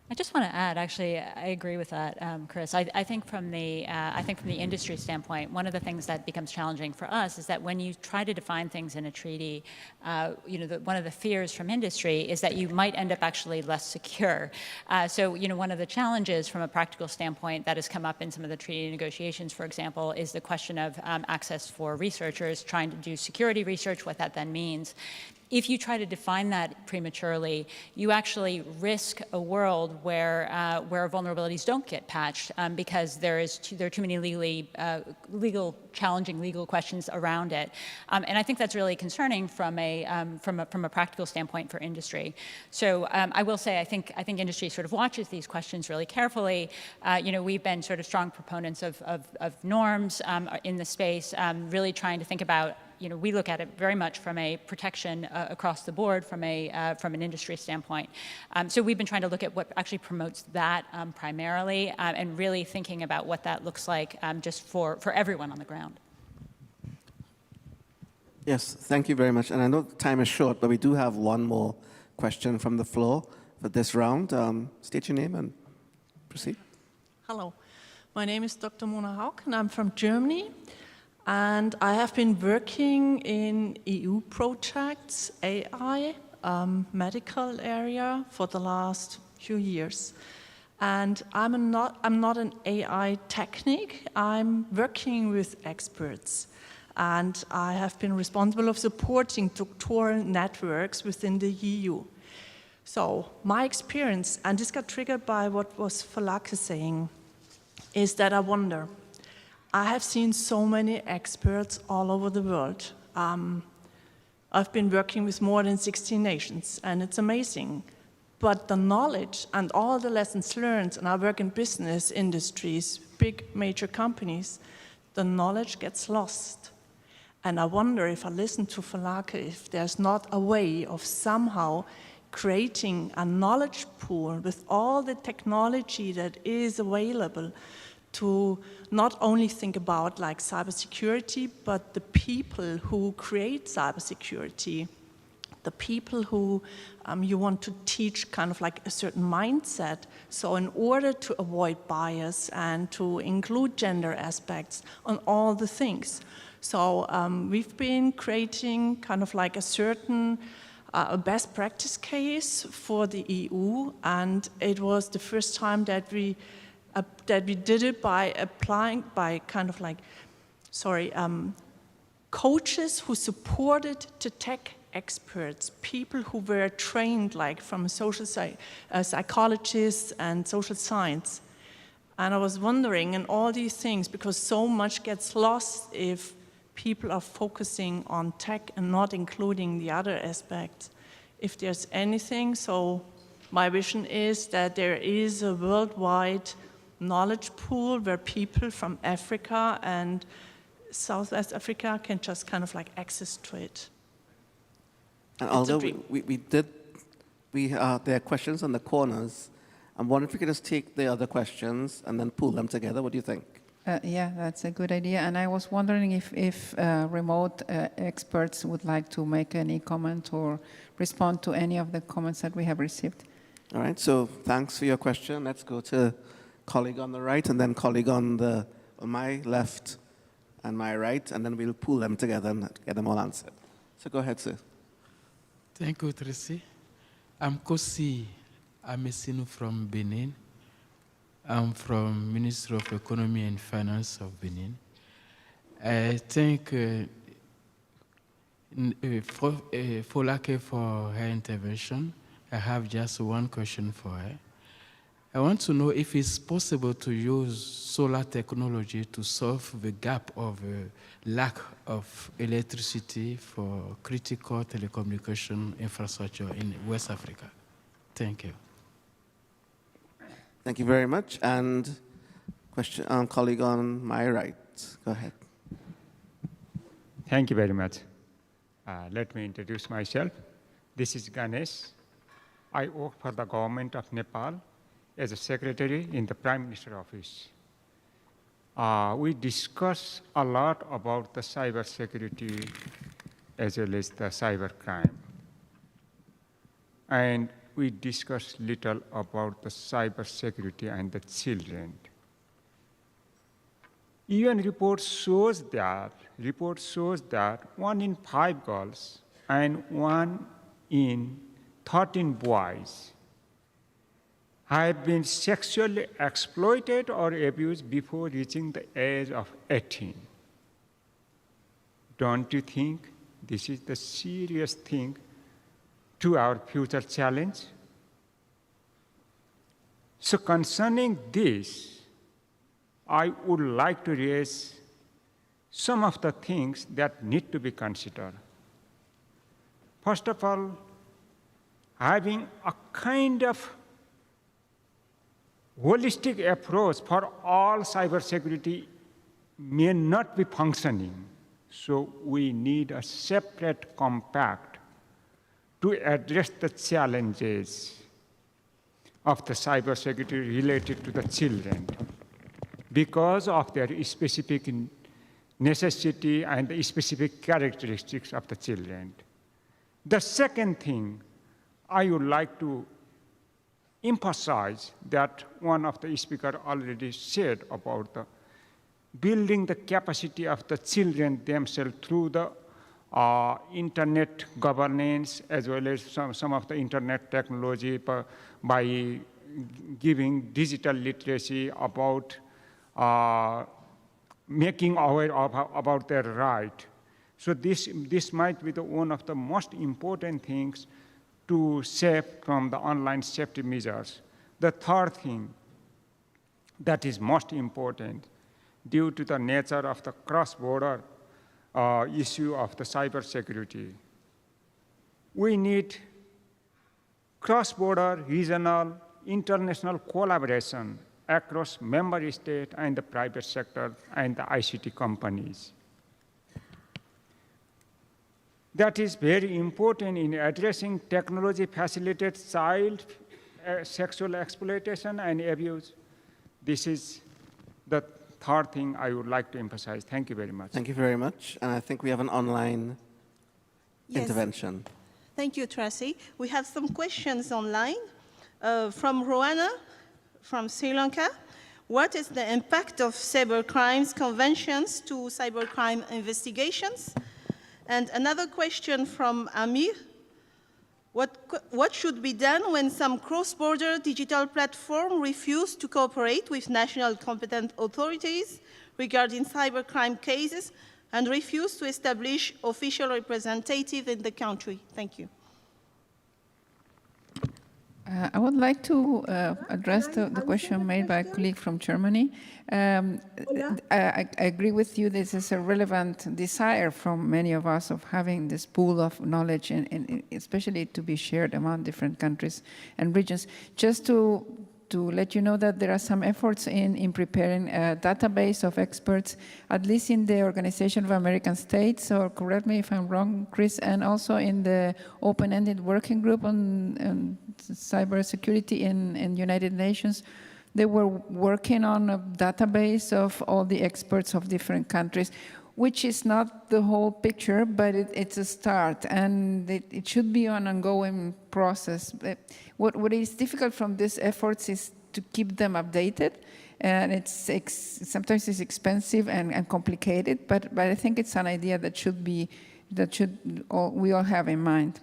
S2: I just want to add, actually, I agree with that, Chris. I think from the industry standpoint, one of the things that becomes challenging for us is that when you try to define things in a treaty, one of the fears from industry is that you might end up actually less secure. So, one of the challenges from a practical standpoint that has come up in some of the treaty negotiations, for example, is the question of access for researchers trying to do security research, what that then means. If you try to define that prematurely, you actually risk a world where vulnerabilities don't get patched because there are too many challenging legal questions around it, and I think that's really concerning from a practical standpoint for industry. So I will say I think industry sort of watches these questions really carefully. We've been sort of strong proponents of norms in the space, really trying to think about. We look at it very much from a protection across the board from an industry standpoint. So we've been trying to look at what actually promotes that primarily, and really thinking about what that looks like just for everyone on the ground.
S18: Yes, thank you very much. And I know the time is short, but we do have one more question from the floor for this round. State your name and proceed.
S6: Hello, my name is Dr. Mona Haug, and I'm from Germany. And I have been working in EU projects, AI, medical area for the last few years. And I'm not an AI technique, I'm working with experts. And I have been responsible of supporting doctoral networks within the EU. So my experience, and this got triggered by what was Falake saying, is that I wonder, I have seen so many experts all over the world. I've been working with more than 16 nations, and it's amazing. But the knowledge and all the lessons learned, and I work in business industries, big major companies, the knowledge gets lost. And I wonder if I listen to Falake, if there's not a way of somehow creating a knowledge pool with all the technology that is available to not only think about like cybersecurity, but the people who create cybersecurity, the people who you want to teach kind of like a certain mindset. So in order to avoid bias and to include gender aspects on all the things. So we've been creating kind of like a certain a best practice case for the EU, and it was the first time that we did it by applying, by kind of like, coaches who supported the tech experts, people who were trained like from social psychologists and social science. And I was wondering, and all these things, because so much gets lost if people are focusing on tech and not including the other aspects. If there's anything, so my vision is that there is a worldwide knowledge pool where people from Africa and Southwest Africa can just kind of like access to it.
S18: And although there are questions on the corners, I'm wondering if we could just take the other questions and then pool them together. What do you think?
S15: Yeah, that's a good idea. And I was wondering if remote experts would like to make any comment or respond to any of the comments that we have received.
S18: All right, so thanks for your question. Let's go to colleague on the right and then colleague on my left and my right, and then we'll pool them together and get them all answered. So go ahead, sir.
S16: Thank you, Tracy. I'm Kosi Amesinu from Benin. I'm from Ministry of Economy and Finance of Benin. I thank Falake for her intervention. I have just one question for her. I want to know if it's possible to use solar technology to solve the gap of lack of electricity for critical telecommunication infrastructure in West Africa. Thank you.
S18: Thank you very much. And question, colleague on my right. Go ahead.
S17: Thank you very much. Let me introduce myself. This is Ganesh. I work for the government of Nepal as a secretary in the Prime Minister's office. We discuss a lot about the cyber security as well as the cyber crime. And we discuss little about the cybersecurity and the children. UN report shows that 1 in 5 girls and 1 in 13 boys have been sexually exploited or abused before reaching the age of 18. Don't you think this is the serious thing to our future challenge? So concerning this, I would like to raise some of the things that need to be considered. First of all, having a kind of holistic approach for all cybersecurity may not be functioning. So we need a separate compact to address the challenges of the cybersecurity related to the children because of their specific necessity and the specific characteristics of the children. The second thing I would like to emphasize that one of the speakers already said about the building the capacity of the children themselves through the internet governance as well as some of the internet technology by giving digital literacy about making aware about their right. So this might be one of the most important things to save from the online safety measures. The third thing that is most important due to the nature of the cross-border issue of the cybersecurity, we need cross-border, regional, international collaboration across member states and the private sector and the ICT companies. That is very important in addressing technology-facilitated child sexual exploitation and abuse. This is the third thing I would like to emphasize. Thank you very much.
S18: Thank you very much. And I think we have an online intervention.
S8: Thank you, Tracy. We have some questions online from Rowana from Sri Lanka. What is the impact of cybercrimes conventions to cybercrime investigations? And another question from Amir. What should be done when some cross-border digital platform refuse to cooperate with national competent authorities regarding cybercrime cases and refuse to establish official representative in the country? Thank you.
S15: I would like to address the question made by a colleague from Germany. I agree with you. This is a relevant desire from many of us of having this pool of knowledge, and especially to be shared among different countries and regions. Just to let you know that there are some efforts in preparing a database of experts, at least in the Organization of American States, or correct me if I'm wrong, Chris, and also in the open-ended working group on cybersecurity in United Nations. They were working on a database of all the experts of different countries, which is not the whole picture, but it's a start, and it should be an ongoing process. What is difficult from these efforts is to keep them updated, and sometimes it's expensive and complicated, but I think it's an idea that we all have in mind.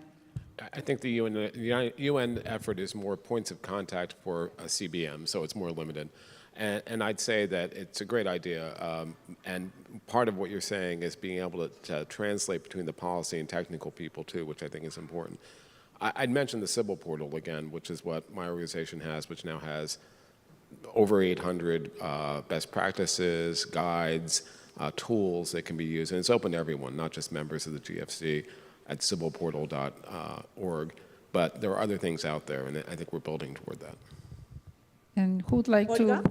S25: I think the UN effort is more points of contact for a CBM, so it's more limited. And I'd say that it's a great idea, and part of what you're saying is being able to translate between the policy and technical people too, which I think is important. I'd mention the Civil Portal again, which is what my organization has, which now has over 800 best practices, guides, tools that can be used, and it's open to everyone, not just members of the GFC at civilportal.org, but there are other things out there, and I think we're building toward that.
S15: And who'd like
S1: Olga?
S15: to?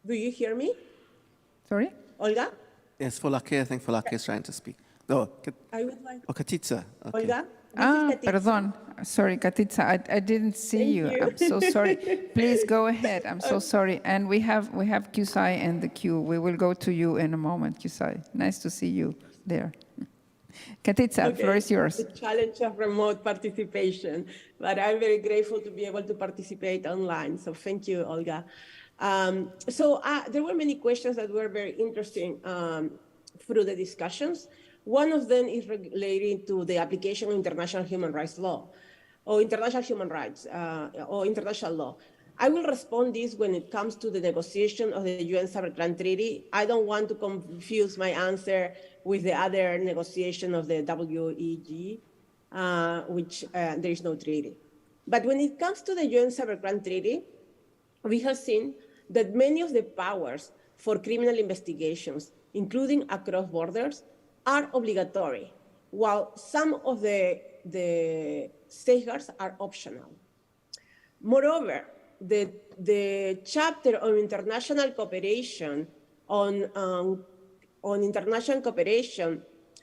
S1: Do you hear me?
S15: Sorry?
S1: Olga?
S18: Yes, Folake, I think Folake is trying to speak. No,
S1: I would like...
S18: Katitsa. Okay.
S1: Olga?
S15: Perdón. Sorry, Katitsa, I didn't see you. I'm so sorry. Please go ahead. I'm so sorry. And we have Qusai in the queue. We will go to you in a moment, Qusai. Nice to see you there. Katica, floor is yours.
S1: The challenge of remote participation, but I'm very grateful to be able to participate online. So thank you, Olga. There were many questions that were very interesting through the discussions. One of them is relating to the application of international human rights law, or international human rights, or international law. I will respond this when it comes to the negotiation of the UN Cybercrime Treaty. I don't want to confuse my answer with the other negotiation of the WEG, which there is no treaty. But when it comes to the UN Cybercrime Treaty, we have seen that many of the powers for criminal investigations, including across borders, are obligatory, while some of the safeguards are optional. Moreover, the chapter on international cooperation on international cooperation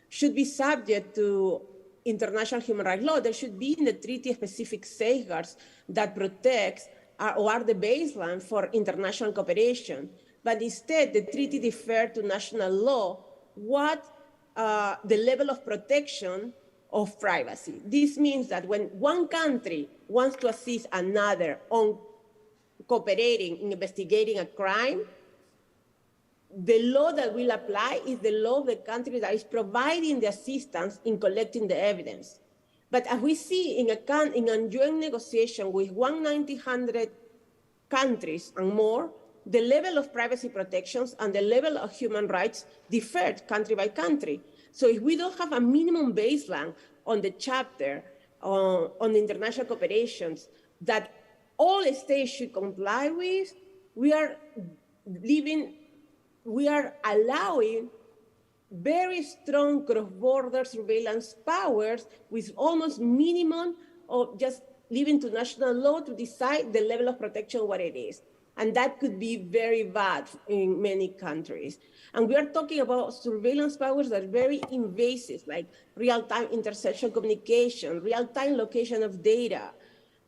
S1: should be subject to international human rights law. There should be in the treaty specific safeguards that protects or are the baseline for international cooperation. But instead, the treaty deferred to national law what the level of protection of privacy. This means that when one country wants to assist another on cooperating in investigating a crime, the law that will apply is the law of the country that is providing the assistance in collecting the evidence. But as we see in a UN negotiation with 100 countries and more, the level of privacy protections and the level of human rights differed country by country. So if we don't have a minimum baseline on the chapter on the international cooperations that all states should comply with, we are allowing very strong cross-border surveillance powers with almost minimum of just leaving to national law to decide the level of protection, what it is. And that could be very bad in many countries. And we are talking about surveillance powers that are very invasive, like real-time interception communication, real-time location of data,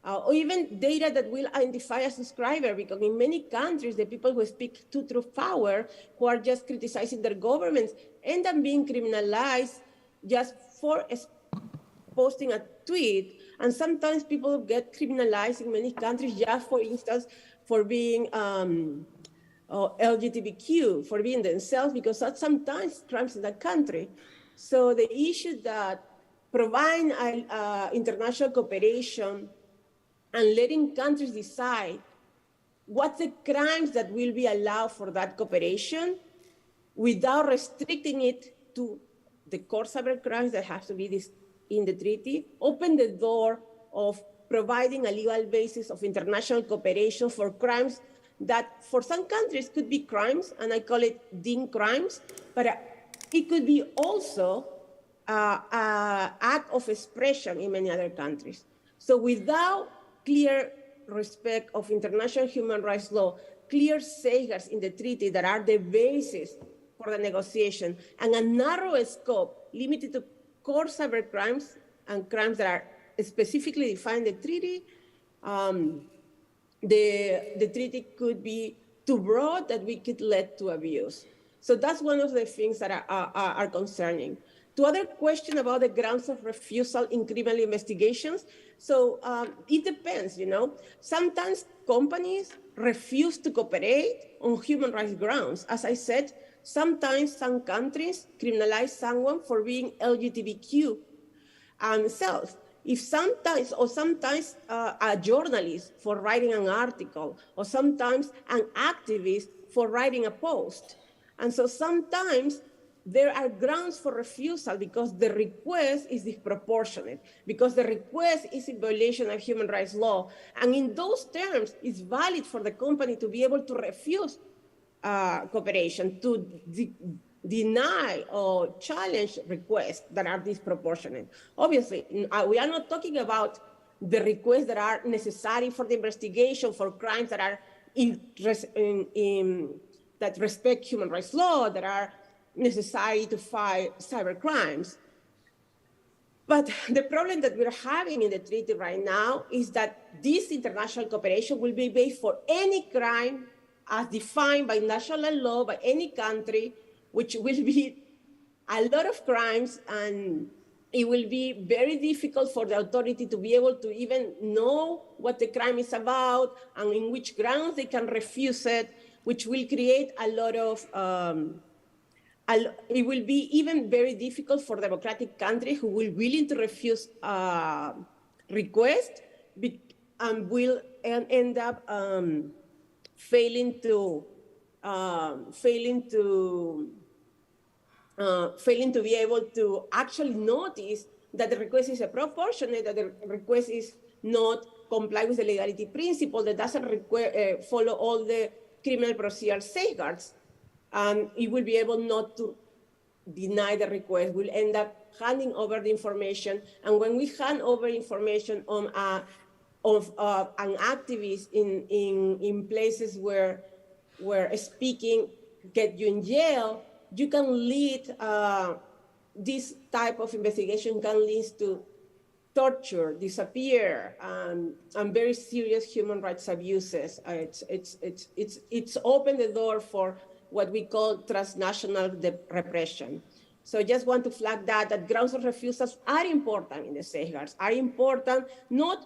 S1: or even data that will identify a subscriber, because in many countries, the people who speak to truth power, who are just criticizing their governments, end up being criminalized just for posting a tweet. And sometimes people get criminalized in many countries just, for instance, for being LGBTQ, for being themselves, because that's sometimes crimes in that country. So the issue that providing international cooperation and letting countries decide what's the crimes that will be allowed for that cooperation without restricting it to the core cyber crimes that have to be in the treaty, open the door of providing a legal basis of international cooperation for crimes that for some countries could be crimes, and I call it deemed crimes, but it could be also an act of expression in many other countries. So without clear respect of international human rights law, clear safeguards in the treaty that are the basis for the negotiation, and a narrow scope limited to core cyber crimes and crimes that are specifically defined in the treaty, the treaty could be too broad that we could lead to abuse. So that's one of the things that are concerning. To other question about the grounds of refusal in criminal investigations, so it depends, Sometimes companies refuse to cooperate on human rights grounds. As I said, sometimes some countries criminalize someone for being LGBTQ themselves. If sometimes a journalist for writing an article, or sometimes an activist for writing a post. And so sometimes there are grounds for refusal because the request is disproportionate, because the request is in violation of human rights law. And in those terms, it's valid for the company to be able to refuse cooperation, to deny or challenge requests that are disproportionate. Obviously, we are not talking about the requests that are necessary for the investigation for crimes that are that respect human rights law, that are necessary to fight cyber crimes. But the problem that we're having in the treaty right now is that this international cooperation will be based for any crime as defined by national law by any country, which will be a lot of crimes, and it will be very difficult for the authority to be able to even know what the crime is about and in which grounds they can refuse it, which will create a lot of, it will be even very difficult for democratic countries who will willing to refuse request and will end up failing to be able to actually notice that the request is proportionate, that the request is not comply with the legality principle, that doesn't follow all the criminal procedural safeguards. And it will be able not to deny the request. We'll end up handing over the information. And when we hand over information on an activist in places where speaking get you in jail, you can lead, this type of investigation can lead to torture, disappear, and very serious human rights abuses. It's opened the door for what we call transnational repression. So I just want to flag that grounds of refusals are important in the safeguards, are important not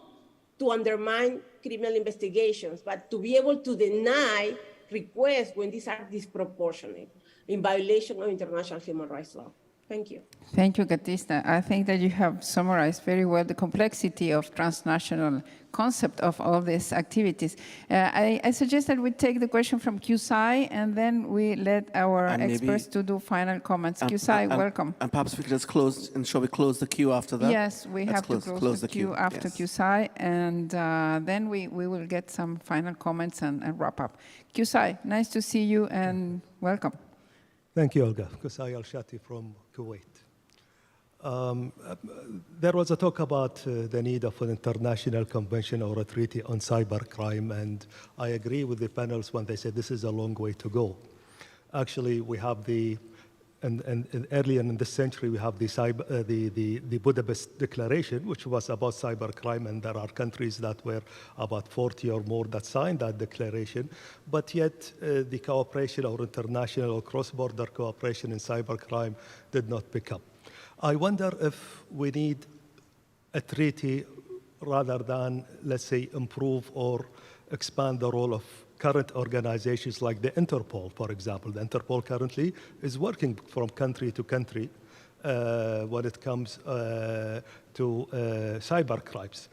S1: to undermine criminal investigations, but to be able to deny requests when these are disproportionate in violation of international human rights law. Thank you.
S15: Thank you, Gatista. I think that you have summarized very well the complexity of transnational concept of all these activities. I suggest that we take the question from QSI and then we let our experts to do final comments. QSI, welcome.
S18: And perhaps we could just close, and shall we close the queue after that?
S15: Yes, we have to close the queue after QSI, and then we will get some final comments and wrap up. QSI, nice to see you and welcome.
S10: Thank you, Olga. Qusay Al-Shati from Kuwait. There was a talk about the need of an international convention or a treaty on cybercrime, and I agree with the panels when they say this is a long way to go. Actually, we have and earlier in this century, we have the Budapest Declaration, which was about cybercrime, and there are countries that were about 40 or more that signed that declaration, but yet the cooperation or international or cross-border cooperation in cybercrime did not pick up. I wonder if we need a treaty rather than, let's say, improve or expand the role of current organizations like the Interpol, for example. The Interpol currently is working from country to country when it comes to cyber crimes,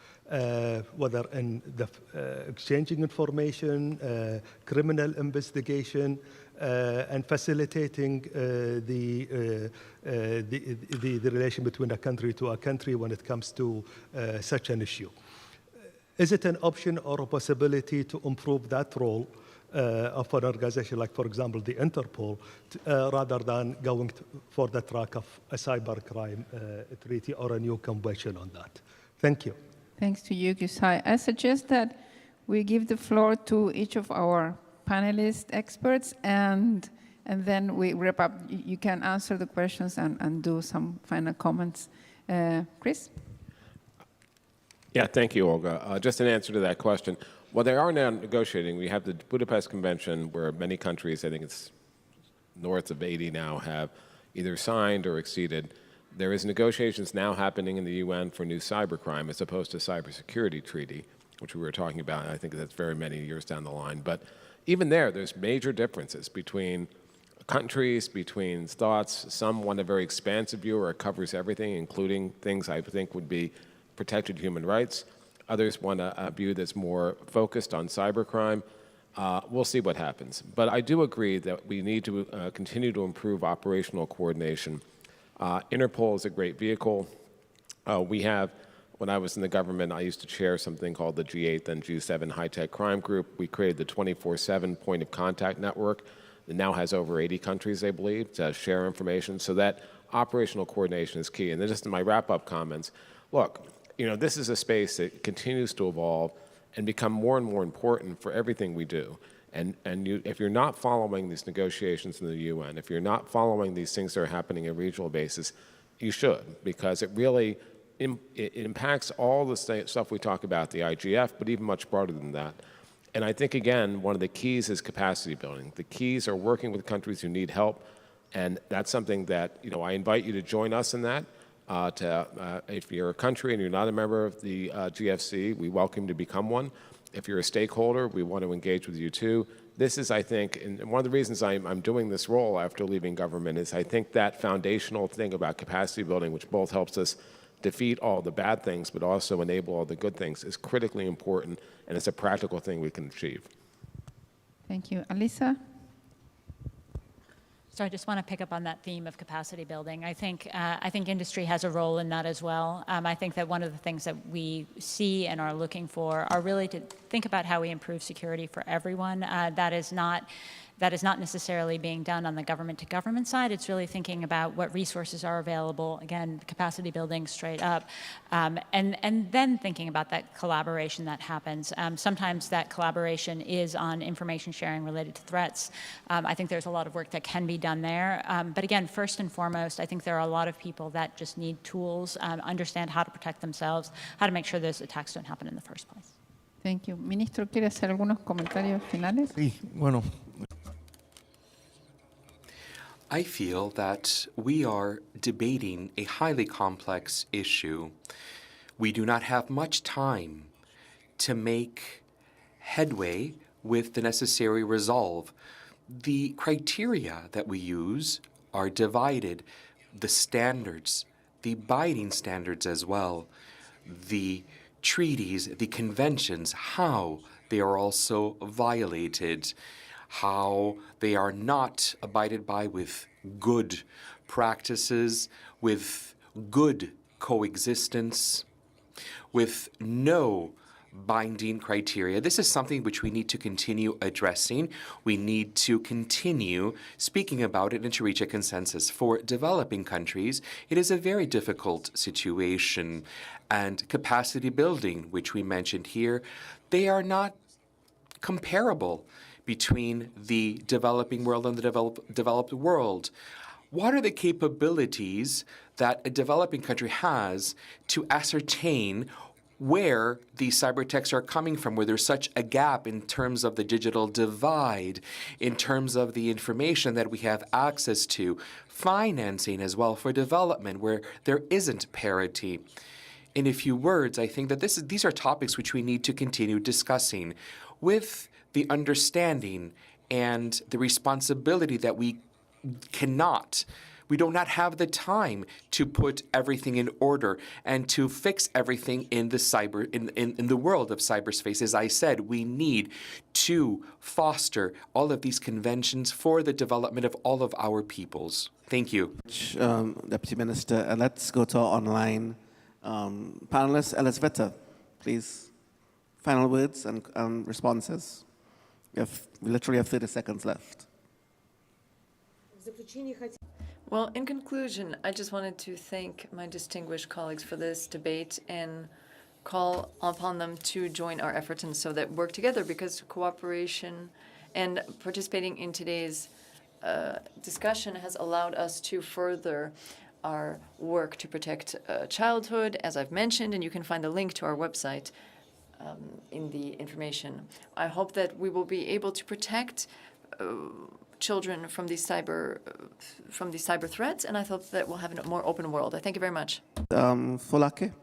S10: whether in the exchanging information, criminal investigation, and facilitating the relation between a country to a country when it comes to such an issue. Is it an option or a possibility to improve that role of an organization like, for example, the Interpol, rather than going for the track of a cybercrime treaty or a new convention on that? Thank you.
S15: Thanks to you, Qusay. I suggest that we give the floor to each of our panelists, experts, and then we wrap up. You can answer the questions and do some final comments. Chris?
S25: Yeah, thank you, Olga. Just an answer to that question. Well, they are now negotiating. We have the Budapest Convention where many countries, I think it's north of 80 now, have either signed or exceeded. There is negotiations now happening in the UN for new cybercrime as opposed to cybersecurity treaty, which we were talking about, and I think that's very many years down the line. But even there's major differences between countries, between thoughts. Some want a very expansive view where it covers everything, including things I think would be protected human rights. Others want a view that's more focused on cybercrime. We'll see what happens. But I do agree that we need to continue to improve operational coordination. Interpol is a great vehicle. We have, when I was in the government, I used to chair something called the G8 then G7 High-Tech Crime Group. We created the 24/7 point of contact network. It now has over 80 countries, I believe, to share information. So that operational coordination is key. And then just in my wrap-up comments, look, this is a space that continues to evolve and become more and more important for everything we do. And if you're not following these negotiations in the UN, if you're not following these things that are happening on a regional basis, you should, because it really it impacts all the stuff we talk about, the IGF, but even much broader than that. And I think, again, one of the keys is capacity building. The keys are working with countries who need help, And that's something that, I invite you to join us in that. If you're a country and you're not a member of the GFC, we welcome you to become one. If you're a stakeholder, we want to engage with you too. This is, I think, and one of the reasons I'm doing this role after leaving government is I think that foundational thing about capacity building, which both helps us defeat all the bad things but also enable all the good things, is critically important, and it's a practical thing we can achieve.
S15: Thank you. Alisa?
S2: So I just want to pick up on that theme of capacity building. I think industry has a role in that as well. I think that one of the things that we see and are looking for are really to think about how we improve security for everyone. That is not necessarily being done on the government-to-government side. It's really thinking about what resources are available, again, capacity building straight up, and then thinking about that collaboration that happens. Sometimes that collaboration is on information sharing related to threats. I think there's a lot of work that can be done there. But again, first and foremost, I think there are a lot of people that just need tools, understand how to protect themselves, how to make sure those attacks don't happen in the first place.
S15: Thank you. Ministro, ¿quiere hacer algunos comentarios finales?
S11: Sí, bueno.
S4: I feel that we are debating a highly complex issue. We do not have much time to make headway with the necessary resolve. The criteria that we use are divided, the standards, the binding standards as well, the treaties, the conventions, how they are also violated, how they are not abided by with good practices, with good coexistence, with no binding criteria. This is something which we need to continue addressing. We need to continue speaking about it and to reach a consensus. For developing countries, it is a very difficult situation. And capacity building, which we mentioned here, they are not comparable between the developing world and the developed world. What are the capabilities that a developing country has to ascertain where these cyber attacks are coming from, where there's such a gap in terms of the digital divide, in terms of the information that we have access to, financing as well for development, where there isn't parity? In a few words, I think that these are topics which we need to continue discussing with the understanding and the responsibility that we do not have the time to put everything in order and to fix everything in the world of cyberspace. As I said, we need to foster all of these conventions for the development of all of our peoples. Thank you.
S18: Deputy Minister, let's go to our online panelist, Elisabetta, please. Final words and responses. We literally have 30 seconds left.
S3: Well, in conclusion, I just wanted to thank my distinguished colleagues for this debate and call upon them to join our efforts and so that work together, because cooperation and participating in today's discussion has allowed us to further our work to protect childhood, as I've mentioned, and you can find the link to our website in the information. I hope that we will be able to protect children from these cyber threats, and I hope that we'll have a more open world. I thank you very much.
S18: Folake?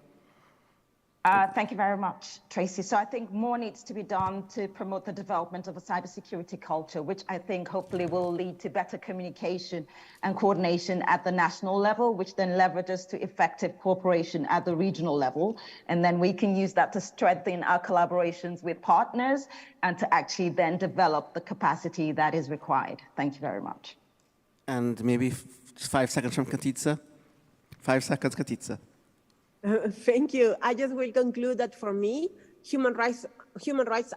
S21: Thank you very much, Tracy. So I think more needs to be done to promote the development of a cybersecurity culture, which I think hopefully will lead to better communication and coordination at the national level, which then leverages to effective cooperation at the regional level. And then we can use that to strengthen our collaborations with partners and to actually then develop the capacity that is required. Thank you very much.
S18: And maybe 5 seconds from Katiza. 5 seconds, Katiza.
S1: Thank you. I just will conclude that for me, human rights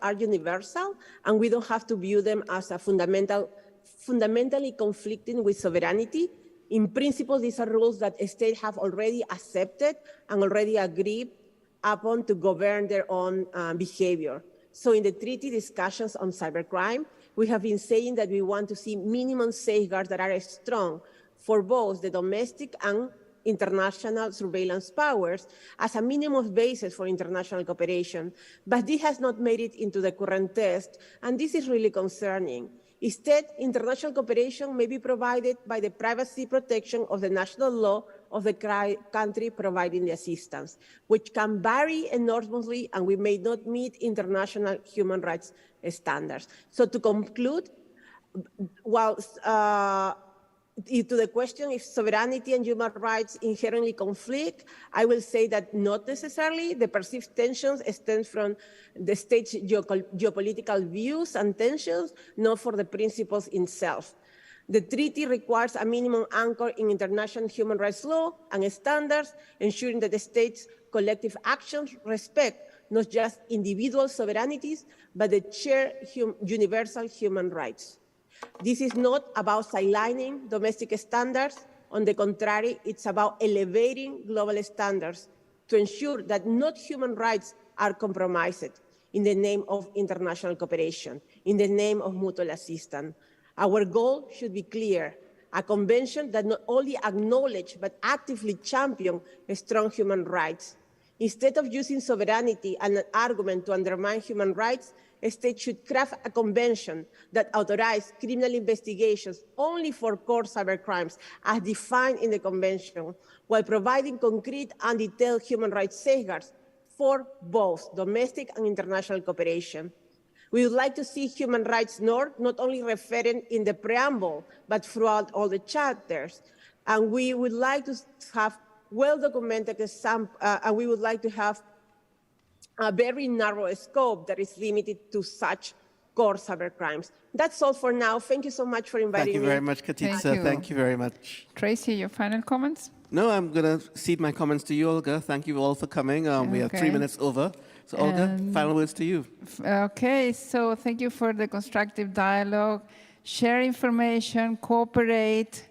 S1: are universal, and we don't have to view them as a fundamentally conflicting with sovereignty. In principle, these are rules that states have already accepted and already agreed upon to govern their own behavior. So in the treaty discussions on cybercrime, we have been saying that we want to see minimum safeguards that are strong for both the domestic and international surveillance powers as a minimum basis for international cooperation. But this has not made it into the current text, and this is really concerning. Instead, international cooperation may be provided by the privacy protection of the national law of the country providing the assistance, which can vary enormously, and we may not meet international human rights standards. So to conclude, while to the question if sovereignty and human rights inherently conflict, I will say that not necessarily. The perceived tensions stem from the state's geopolitical views and tensions, not for the principles itself. The treaty requires a minimum anchor in international human rights law and standards, ensuring that the states' collective actions respect not just individual sovereignties, but the shared universal human rights. This is not about sidelining domestic standards. On the contrary, it's about elevating global standards to ensure that not human rights are compromised in the name of international cooperation, in the name of mutual assistance. Our goal should be clear: a convention that not only acknowledges but actively champions strong human rights. Instead of using sovereignty as an argument to undermine human rights, a state should craft a convention that authorizes criminal investigations only for core cybercrimes as defined in the convention, while providing concrete and detailed human rights safeguards for both domestic and international cooperation. We would like to see human rights not only referred in the preamble, but throughout all the chapters. And we would like to have well-documented examples, and we would like to have a very narrow scope that is limited to such core cybercrimes. That's all for now. Thank you so much for inviting me.
S18: Thank you very much, Katiza. Thank you very much.
S15: Tracy, your final comments?
S18: No, I'm going to cede my comments to you, Olga. Thank you all for coming. We have 3 minutes over. So, Olga, final words to you.
S15: Okay, so thank you for the constructive dialogue. Share information, cooperate,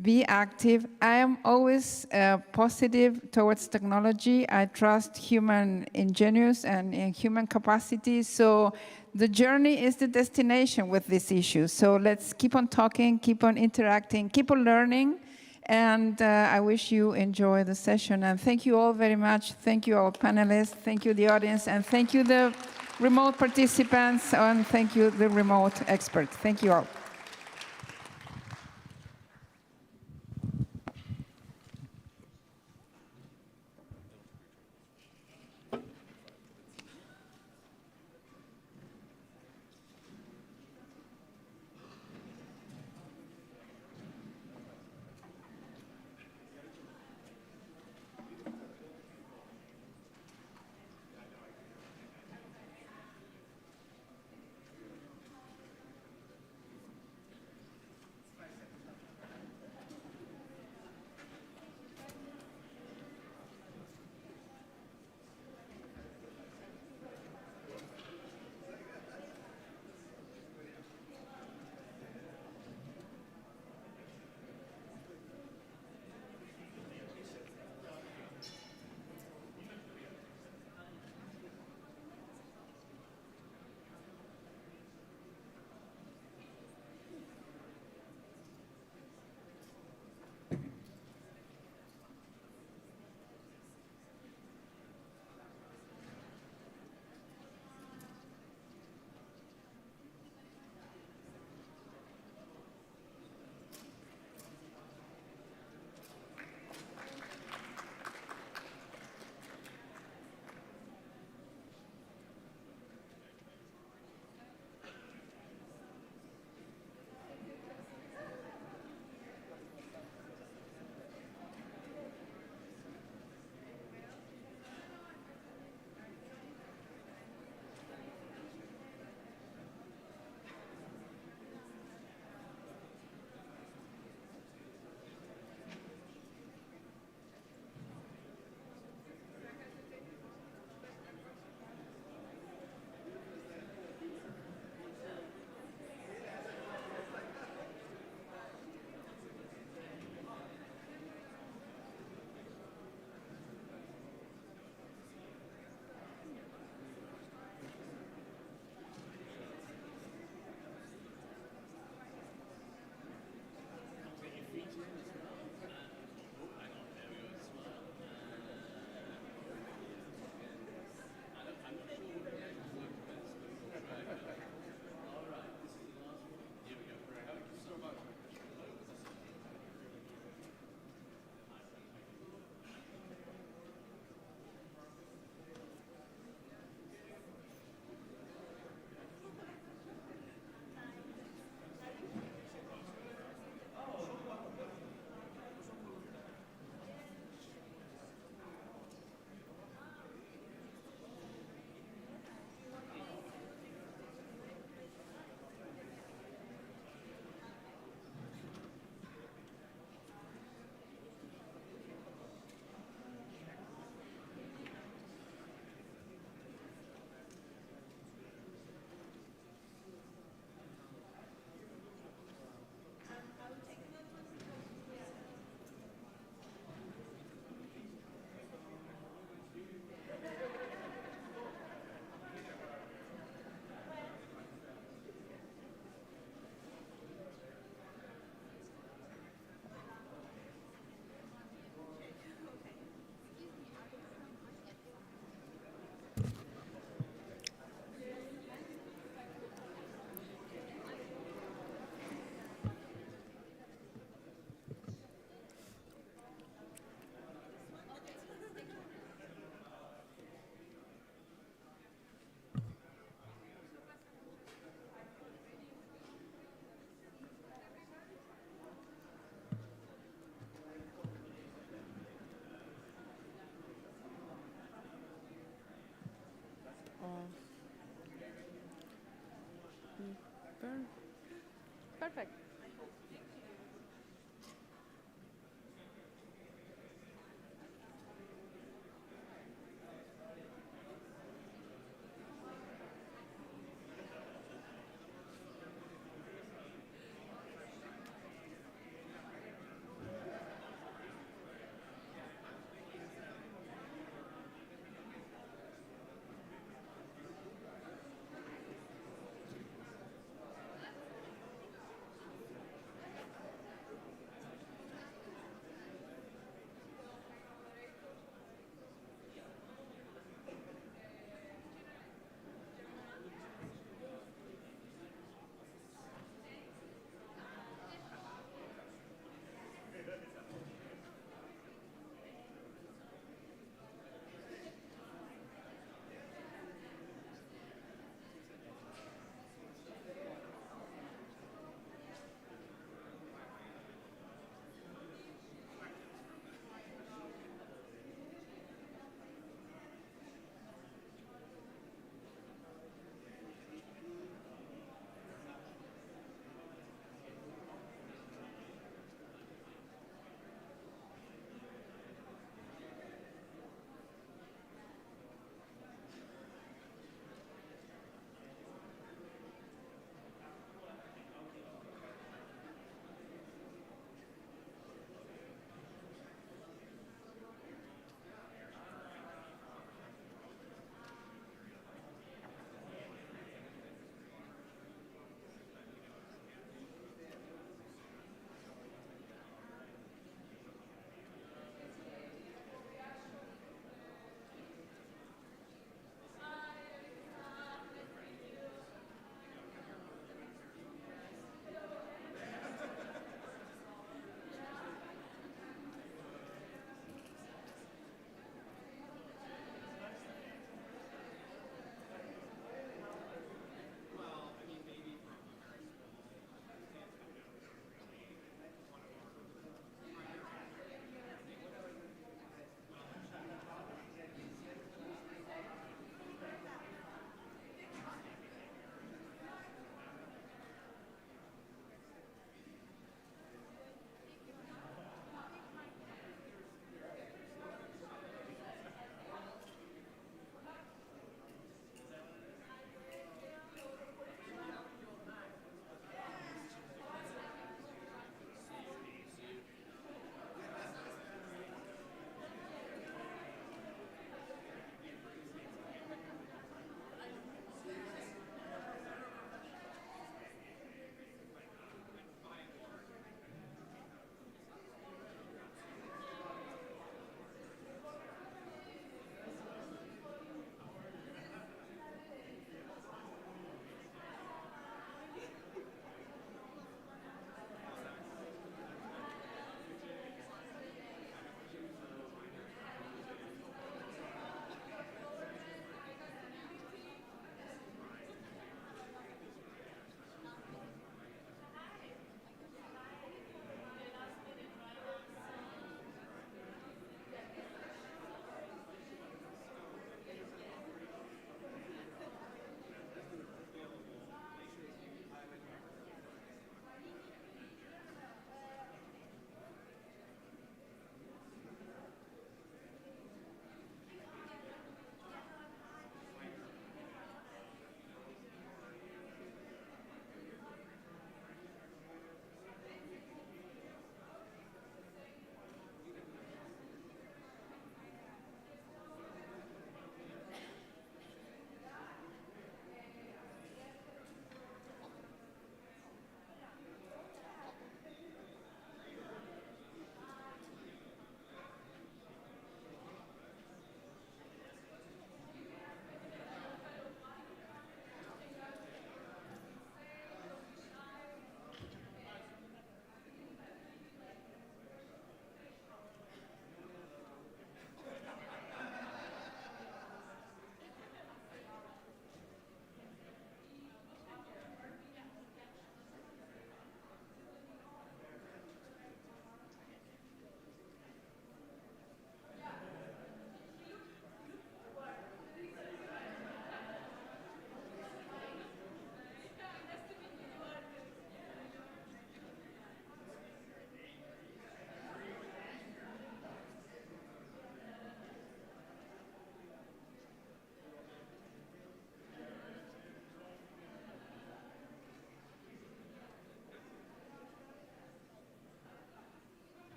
S15: be active. I am always positive towards technology. I trust human ingenuity and human capacity. So the journey is the destination with this issue. So let's keep on talking, keep on interacting, keep on learning. And I wish you enjoy the session. And thank you all very much. Thank you all panelists. Thank you the audience. And thank you the remote participants. And thank you the remote experts. Thank you all. Perfect.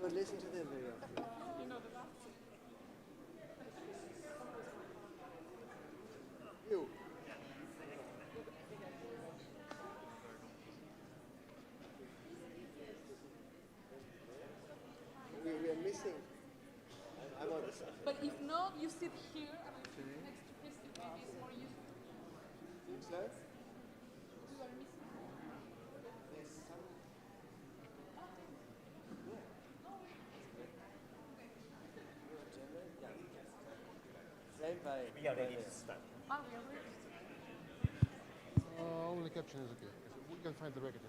S5: But listen to them very often. You. We are missing. I'm on this side.
S11: But if not, you sit here next to Christy. Maybe it's more useful.
S5: Think so?
S11: You are missing.
S5: There's some. Same by.
S9: We are ready to start.
S11: Ah, we are ready.
S9: Only caption is okay. We can find the record.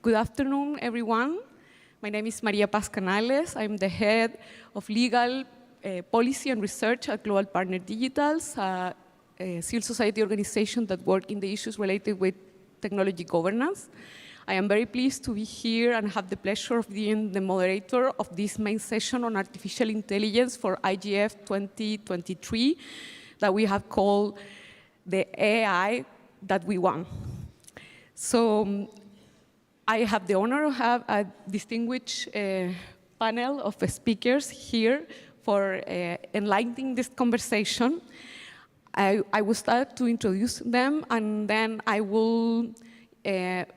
S11: Good afternoon, everyone. My name is Maria Paz Canales. I'm the head of legal policy and research at Global Partner Digitals, a civil society organization that works in the issues related with technology governance. I am very pleased to be here and have the pleasure of being the moderator of this main session on artificial intelligence for IGF 2023 that we have called the AI that we want. So I have the honor to have a distinguished panel of speakers here for enlightening this conversation. I will start to introduce them, and then I will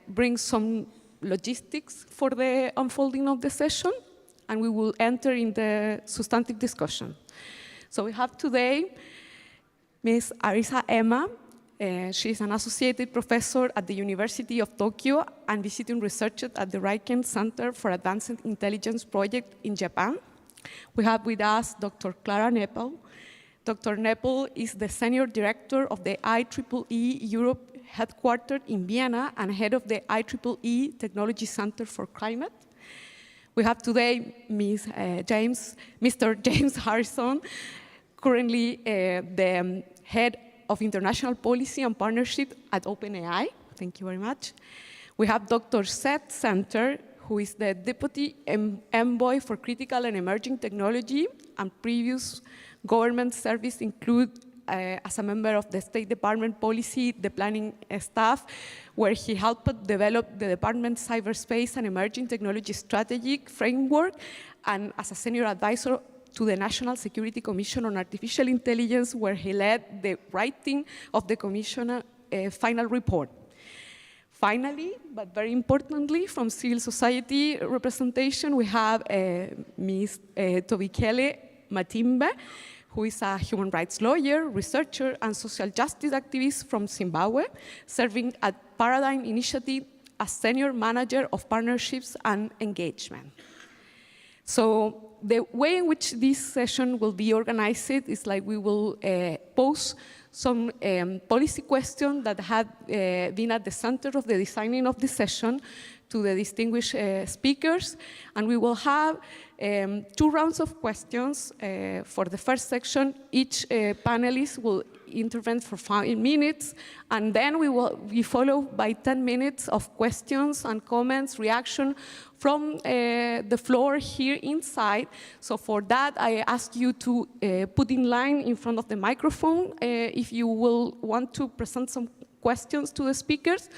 S11: bring some logistics for the unfolding of the session, and we will enter in the substantive discussion. So we have today Ms. Arisa Emma. She's an associate professor at the University of Tokyo and visiting researcher at the Riken Center for Advanced Intelligence Project in Japan. We have with us Dr. Clara Nepal. Dr. Nepal is the senior director of the IEEE Europe headquartered in Vienna and head of the IEEE Technology Center for Climate. We have today Mr. James Harrison, currently the head of International Policy and Partnership at OpenAI. Thank you very much. We have Dr. Seth Center, who is the Deputy Envoy for Critical and Emerging Technology, and previous government service include as a member of the State Department Policy, the planning staff, where he helped develop the department's cyberspace and emerging technology strategic framework, and as a senior advisor to the National Security Commission on Artificial Intelligence, where he led the writing of the Commission final report. Finally, but very importantly, from civil society representation, we have Ms. Tobikele Matimbe, who is a human rights lawyer, researcher, and social justice activist from Zimbabwe, serving at Paradigm Initiative as Senior Manager of Partnerships and Engagement. So the way in which this session will be organized is like we will pose some policy questions that had been at the center of the designing of the session to the distinguished speakers, and we will have 2 rounds of questions. For the first section, each panelist will intervene for 5 minutes, and then we will be followed by 10 minutes of questions and comments, reaction from the floor here inside. So for that, I ask you to put in line in front of the microphone if you will want to present some questions to the speakers.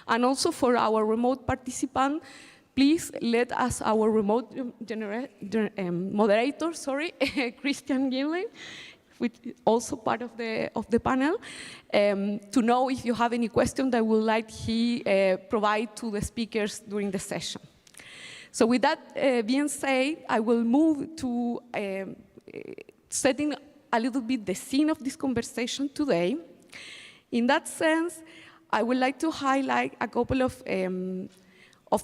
S11: And also for our remote participant, please let us, our remote moderator, Christian Gimlin, which is also part of the panel, to know if you have any question that would like he provide to the speakers during the session. So with that being said, I will move to setting a little bit the scene of this conversation today. In that sense, I would like to highlight a couple of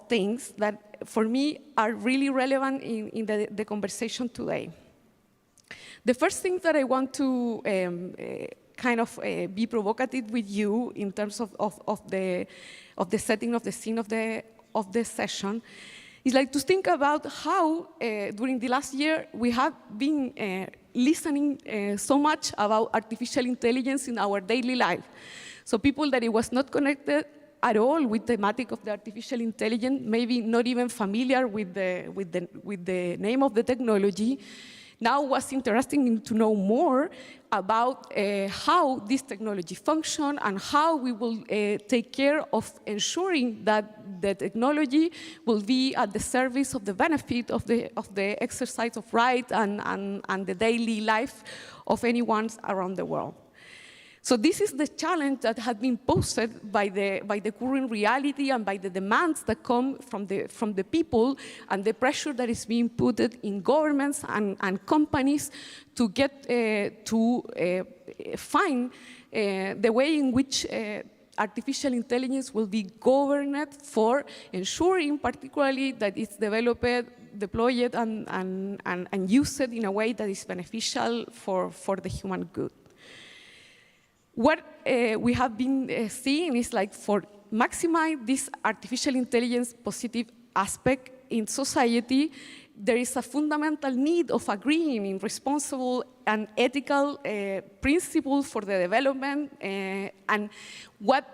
S11: things that for me are really relevant in the conversation today. The first thing that I want to kind of be provocative with you in terms of the setting of the scene of the session is like to think about how during the last year we have been listening so much about artificial intelligence in our daily life. So people that it was not connected at all with the thematic of the artificial intelligence, maybe not even familiar with the name of the technology, now was interesting to know more about how this technology functions and how we will take care of ensuring that the technology will be at the service of the benefit of the exercise of rights and the daily life of anyone around the world. So this is the challenge that has been posed by the current reality and by the demands that come from the people and the pressure that is being put in governments and companies to get to find the way in which artificial intelligence will be governed for ensuring particularly that it's developed, deployed, and used in a way that is beneficial for the human good. What we have been seeing is like for maximize this artificial intelligence positive aspect in society, there is a fundamental need of agreeing in responsible and ethical principles for the development. And what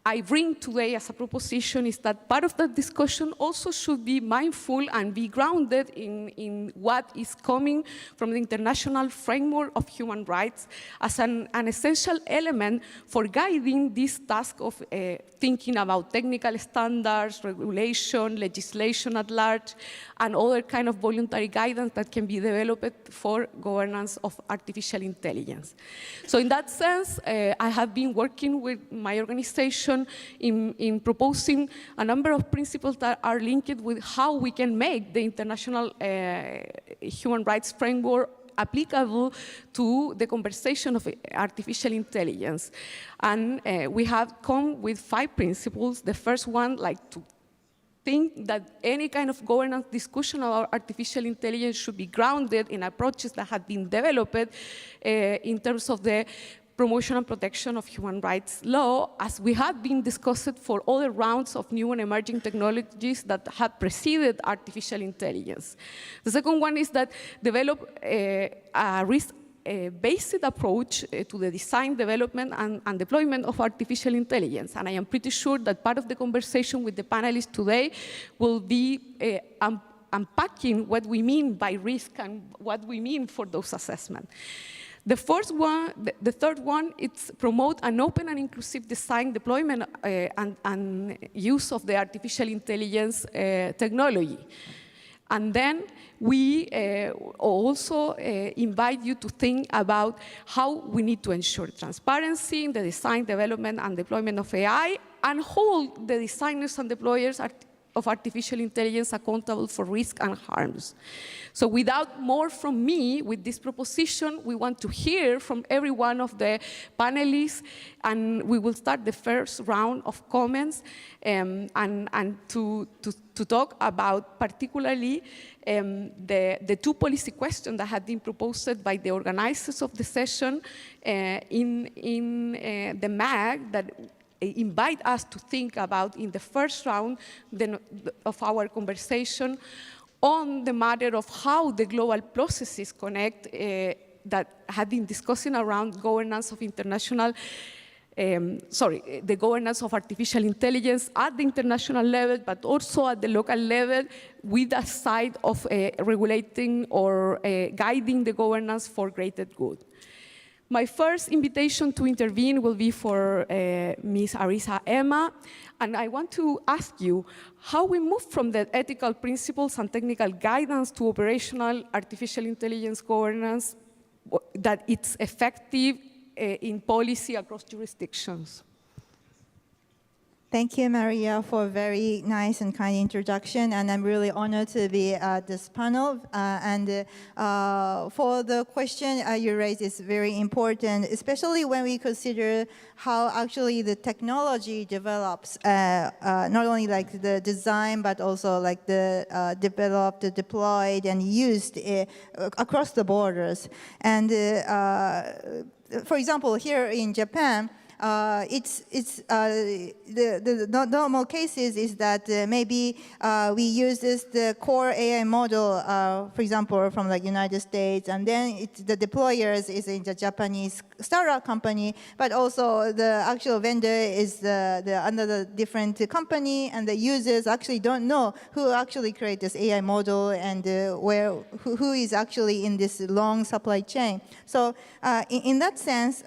S11: I bring today as a proposition is that part of that discussion also should be mindful and be grounded in what is coming from the international framework of human rights as an essential element for guiding this task of thinking about technical standards, regulation, legislation at large, and other kind of voluntary guidance that can be developed for governance of artificial intelligence. So in that sense, I have been working with my organization in proposing a number of principles that are linked with how we can make the international human rights framework applicable to the conversation of artificial intelligence. And we have come with 5 principles. The first one, like to think that any kind of governance discussion about artificial intelligence should be grounded in approaches that have been developed in terms of the promotion and protection of human rights law, as we have been discussed for other rounds of new and emerging technologies that have preceded artificial intelligence. The second one is that develop a risk-based approach to the design, development, and deployment of artificial intelligence. And I am pretty sure that part of the conversation with the panelists today will be unpacking what we mean by risk and what we mean for those assessments. The third one, it's promote an open and inclusive design, deployment, and use of the artificial intelligence technology. And then we also invite you to think about how we need to ensure transparency in the design, development, and deployment of AI, and hold the designers and deployers of artificial intelligence accountable for risk and harms. So without more from me, with this proposition, we want to hear from every one of the panelists, and we will start the first round of comments and to talk about particularly the 2 policy questions that have been proposed by the organizers of the session in the MAG that invite us to think about in the first round of our conversation on the matter of how the global processes connect that have been discussing around governance of international, the governance of artificial intelligence at the international level, but also at the local level with a side of regulating or guiding the governance for greater good. My first invitation to intervene will be for Ms. Arisa Emma, and I want to ask you how we move from the ethical principles and technical guidance to operational artificial intelligence governance, that it's effective in policy across jurisdictions.
S19: Thank you, Maria, for a very nice and kind introduction, and I'm really honored to be at this panel. For the question you raised, is very important, especially when we consider how actually the technology develops, not only like the design, but also like the developed, deployed, and used across the borders. And for example, here in Japan, the normal cases is that maybe we use the core AI model, for example, from like United States, and then the deployers is in the Japanese startup company, but also the actual vendor is another different company, and the users actually don't know who actually created this AI model and who is actually in this long supply chain. So in that sense,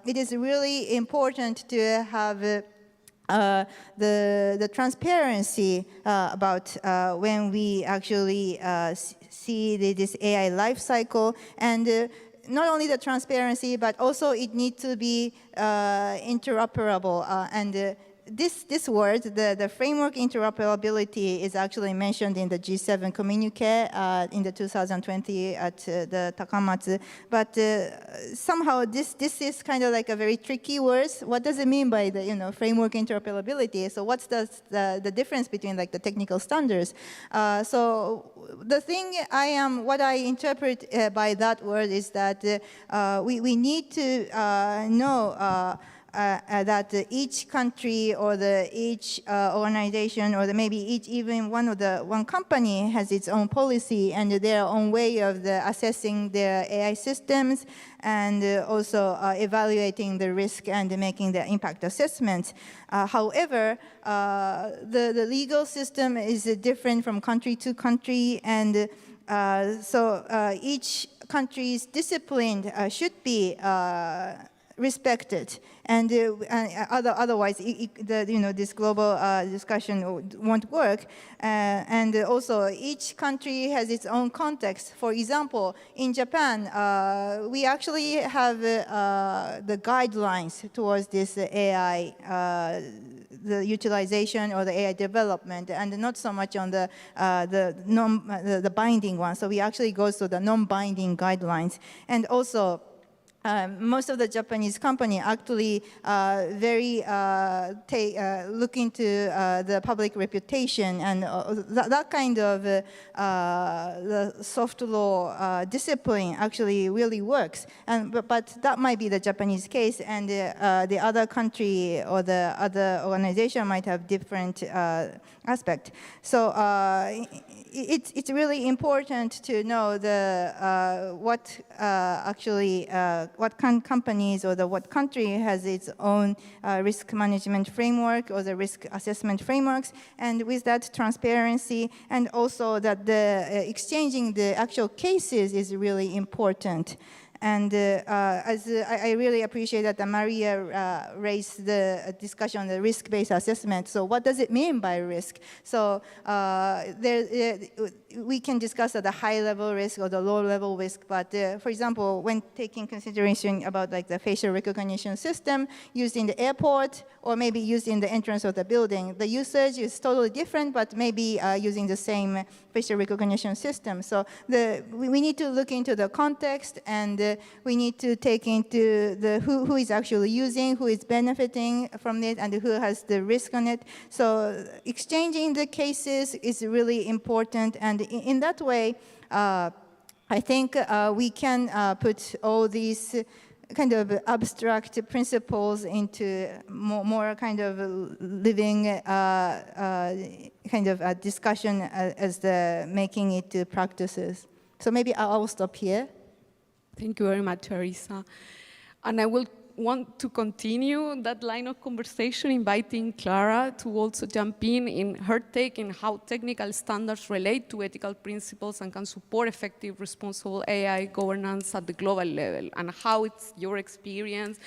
S19: it is really important to have the transparency about when we actually see this AI life cycle, and not only the transparency, but also it needs to be interoperable. This word, the framework interoperability, is actually mentioned in the G7 communique in the 2020 at the Takamatsu. But somehow this is kind of like a very tricky word. What does it mean by the framework interoperability? So what's the difference between like the technical standards? So the thing what I interpret by that word is that we need to know that each country or each organization or maybe even one company has its own policy and their own way of assessing their AI systems, and also evaluating the risk and making the impact assessments. However, the legal system is different from country to country, and so each country's discipline should be respected, and otherwise, this global discussion won't work. And also, each country has its own context. For example, in Japan, we actually have the guidelines towards this AI, the utilization or the AI development, and not so much on the binding one. So we actually go to the non-binding guidelines, and also. Most of the Japanese company actually very look into the public reputation, and that kind of the soft law discipline actually really works. But that might be the Japanese case, and the other country or the other organization might have different aspect. So it's really important to know what companies or what country has its own risk management framework or the risk assessment frameworks, and with that transparency, and also that the exchanging the actual cases is really important. And I really appreciate that Maria raised the discussion on the risk-based assessment. So what does it mean by risk? So we can discuss at the high-level risk or the low-level risk, but for example, when taking consideration about like the facial recognition system used in the airport or maybe used in the entrance of the building, the usage is totally different, but maybe using the same facial recognition system. So we need to look into the context, and we need to take into who is actually using, who is benefiting from it, and who has the risk on it. So exchanging the cases is really important, and in that way, I think we can put all these kind of abstract principles into more kind of living kind of a discussion as making it to practices. So maybe I'll stop here.
S11: Thank you very much, Arisa. And I will want to continue that line of conversation, inviting Clara to also jump in her take in how technical standards relate to ethical principles and can support effective, responsible AI governance at the global level, and how it's your experience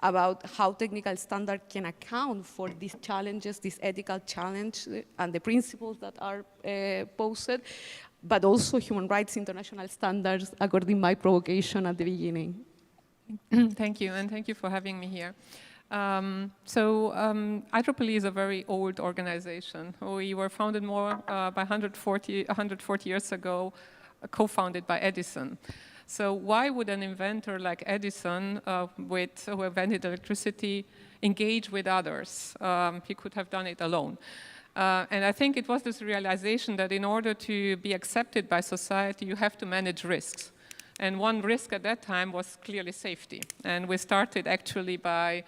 S11: about how technical standards can account for these challenges, this ethical challenge, and the principles that are posed, but also human rights international standards, according to my provocation at the beginning.
S20: Thank you, and thank you for having me here.
S7: IEEE is a very old organization. We were founded more by 140 years ago, co-founded by Edison. So why would an inventor like Edison, who invented electricity, engage with others? He could have done it alone. And I think it was this realization that in order to be accepted by society, you have to manage risks. And one risk at that time was clearly safety. And we started actually by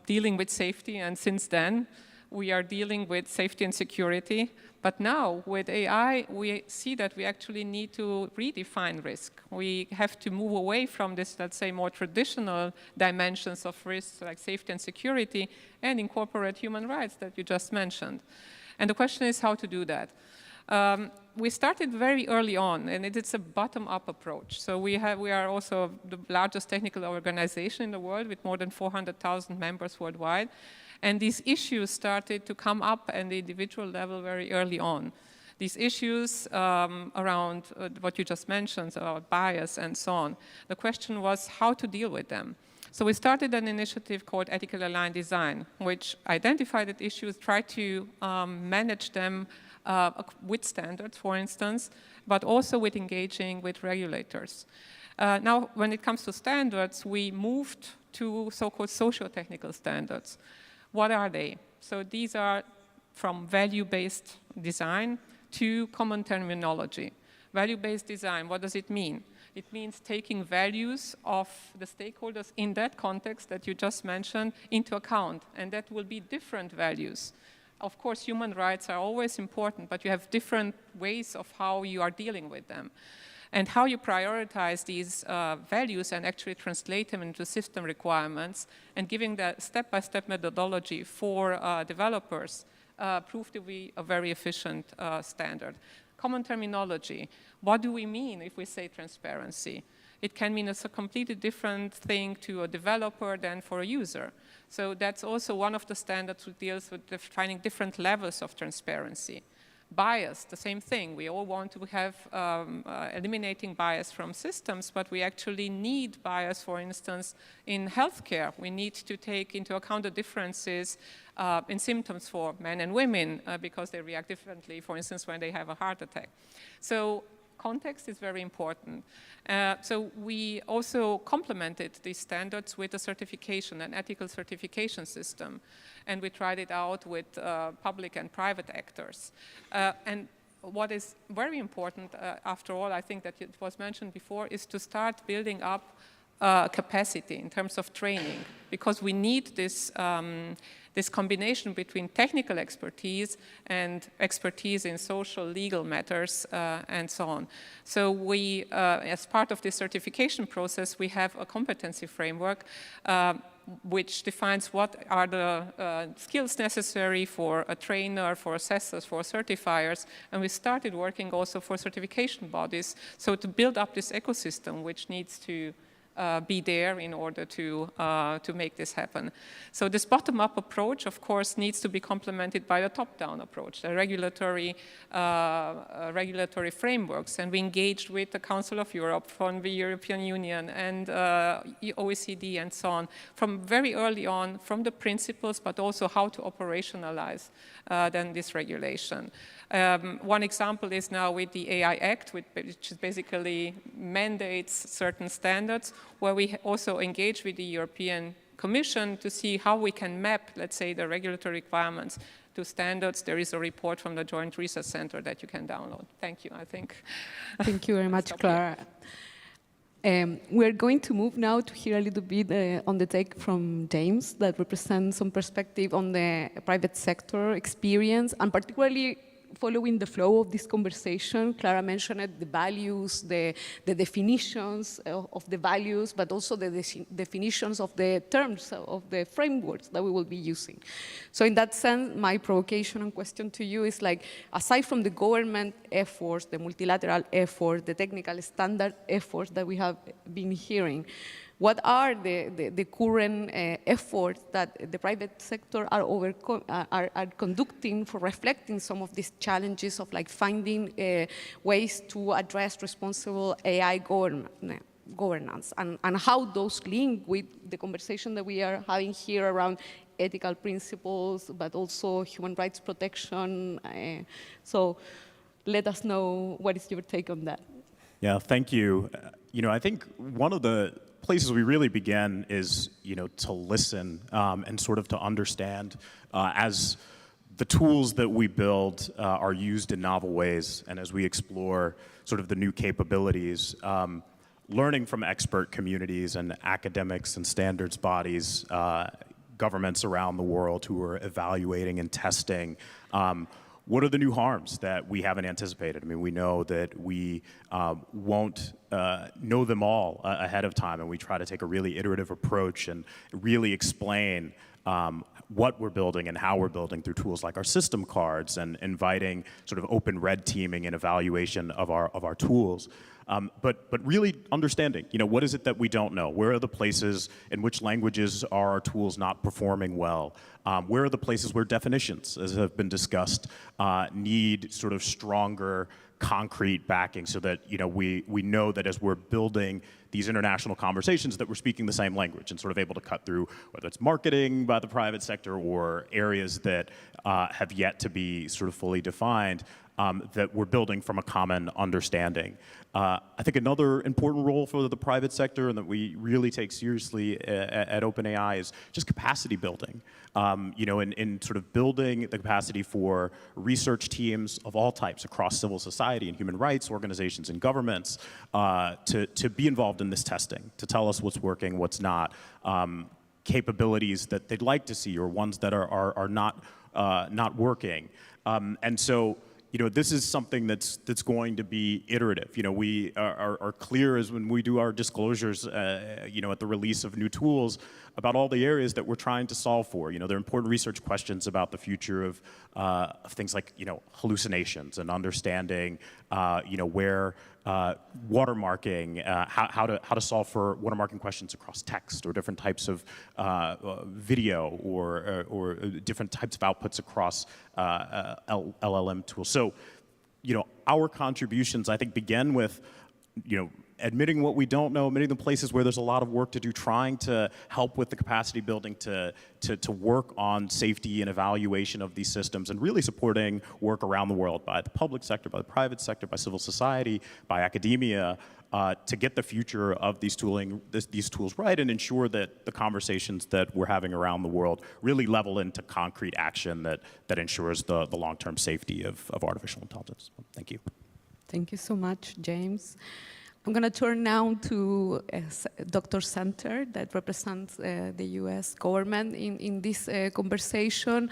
S7: dealing with safety, and since then we are dealing with safety and security. But now with AI, we see that we actually need to redefine risk. We have to move away from this, let's say, more traditional dimensions of risk like safety and security and incorporate human rights that you just mentioned. And the question is how to do that. We started very early on, and it's a bottom-up approach. So we are also the largest technical organization in the world with more than 400,000 members worldwide. And these issues started to come up at the individual level very early on. These issues around what you just mentioned, about bias and so on. The question was how to deal with them. So we started an initiative called Ethical Aligned Design, which identified the issues, tried to manage them with standards, for instance, but also with engaging with regulators. Now, when it comes to standards, we moved to so-called socio-technical standards. What are they? So these are from value-based design to common terminology. Value-based design, what does it mean? It means taking values of the stakeholders in that context that you just mentioned into account, and that will be different values. Of course, human rights are always important, but you have different ways of how you are dealing with them. And how you prioritize these values and actually translate them into system requirements and giving that step-by-step methodology for developers proved to be a very efficient standard. Common terminology. What do we mean if we say transparency? It can mean it's a completely different thing to a developer than for a user. So that's also one of the standards that deals with defining different levels of transparency. Bias, the same thing. We all want to have eliminating bias from systems, but we actually need bias, for instance, in healthcare. We need to take into account the differences in symptoms for men and women because they react differently, for instance, when they have a heart attack. So context is very important. So we also complemented these standards with a certification, an ethical certification system. And we tried it out with public and private actors. And what is very important, after all, I think that it was mentioned before, is to start building up capacity in terms of training, because we need this, this combination between technical expertise and expertise in social, legal matters, and so on. So we, as part of this certification process, we have a competency framework which defines what are the skills necessary for a trainer, for assessors, for certifiers, and we started working also for certification bodies, so to build up this ecosystem which needs to be there in order to make this happen. So this bottom-up approach, of course, needs to be complemented by the top-down approach, the regulatory frameworks. And we engaged with the Council of Europe, from the European Union, and OECD, and so on, from very early on, from the principles, but also how to operationalize then this regulation. One example is now with the AI Act, which basically mandates certain standards, where we also engage with the European Commission to see how we can map, let's say, the regulatory requirements to standards. There is a report from the Joint Research Center that you can download. Thank you, I think.
S11: Thank you very much, Clara. We're going to move now to hear a little bit on the take from James that represents some perspective on the private sector experience, and particularly following the flow of this conversation. Clara mentioned the values, the definitions of the values, but also the definitions of the terms of the frameworks that we will be using. So in that sense, my provocation and question to you is like, aside from the government efforts, the multilateral efforts, the technical standard efforts that we have been hearing, what are the current efforts that the private sector are conducting for reflecting some of these challenges governance, and how those link with the conversation that we are having here around ethical principles, but also human rights protection. So let us know what is your take on that.
S12: Yeah, thank you. I think one of the places we really begin is, to listen and sort of to understand as the tools that we build are used in novel ways, and as we explore sort of the new capabilities, learning from expert communities and academics and standards bodies, governments around the world who are evaluating and testing what are the new harms that we haven't anticipated? I mean, we know that we won't know them all ahead of time, and we try to take a really iterative approach and really explain what we're building and how we're building through tools like our system cards and inviting sort of open red teaming and evaluation of our tools. But really understanding, what is it that we don't know? Where are the places in which languages are our tools not performing well? Where are the places where definitions, as have been discussed, need sort of stronger concrete backing so that we know that as we're building these international conversations that we're speaking the same language and sort of able to cut through whether it's marketing by the private sector or areas that have yet to be sort of fully defined, that we're building from a common understanding. I think another important role for the private sector and that we really take seriously at OpenAI is just capacity building. In sort of building the capacity for research teams of all types across civil society and human rights organizations and governments to be involved in this testing, to tell us what's working, what's not, capabilities that they'd like to see or ones that are not working. And so, this is something that's going to be iterative. We are clear as when we do our disclosures, at the release of new tools about all the areas that we're trying to solve for. There are important research questions about the future of things like, hallucinations and understanding, where watermarking, how to solve for watermarking questions across text or different types of video or different types of outputs across LLM tools. So, our contributions, I think, begin with, admitting what we don't know, admitting the places where there's a lot of work to do, trying to help with the capacity building to work on safety and evaluation of these systems, and really supporting work around the world by the public sector, by the private sector, by civil society, by academia, to get the future of these tools right and ensure that the conversations that we're having around the world really level into concrete action that ensures the long-term safety of artificial intelligence. Thank you.
S11: Thank you so much, James. I'm going to turn now to Dr. Center that represents the US government in this conversation.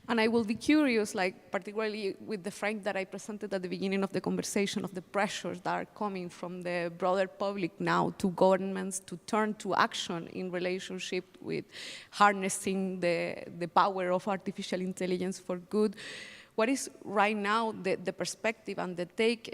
S11: And I will be curious, particularly with the frame that I presented at the beginning of the conversation of the pressures that are coming from the broader public now to governments to turn to action in relationship with harnessing the power of artificial intelligence for good. What is right now the perspective and the take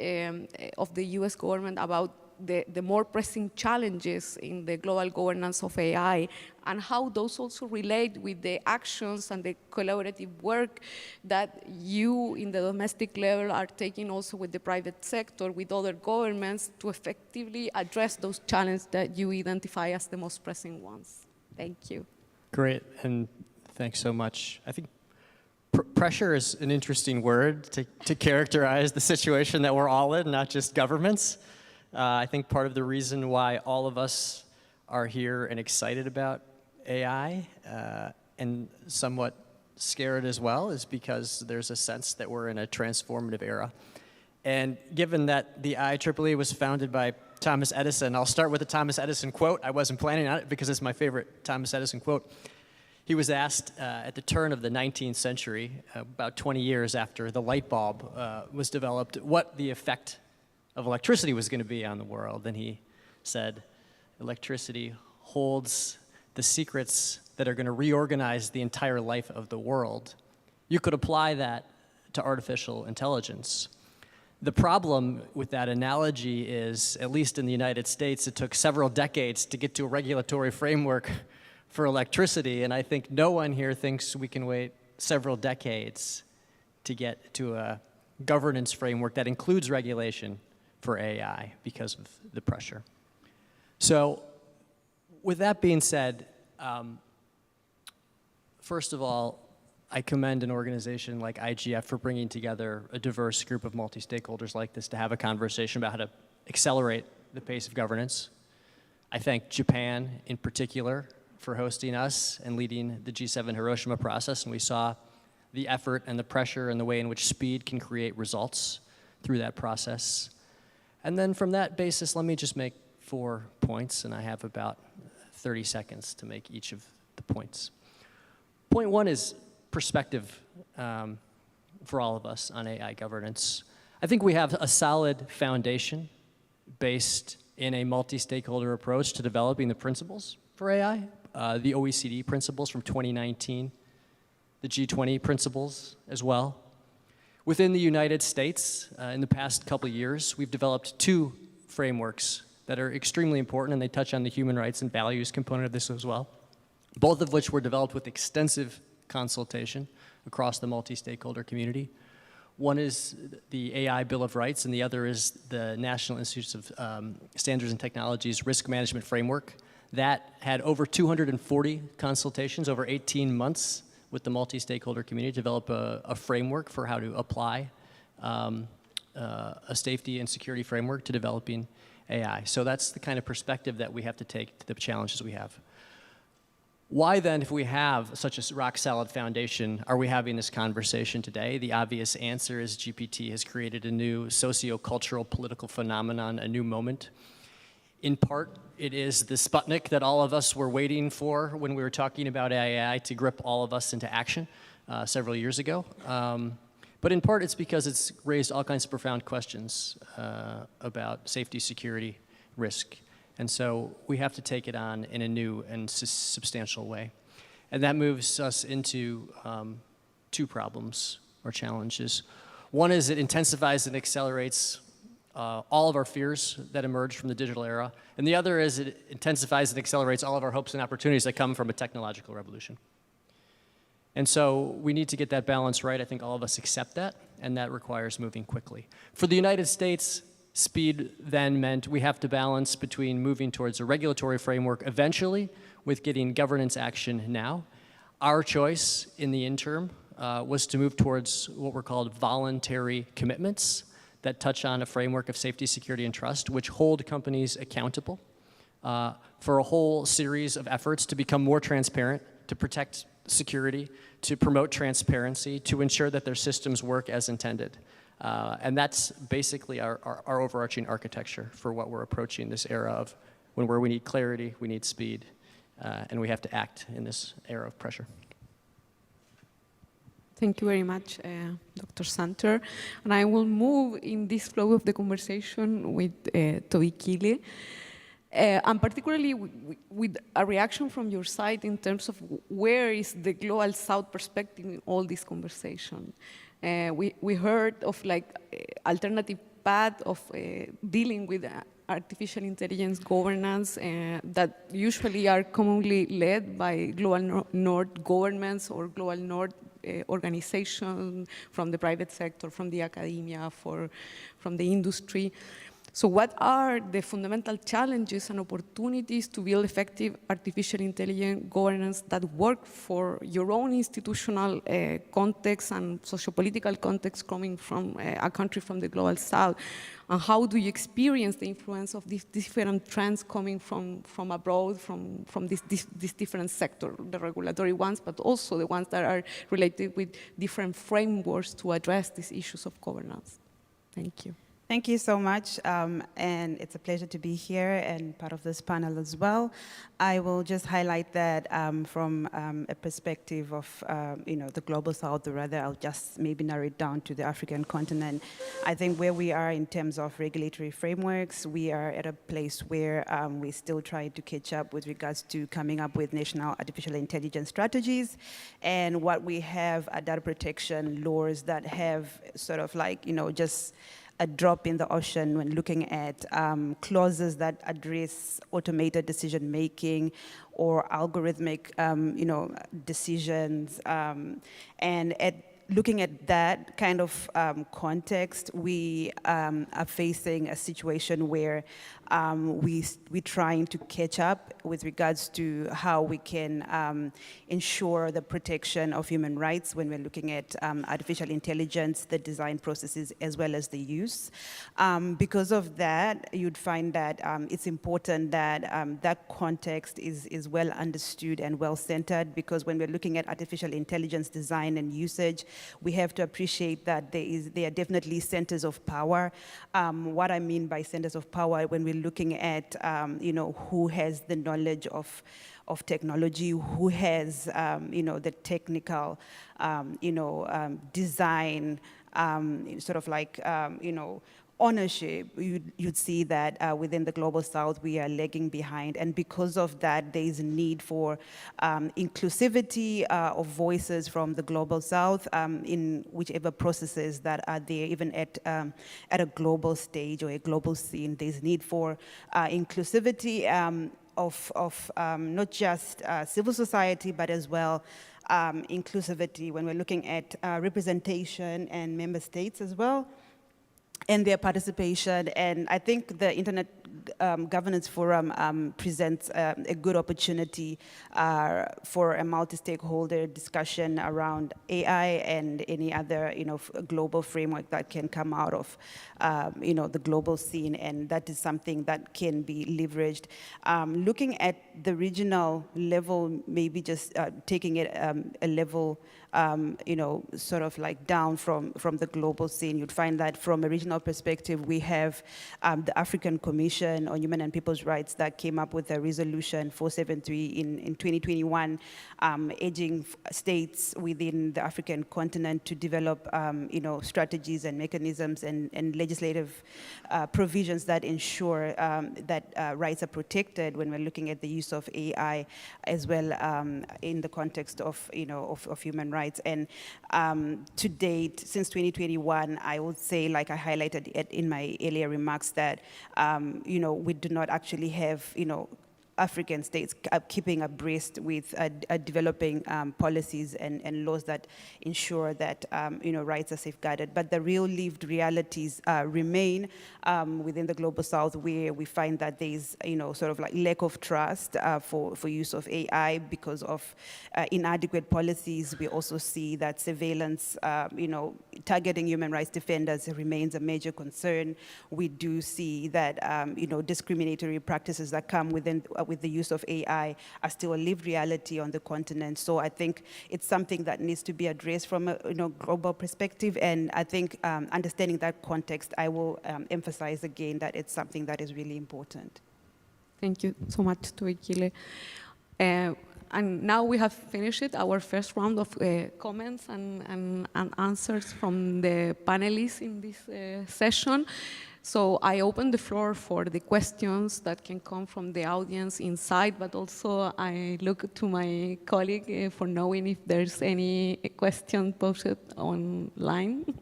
S11: of the US government about the more pressing challenges in the global governance of AI, and how those also relate with the actions and the collaborative work that you in the domestic level are taking also with the private sector, with other governments, to effectively address those challenges that you identify as the most pressing ones? Thank you.
S20: Great, and thanks so much. I think pressure is an interesting word to characterize the situation that we're all in, not just governments. I think part of the reason why all of us are here and excited about AI and somewhat scared as well is because there's a sense that we're in a transformative era. And given that the IEEE was founded by Thomas Edison, I'll start with a Thomas Edison quote. I wasn't planning on it because it's my favorite Thomas Edison quote. He was asked at the turn of the 19th century, about 20 years after the light bulb was developed, what the effect of electricity was going to be on the world. And he said, electricity holds the secrets that are going to reorganize the entire life of the world. You could apply that to artificial intelligence. The problem with that analogy is, at least in the United States, it took several decades to get to a regulatory framework for electricity, and I think no one here thinks we can wait several decades to get to a governance framework that includes regulation for AI because of the pressure. So with that being said, first of all, I commend an organization like IGF for bringing together a diverse group of multi-stakeholders like this to have a conversation about how to accelerate the pace of governance. I thank Japan in particular for hosting us and leading the G7 Hiroshima process, and we saw the effort and the pressure and the way in which speed can create results through that process. And then from that basis, let me just make 4 points, and I have about 30 seconds to make each of the points. Point 1 is perspective for all of us on AI governance. I think we have a solid foundation based in a multi-stakeholder approach to developing the principles for AI, the OECD principles from 2019, the G20 principles as well. Within the United States, in the past couple of years, we've developed 2 frameworks that are extremely important, and they touch on the human rights and values component of this as well, both of which were developed with extensive consultation across the multi-stakeholder community. One is the AI Bill of Rights, and the other is the National Institutes of Standards and Technology's Risk Management Framework. That had over 240 consultations over 18 months with the multi-stakeholder community to develop a framework for how to apply a safety and security framework to developing AI. So that's the kind of perspective that we have to take to the challenges we have. Why then, if we have such a rock-solid foundation, are we having this conversation today? The obvious answer is GPT has created a new socio-cultural political phenomenon, a new moment. In part, it is the Sputnik that all of us were waiting for when we were talking about AI to grip all of us into action several years ago. But in part, it's because it's raised all kinds of profound questions about safety, security, risk. And so we have to take it on in a new and substantial way. And that moves us into 2 problems or challenges. One is it intensifies and accelerates all of our fears that emerge from the digital era. And the other is it intensifies and accelerates all of our hopes and opportunities that come from a technological revolution. And so we need to get that balance right. I think all of us accept that, and that requires moving quickly. For the United States, speed then meant we have to balance between moving towards a regulatory framework eventually with getting governance action now. Our choice in the interim was to move towards what were called voluntary commitments that touch on a framework of safety, security, and trust, which hold companies accountable for a whole series of efforts to become more transparent, to protect security, to promote transparency, to ensure that their systems work as intended. And that's basically our overarching architecture for what we're approaching this era of where we need clarity, we need speed, and we have to act in this era of pressure.
S11: Thank you very much, Dr. Santer. And I will move in this flow of the conversation with Toby Keeley, and particularly with a reaction from your side in terms of where is the Global South perspective in all this conversation. We heard of like alternative path of dealing with artificial intelligence governance that usually are commonly led by Global North governments or Global North organizations from the private sector, from the academia, from the industry. So what are the fundamental challenges and opportunities to build effective artificial intelligence governance that work for your own institutional context and sociopolitical context coming from a country from the Global South? And how do you experience the influence of these different trends coming from abroad, from these different sectors, the regulatory ones, but also the ones that are related with different frameworks to address these issues of governance? Thank you.
S13: Thank you so much, and it's a pleasure to be here and part of this panel as well. I will just highlight that from a perspective of the Global South, or rather I'll just maybe narrow it down to the African continent. I think where we are in terms of regulatory frameworks, we are at a place where we're still trying to catch up with regards to coming up with national artificial intelligence strategies, and what we have are data protection laws that have sort of like, just a drop in the ocean when looking at clauses that address automated decision-making or algorithmic, decisions. And looking at that kind of context, we are facing a situation where we're trying to catch up with regards to how we can ensure the protection of human rights when we're looking at artificial intelligence, the design processes, as well as the use. Because of that, you'd find that it's important that that context is well understood and well centered, because when we're looking at artificial intelligence design and usage, we have to appreciate that there are definitely centers of power. What I mean by centers of power, when we're looking at who has the knowledge of technology, who has the technical design, sort of like ownership, you'd see that within the Global South, we are lagging behind. And because of that, there is a need for inclusivity of voices from the Global South in whichever processes that are there, even at a global stage or a global scene. There's need for inclusivity of not just civil society, but as well inclusivity when we're looking at representation and member states as well, and their participation. And I think the Internet Governance Forum presents a good opportunity for a multi-stakeholder discussion around AI and any other global framework that can come out of the global scene, and that is something that can be leveraged. Looking at the regional level, maybe just taking it a level sort of like down from the global scene, you'd find that from a regional perspective, we have the African Commission on Human and People's Rights that came up with a resolution 473 in 2021, urging states within the African continent to develop strategies and mechanisms and legislative provisions that ensure that rights are protected when we're looking at the use of AI, as well in the context of of human rights. And to date, since 2021, I would say, like I highlighted in my earlier remarks, that we do not actually have African states keeping abreast with developing policies and laws that ensure that rights are safeguarded. But the real lived realities remain within the Global South, where we find that there's sort of like lack of trust for use of AI because of inadequate policies. We also see that surveillance, targeting human rights defenders remains a major concern. We do see that discriminatory practices that come with the use of AI are still a lived reality on the continent. So I think it's something that needs to be addressed from a global perspective. And I think understanding that context, I will emphasize again that it's something that is really important.
S11: Thank you so much, Tuikile. And now we have finished our first round of comments and answers from the panelists in this session. So I open the floor for the questions that can come from the audience inside, but also I look to my colleague for knowing if there's any question posted online.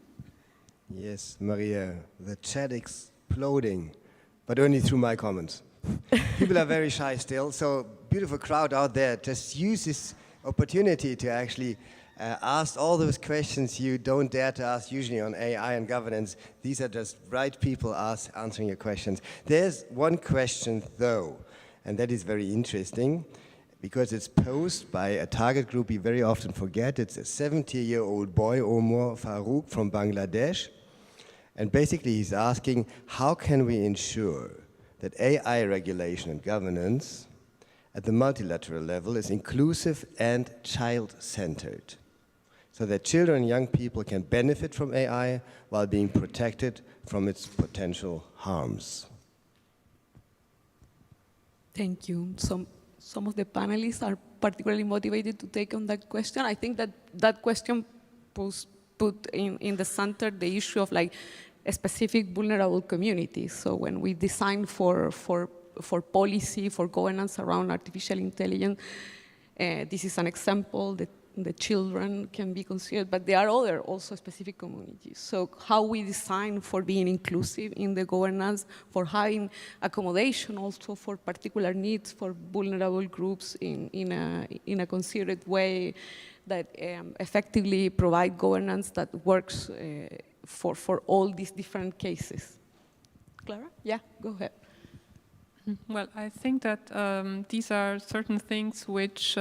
S6: Yes, Maria, the chat exploding, but only through my comments. People are very shy still, so beautiful crowd out there. Just use this opportunity to actually ask all those questions you don't dare to ask usually on AI and governance. These are just bright people answering your questions. There's one question though, and that is very interesting because it's posed by a target group we very often forget. It's a 70-year-old boy, Omar Farouk from Bangladesh. And basically he's asking, how can we ensure that AI regulation and governance at the multilateral level is inclusive and child-centered, so that children and young people can benefit from AI while being protected from its potential harms?
S11: Thank you. Some of the panelists are particularly motivated to take on that question. I think that question put in the center the issue of like a specific vulnerable communities. So when we design for policy, for governance around artificial intelligence, this is an example that the children can be considered, but there are other also specific communities. So how we design for being inclusive in the governance, for having accommodation also for particular needs for vulnerable groups in a considered way that effectively provide governance that works for all these different cases. Clara? Yeah, go ahead.
S7: Well, I think that these are certain things which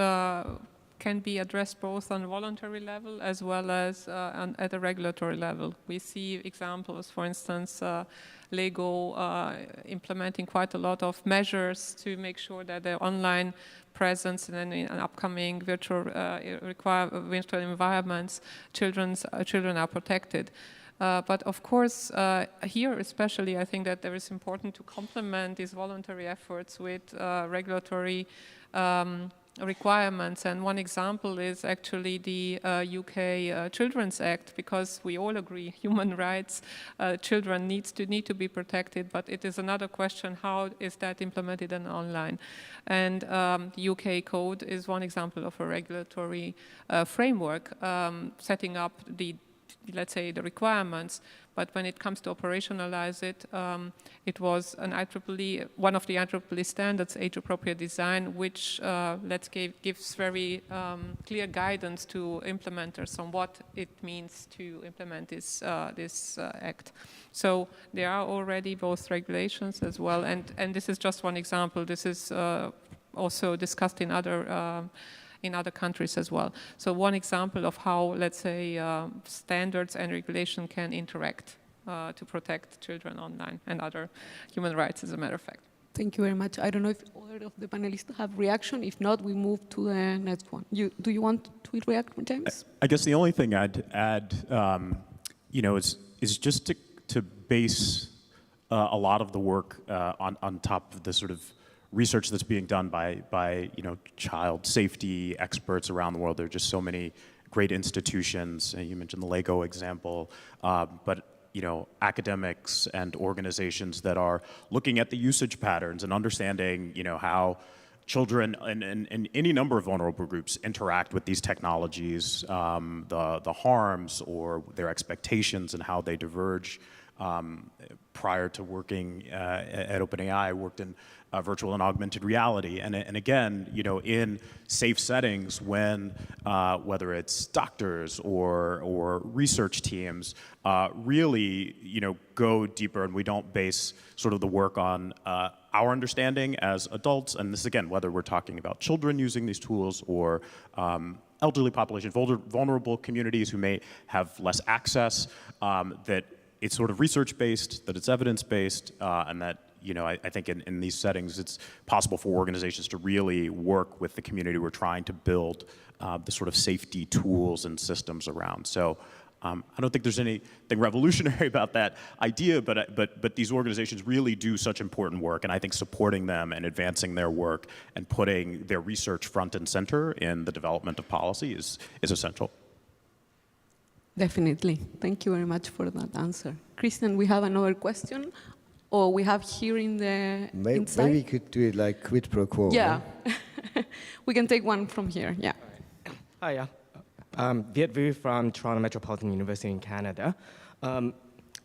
S7: can be addressed both on a voluntary level as well as at a regulatory level. We see examples, for instance, Lego implementing quite a lot of measures to make sure that their online presence and then in upcoming virtual environments, children are protected. But of course, here especially, I think that there is important to complement these voluntary efforts with regulatory requirements. And one example is actually the UK Children's Act, because we all agree human rights, children need to be protected, but it is another question, how is that implemented in online? And the UK Code is one example of a regulatory framework setting up let's say the requirements, but when it comes to operationalize it, it was an IEEE, one of the IEEE standards, age-appropriate design, which gives very clear guidance to implementers on what it means to implement this act. So there are already both regulations as well, and this is just one example. This is also discussed in other countries as well. So one example of how, let's say, standards and regulation can interact to protect children online and other human rights, as a matter of fact.
S11: Thank you very much. I don't know if other of the panelists have reaction. If not, we move to the next one. Do you want to react, James?
S12: I guess the only thing I'd add, is just to base a lot of the work on top of the sort of research that's being done by child safety experts around the world. There are just so many great institutions. You mentioned the Lego example, but academics and organizations that are looking at the usage patterns and understanding how children and any number of vulnerable groups interact with these technologies, the harms or their expectations and how they diverge. Prior to working at OpenAI, I worked in virtual and augmented reality, and again, in safe settings, when whether it's doctors or research teams, really, go deeper, and we don't base sort of the work on our understanding as adults, and this again, whether we're talking about children using these tools or elderly population, vulnerable communities who may have less access, that it's sort of research-based, that it's evidence-based, and that I think in these settings, it's possible for organizations to really work with the community we're trying to build the sort of safety tools and systems around. So I don't think there's anything revolutionary about that idea, but these organizations really do such important work, and I think supporting them and advancing their work and putting their research front and center in the development of policy is essential.
S11: Definitely. Thank you very much for that answer. Christian, we have another question. Or we have here in the inside.
S6: Maybe we could do it like quid pro quo.
S11: Yeah. Right? We can take one from here. Yeah.
S14: Hi, yeah. Viet Vu from Toronto Metropolitan University in Canada.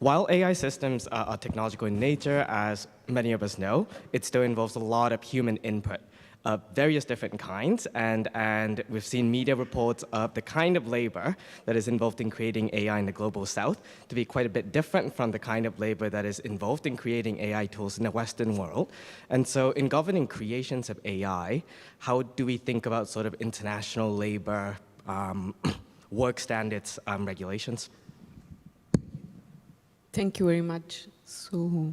S14: While AI systems are technological in nature, as many of us know, it still involves a lot of human input of various different kinds, and we've seen media reports of the kind of labor that is involved in creating AI in the global south to be quite a bit different from the kind of labor that is involved in creating AI tools in the Western world. And so in governing creations of AI, how do we think about sort of international labor work standards regulations?
S11: Thank you very much. So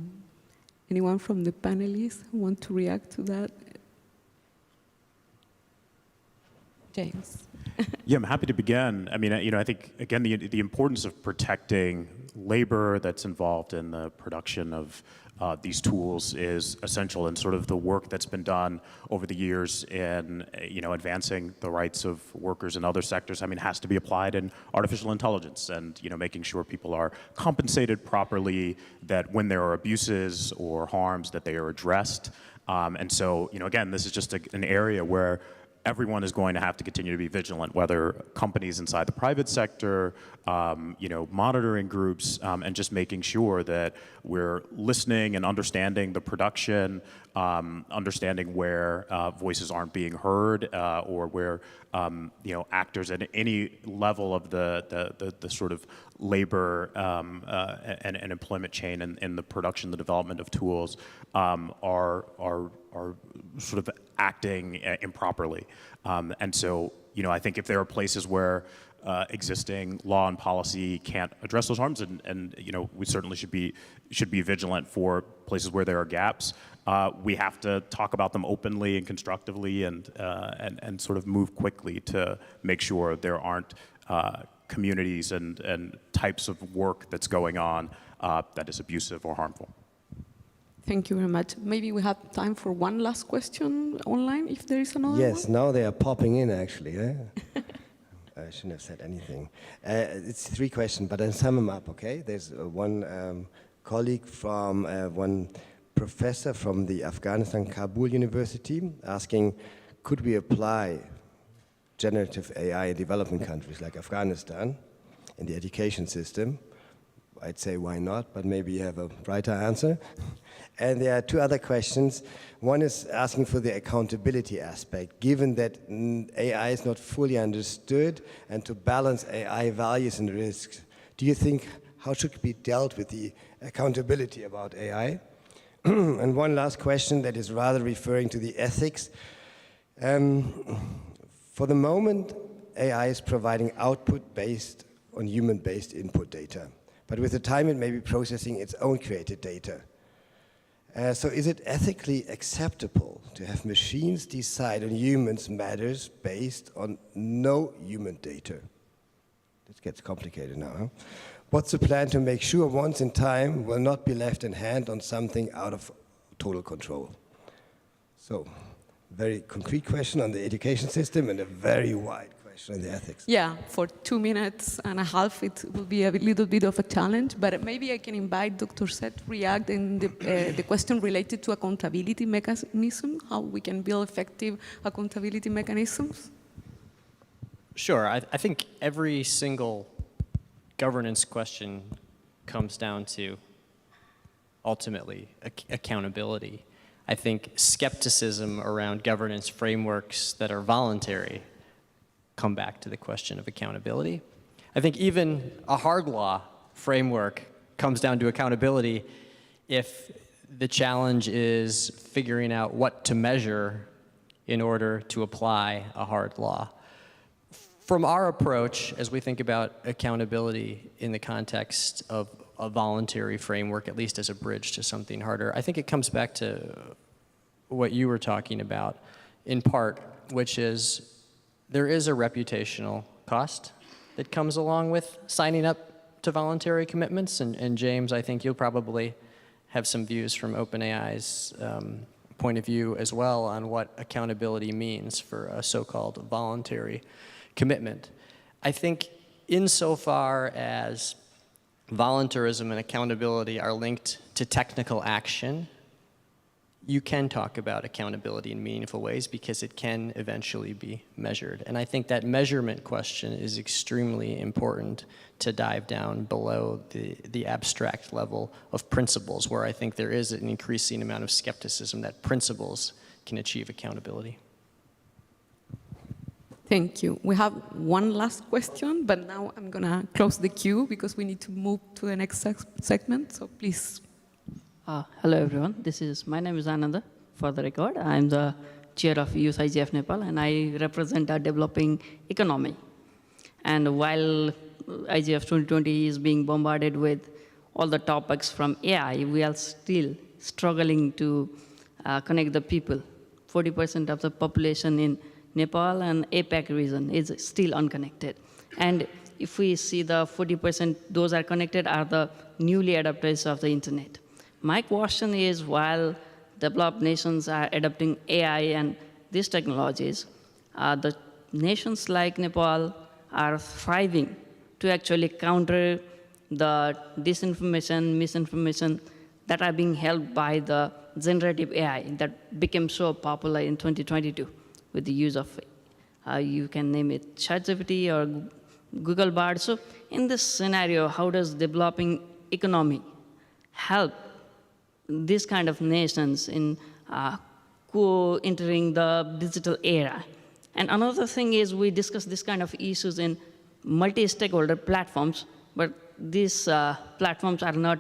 S11: anyone from the panelists want to react to that? James.
S12: Yeah, I'm happy to begin. I mean, I think, again, the importance of protecting labor that's involved in the production of these tools is essential, and sort of the work that's been done over the years in, advancing the rights of workers in other sectors, has to be applied in artificial intelligence and, making sure people are compensated properly, that when there are abuses or harms that they are addressed. And so, again, this is just an area where everyone is going to have to continue to be vigilant, whether companies inside the private sector, monitoring groups, and just making sure that we're listening and understanding the production, understanding where voices aren't being heard, or where actors at any level of the sort of labor and employment chain and the production, the development of tools are sort of acting improperly. And so, I think if there are places where existing law and policy can't address those harms, and we certainly should be vigilant for places where there are gaps. We have to talk about them openly and constructively, and sort of move quickly to make sure there aren't communities and types of work that's going on that is abusive or harmful.
S11: Thank you very much. Maybe we have time for one last question online, if there is another
S6: Yes,
S11: one.
S6: now they are popping in, actually. I shouldn't have said anything. It's 3 questions, but I'll sum them up, okay? There's one colleague from one professor from the Afghanistan Kabul University asking, could we apply generative AI in developing countries like Afghanistan in the education system? I'd say why not, but maybe you have a brighter answer. And there are 2 other questions. One is asking for the accountability aspect, given that AI is not fully understood, and to balance AI values and risks. Do you think, how should it be dealt with the accountability about AI? And one last question that is rather referring to the ethics. For the moment, AI is providing output based on human-based input data. But with the time, it may be processing its own created data. So is it ethically acceptable to have machines decide on humans' matters based on no human data? This gets complicated now, huh? What's the plan to make sure once in time will not be left in hand on something out of total control? So, very concrete question on the education system and a very wide question on the ethics.
S11: Yeah, for 2.5 minutes, it will be a little bit of a challenge, but maybe I can invite Dr. Seth to react in the question related to accountability mechanism, how we can build effective accountability mechanisms.
S20: Sure, I think every single governance question comes down to, ultimately, accountability. I think skepticism around governance frameworks that are voluntary come back to the question of accountability. I think even a hard law framework comes down to accountability if the challenge is figuring out what to measure in order to apply a hard law. From our approach, as we think about accountability in the context of a voluntary framework, at least as a bridge to something harder, I think it comes back to what you were talking about in part, which is there is a reputational cost that comes along with signing up to voluntary commitments. And James, I think you'll probably have some views from OpenAI's point of view as well on what accountability means for a so-called voluntary commitment. I think insofar as voluntarism and accountability are linked to technical action, you can talk about accountability in meaningful ways because it can eventually be measured. And I think that measurement question is extremely important to dive down below the abstract level of principles, where I think there is an increasing amount of skepticism that principles can achieve accountability.
S11: Thank you. We have one last question, but now I'm going to close the queue because we need to move to the next segment. So please.
S16: Hello, everyone. My name is Ananda, for the record. I'm the chair of Youth IGF Nepal, and I represent a developing economy. And while IGF 2020 is being bombarded with all the topics from AI, we are still struggling to connect the people. 40% of the population in Nepal and APAC region is still unconnected. And if we see the 40%, those are connected are the newly adopters of the internet. My question is, while developed nations are adopting AI and these technologies, the nations like Nepal are thriving to actually counter the disinformation, misinformation that are being helped by the generative AI that became so popular in 2022 with the use of You can name it ChatGPT or Google Bard. So in this scenario, how does developing economy help these kind of nations in entering the digital era? And another thing is we discuss this kind of issues in multi-stakeholder platforms, but these platforms are not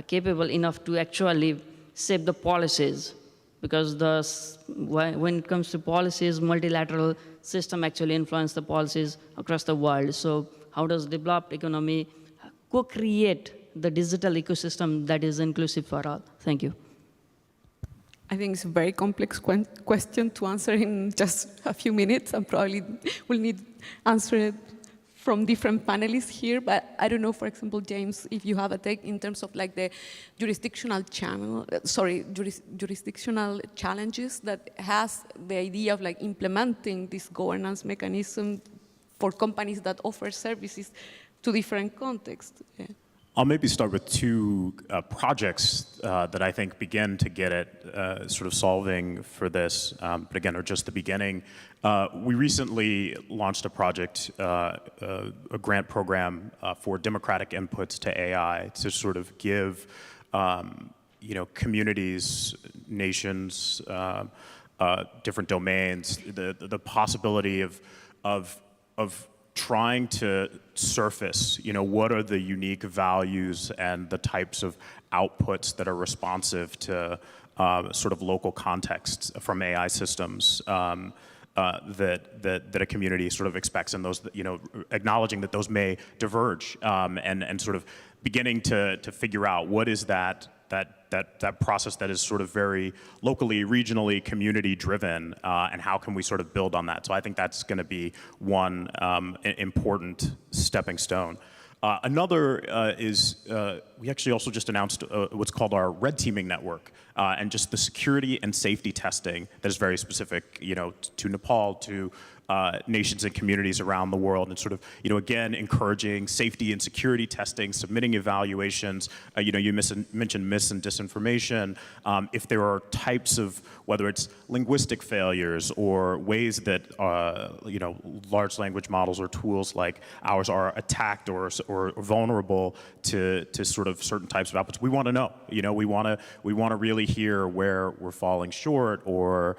S16: capable enough to actually shape the policies, because when it comes to policies, multilateral system actually influence the policies across the world. So how does developed economy co-create the digital ecosystem that is inclusive for all? Thank you.
S11: I think it's a very complex question to answer in just a few minutes, and probably we'll need answer from different panelists here. But I don't know, for example, James, if you have a take in terms of like the jurisdictional jurisdictional challenges that has the idea of like implementing this governance mechanism for companies that offer services to different contexts. Yeah.
S12: I'll maybe start with two projects that I think begin to get at sort of solving for this, but again, are just the beginning. We recently launched a project, a grant program for democratic inputs to AI to sort of give communities, nations, different domains, the possibility of trying to surface, what are the unique values and the types of outputs that are responsive to sort of local contexts from AI systems that a community sort of expects, and those, acknowledging that those may diverge, and sort of beginning to figure out what is that process that is sort of very locally, regionally, community-driven, and how can we sort of build on that? So I think that's going to be one important stepping stone. Another is we actually also just announced what's called our red teaming network, and just the security and safety testing that is very specific, to Nepal, to nations and communities around the world, and sort of, again, encouraging safety and security testing, submitting evaluations. You mentioned mis and disinformation. If there are types of, whether it's linguistic failures or ways that, large language models or tools like ours are attacked or vulnerable to sort of certain types of outputs, we want to know. We want to really hear where we're falling short, or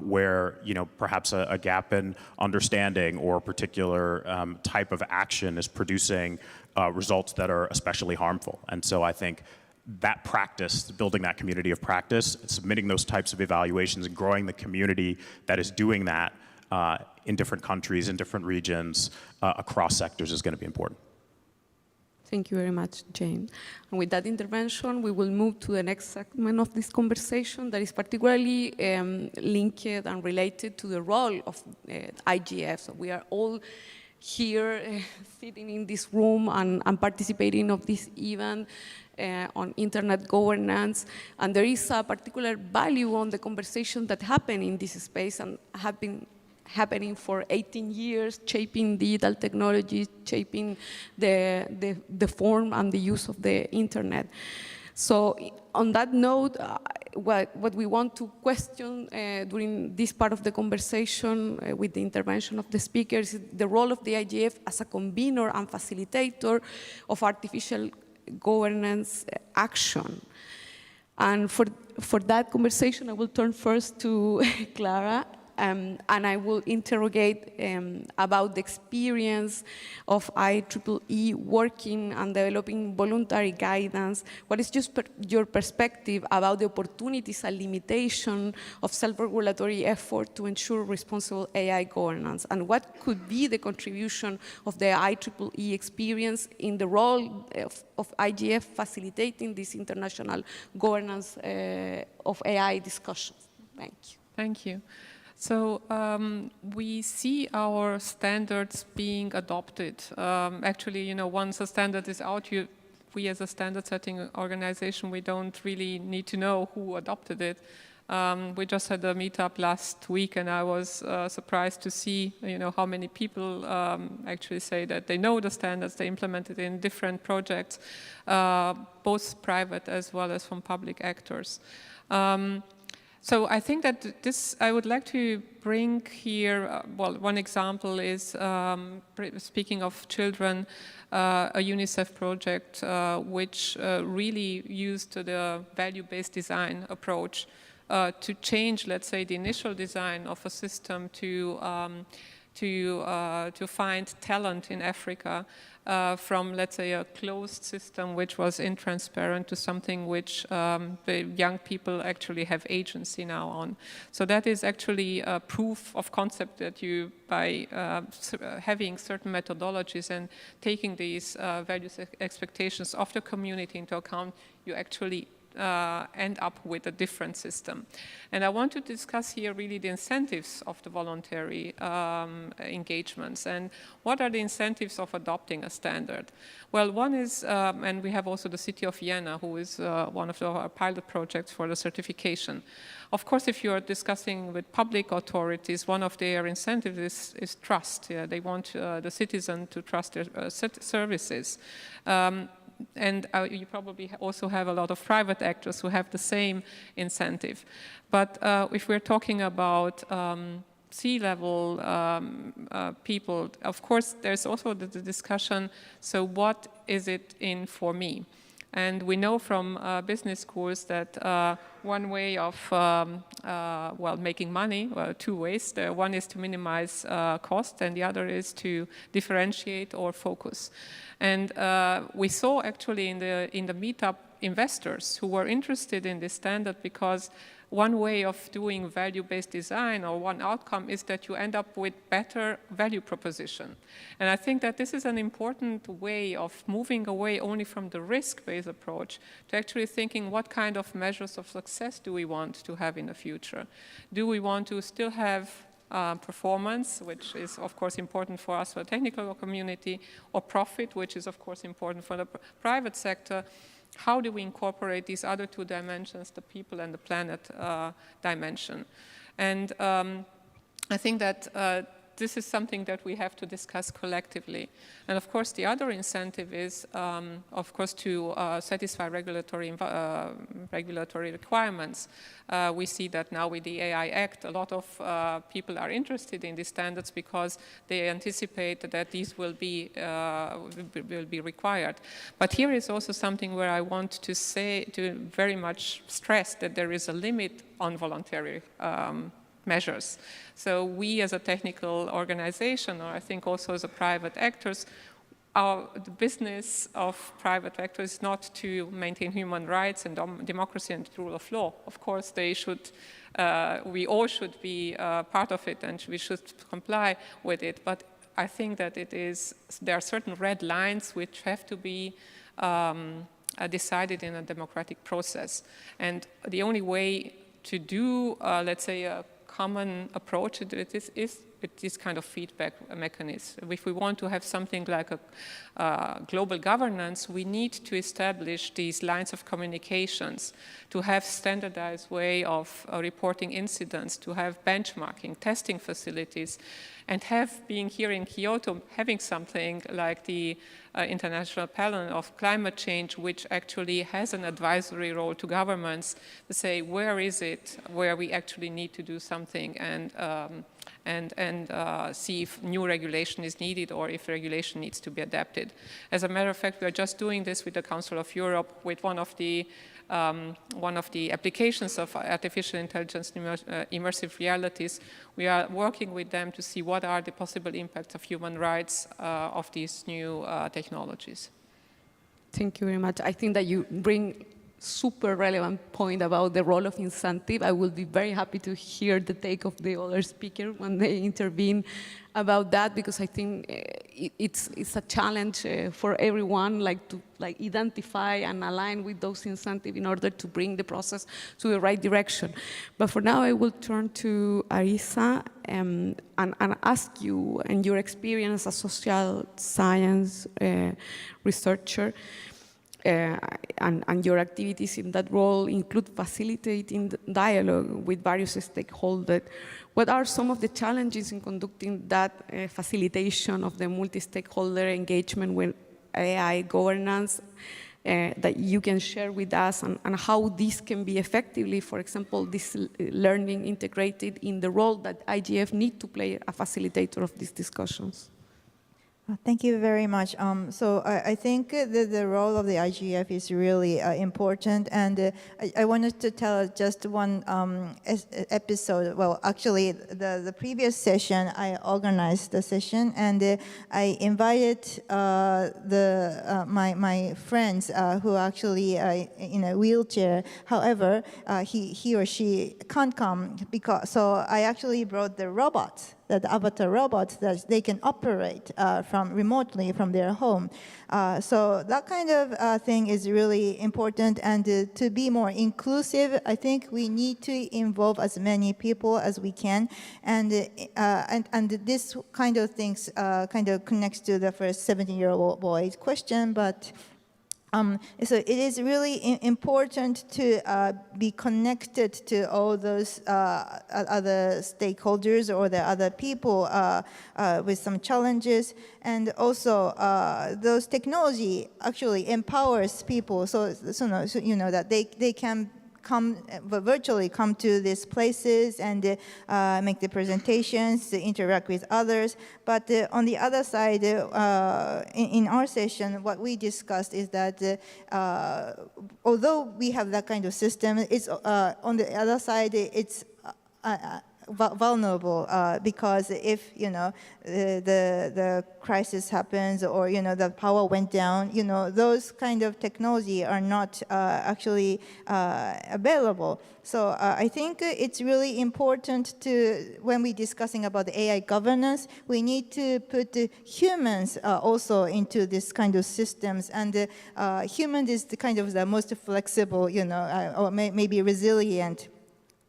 S12: where perhaps a gap in understanding or a particular type of action is producing results that are especially harmful. And so I think that practice, building that community of practice, submitting those types of evaluations and growing the community that is doing that in different countries, in different regions, across sectors is going to be important.
S11: Thank you very much, James. And with that intervention, we will move to the next segment of this conversation that is particularly linked and related to the role of IGF. So we are all here sitting in this room and participating of this event on internet governance. And there is a particular value on the conversation that happened in this space and have been happening for 18 years, shaping digital technology, shaping the form and the use of the internet. So on that note, what we want to question during this part of the conversation with the intervention of the speakers is the role of the IGF as a convener and facilitator of artificial governance action. And for that conversation, I will turn first to Clara. And I will interrogate about the experience of IEEE working and developing voluntary guidance. What is just your perspective about the opportunities and limitation of self-regulatory effort to ensure responsible AI governance? And what could be the contribution of the IEEE experience in the role of IGF facilitating this international governance of AI discussions? Thank you.
S7: Thank you. So we see our standards being adopted. Actually, once a standard is out, we as a standard setting organization, we don't really need to know who adopted it. We just had a meetup last week, and I was surprised to see, how many people actually say that they know the standards, they implement it in different projects, both private as well as from public actors. So I think that this, I would like to bring here, well, one example is, speaking of children, a UNICEF project which really used the value-based design approach to change, let's say, the initial design of a system to find talent in Africa from, let's say, a closed system which was intransparent to something which the young people actually have agency now on. So that is actually a proof of concept that you, by having certain methodologies and taking these values expectations of the community into account, you actually end up with a different system. And I want to discuss here really the incentives of the voluntary engagements and what are the incentives of adopting a standard. Well, one is, and we have also the city of Vienna, who is one of our pilot projects for the certification. Of course, if you are discussing with public authorities, one of their incentives is trust. Yeah, they want the citizen to trust their services. And you probably also have a lot of private actors who have the same incentive. But if we're talking about C-level people, of course, there's also the discussion, so what is it in for me? And we know from business schools that one way of well, making money, well, two ways. One is to minimize cost, and the other is to differentiate or focus. And we saw actually in the meetup investors who were interested in this standard because one way of doing value-based design or one outcome is that you end up with better value proposition. And I think that this is an important way of moving away only from the risk-based approach to actually thinking what kind of measures of success do we want to have in the future? Do we want to still have performance, which is of course important for us, for the technical community, or profit, which is of course important for the private sector? How do we incorporate these other two dimensions, the people and the planet dimension? And I think that this is something that we have to discuss collectively. And of course, the other incentive is, of course, to satisfy regulatory requirements. We see that now with the AI Act, a lot of people are interested in these standards because they anticipate that these will be required. But here is also something where I want to say, to very much stress that there is a limit on voluntary measures. So we as a technical organization, or I think also as a private actors, the business of private actors is not to maintain human rights and democracy and the rule of law. Of course, they should, we all should be part of it and we should comply with it. But I think that there are certain red lines which have to be decided in a democratic process. And the only way to do, let's say, a common approach to it is with this kind of feedback mechanism. If we want to have something like a global governance, we need to establish these lines of communications, to have standardized way of reporting incidents, to have benchmarking, testing facilities, and being here in Kyoto, having something like the International Panel of Climate Change, which actually has an advisory role to governments to say where is it where we actually need to do something and see if new regulation is needed or if regulation needs to be adapted. As a matter of fact, we are just doing this with the Council of Europe with one of the applications of artificial intelligence and immersive realities. We are working with them to see what are the possible impacts of human rights of these new technologies.
S11: Thank you very much. I think that you bring super relevant point about the role of incentive. I will be very happy to hear the take of the other speaker when they intervene about that, because I think it's a challenge for everyone, to identify and align with those incentives in order to bring the process to the right direction. But for now, I will turn to Arisa and ask you, and your experience as a social science researcher, and your activities in that role include facilitating dialogue with various stakeholders. What are some of the challenges in conducting that facilitation of the multi-stakeholder engagement with AI governance? that you can share with us and how this can be effectively, for example, this learning integrated in the role that IGF need to play a facilitator of these discussions.
S19: Thank you very much. So I think the role of the IGF is really important, and I wanted to tell just one episode. Well, actually, the previous session, I organized the session, and I invited my friends who are actually in a wheelchair. However, he or she can't come, so I actually brought the robots, the avatar robots that they can operate from remotely from their home. So that kind of thing is really important, and to be more inclusive, I think we need to involve as many people as we can, and this kind of things kind of connects to the first 17-year-old boy's question, but so it is really important to be connected to all those other stakeholders or the other people with some challenges. And also, those technology actually empowers people. So you know that they can virtually come to these places and make the presentations, interact with others. But on the other side, in our session, what we discussed is that although we have that kind of system, it's on the other side, it's vulnerable because if the crisis happens, or the power went down, those kind of technology are not actually available. So I think it's really important to, when we're discussing about the AI governance, we need to put the humans also into this kind of systems, and human is the kind of the most flexible, or maybe resilient.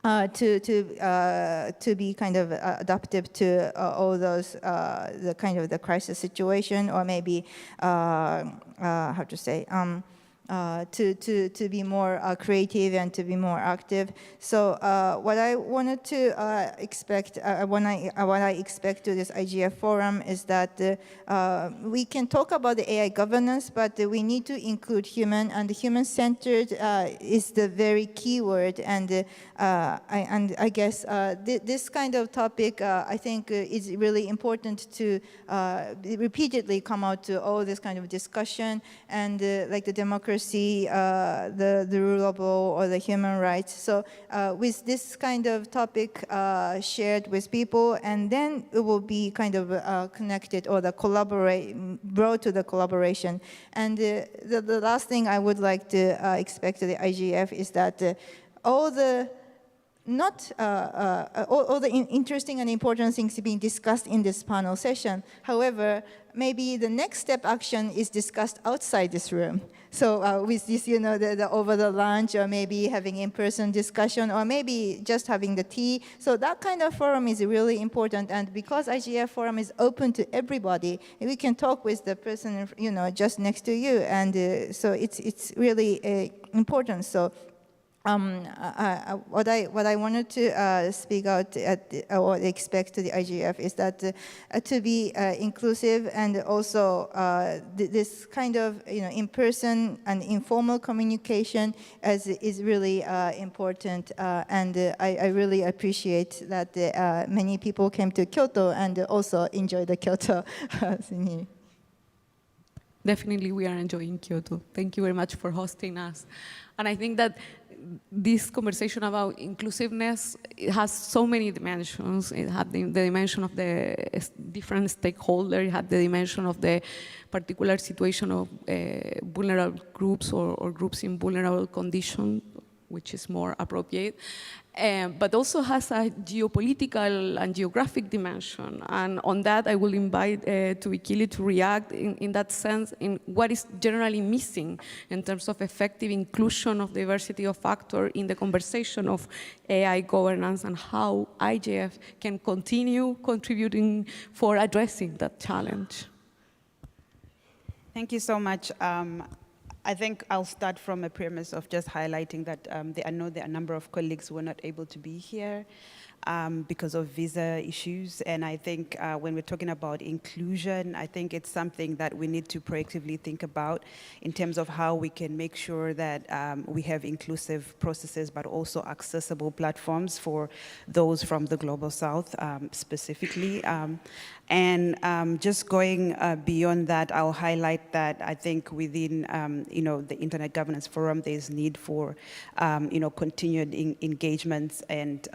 S19: To be kind of adaptive to all those the kind of the crisis situation, or maybe how to say to be more creative and to be more active. So what I wanted to expect, what I expect to this IGF forum is that we can talk about the AI governance, but we need to include human, and human-centered is the very key word. And I guess this kind of topic, I think, is really important to repeatedly come out to all this kind of discussion, and like the democracy, the rule of law, or the human rights. So with this kind of topic shared with people, and then it will be kind of connected, or brought to the collaboration. And the last thing I would like to expect to the IGF is that all the interesting and important things being discussed in this panel session. However, maybe the next step action is discussed outside this room. So with this, the over the lunch, or maybe having in-person discussion, or maybe just having the tea. So that kind of forum is really important. And because IGF forum is open to everybody, we can talk with the person, just next to you. And so it's really important. So what I wanted to speak out or expect to the IGF is that to be inclusive, and also this kind of in-person and informal communication is really important. And I really appreciate that many people came to Kyoto and also enjoyed the Kyoto thing.
S11: Definitely, we are enjoying Kyoto. Thank you very much for hosting us. And I think that this conversation about inclusiveness, it has so many dimensions. It had the dimension of the different stakeholders, it had the dimension of the particular situation of vulnerable groups, or groups in vulnerable condition, which is more appropriate. But also has a geopolitical and geographic dimension. And on that, I will invite Tuvikili to react in that sense, in what is generally missing in terms of effective inclusion of diversity of factor in the conversation of AI governance, and how IGF can continue contributing for addressing that challenge.
S13: Thank you so much. I think I'll start from a premise of just highlighting that I know there are a number of colleagues who are not able to be here because of visa issues. And I think when we're talking about inclusion, I think it's something that we need to proactively think about in terms of how we can make sure that we have inclusive processes, but also accessible platforms for those from the Global South specifically. And just going beyond that, I'll highlight that I think within the Internet Governance Forum, there's need for continued engagements and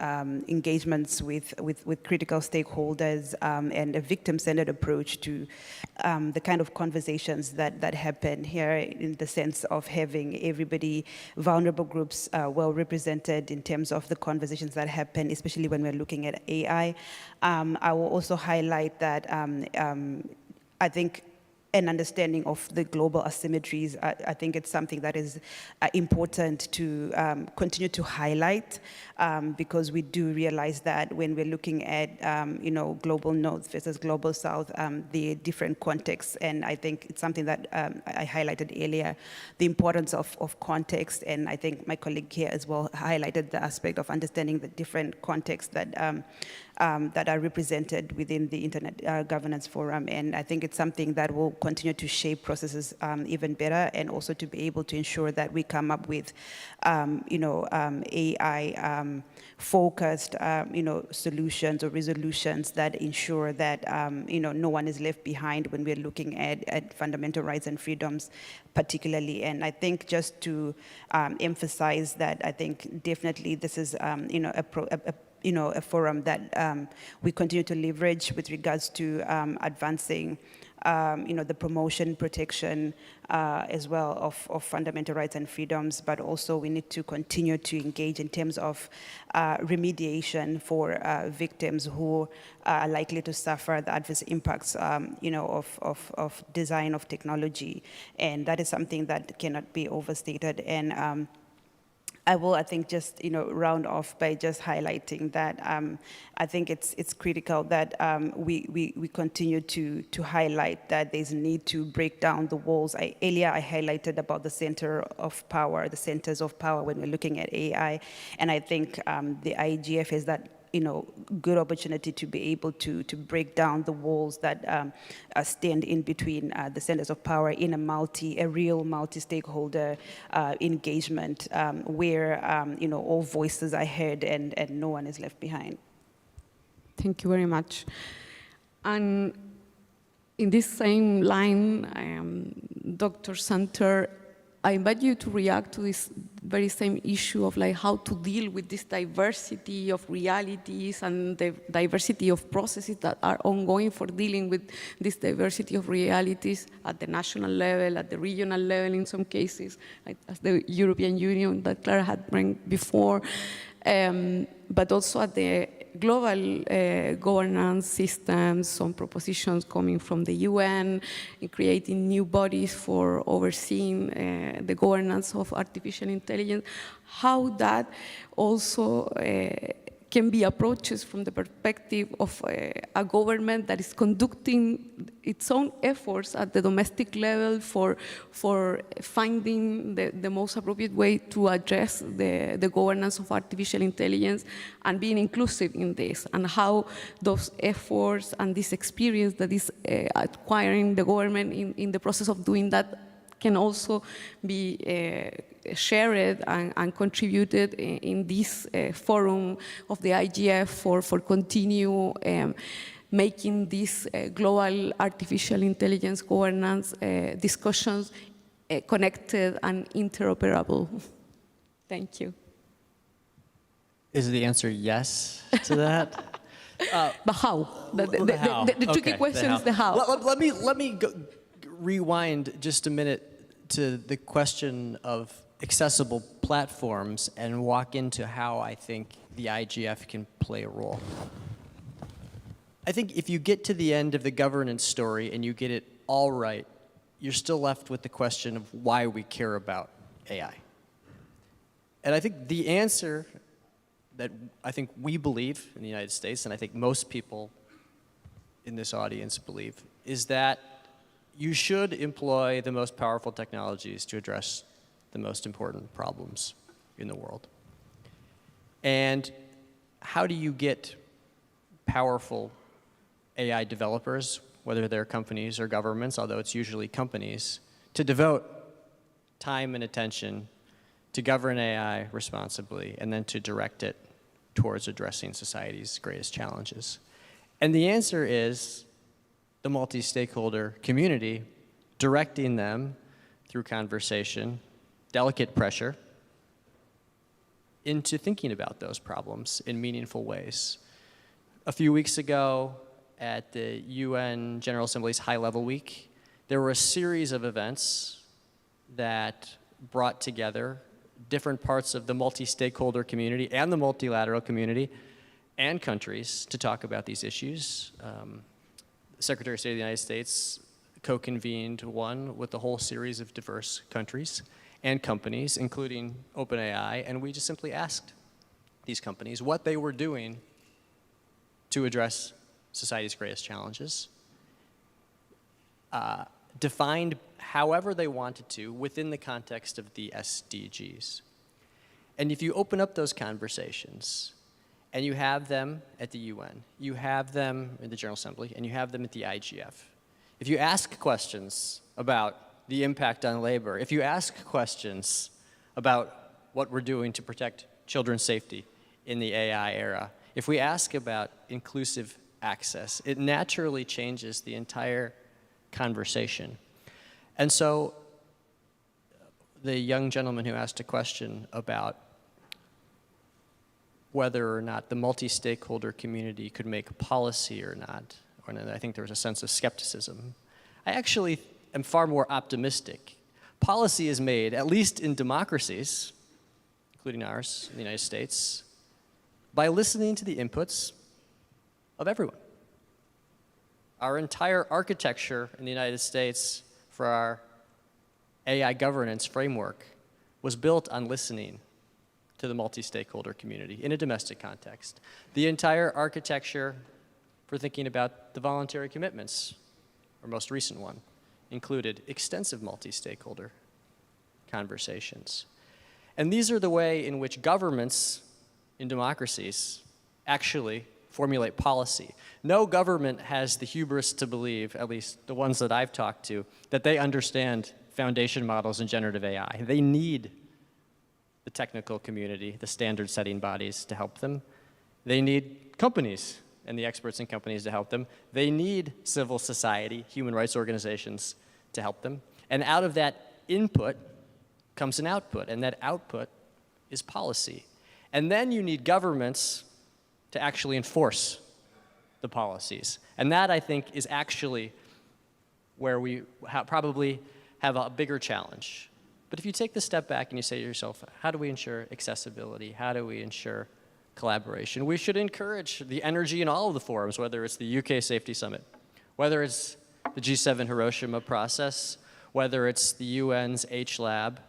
S13: engagements with critical stakeholders and a victim-centered approach to the kind of conversations that happen here, in the sense of having everybody, vulnerable groups, well represented in terms of the conversations that happen, especially when we're looking at AI. I will also highlight that I think an understanding of the global asymmetries, I think it's something that is important to continue to highlight, because we do realize that when we're looking at global North versus global South, the different contexts, and I think it's something that I highlighted earlier, the importance of context, and I think my colleague here as well highlighted the aspect of understanding the different contexts that that are represented within the Internet Governance Forum. And I think it's something that will continue to shape processes even better, and also to be able to ensure that we come up with, AI focused, solutions or resolutions that ensure that, no one is left behind when we're looking at fundamental rights and freedoms particularly. And I think just to emphasize that, I think definitely this is, a forum that we continue to leverage with regards to advancing, the promotion, protection, as well of fundamental rights and freedoms, but also we need to continue to engage in terms of remediation for victims who are likely to suffer the adverse impacts, of design of technology, and that is something that cannot be overstated. And I will, I think, just round off by just highlighting that I think it's critical that we continue to highlight that there's a need to break down the walls. Earlier I highlighted about the center of power, the centers of power when we're looking at AI, and I think the IGF is that good opportunity to be able to break down the walls that stand in between the centers of power in a real multi-stakeholder engagement where all voices are heard and no one is left behind.
S11: Thank you very much. And in this same line, Dr. Santer, I invite you to react to this very same issue of how to deal with this diversity of realities and the diversity of processes that are ongoing for dealing with this diversity of realities at the national level, at the regional level in some cases, as the European Union that Clara had brought before, but also at the global governance systems, some propositions coming from the UN, in creating new bodies for overseeing the governance of artificial intelligence, how that also can be approaches from the perspective of a government that is conducting its own efforts at the domestic level for finding the most appropriate way to address the governance of artificial intelligence and being inclusive in this, and how those efforts and this experience that is acquiring the government in the process of doing that can also be shared and contributed in this forum of the IGF for continue making these global artificial intelligence governance discussions connected and interoperable. Thank you.
S20: Is the answer yes to that?
S11: But how? The tricky question is the how.
S20: Let me go, rewind just a minute to the question of accessible platforms and walk into how I think the IGF can play a role. I think if you get to the end of the governance story and you get it all right, you're still left with the question of why we care about AI. And I think the answer that I think we believe in the United States, and I think most people in this audience believe, is that you should employ the most powerful technologies to address the most important problems in the world. And how do you get powerful AI developers, whether they're companies or governments, although it's usually companies, to devote time and attention to govern AI responsibly and then to direct it towards addressing society's greatest challenges? And the answer is the multi-stakeholder community, directing them through conversation, delicate pressure, into thinking about those problems in meaningful ways. A few weeks ago at the UN General Assembly's High Level Week, there were a series of events that brought together different parts of the multi-stakeholder community and the multilateral community and countries to talk about these issues. The Secretary of State of the United States co-convened one with a whole series of diverse countries and companies, including OpenAI, and we just simply asked these companies what they were doing to address society's greatest challenges, defined however they wanted to within the context of the SDGs. And if you open up those conversations, and you have them at the UN, you have them in the General Assembly, and you have them at the IGF, if you ask questions about the impact on labor, if you ask questions about what we're doing to protect children's safety in the AI era, if we ask about inclusive access, it naturally changes the entire conversation. And so the young gentleman who asked a question about whether or not the multi-stakeholder community could make policy or not, and I think there was a sense of skepticism. I actually am far more optimistic. Policy is made, at least in democracies, including ours in the United States, by listening to the inputs of everyone. Our entire architecture in the United States for our AI governance framework was built on listening to the multi-stakeholder community in a domestic context. The entire architecture for thinking about the voluntary commitments, our most recent one, included extensive multi-stakeholder conversations. And these are the way in which governments in democracies actually formulate policy. No government has the hubris to believe, at least the ones that I've talked to, that they understand foundation models in generative AI. They need the technical community, the standard-setting bodies to help them. They need companies and the experts in companies to help them. They need civil society, human rights organizations to help them. And out of that input comes an output, and that output is policy. And then you need governments to actually enforce the policies. And that, I think, is actually where we probably have a bigger challenge. But if you take the step back and you say to yourself, how do we ensure accessibility? How do we ensure collaboration? We should encourage the energy in all of the forums, whether it's the UK Safety Summit, whether it's the G7 Hiroshima process, whether it's the UN's H-Lab,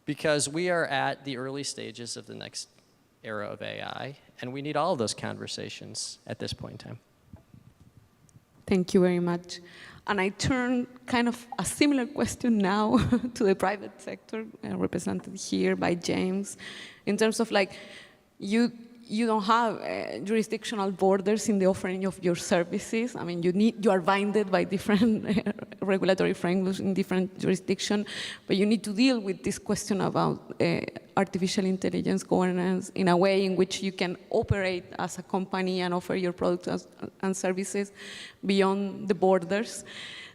S20: because we are at the early stages of the next era of AI, and we need all of those conversations at this point in time.
S11: Thank you very much. And I turn kind of a similar question now to the private sector, represented here by James, in terms of like, you don't have jurisdictional borders in the offering of your services. I mean, you are binded by different regulatory frameworks in different jurisdictions, but you need to deal with this question about artificial intelligence governance in a way in which you can operate as a company and offer your products and services beyond the borders.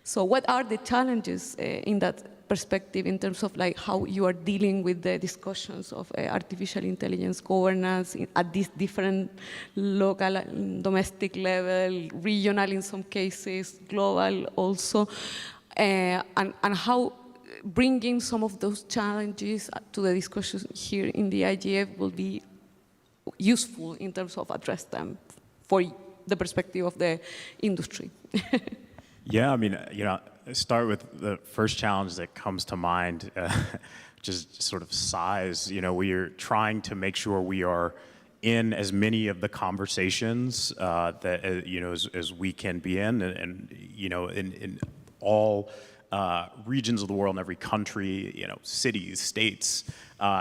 S11: So what are the challenges in that perspective in terms of like how you are dealing with the discussions of artificial intelligence governance at these different local, domestic level, regional in some cases, global also, and how bringing some of those challenges to the discussion here in the IGF will be useful in terms of address them for the perspective of the industry.
S12: Yeah, I mean, start with the first challenge that comes to mind, which is sort of size. We are trying to make sure we are in as many of the conversations that as we can be in, and in all regions of the world, in every country, you know, cities, states,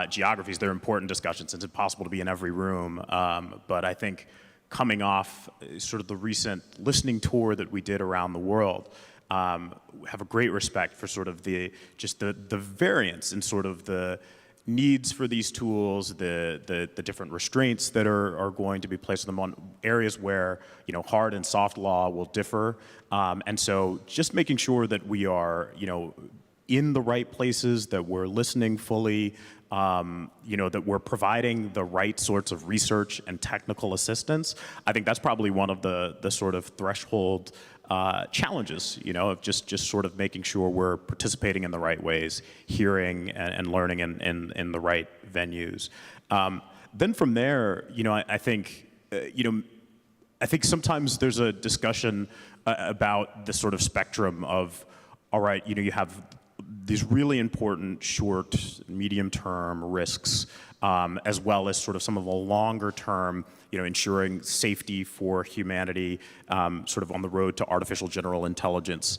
S12: geographies. They're important discussions. It's impossible to be in every room. But I think coming off sort of the recent listening tour that we did around the world, have a great respect for sort of the variance in sort of the needs for these tools, the different restraints that are going to be placed on them on areas where, you know, hard and soft law will differ. And so just making sure that we are, you know, in the right places, that we're listening fully, you know, that we're providing the right sorts of research and technical assistance. I think that's probably one of the sort of threshold challenges, you know, of just sort of making sure we're participating in the right ways, hearing and learning in the right venues. Then from there, you know, I think, you know, I think sometimes there's a discussion about the sort of spectrum of, all right, you know, you have these really important short, medium-term risks, as well as sort of some of the longer-term, you know, ensuring safety for humanity, sort of on the road to artificial general intelligence,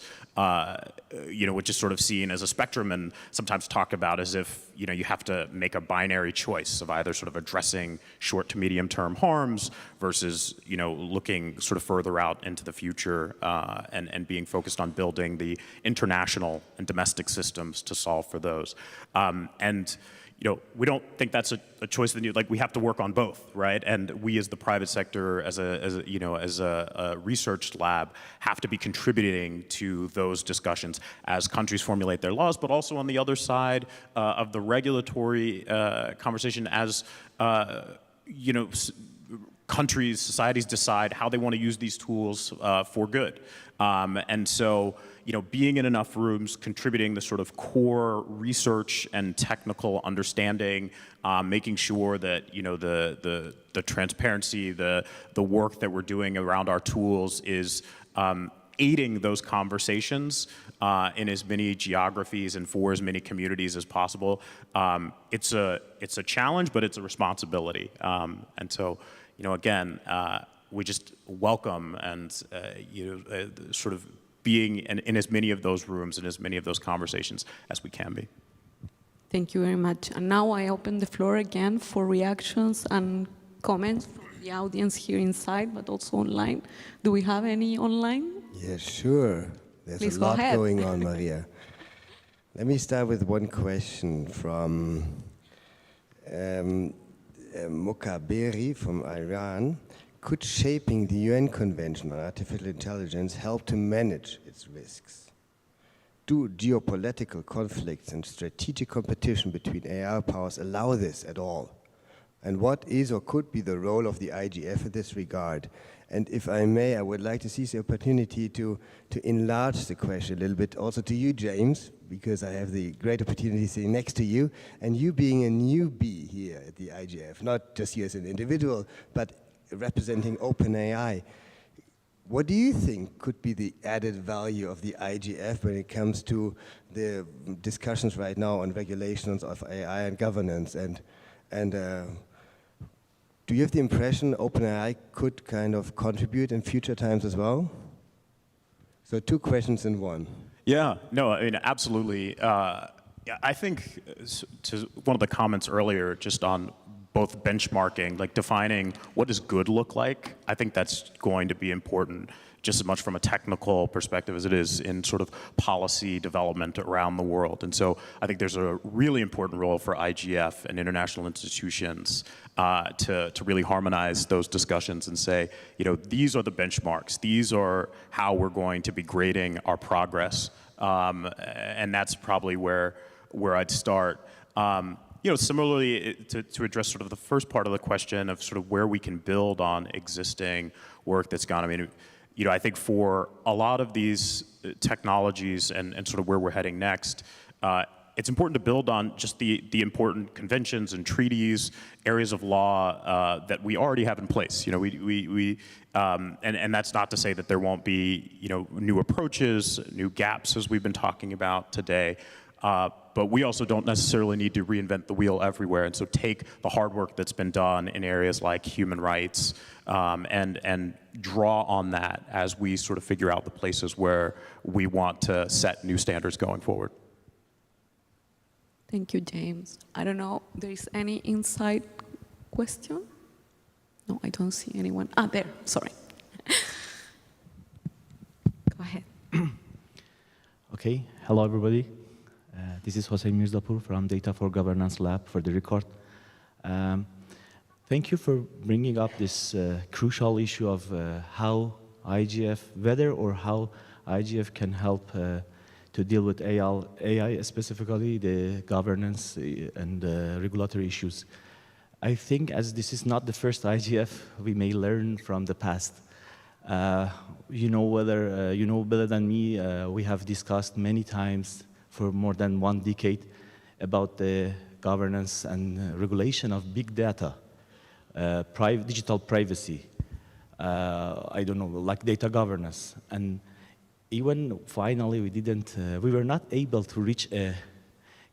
S12: you know, which is sort of seen as a spectrum and sometimes talked about as if, you know, you have to make a binary choice of either sort of addressing short to medium-term harms versus, you know, looking sort of further out into the future and being focused on building the international and domestic systems to solve for those. And you know, we don't think that's a choice that like we have to work on both, right? And we as the private sector, as a research lab, have to be contributing to those discussions as countries formulate their laws, but also on the other side of the regulatory conversation as you know, countries, societies decide how they want to use these tools for good. And so, you know, being in enough rooms, contributing the sort of core research and technical understanding, making sure that, you know, the transparency, the work that we're doing around our tools is aiding those conversations in as many geographies and for as many communities as possible. It's a challenge, but it's a responsibility. And so, you know, again, we just welcome and you know, sort of being in as many of those rooms and as many of those conversations as we can be.
S11: Thank you very much. And now I open the floor again for reactions and comments from the audience here inside, but also online. Do we have any online?
S6: Yeah, sure. There's
S11: Please
S6: a
S11: go
S6: lot
S11: ahead.
S6: going on, Maria. Let me start with one question from Mokaberi from Iran. Could shaping the UN Convention on Artificial Intelligence help to manage its risks? Do geopolitical conflicts and strategic competition between AI powers allow this at all? And what is or could be the role of the IGF in this regard? And if I may, I would like to seize the opportunity to enlarge the question a little bit also to you, James, because I have the great opportunity sitting next to you, and you being a newbie here at the IGF, not just you as an individual, but representing OpenAI. What do you think could be the added value of the IGF when it comes to the discussions right now on regulations of AI and governance? And do you have the impression OpenAI could kind of contribute in future times as well? So two questions in one.
S12: Yeah, no, I mean, absolutely. I think to one of the comments earlier just on both benchmarking, like defining what does good look like, I think that's going to be important just as much from a technical perspective as it is in sort of policy development around the world. And so I think there's a really important role for IGF and international institutions to really harmonize those discussions and say, you know, these are the benchmarks. These are how we're going to be grading our progress. And that's probably where I'd start. You know, similarly, to address sort of the first part of the question of sort of where we can build on existing work that's gone, I mean, you know, I think for a lot of these technologies and sort of where we're heading next, it's important to build on just the important conventions and treaties, areas of law that we already have in place. You know, and that's not to say that there won't be, you know, new approaches, new gaps as we've been talking about today. but we also don't necessarily need to reinvent the wheel everywhere. And so take the hard work that's been done in areas like human rights and draw on that as we sort of figure out the places where we want to set new standards going forward.
S11: Thank you, James. I don't know, there is any inside question? No, I don't see anyone. Ah, there, sorry. Go ahead.
S8: Okay, hello everybody. This is Hossein Mirzapur from Data for Governance Lab, for the record. Thank you for bringing up this crucial issue of how IGF, whether or how IGF can help to deal with AI, specifically the governance and regulatory issues. I think as this is not the first IGF, we may learn from the past. You know better than me, we have discussed many times for more than 1 decade about the governance and regulation of big data, digital privacy, I don't know, like data governance. And even finally, we were not able to reach a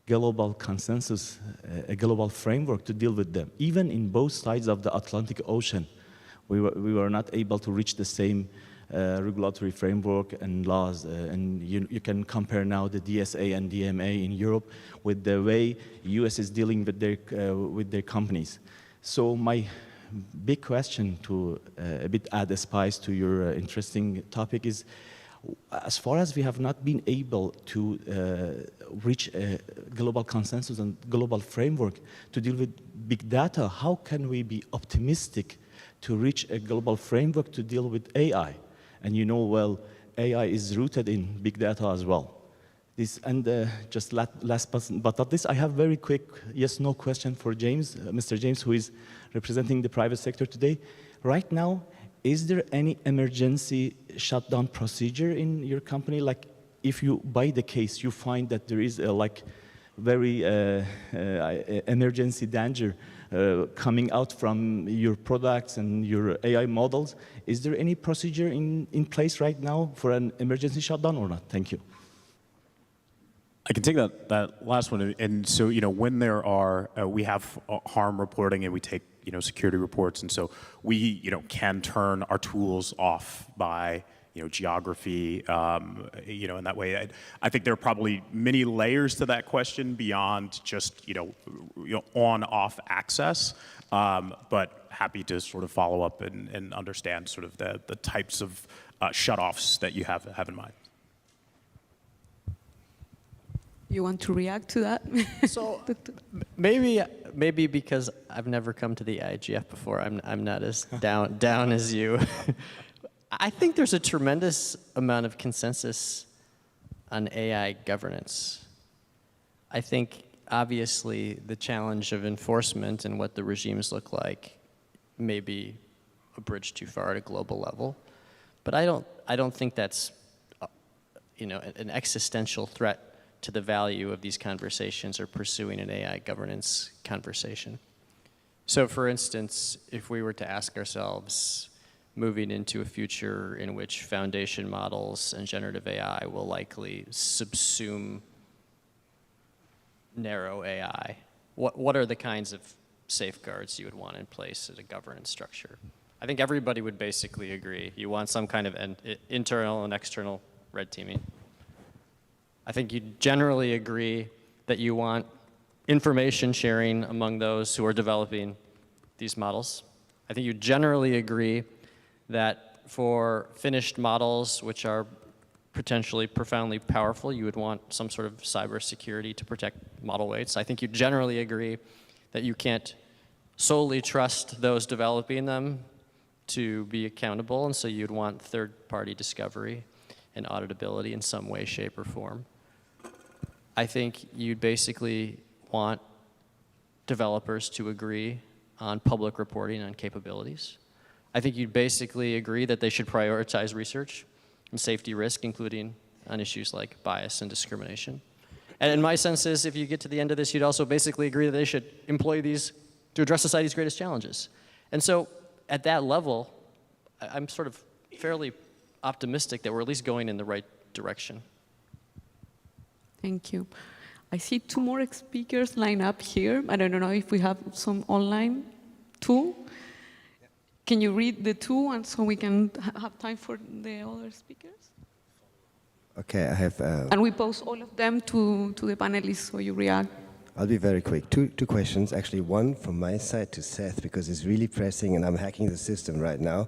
S8: global consensus, a global framework to deal with them. Even in both sides of the Atlantic Ocean, we were not able to reach the same regulatory framework and laws. And you can compare now the DSA and DMA in Europe with the way US is dealing with their companies. So my big question to a bit add a spice to your interesting topic is, as far as we have not been able to reach a global consensus and global framework to deal with big data, how can we be optimistic to reach a global framework to deal with AI? And you know well, AI is rooted in big data as well. Just last but not least, I have very quick yes/no question for James, Mr. James, who is representing the private sector today. Right now, is there any emergency shutdown procedure in your company? Like, if you, by the case, you find that there is a very emergency danger coming out from your products and your AI models, is there any procedure in place right now for an emergency shutdown or not? Thank you.
S12: I can take that last one. And so, when there are, we have harm reporting and we take, security reports. And so we, can turn our tools off by, geography, in that way. I think there are probably many layers to that question beyond just, on-off access. But happy to sort of follow up and understand sort of the types of shutoffs that you have in mind.
S11: You want to react to that?
S20: So maybe because I've never come to the IGF before, I'm not as down as you. I think there's a tremendous amount of consensus on AI governance. I think obviously the challenge of enforcement and what the regimes look like may be a bridge too far at a global level, but I don't think that's an existential threat to the value of these conversations or pursuing an AI governance conversation. So for instance, if we were to ask ourselves, moving into a future in which foundation models and generative AI will likely subsume narrow AI, what are the kinds of safeguards you would want in place as a governance structure? I think everybody would basically agree. You want some kind of internal and external red teaming. I think you generally agree that you want information sharing among those who are developing these models. I think you generally agree that for finished models, which are potentially profoundly powerful, you would want some sort of cybersecurity to protect model weights. I think you generally agree that you can't solely trust those developing them to be accountable, and so you'd want third-party discovery and auditability in some way, shape, or form. I think you'd basically want developers to agree on public reporting on capabilities. I think you'd basically agree that they should prioritize research and safety risk, including on issues like bias and discrimination. And my sense is, if you get to the end of this, you'd also basically agree that they should employ these to address society's greatest challenges. And so at that level, I'm sort of fairly optimistic that we're at least going in the right direction.
S11: Thank you. I see 2 more speakers lined up here. I don't know if we have some online too. Can you read the 2 and so we can have time for the other speakers?
S6: Okay, I have...
S11: and we post all of them to the panelists so you react.
S6: I'll be very quick. Two questions, actually one from my side to Seth, because it's really pressing and I'm hacking the system right now.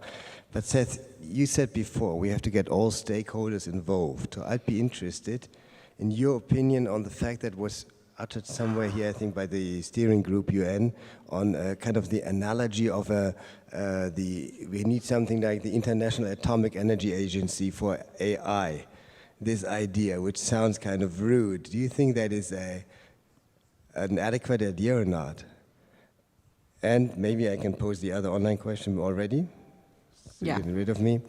S6: But Seth, you said before, we have to get all stakeholders involved. So I'd be interested in your opinion on the fact that was uttered somewhere here, I think by the steering group UN, on kind of the analogy of we need something like the International Atomic Energy Agency for AI. This idea, which sounds kind of rude. Do you think that is an adequate idea or not? And maybe I can pose the other online question already, so you get rid of me.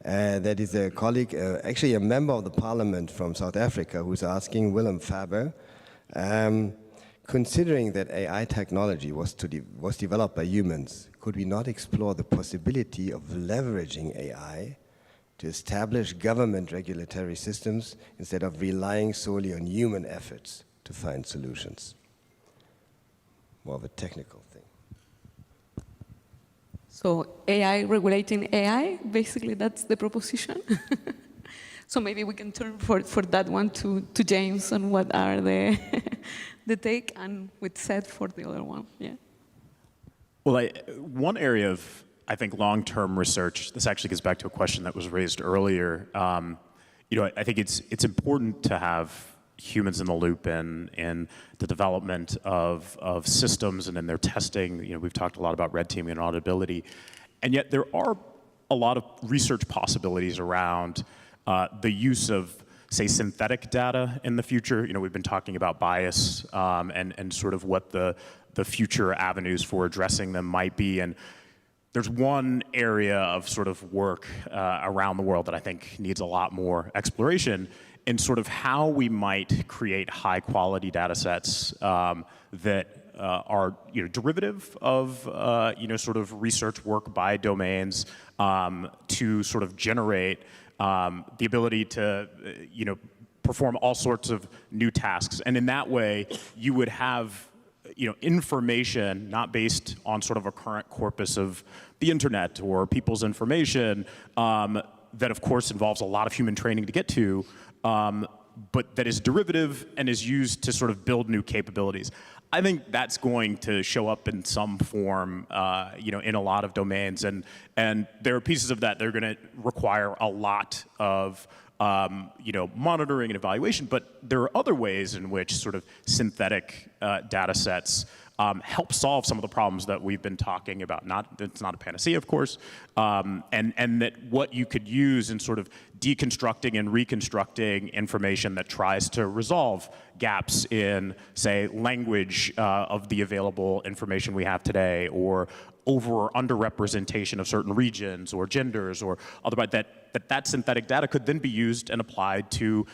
S6: That is a colleague, actually a member of the parliament from South Africa, who's asking Willem Faber, considering that AI technology was developed by humans, could we not explore the possibility of leveraging AI to establish government regulatory systems instead of relying solely on human efforts to find solutions? More of a technical thing.
S11: So AI regulating AI, basically that's the proposition. So maybe we can turn for that one to James on what are the take, and with Seth for the other one. Yeah.
S12: Well, one area of, I think, long-term research, this actually gets back to a question that was raised earlier. I think it's important to have humans in the loop in the development of systems and in their testing. We've talked a lot about red teaming and auditability, and yet there are a lot of research possibilities around the use of, say, synthetic data in the future. We've been talking about bias and sort of what the future avenues for addressing them might be. And there's one area of sort of work around the world that I think needs a lot more exploration in sort of how we might create high quality data sets that are derivative of sort of research work by domains to sort of generate the ability to perform all sorts of new tasks. And in that way, you would have information not based on sort of a current corpus of the internet or people's information that of course involves a lot of human training to get to, but that is derivative and is used to sort of build new capabilities. I think that's going to show up in some form, in a lot of domains, and there are pieces of that that are going to require a lot of monitoring and evaluation. But there are other ways in which sort of synthetic data sets help solve some of the problems that we've been talking about. It's not a panacea, of course, and that what you could use in sort of deconstructing and reconstructing information that tries to resolve gaps in, say, language of the available information we have today, or over or underrepresentation of certain regions or genders or otherwise, that synthetic data could then be used and applied to,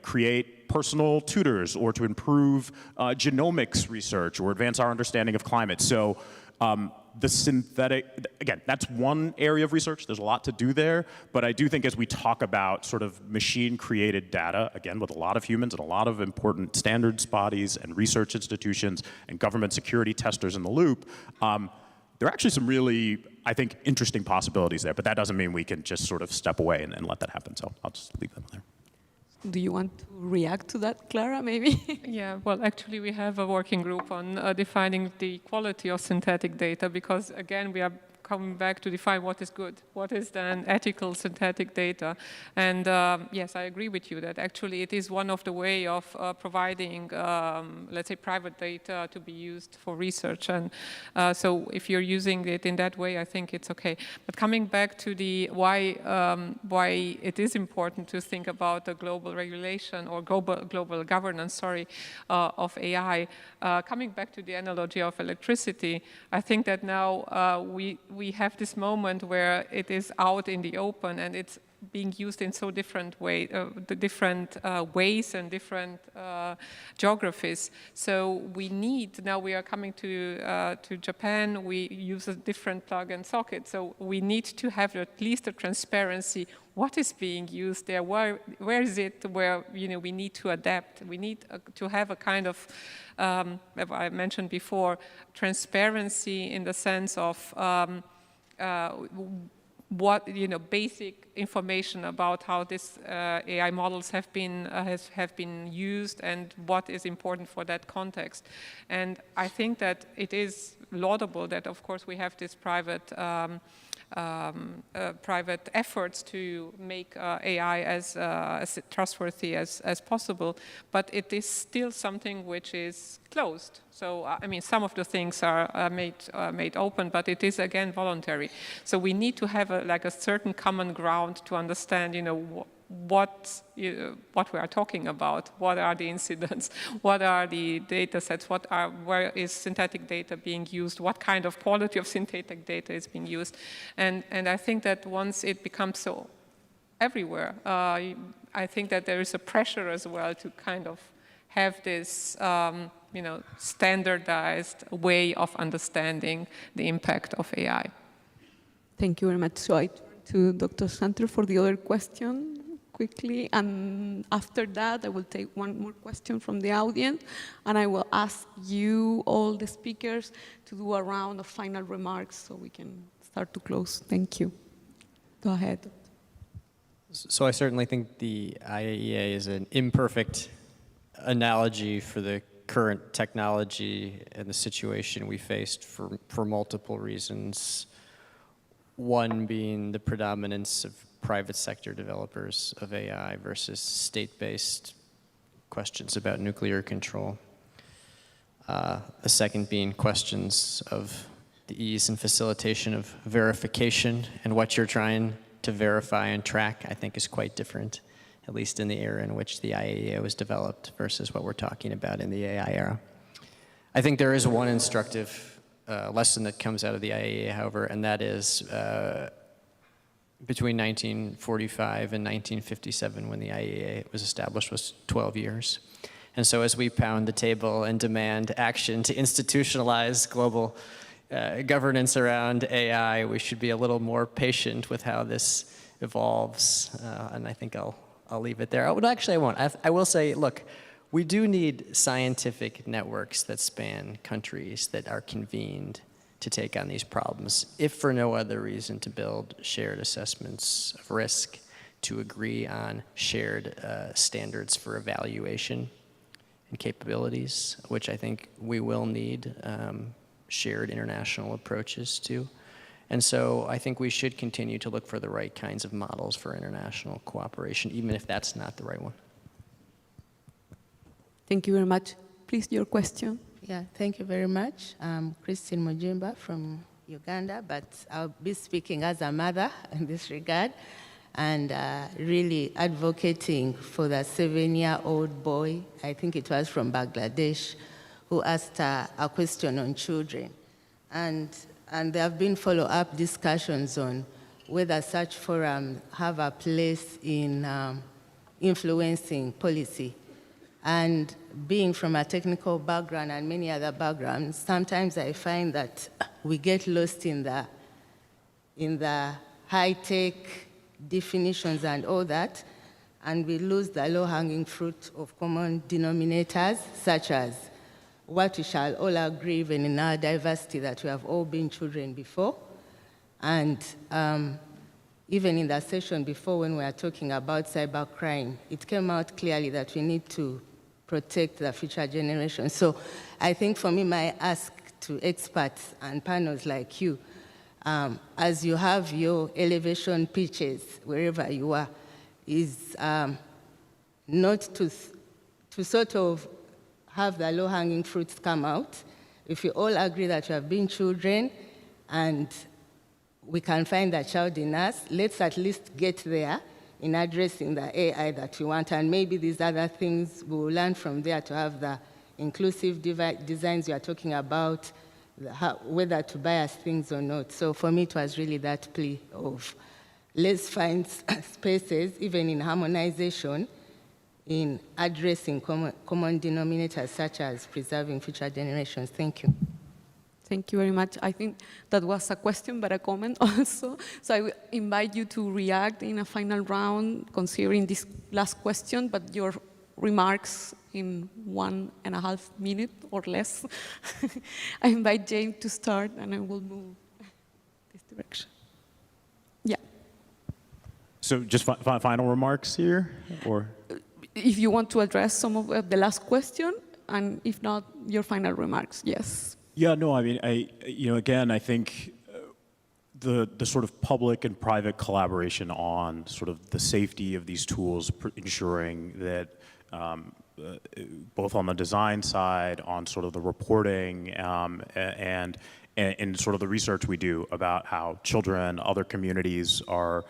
S12: create personal tutors or to improve genomics research or advance our understanding of climate. So the synthetic, again, that's one area of research. There's a lot to do there, but I do think as we talk about sort of machine-created data, again, with a lot of humans and a lot of important standards bodies and research institutions and government security testers in the loop, there are actually some really, I think, interesting possibilities there, but that doesn't mean we can just sort of step away and let that happen, so I'll just leave that there.
S11: Do you want to react to that, Clara, maybe?
S7: Yeah, well, actually, we have a working group on defining the quality of synthetic data, because, again, we are coming back to define what is good, what is then ethical synthetic data. And yes, I agree with you that actually it is one of the way of providing, let's say, private data to be used for research. And so if you're using it in that way, I think it's okay. But coming back to the why it is important to think about the global regulation or global governance, of AI, coming back to the analogy of electricity, I think that now we have this moment where it is out in the open and it's being used in so different ways and different geographies. So we need, now we are coming to Japan, we use a different plug and socket. So we need to have at least a transparency. What is being used there? Where is it where we need to adapt? We need to have a kind of, as I mentioned before, transparency in the sense of what basic information about how these AI models have been used and what is important for that context. And I think that it is laudable that, of course, we have this private efforts to make AI as trustworthy as possible, but it is still something which is closed. So, I mean, some of the things are made open, but it is, again, voluntary. So we need to have a certain common ground to understand, what we are talking about, what are the incidents, what are the data sets, where is synthetic data being used, what kind of quality of synthetic data is being used. And I think that once it becomes so everywhere, I think that there is a pressure as well to kind of have this standardized way of understanding the impact of AI.
S11: Thank you very much. So I turn to Dr. Santer for the other question quickly, and after that I will take one more question from the audience, and I will ask you, all the speakers, to do a round of final remarks so we can start to close. Thank you. Go ahead.
S20: So I certainly think the IAEA is an imperfect analogy for the current technology and the situation we faced for multiple reasons. One being the predominance of private sector developers of AI versus state-based questions about nuclear control. The second being questions of the ease and facilitation of verification, and what you're trying to verify and track, I think, is quite different, at least in the era in which the IAEA was developed versus what we're talking about in the AI era. I think there is one instructive lesson that comes out of the IAEA, however, and that is between 1945 and 1957, when the IAEA was established, was 12 years. And so as we pound the table and demand action to institutionalize global governance around AI, we should be a little more patient with how this evolves. And I think I'll leave it there. Well, actually, I won't. I will say, look, we do need scientific networks that span countries that are convened to take on these problems, if for no other reason to build shared assessments of risk, to agree on shared standards for evaluation and capabilities, which I think we will need shared international approaches to. And so I think we should continue to look for the right kinds of models for international cooperation, even if that's not the right one.
S11: Thank you very much. Please, your question.
S10: Yeah, thank you very much. I'm Christine Mujimba from Uganda, but I'll be speaking as a mother in this regard, and really advocating for the 7-year-old boy, I think it was from Bangladesh, who asked a question on children. And there have been follow-up discussions on whether such forums have a place in influencing policy. And being from a technical background and many other backgrounds, sometimes I find that we get lost in the high-tech definitions and all that, and we lose the low-hanging fruit of common denominators, such as what we shall all agree, even in our diversity, that we have all been children before. And even in the session before, when we were talking about cybercrime, it came out clearly that we need to protect the future generations. So I think for me, my ask to experts and panels like you, as you have your elevation pitches, wherever you are, is not to sort of have the low-hanging fruits come out. If you all agree that you have been children and we can find that child in us, let's at least get there in addressing the AI that we want, and maybe these other things we will learn from there to have the inclusive designs you are talking about, whether to bias things or not. So for me, it was really that plea of let's find spaces, even in harmonization, in addressing common denominators such as preserving future generations. Thank you.
S11: Thank you very much. I think that was a question, but a comment also. So I will invite you to react in a final round, considering this last question, but your remarks in 1.5 minutes or less. I invite James to start, and I will move this direction. Yeah.
S12: So just final remarks here, or?
S11: If you want to address some of the last question, and if not, your final remarks, yes.
S12: Yeah, no, I mean, again, I think the sort of public and private collaboration on sort of the safety of these tools, ensuring that both on the design side, on sort of the reporting, and sort of the research we do about how children, other communities are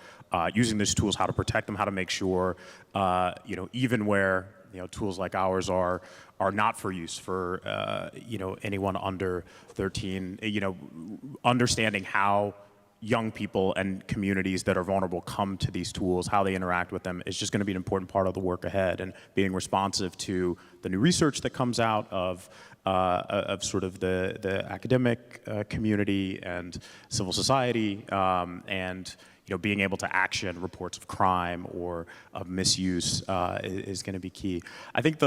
S12: using these tools, how to protect them, how to make sure, even where tools like ours are not for use for anyone under 13. Understanding how young people and communities that are vulnerable come to these tools, how they interact with them, is just going to be an important part of the work ahead. And being responsive to the new research that comes out of sort of the academic community and civil society, and being able to action reports of crime or of misuse is going to be key. I think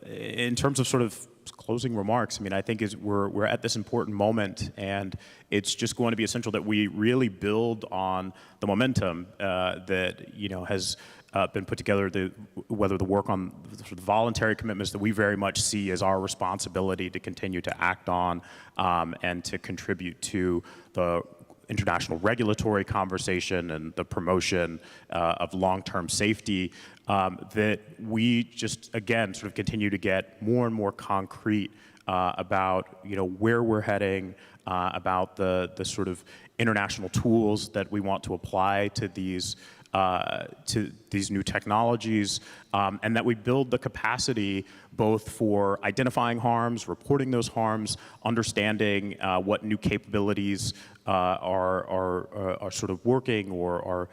S12: in terms of sort of closing remarks, I mean, I think we're at this important moment, and it's just going to be essential that we really build on the momentum that has been put together. Whether the work on the voluntary commitments that we very much see as our responsibility to continue to act on and to contribute to the international regulatory conversation and the promotion of long-term safety, that we just, again, sort of continue to get more and more concrete about where we're heading, about the sort of international tools that we want to apply to these new technologies, and that we build the capacity both for identifying harms, reporting those harms, understanding what new capabilities are sort of working or are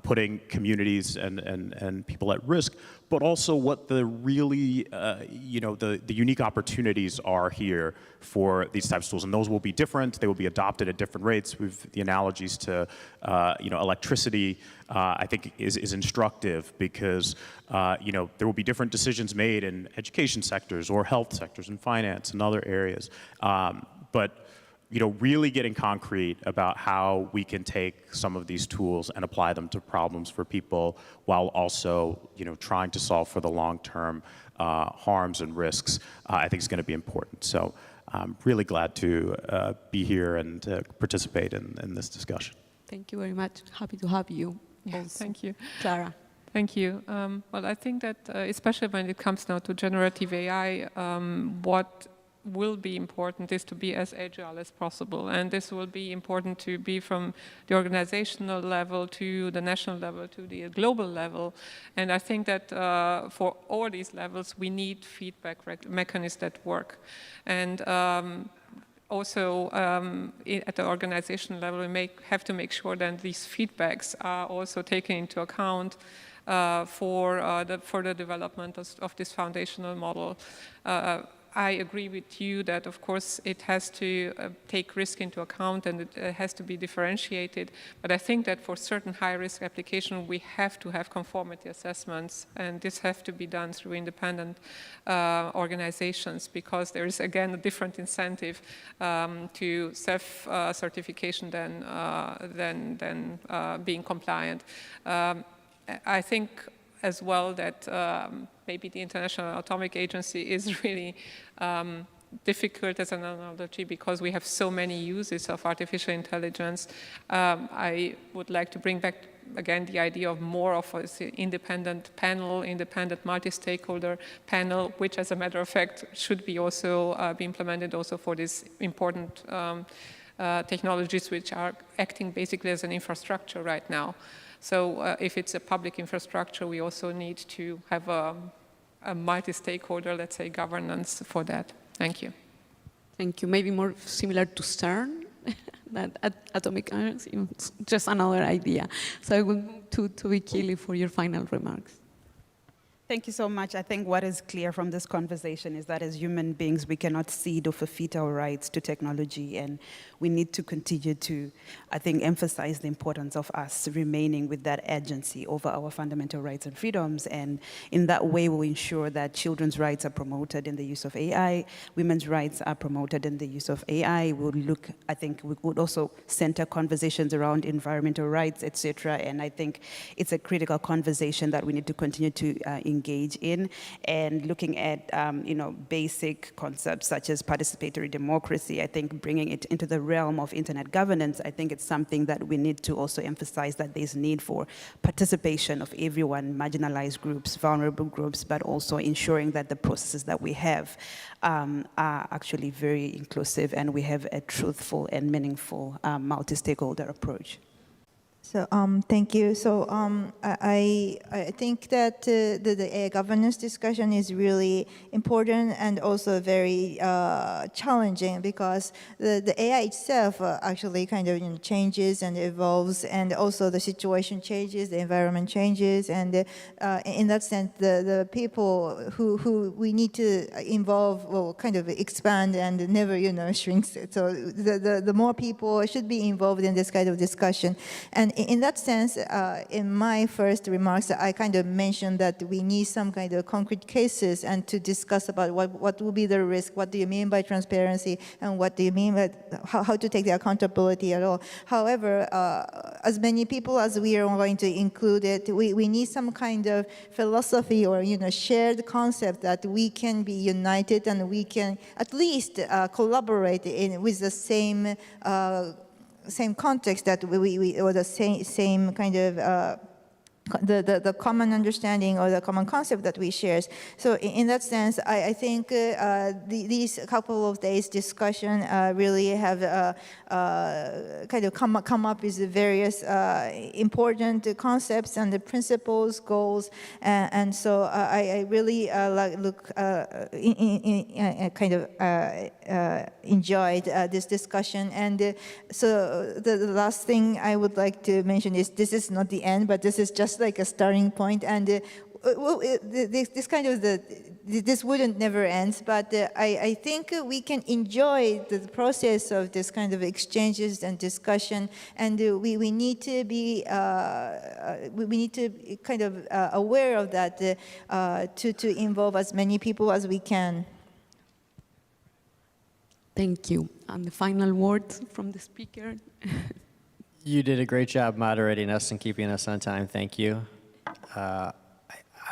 S12: putting communities and people at risk, but also what the really, the unique opportunities are here for these types of tools. And those will be different. They will be adopted at different rates. The analogies to, electricity, I think is instructive because, there will be different decisions made in education sectors or health sectors and finance and other areas. But really getting concrete about how we can take some of these tools and apply them to problems for people while also, trying to solve for the long-term harms and risks, I think is going to be important. So I'm really glad to be here and participate in this discussion.
S11: Thank you very much. Happy to have you.
S7: Yeah,
S11: also.
S7: thank you.
S11: Clara.
S7: Thank you. Well, I think that especially when it comes now to generative AI, what will be important is to be as agile as possible. And this will be important to be from the organizational level to the national level to the global level. And I think that for all these levels, we need feedback mechanisms that work. And also at the organizational level, we have to make sure that these feedbacks are also taken into account for the further development of this foundational model. I agree with you that, of course, it has to take risk into account and it has to be differentiated. But I think that for certain high-risk applications, we have to have conformity assessments, and this have to be done through independent organizations because there is, again, a different incentive to self-certification than being compliant. I think as well that maybe the International Atomic Agency is really difficult as an analogy because we have so many uses of artificial intelligence. I would like to bring back again the idea of more of an independent panel, independent multi-stakeholder panel, which as a matter of fact should be also be implemented also for these important technologies which are acting basically as an infrastructure right now. So if it's a public infrastructure, we also need to have a multi-stakeholder, let's say, governance for that. Thank you.
S11: Thank you. Maybe more similar to CERN. that atomic energy is just another idea. So I will move to Vikili for your final remarks.
S13: Thank you so much. I think what is clear from this conversation is that as human beings, we cannot cede or forfeit our rights to technology, and we need to continue to, I think, emphasize the importance of us remaining with that agency over our fundamental rights and freedoms, and in that way we'll ensure that children's rights are promoted in the use of AI, women's rights are promoted in the use of AI. We'll look, I think, we would also center conversations around environmental rights, etc., and I think it's a critical conversation that we need to continue to engage in, and looking at basic concepts such as participatory democracy. I think bringing it into the realm of internet governance, I think it's something that we need to also emphasize, that there's need for participation of everyone, marginalized groups, vulnerable groups, but also ensuring that the processes that we have are actually very inclusive and we have a truthful and meaningful multi-stakeholder approach.
S19: So thank you. So I think that the AI governance discussion is really important and also very challenging, because the AI itself actually kind of changes and evolves, and also the situation changes, the environment changes, and in that sense, the people who we need to involve will kind of expand and never shrinks. So the more people should be involved in this kind of discussion. And in that sense, in my first remarks, I kind of mentioned that we need some kind of concrete cases and to discuss about what will be the risk, what do you mean by transparency, and what do you mean by how to take the accountability at all. However, as many people as we are going to include it, we need some kind of philosophy or shared concept that we can be united and we can at least collaborate with the same context that we or the same kind of the common understanding or the common concept that we share. So in that sense, I think these couple of days discussion really have kind of come up with various important concepts and the principles, goals, and so I really enjoyed this discussion. And so the last thing I would like to mention is this is not the end, but this is just like a starting point, and this wouldn't never end, but I think we can enjoy the process of this kind of exchanges and discussion, and we need to be kind of aware of that to involve as many people as we can.
S11: Thank you. And the final words from the speaker.
S20: You did a great job moderating us and keeping us on time. Thank you. I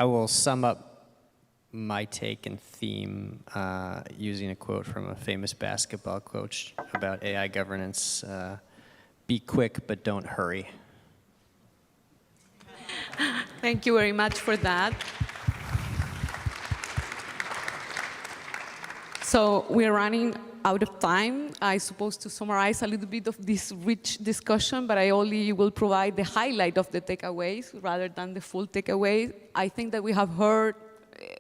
S20: will sum up my take and theme using a quote from a famous basketball coach about AI governance. Be quick, but don't hurry.
S11: Thank you very much for that. So we're running out of time. I suppose to summarize a little bit of this rich discussion, but I only will provide the highlight of the takeaways rather than the full takeaway. I think that we have heard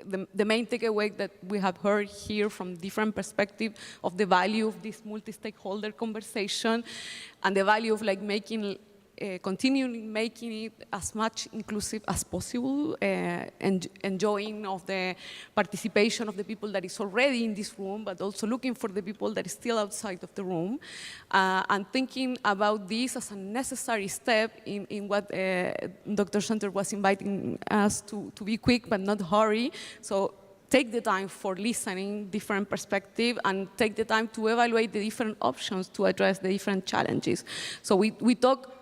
S11: the main takeaway that we have heard here from different perspectives of the value of this multi-stakeholder conversation and the value of continuing making it as much inclusive as possible, and enjoying of the participation of the people that is already in this room, but also looking for the people that is still outside of the room, and thinking about this as a necessary step in what Dr. Center was inviting us to be quick but not hurry. So take the time for listening, different perspective, and take the time to evaluate the different options to address the different challenges. So we talk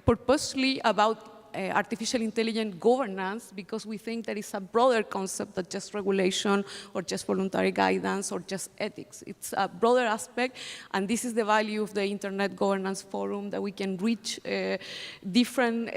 S11: purposely about artificial intelligence governance because we think that it's a broader concept than just regulation or just voluntary guidance or just ethics. It's a broader aspect, and this is the value of the Internet Governance Forum, that we can reach different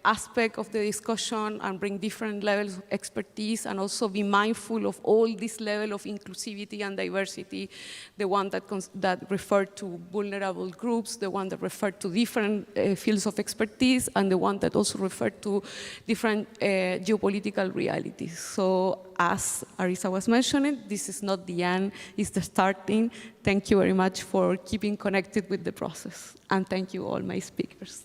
S11: aspect of the discussion and bring different levels of expertise, and also be mindful of all this level of inclusivity and diversity, the one that referred to vulnerable groups, the one that referred to different fields of expertise, and the one that also refer to different geopolitical realities. So as Arisa was mentioning, this is not the end, it's the starting. Thank you very much for keeping connected with the process. And thank you all my speakers.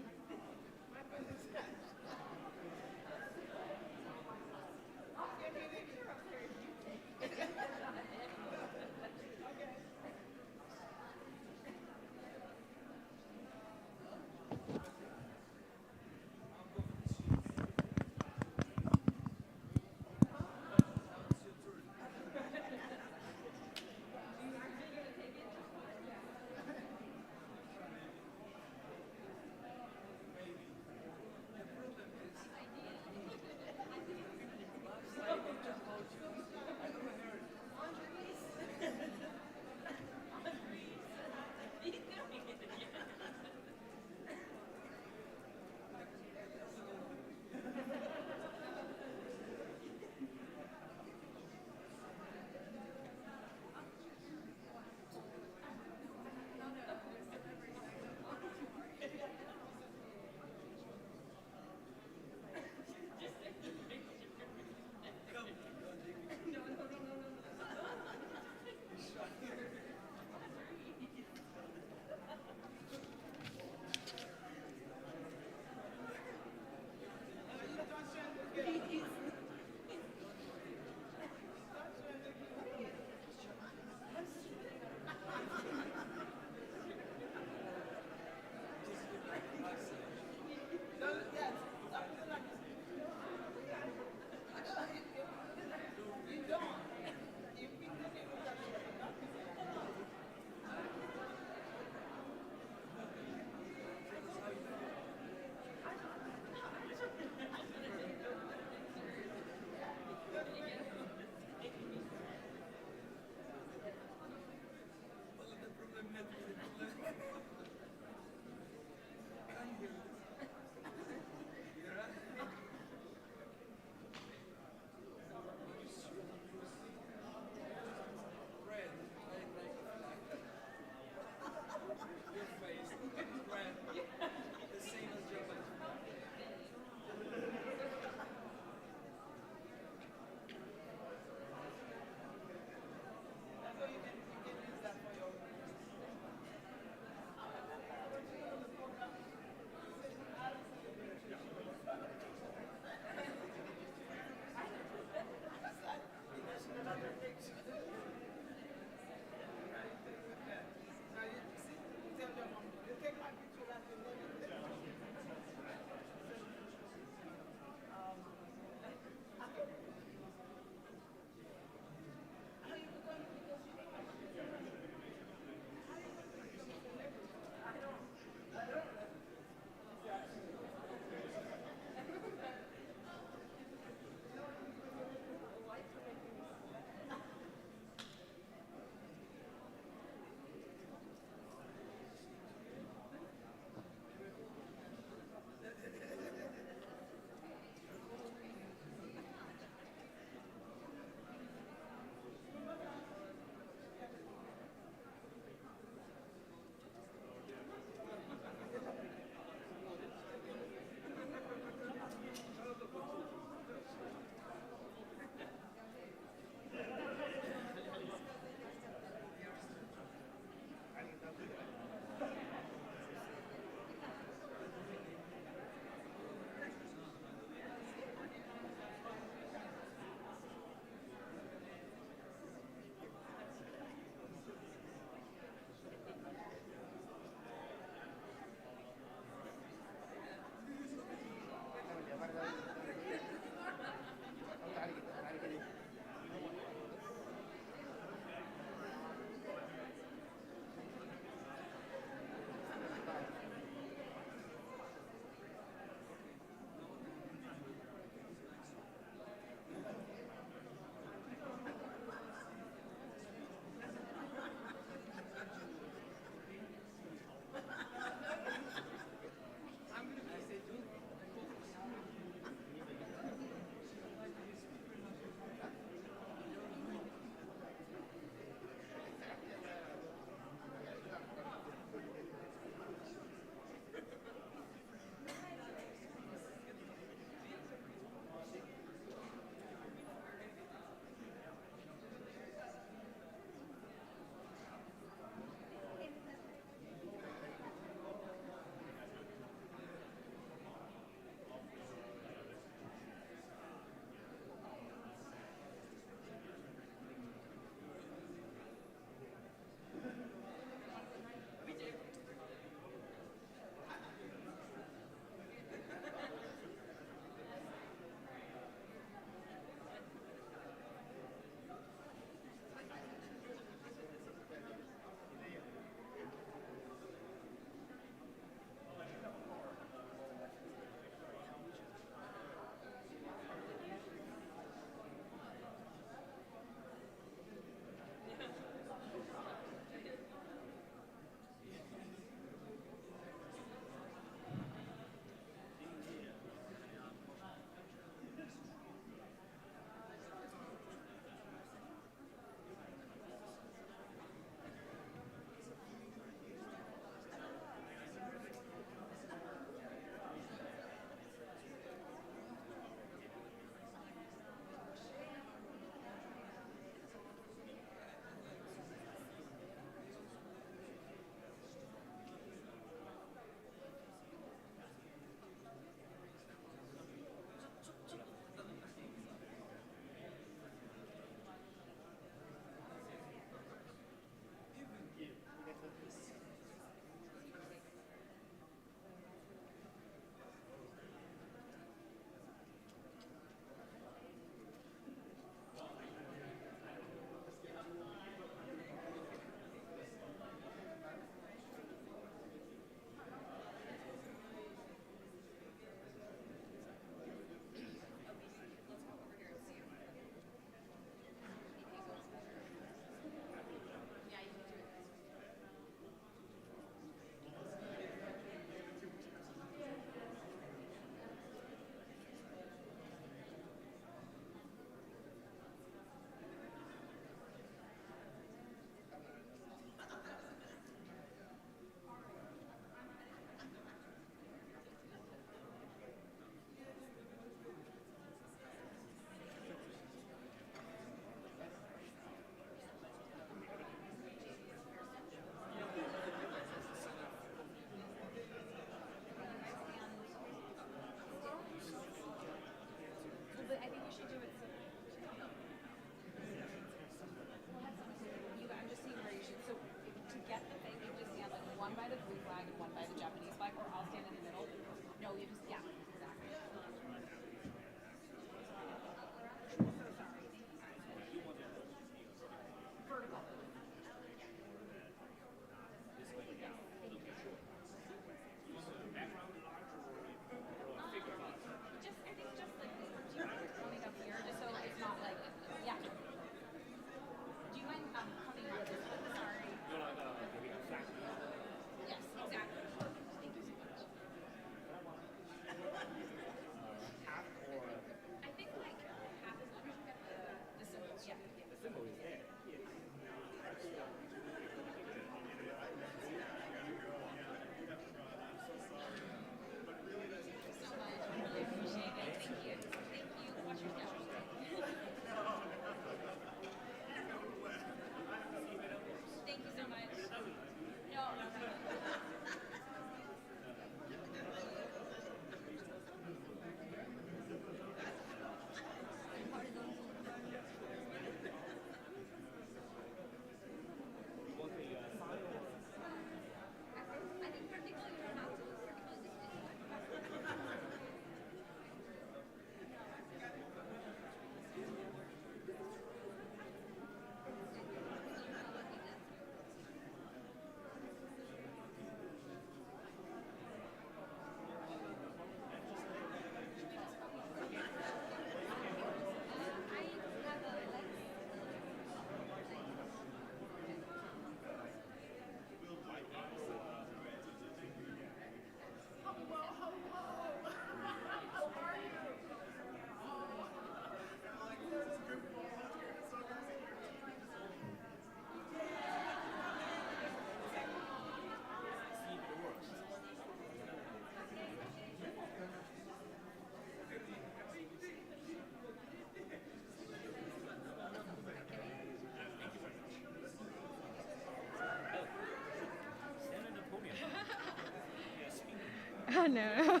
S17: Oh, no.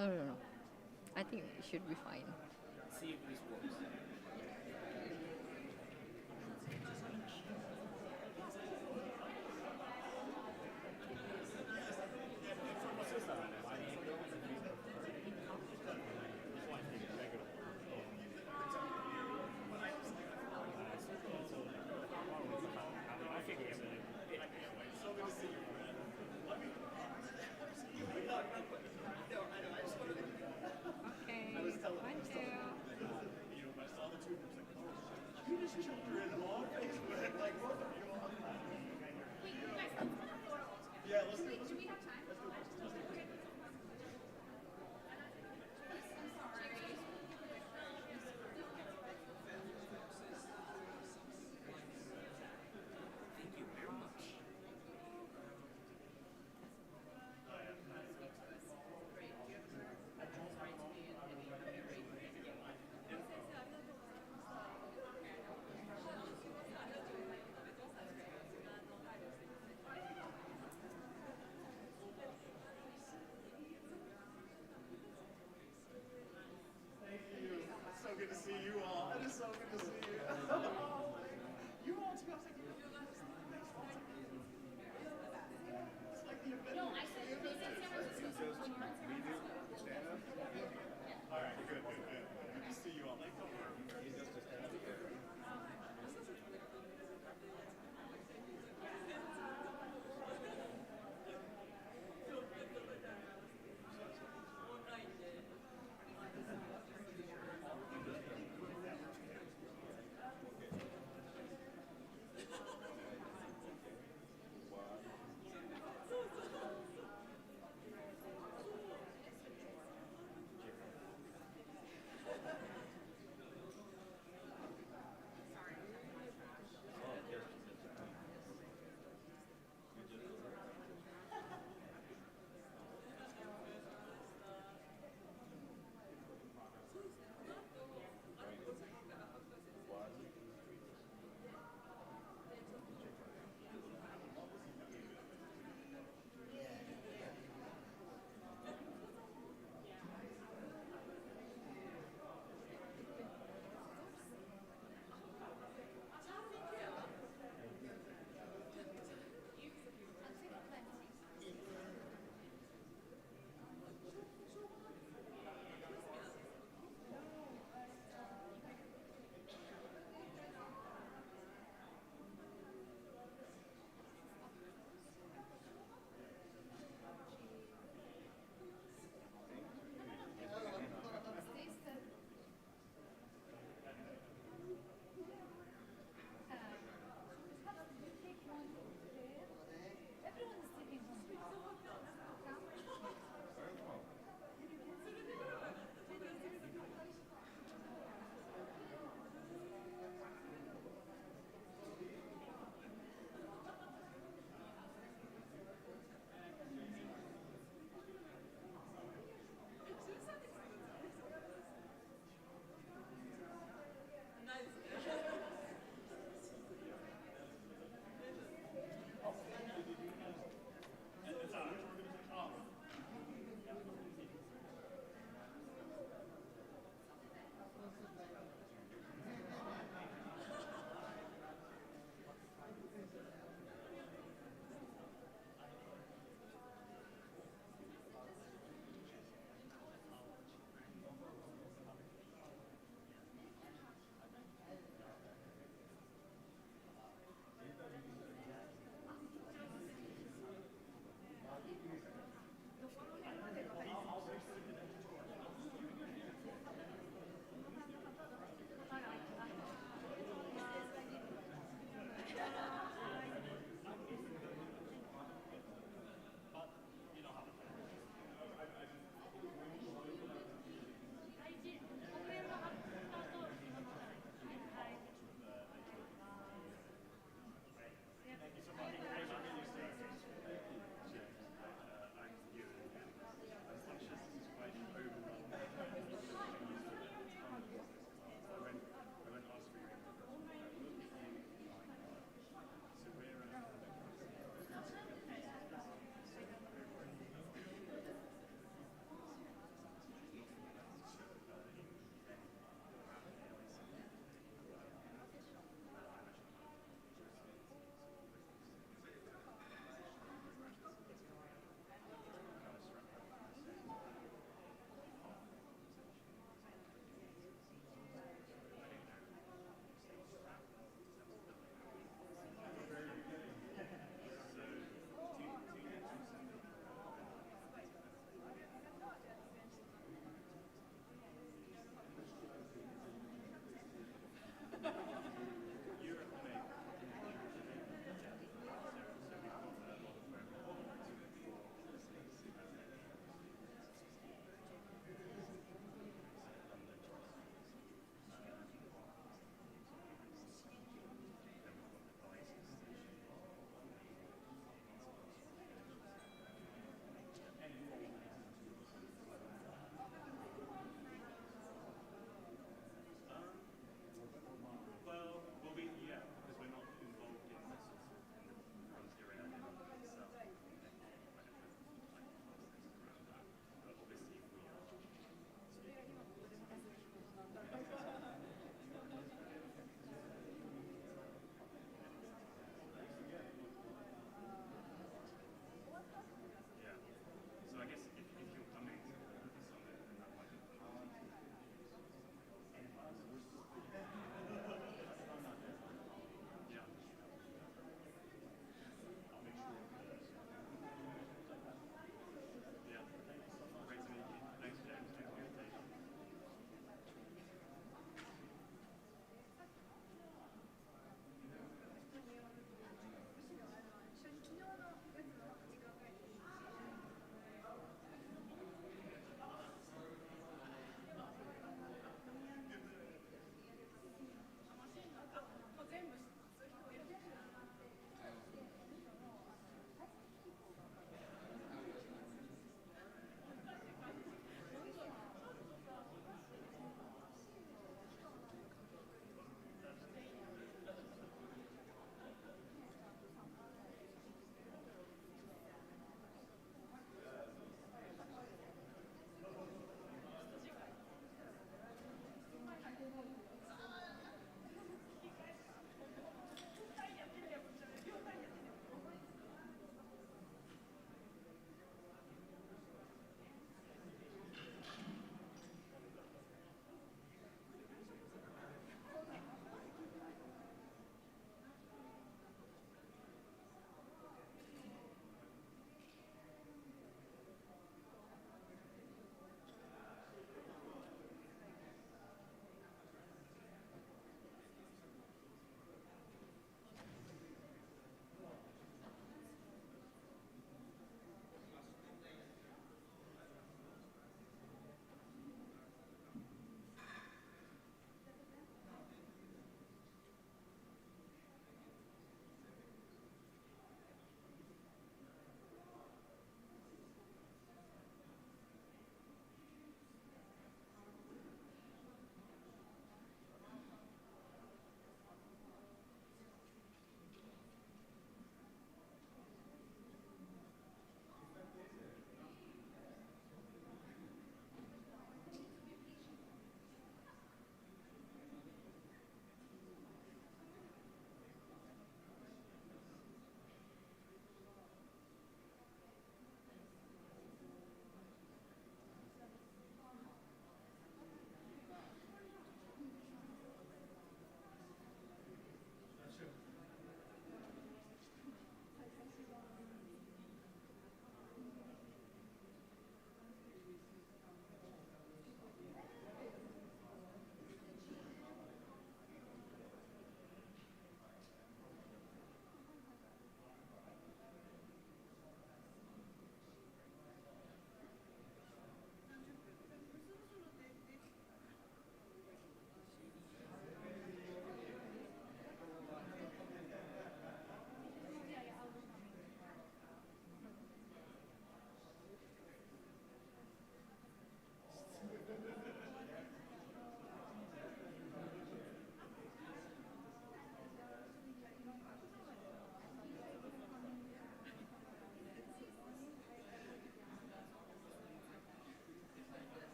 S17: Oh, no. I think it should be fine.
S22: See if this works.
S17: Okay, 1, 2.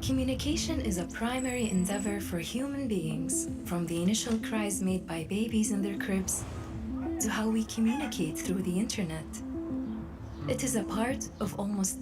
S2: Communication is a primary endeavor for human beings, from the initial cries made by babies in their cribs to how we communicate through the internet. It is a part of almost